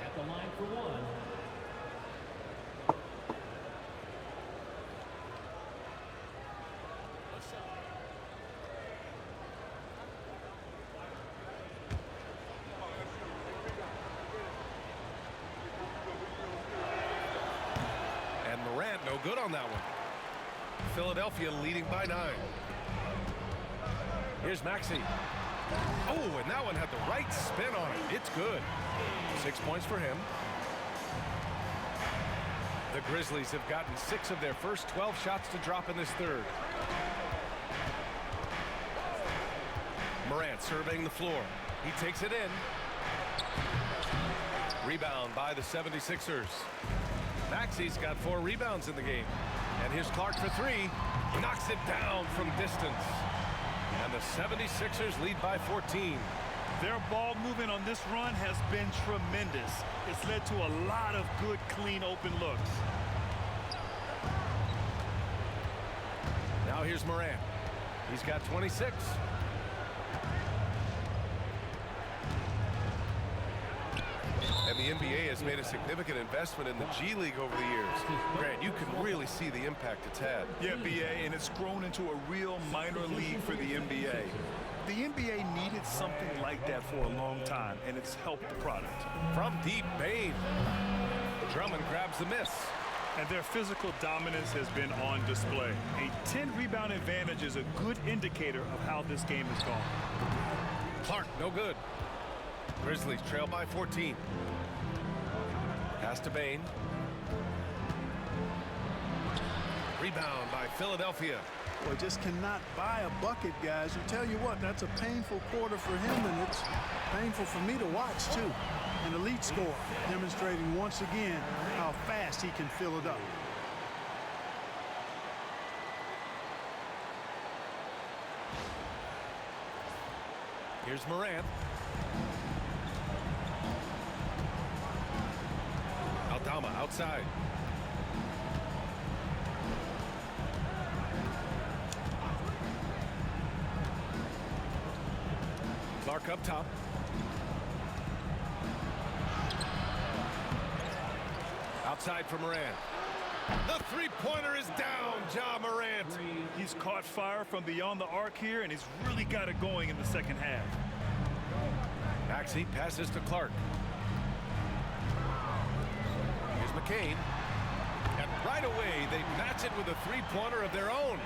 at the line for one. And Morant no good on that one. Philadelphia leading by 9. Here's Maxey. Oh, and that one had the right spin on it. It's good. 6 points for him. The Grizzlies have gotten 6 of their first 12 shots to drop in this third. Morant surveying the floor. He takes it in. Rebound by the 76ers. Maxey's got 4 rebounds in the game. And here's Clark for 3. Knocks it down from distance. And the 76ers lead by 14. Their ball movement on this run has been tremendous. It's led to a lot of good, clean, open looks. Now here's Morant. He's got 26. And the NBA has made a significant investment in the G League over the years. Grant, you can really see the impact it's had. Yeah, BA, and it's grown into a real minor league for the NBA. The NBA needed something like that for a long time, and it's helped the product. From deep, Bane. Drummond grabs the miss. And their physical dominance has been on display. A 10-rebound advantage is a good indicator of how this game has gone. Clark, no good. Grizzlies trail by 14. Pass to Bane. Rebound by Philadelphia. Boy, just cannot buy a bucket, guys. You tell you what, that's a painful quarter for him, and it's painful for me to watch, too. An elite scorer, demonstrating once again how fast he can fill it up. Here's Morant. Aldama outside. Clark up top. Outside for Morant. The three-pointer is down, Ja Morant. He's caught fire from beyond the arc here, and he's really got it going in the second half. Maxey passes to Clark. Here's McCain. And right away, they match it with a three-pointer of their own.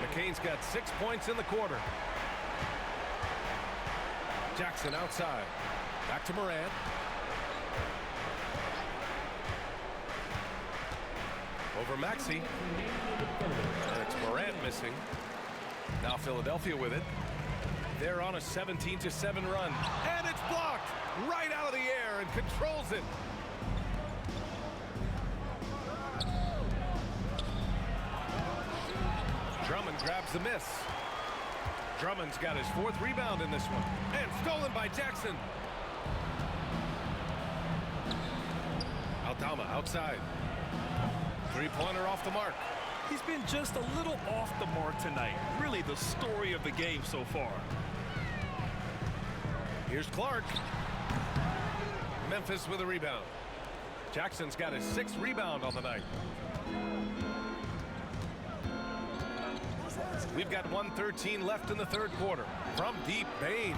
McCain's got 6 points in the quarter. Jackson outside. Back to Morant. Over Maxey. And it's Morant missing. Now Philadelphia with it. They're on a 17-7 run. And it's blocked right out of the air and controls it. Drummond grabs the miss. Drummond's got his 4th rebound in this one. And stolen by Jackson. Aldama outside. Three-pointer off the mark. He's been just a little off the mark tonight. Really the story of the game so far. Here's Clark. Memphis with a rebound. Jackson's got his 6th rebound on the night. We've got 1:13 left in the third quarter. From deep, Bain.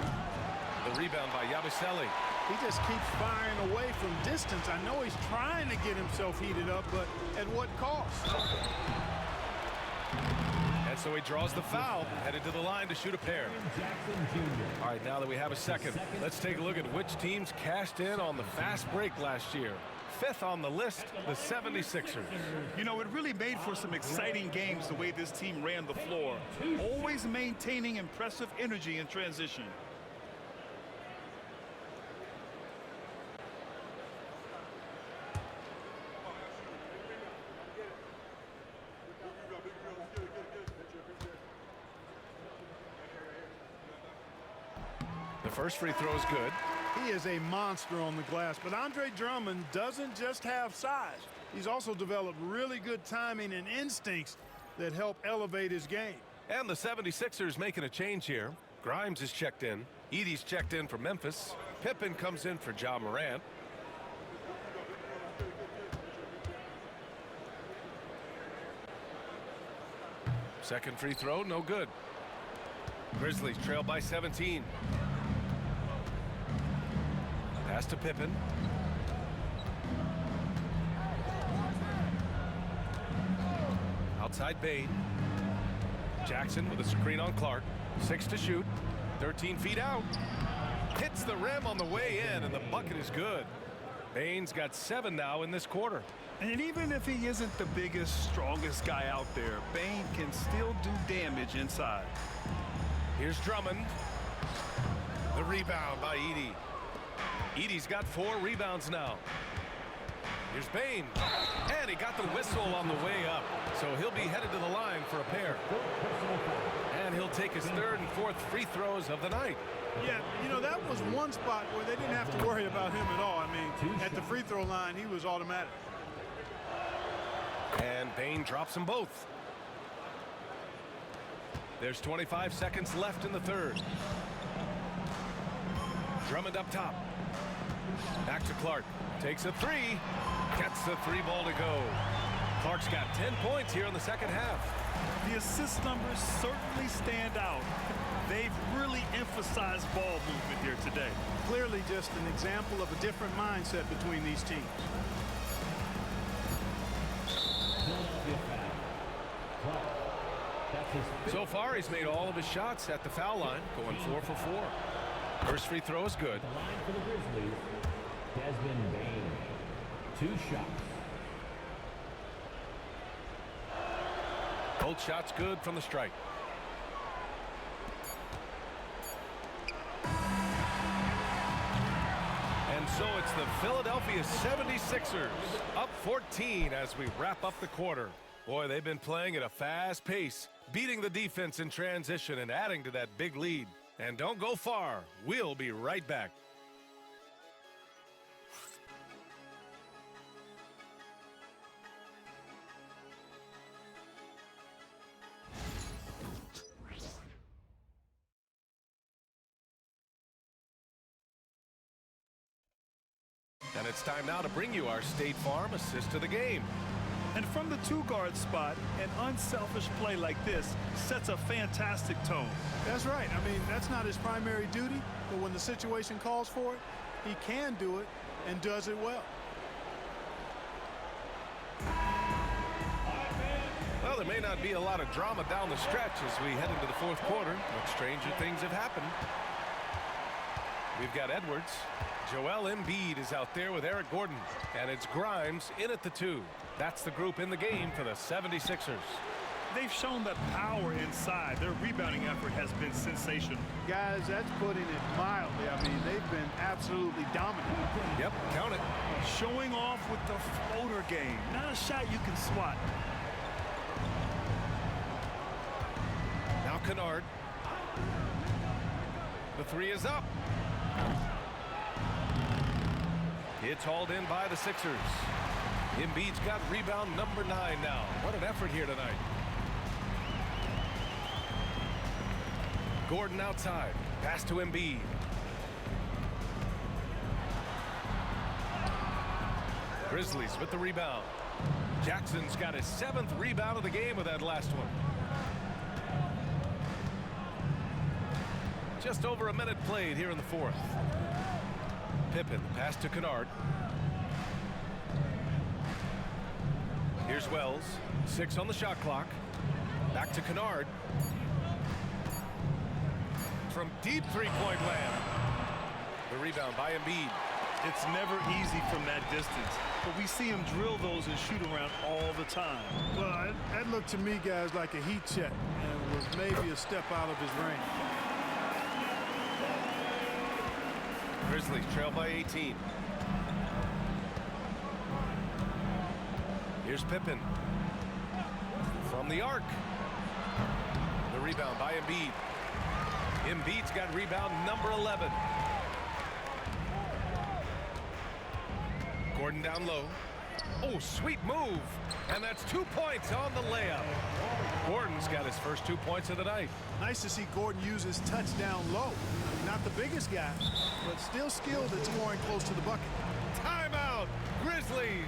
The rebound by Yabusele. He just keeps firing away from distance. I know he's trying to get himself heated up, but at what cost? And so he draws the foul, headed to the line to shoot a pair. All right, now that we have a second, let's take a look at which teams cashed in on the fast break last year. Fifth on the list, the 76ers. You know, it really made for some exciting games the way this team ran the floor, always maintaining impressive energy in transition. The first free throw is good. He is a monster on the glass, but Andre Drummond doesn't just have size. He's also developed really good timing and instincts that help elevate his game. And the 76ers making a change here. Grimes is checked in. Edey's checked in for Memphis. Pippen comes in for Ja Morant. Second free throw, no good. Grizzlies trail by 17. Pass to Pippen. Outside Bain. Jackson with a screen on Clark. 6 to shoot. 13 feet out. Hits the rim on the way in, and the bucket is good. Bain's got 7 now in this quarter. And even if he isn't the biggest, strongest guy out there, Bain can still do damage inside. Here's Drummond. The rebound by Edey. Edey's got 4 rebounds now. Here's Bain. And he got the whistle on the way up. So he'll be headed to the line for a pair. And he'll take his 3rd and 4th free throws of the night. Yeah, you know, that was one spot where they didn't have to worry about him at all. I mean, at the free throw line, he was automatic. And Bain drops them both. There's 25 seconds left in the third. Drummond up top. Back to Clark. Takes a 3. Gets the 3-ball to go. Clark's got 10 points here in the second half. The assist numbers certainly stand out. They've really emphasized ball movement here today. Clearly just an example of a different mindset between these teams. So far, he's made all of his shots at the foul line, going 4 for 4. First free throw is good. The line for the Grizzlies, Desmond Bain. 2 shots. Both shots good from the strike. And so it's the Philadelphia 76ers up 14 as we wrap up the quarter. Boy, they've been playing at a fast pace, beating the defense in transition and adding to that big lead. And don't go far. We'll be right back. And it's time now to bring you our State Farm assist to the game. And from the 2-guard spot, an unselfish play like this sets a fantastic tone. That's right. I mean, that's not his primary duty, but when the situation calls for it, he can do it and does it well. Well, there may not be a lot of drama down the stretch as we head into the fourth quarter, but stranger things have happened. We've got Edwards. Joel Embiid is out there with Eric Gordon, and it's Grimes in at the 2. That's the group in the game for the 76ers. They've shown that power inside. Their rebounding effort has been sensational. Guys, that's putting it mildly. I mean, they've been absolutely dominant. Yep, count it. Showing off with the floater game. Not a shot you can swat. Now Kennard. The 3 is up. It's hauled in by the Sixers. Embiid's got rebound number 9 now. What an effort here tonight. Gordon outside. Pass to Embiid. Grizzlies with the rebound. Jackson's got his 7th rebound of the game with that last one. Just over a minute played here in the fourth. Pippen, pass to Kennard. Here's Wells. 6 on the shot clock. Back to Kennard. From deep three-point land. The rebound by Embiid. It's never easy from that distance, but we see him drill those and shoot around all the time. Well, that looked to me, guys, like a heat check and was maybe a step out of his range. Grizzlies trail by 18. Here's Pippen. From the arc. The rebound by Embiid. Embiid's got rebound number 11. Gordon down low. Oh, sweet move. And that's 2 points on the layup. Gordon's got his first 2 points of the night. Nice to see Gordon use his touch down low. Not the biggest guy, but still skilled at scoring close to the bucket. Timeout, Grizzlies.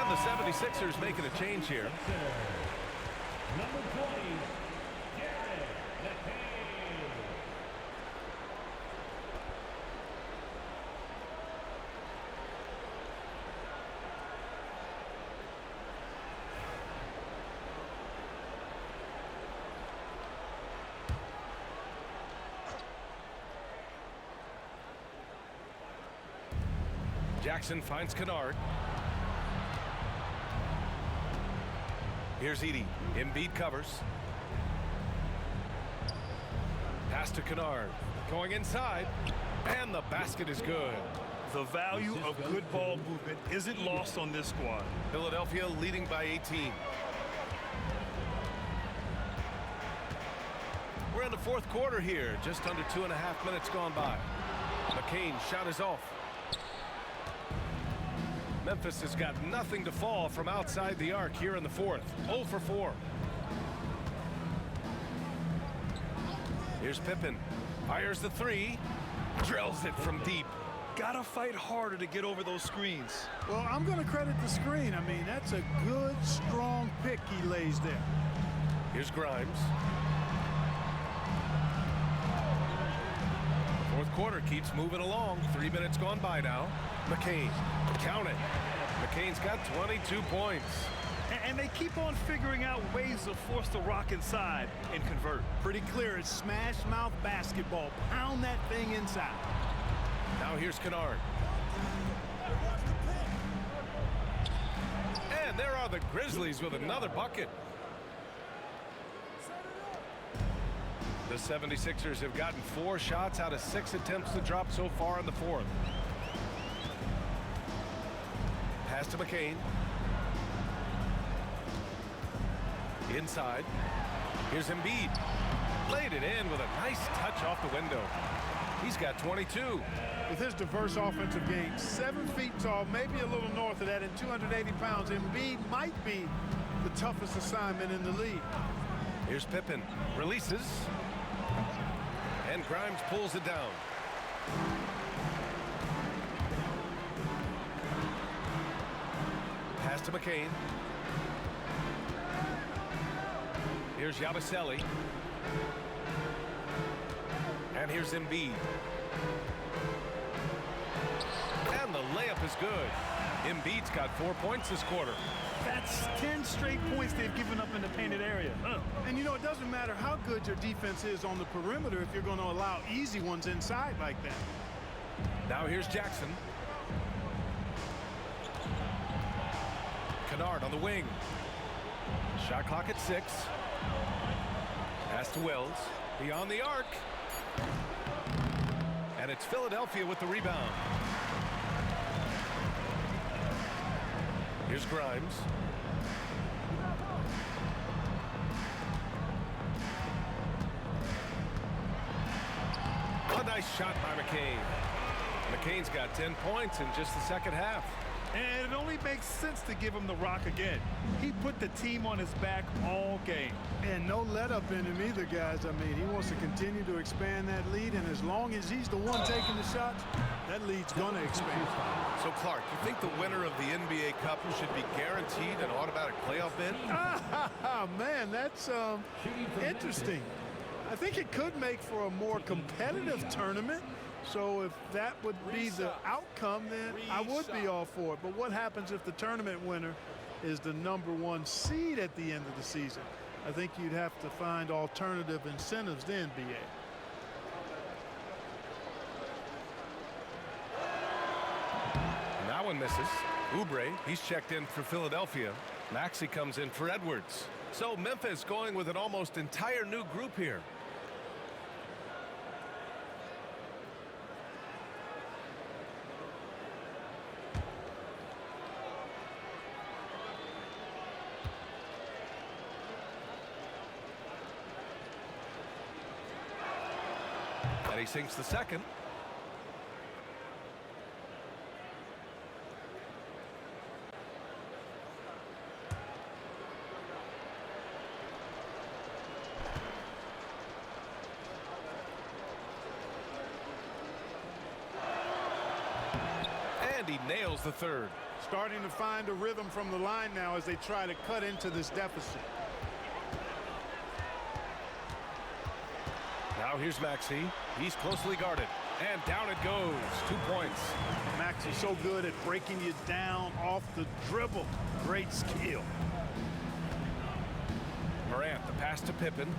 The 76ers making a change here. Number 20, Jared McCain. Jackson finds Kennard. Here's Edie. Embiid covers. Pass to Kennard. Going inside. And the basket is good. The value of good ball movement isn't lost on this squad. Philadelphia leading by 18. We're in the fourth quarter here. Just under 2.5 minutes gone by. McCain shot is off. Memphis has got nothing to fall from outside the arc here in the fourth. 0 for 4. Here's Pippen. Fires the three. Drills it from deep. Gotta fight harder to get over those screens. Well, I'm going to credit the screen. I mean, that's a good, strong pick he lays there. Here's Grimes. Fourth quarter keeps moving along. 3 minutes gone by now. McCain, count it. McCain's got 22 points. And they keep on figuring out ways to force the rock inside and convert. Pretty clear it's smash mouth basketball. Pound that thing inside. Now here's Kennard. And there are the Grizzlies with another bucket. The 76ers have gotten 4 shots out of 6 attempts to drop so far in the fourth. Pass to McCain. Inside. Here's Embiid. Laid it in with a nice touch off the window. He's got 22. With his diverse offensive game, 7 feet tall, maybe a little north of that, and 280 pounds, Embiid might be the toughest assignment in the league. Here's Pippen. Releases. And Grimes pulls it down. Pass to McCain. Here's Yabusele. And here's Embiid. And the layup is good. Embiid's got 4 points this quarter. That's 10 straight points they've given up in the painted area. And you know, it doesn't matter how good your defense is on the perimeter if you're going to allow easy ones inside like that. Now here's Jackson. Kennard on the wing. Shot clock at 6. Pass to Wells. Beyond the arc. And it's Philadelphia with the rebound. Here's Grimes. A nice shot by McCain. McCain's got 10 points in just the second half. And it only makes sense to give him the rock again. He put the team on his back all game. And no let up in him either, guys. I mean, he wants to continue to expand that lead, and as long as he's the one taking the shots, that lead's going to expand. So, Clark, you think the winner of the NBA Cup should be guaranteed an automatic playoff bid? Man, that's interesting. I think it could make for a more competitive tournament. So if that would be the outcome, then I would be all for it. But what happens if the tournament winner is the #1 seed at the end of the season? I think you'd have to find alternative incentives then, BA. That one misses. Oubre, he's checked in for Philadelphia. Maxey comes in for Edwards. So Memphis going with an almost entire new group here. And he sinks the second. And he nails the third. Starting to find a rhythm from the line now as they try to cut into this deficit. Now here's Maxey. He's closely guarded. And down it goes. 2 points. Maxey's so good at breaking you down off the dribble. Great skill. Morant, the pass to Pippen.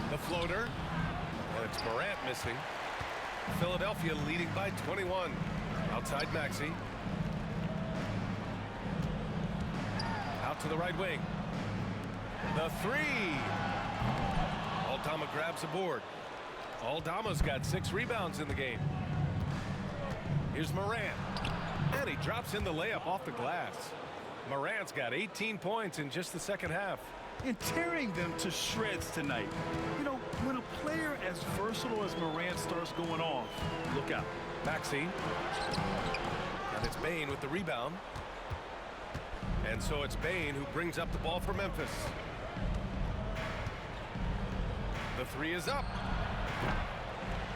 The floater. And it's Morant missing. Philadelphia leading by 21. Outside Maxey. Out to the right wing. The three. Aldama grabs the board. Aldama's got 6 rebounds in the game. Here's Morant. And he drops in the layup off the glass. Morant's got 18 points in just the second half. And tearing them to shreds tonight. You know, when a player as versatile as Morant starts going off, look out. Maxey. And it's Bane with the rebound. And so it's Bane who brings up the ball for Memphis. The three is up.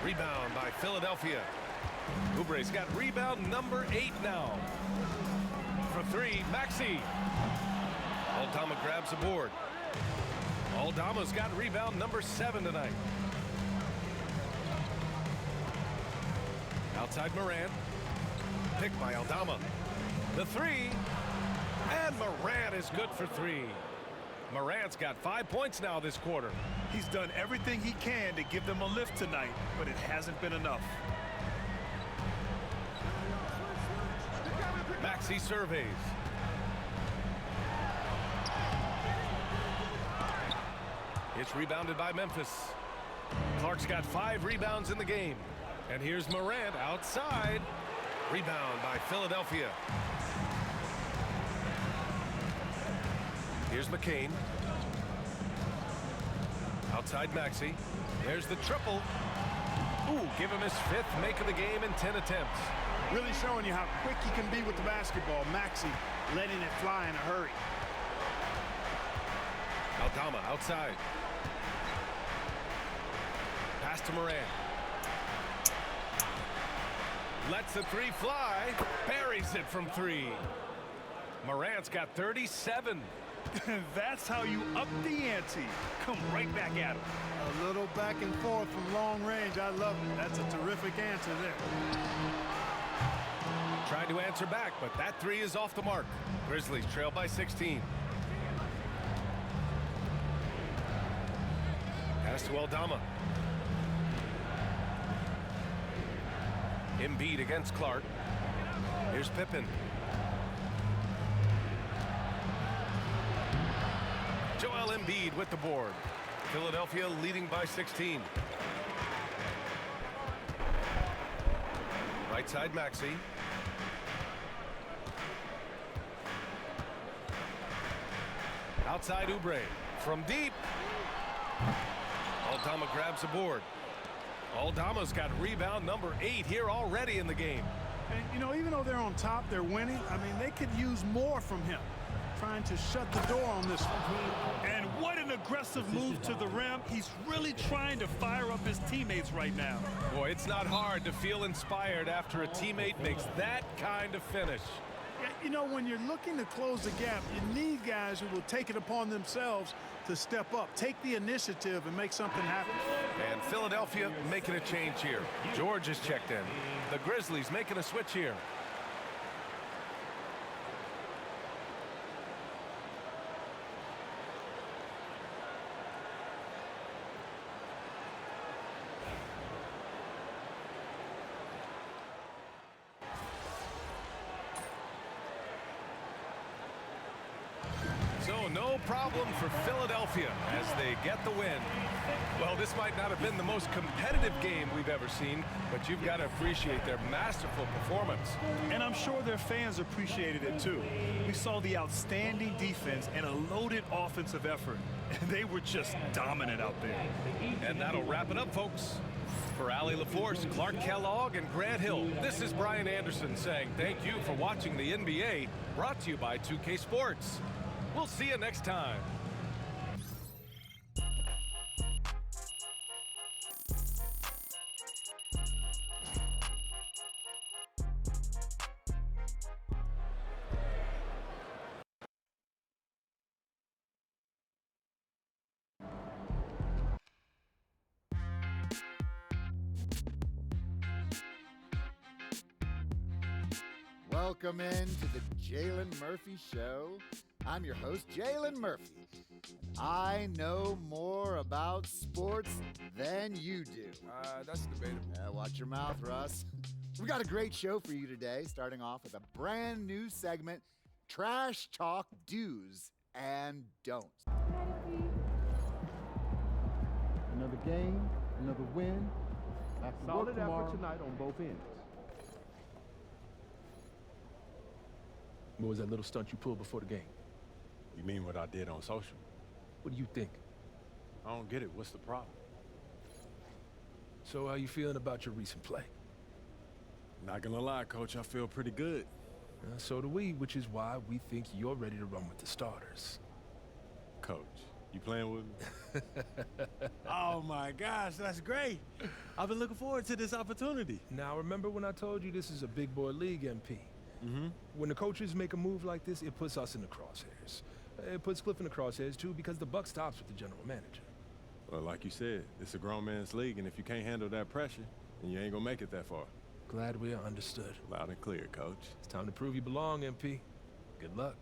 Rebound by Philadelphia. Oubre's got rebound number 8 now. For 3, Maxey. Aldama grabs the board. Aldama's got rebound number 7 tonight. Outside Morant. Picked by Aldama. The 3. And Morant is good for 3. Morant's got 5 points now this quarter. He's done everything he can to give them a lift tonight, but it hasn't been enough. Maxey surveys. It's rebounded by Memphis. Clark's got 5 rebounds in the game. And here's Morant outside. Rebound by Philadelphia. Here's McCain. Outside Maxey. There's the triple. Ooh, give him his 5th make of the game in 10 attempts. Really showing you how quick he can be with the basketball. Maxey letting it fly in a hurry. Aldama outside. Pass to Morant. Lets the three fly. Buries it from three. Morant's got 37. That's how you up the ante. Come right back at him. A little back and forth from long range. I love it. That's a terrific answer there. Trying to answer back, but that three is off the mark. Grizzlies trail by 16. Pass to Aldama. Embiid against Clark. Here's Pippen. Joel Embiid with the board. Philadelphia leading by 16. Right side Maxey. Outside Oubre. From deep. Aldama grabs a board. Aldama's got rebound number 8 here already in the game. And, you know, even though they're on top, they're winning. I mean, they could use more from him. Trying to shut the door on this one. And what an aggressive move to the rim. He's really trying to fire up his teammates right now. Boy, it's not hard to feel inspired after a teammate makes that kind of finish. Yeah, you know, when you're looking to close the gap, you need guys who will take it upon themselves to step up, take the initiative, and make something happen. And Philadelphia making a change here. George is checked in. The Grizzlies making a switch here. So no problem for Philadelphia as they get the win. Well, this might not have been the most competitive game we've ever seen, but you've got to appreciate their masterful performance. And I'm sure their fans appreciated it too. We saw the outstanding defense and a loaded offensive effort. And they were just dominant out there. And that'll wrap it up, folks. For Allie LaForce, Clark Kellogg, and Grant Hill, this is Brian Anderson saying thank you for watching the NBA, brought to you by 2K Sports. We'll see you next time. Welcome in to the Jalen Murphy Show. I'm your host, Jalen Murphy. I know more about sports than you do. That's debatable. Watch your mouth, Russ. We got a great show for you today, starting off with a brand new segment, Trash Talk Do's and Don'ts. Another game, another win. Back to Solid work tomorrow. effort tonight on both ends. What was that little stunt you pulled before the game? You mean what I did on social? What do you think? I don't get it. What's the problem? So how you feeling about your recent play? Not gonna lie, Coach, I feel pretty good. So do we, which is why we think you're ready to run with the starters. Coach, you playing with me? Oh my gosh, that's great. I've been looking forward to this opportunity. Now remember when I told you this is a big boy league, MP? Mm-hmm. When the coaches make a move like this, it puts us in the crosshairs. It puts Cliff in the crosshairs too, because the buck stops with the general manager. Well, like you said, it's a grown man's league, and if you can't handle that pressure, then you ain't gonna make it that far. Glad we are understood. Loud and clear, Coach. It's time to prove you belong, MP. Good luck.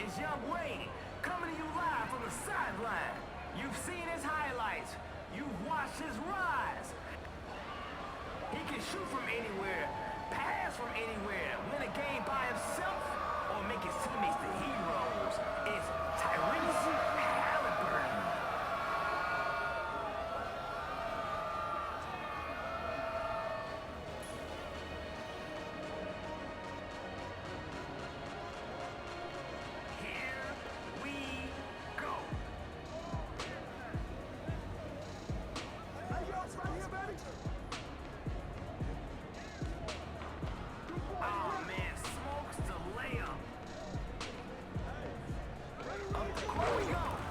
is young Wade, coming to you live from the sideline. You've seen his highlights. You've watched his rise. He can shoot from anywhere, pass from anywhere, win a game by himself, or make his teammates the heroes. It's Tyrese Halliburton. Here we go. Oh man, smokes the layup. Up the court we go.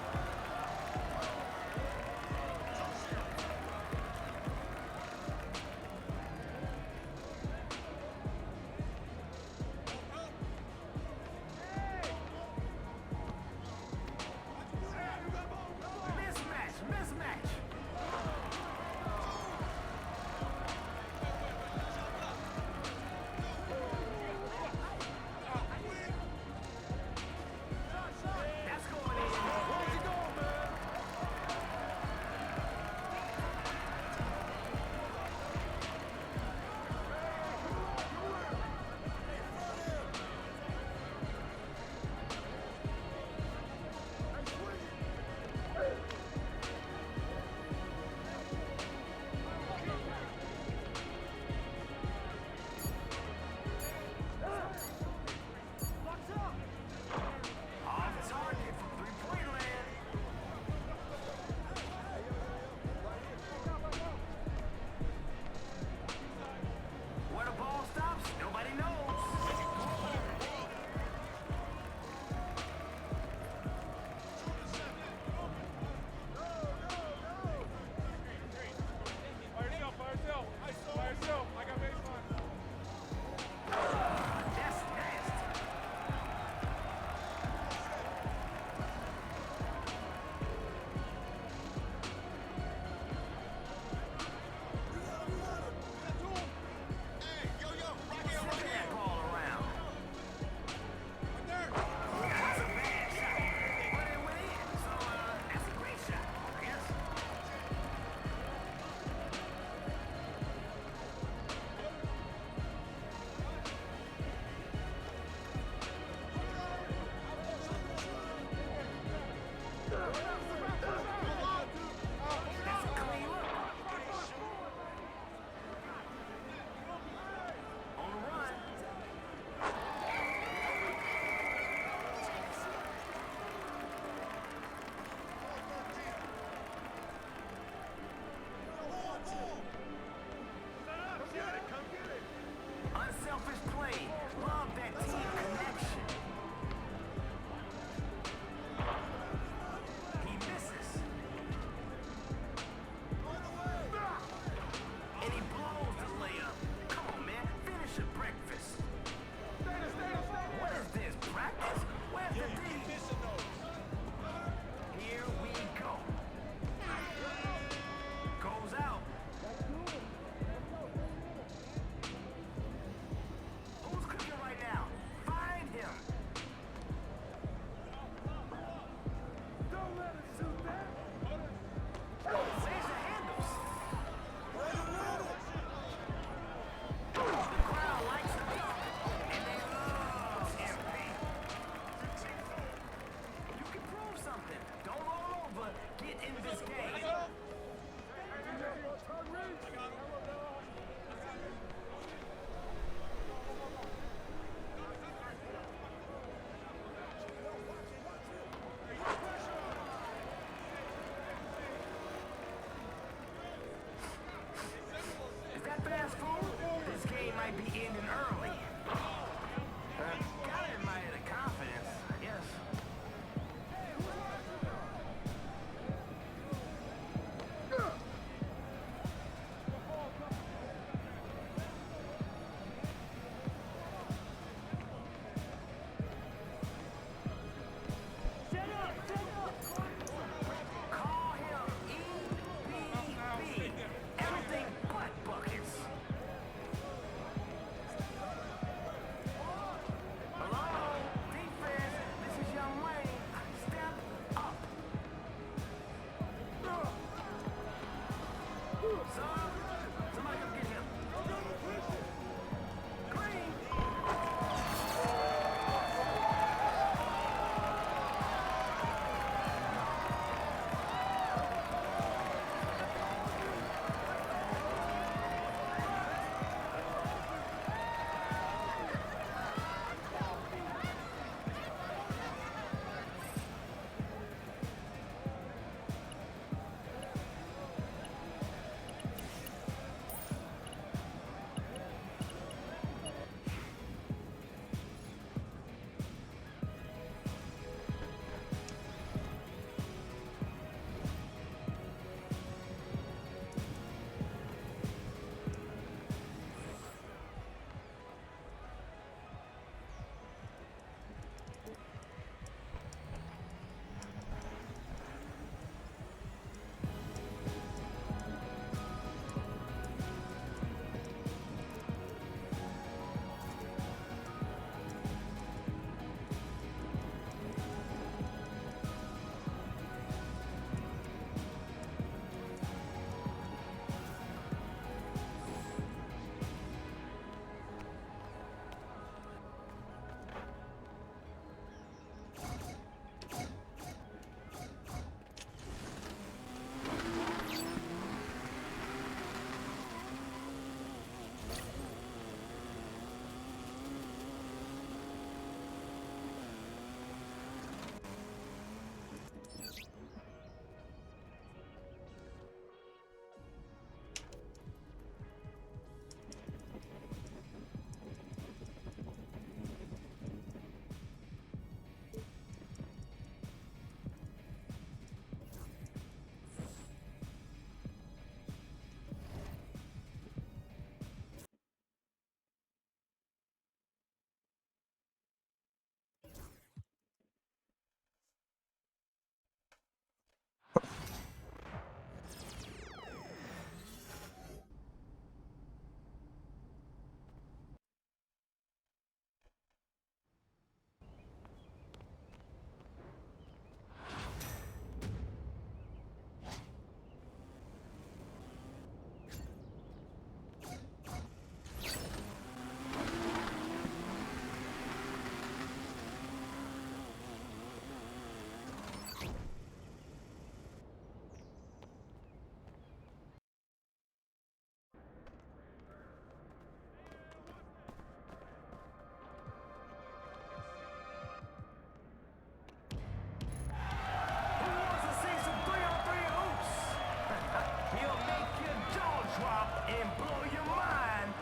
drop and blow your mind.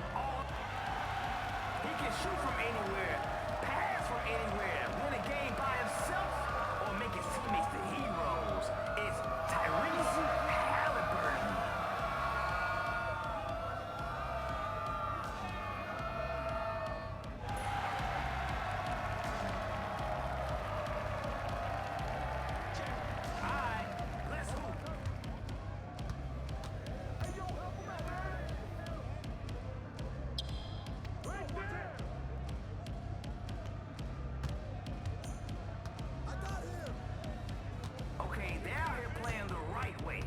He can shoot from anywhere, pass from anywhere, win a game by himself, or make his teammates the heroes. It's Tyrese Halliburton. All right, let's hoop. Okay, they're out here playing the right way.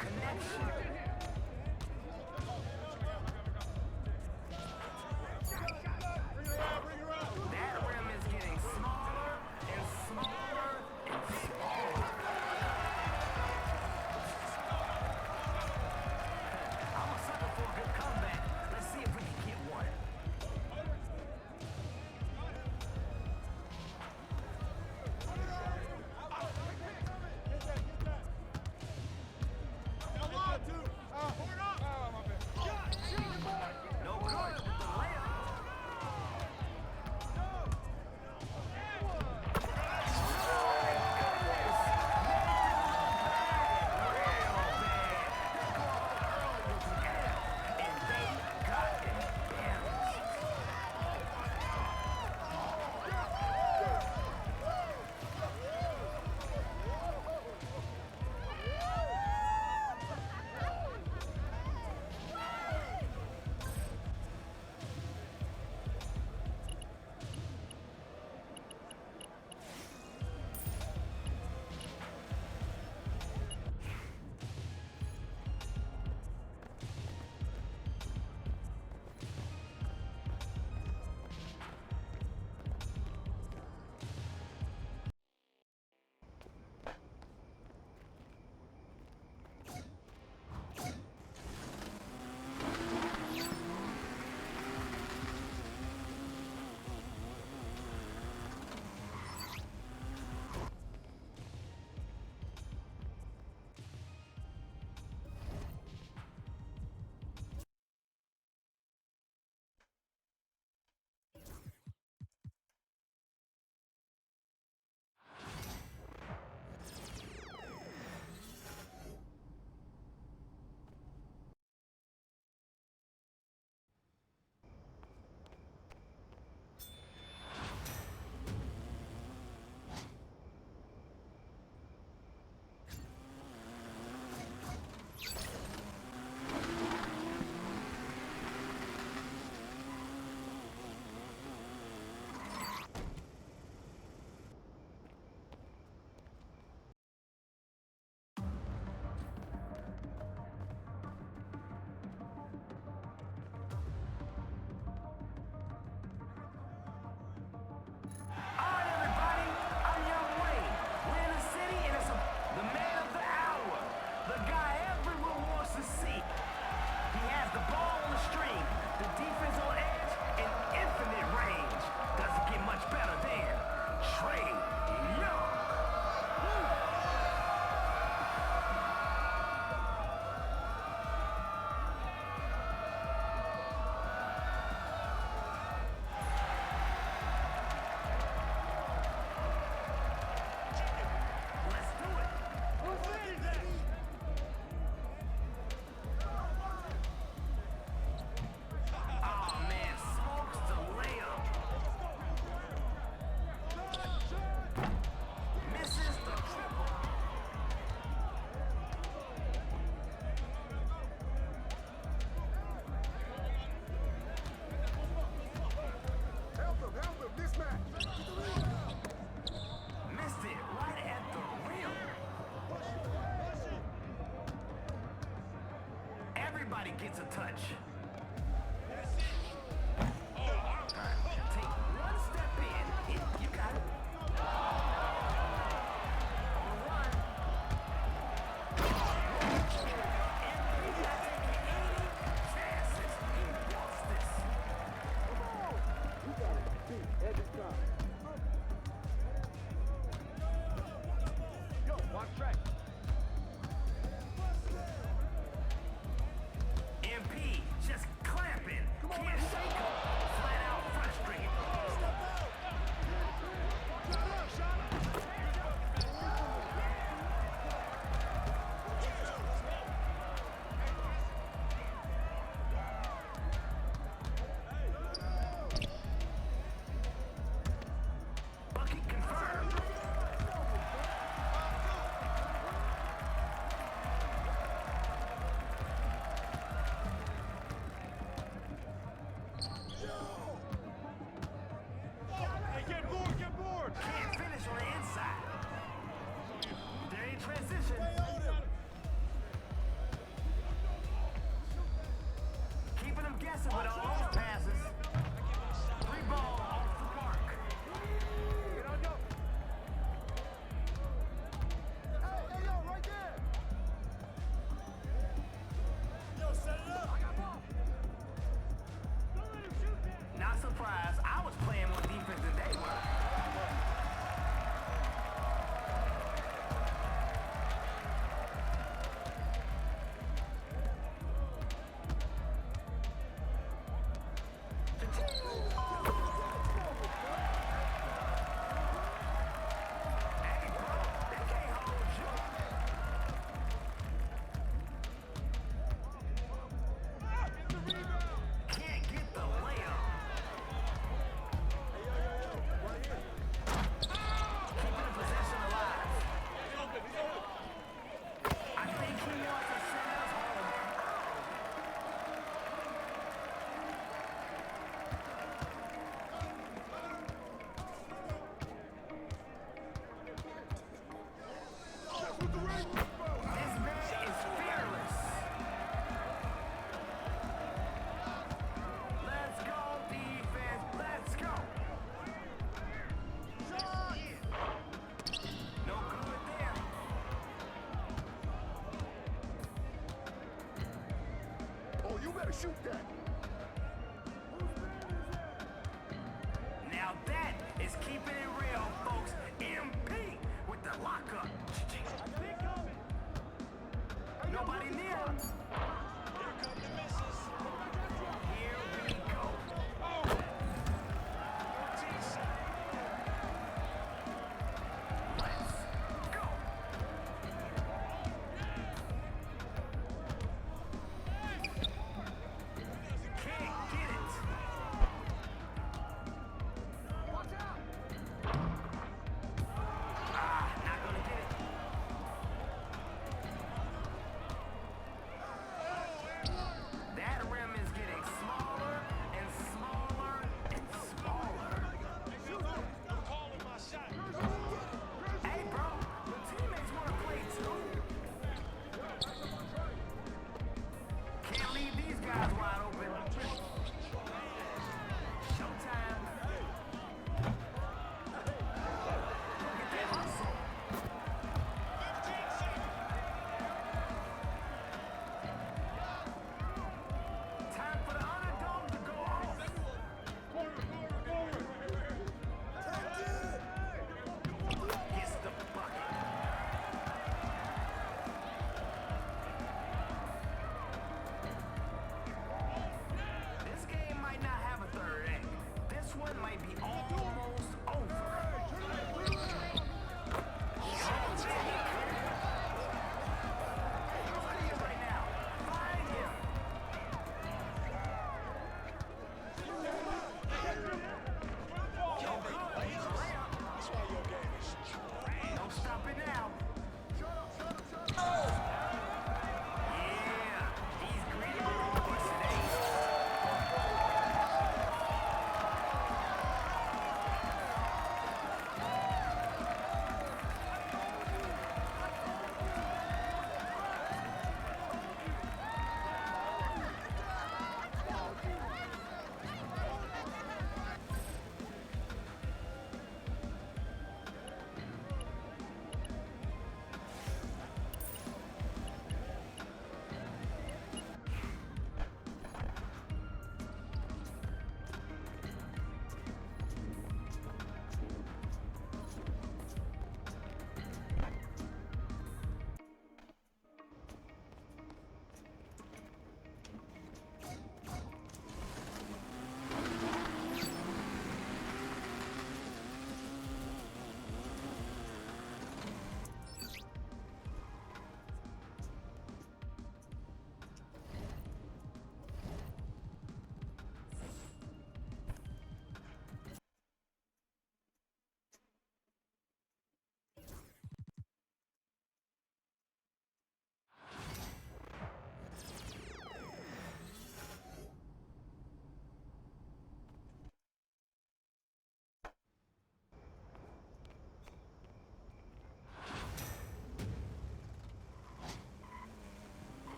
connection. That rim is getting smaller and smaller and smaller. I'm a sucker for a good comeback. Let's see if we can get one. No good. The layup. Gets a touch. Take one step in. You got it. On the run. He's not taking any chances. He wants this. Come on. You got it. Every time. Yo, watch track. MP just gotta shoot that. Now that is keeping it real, folks. MP with the lockup. Nobody near him. Here come the misses. Here we go. Oh. 14 seconds. Let's go. Can't get it. Watch out.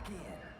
lock in.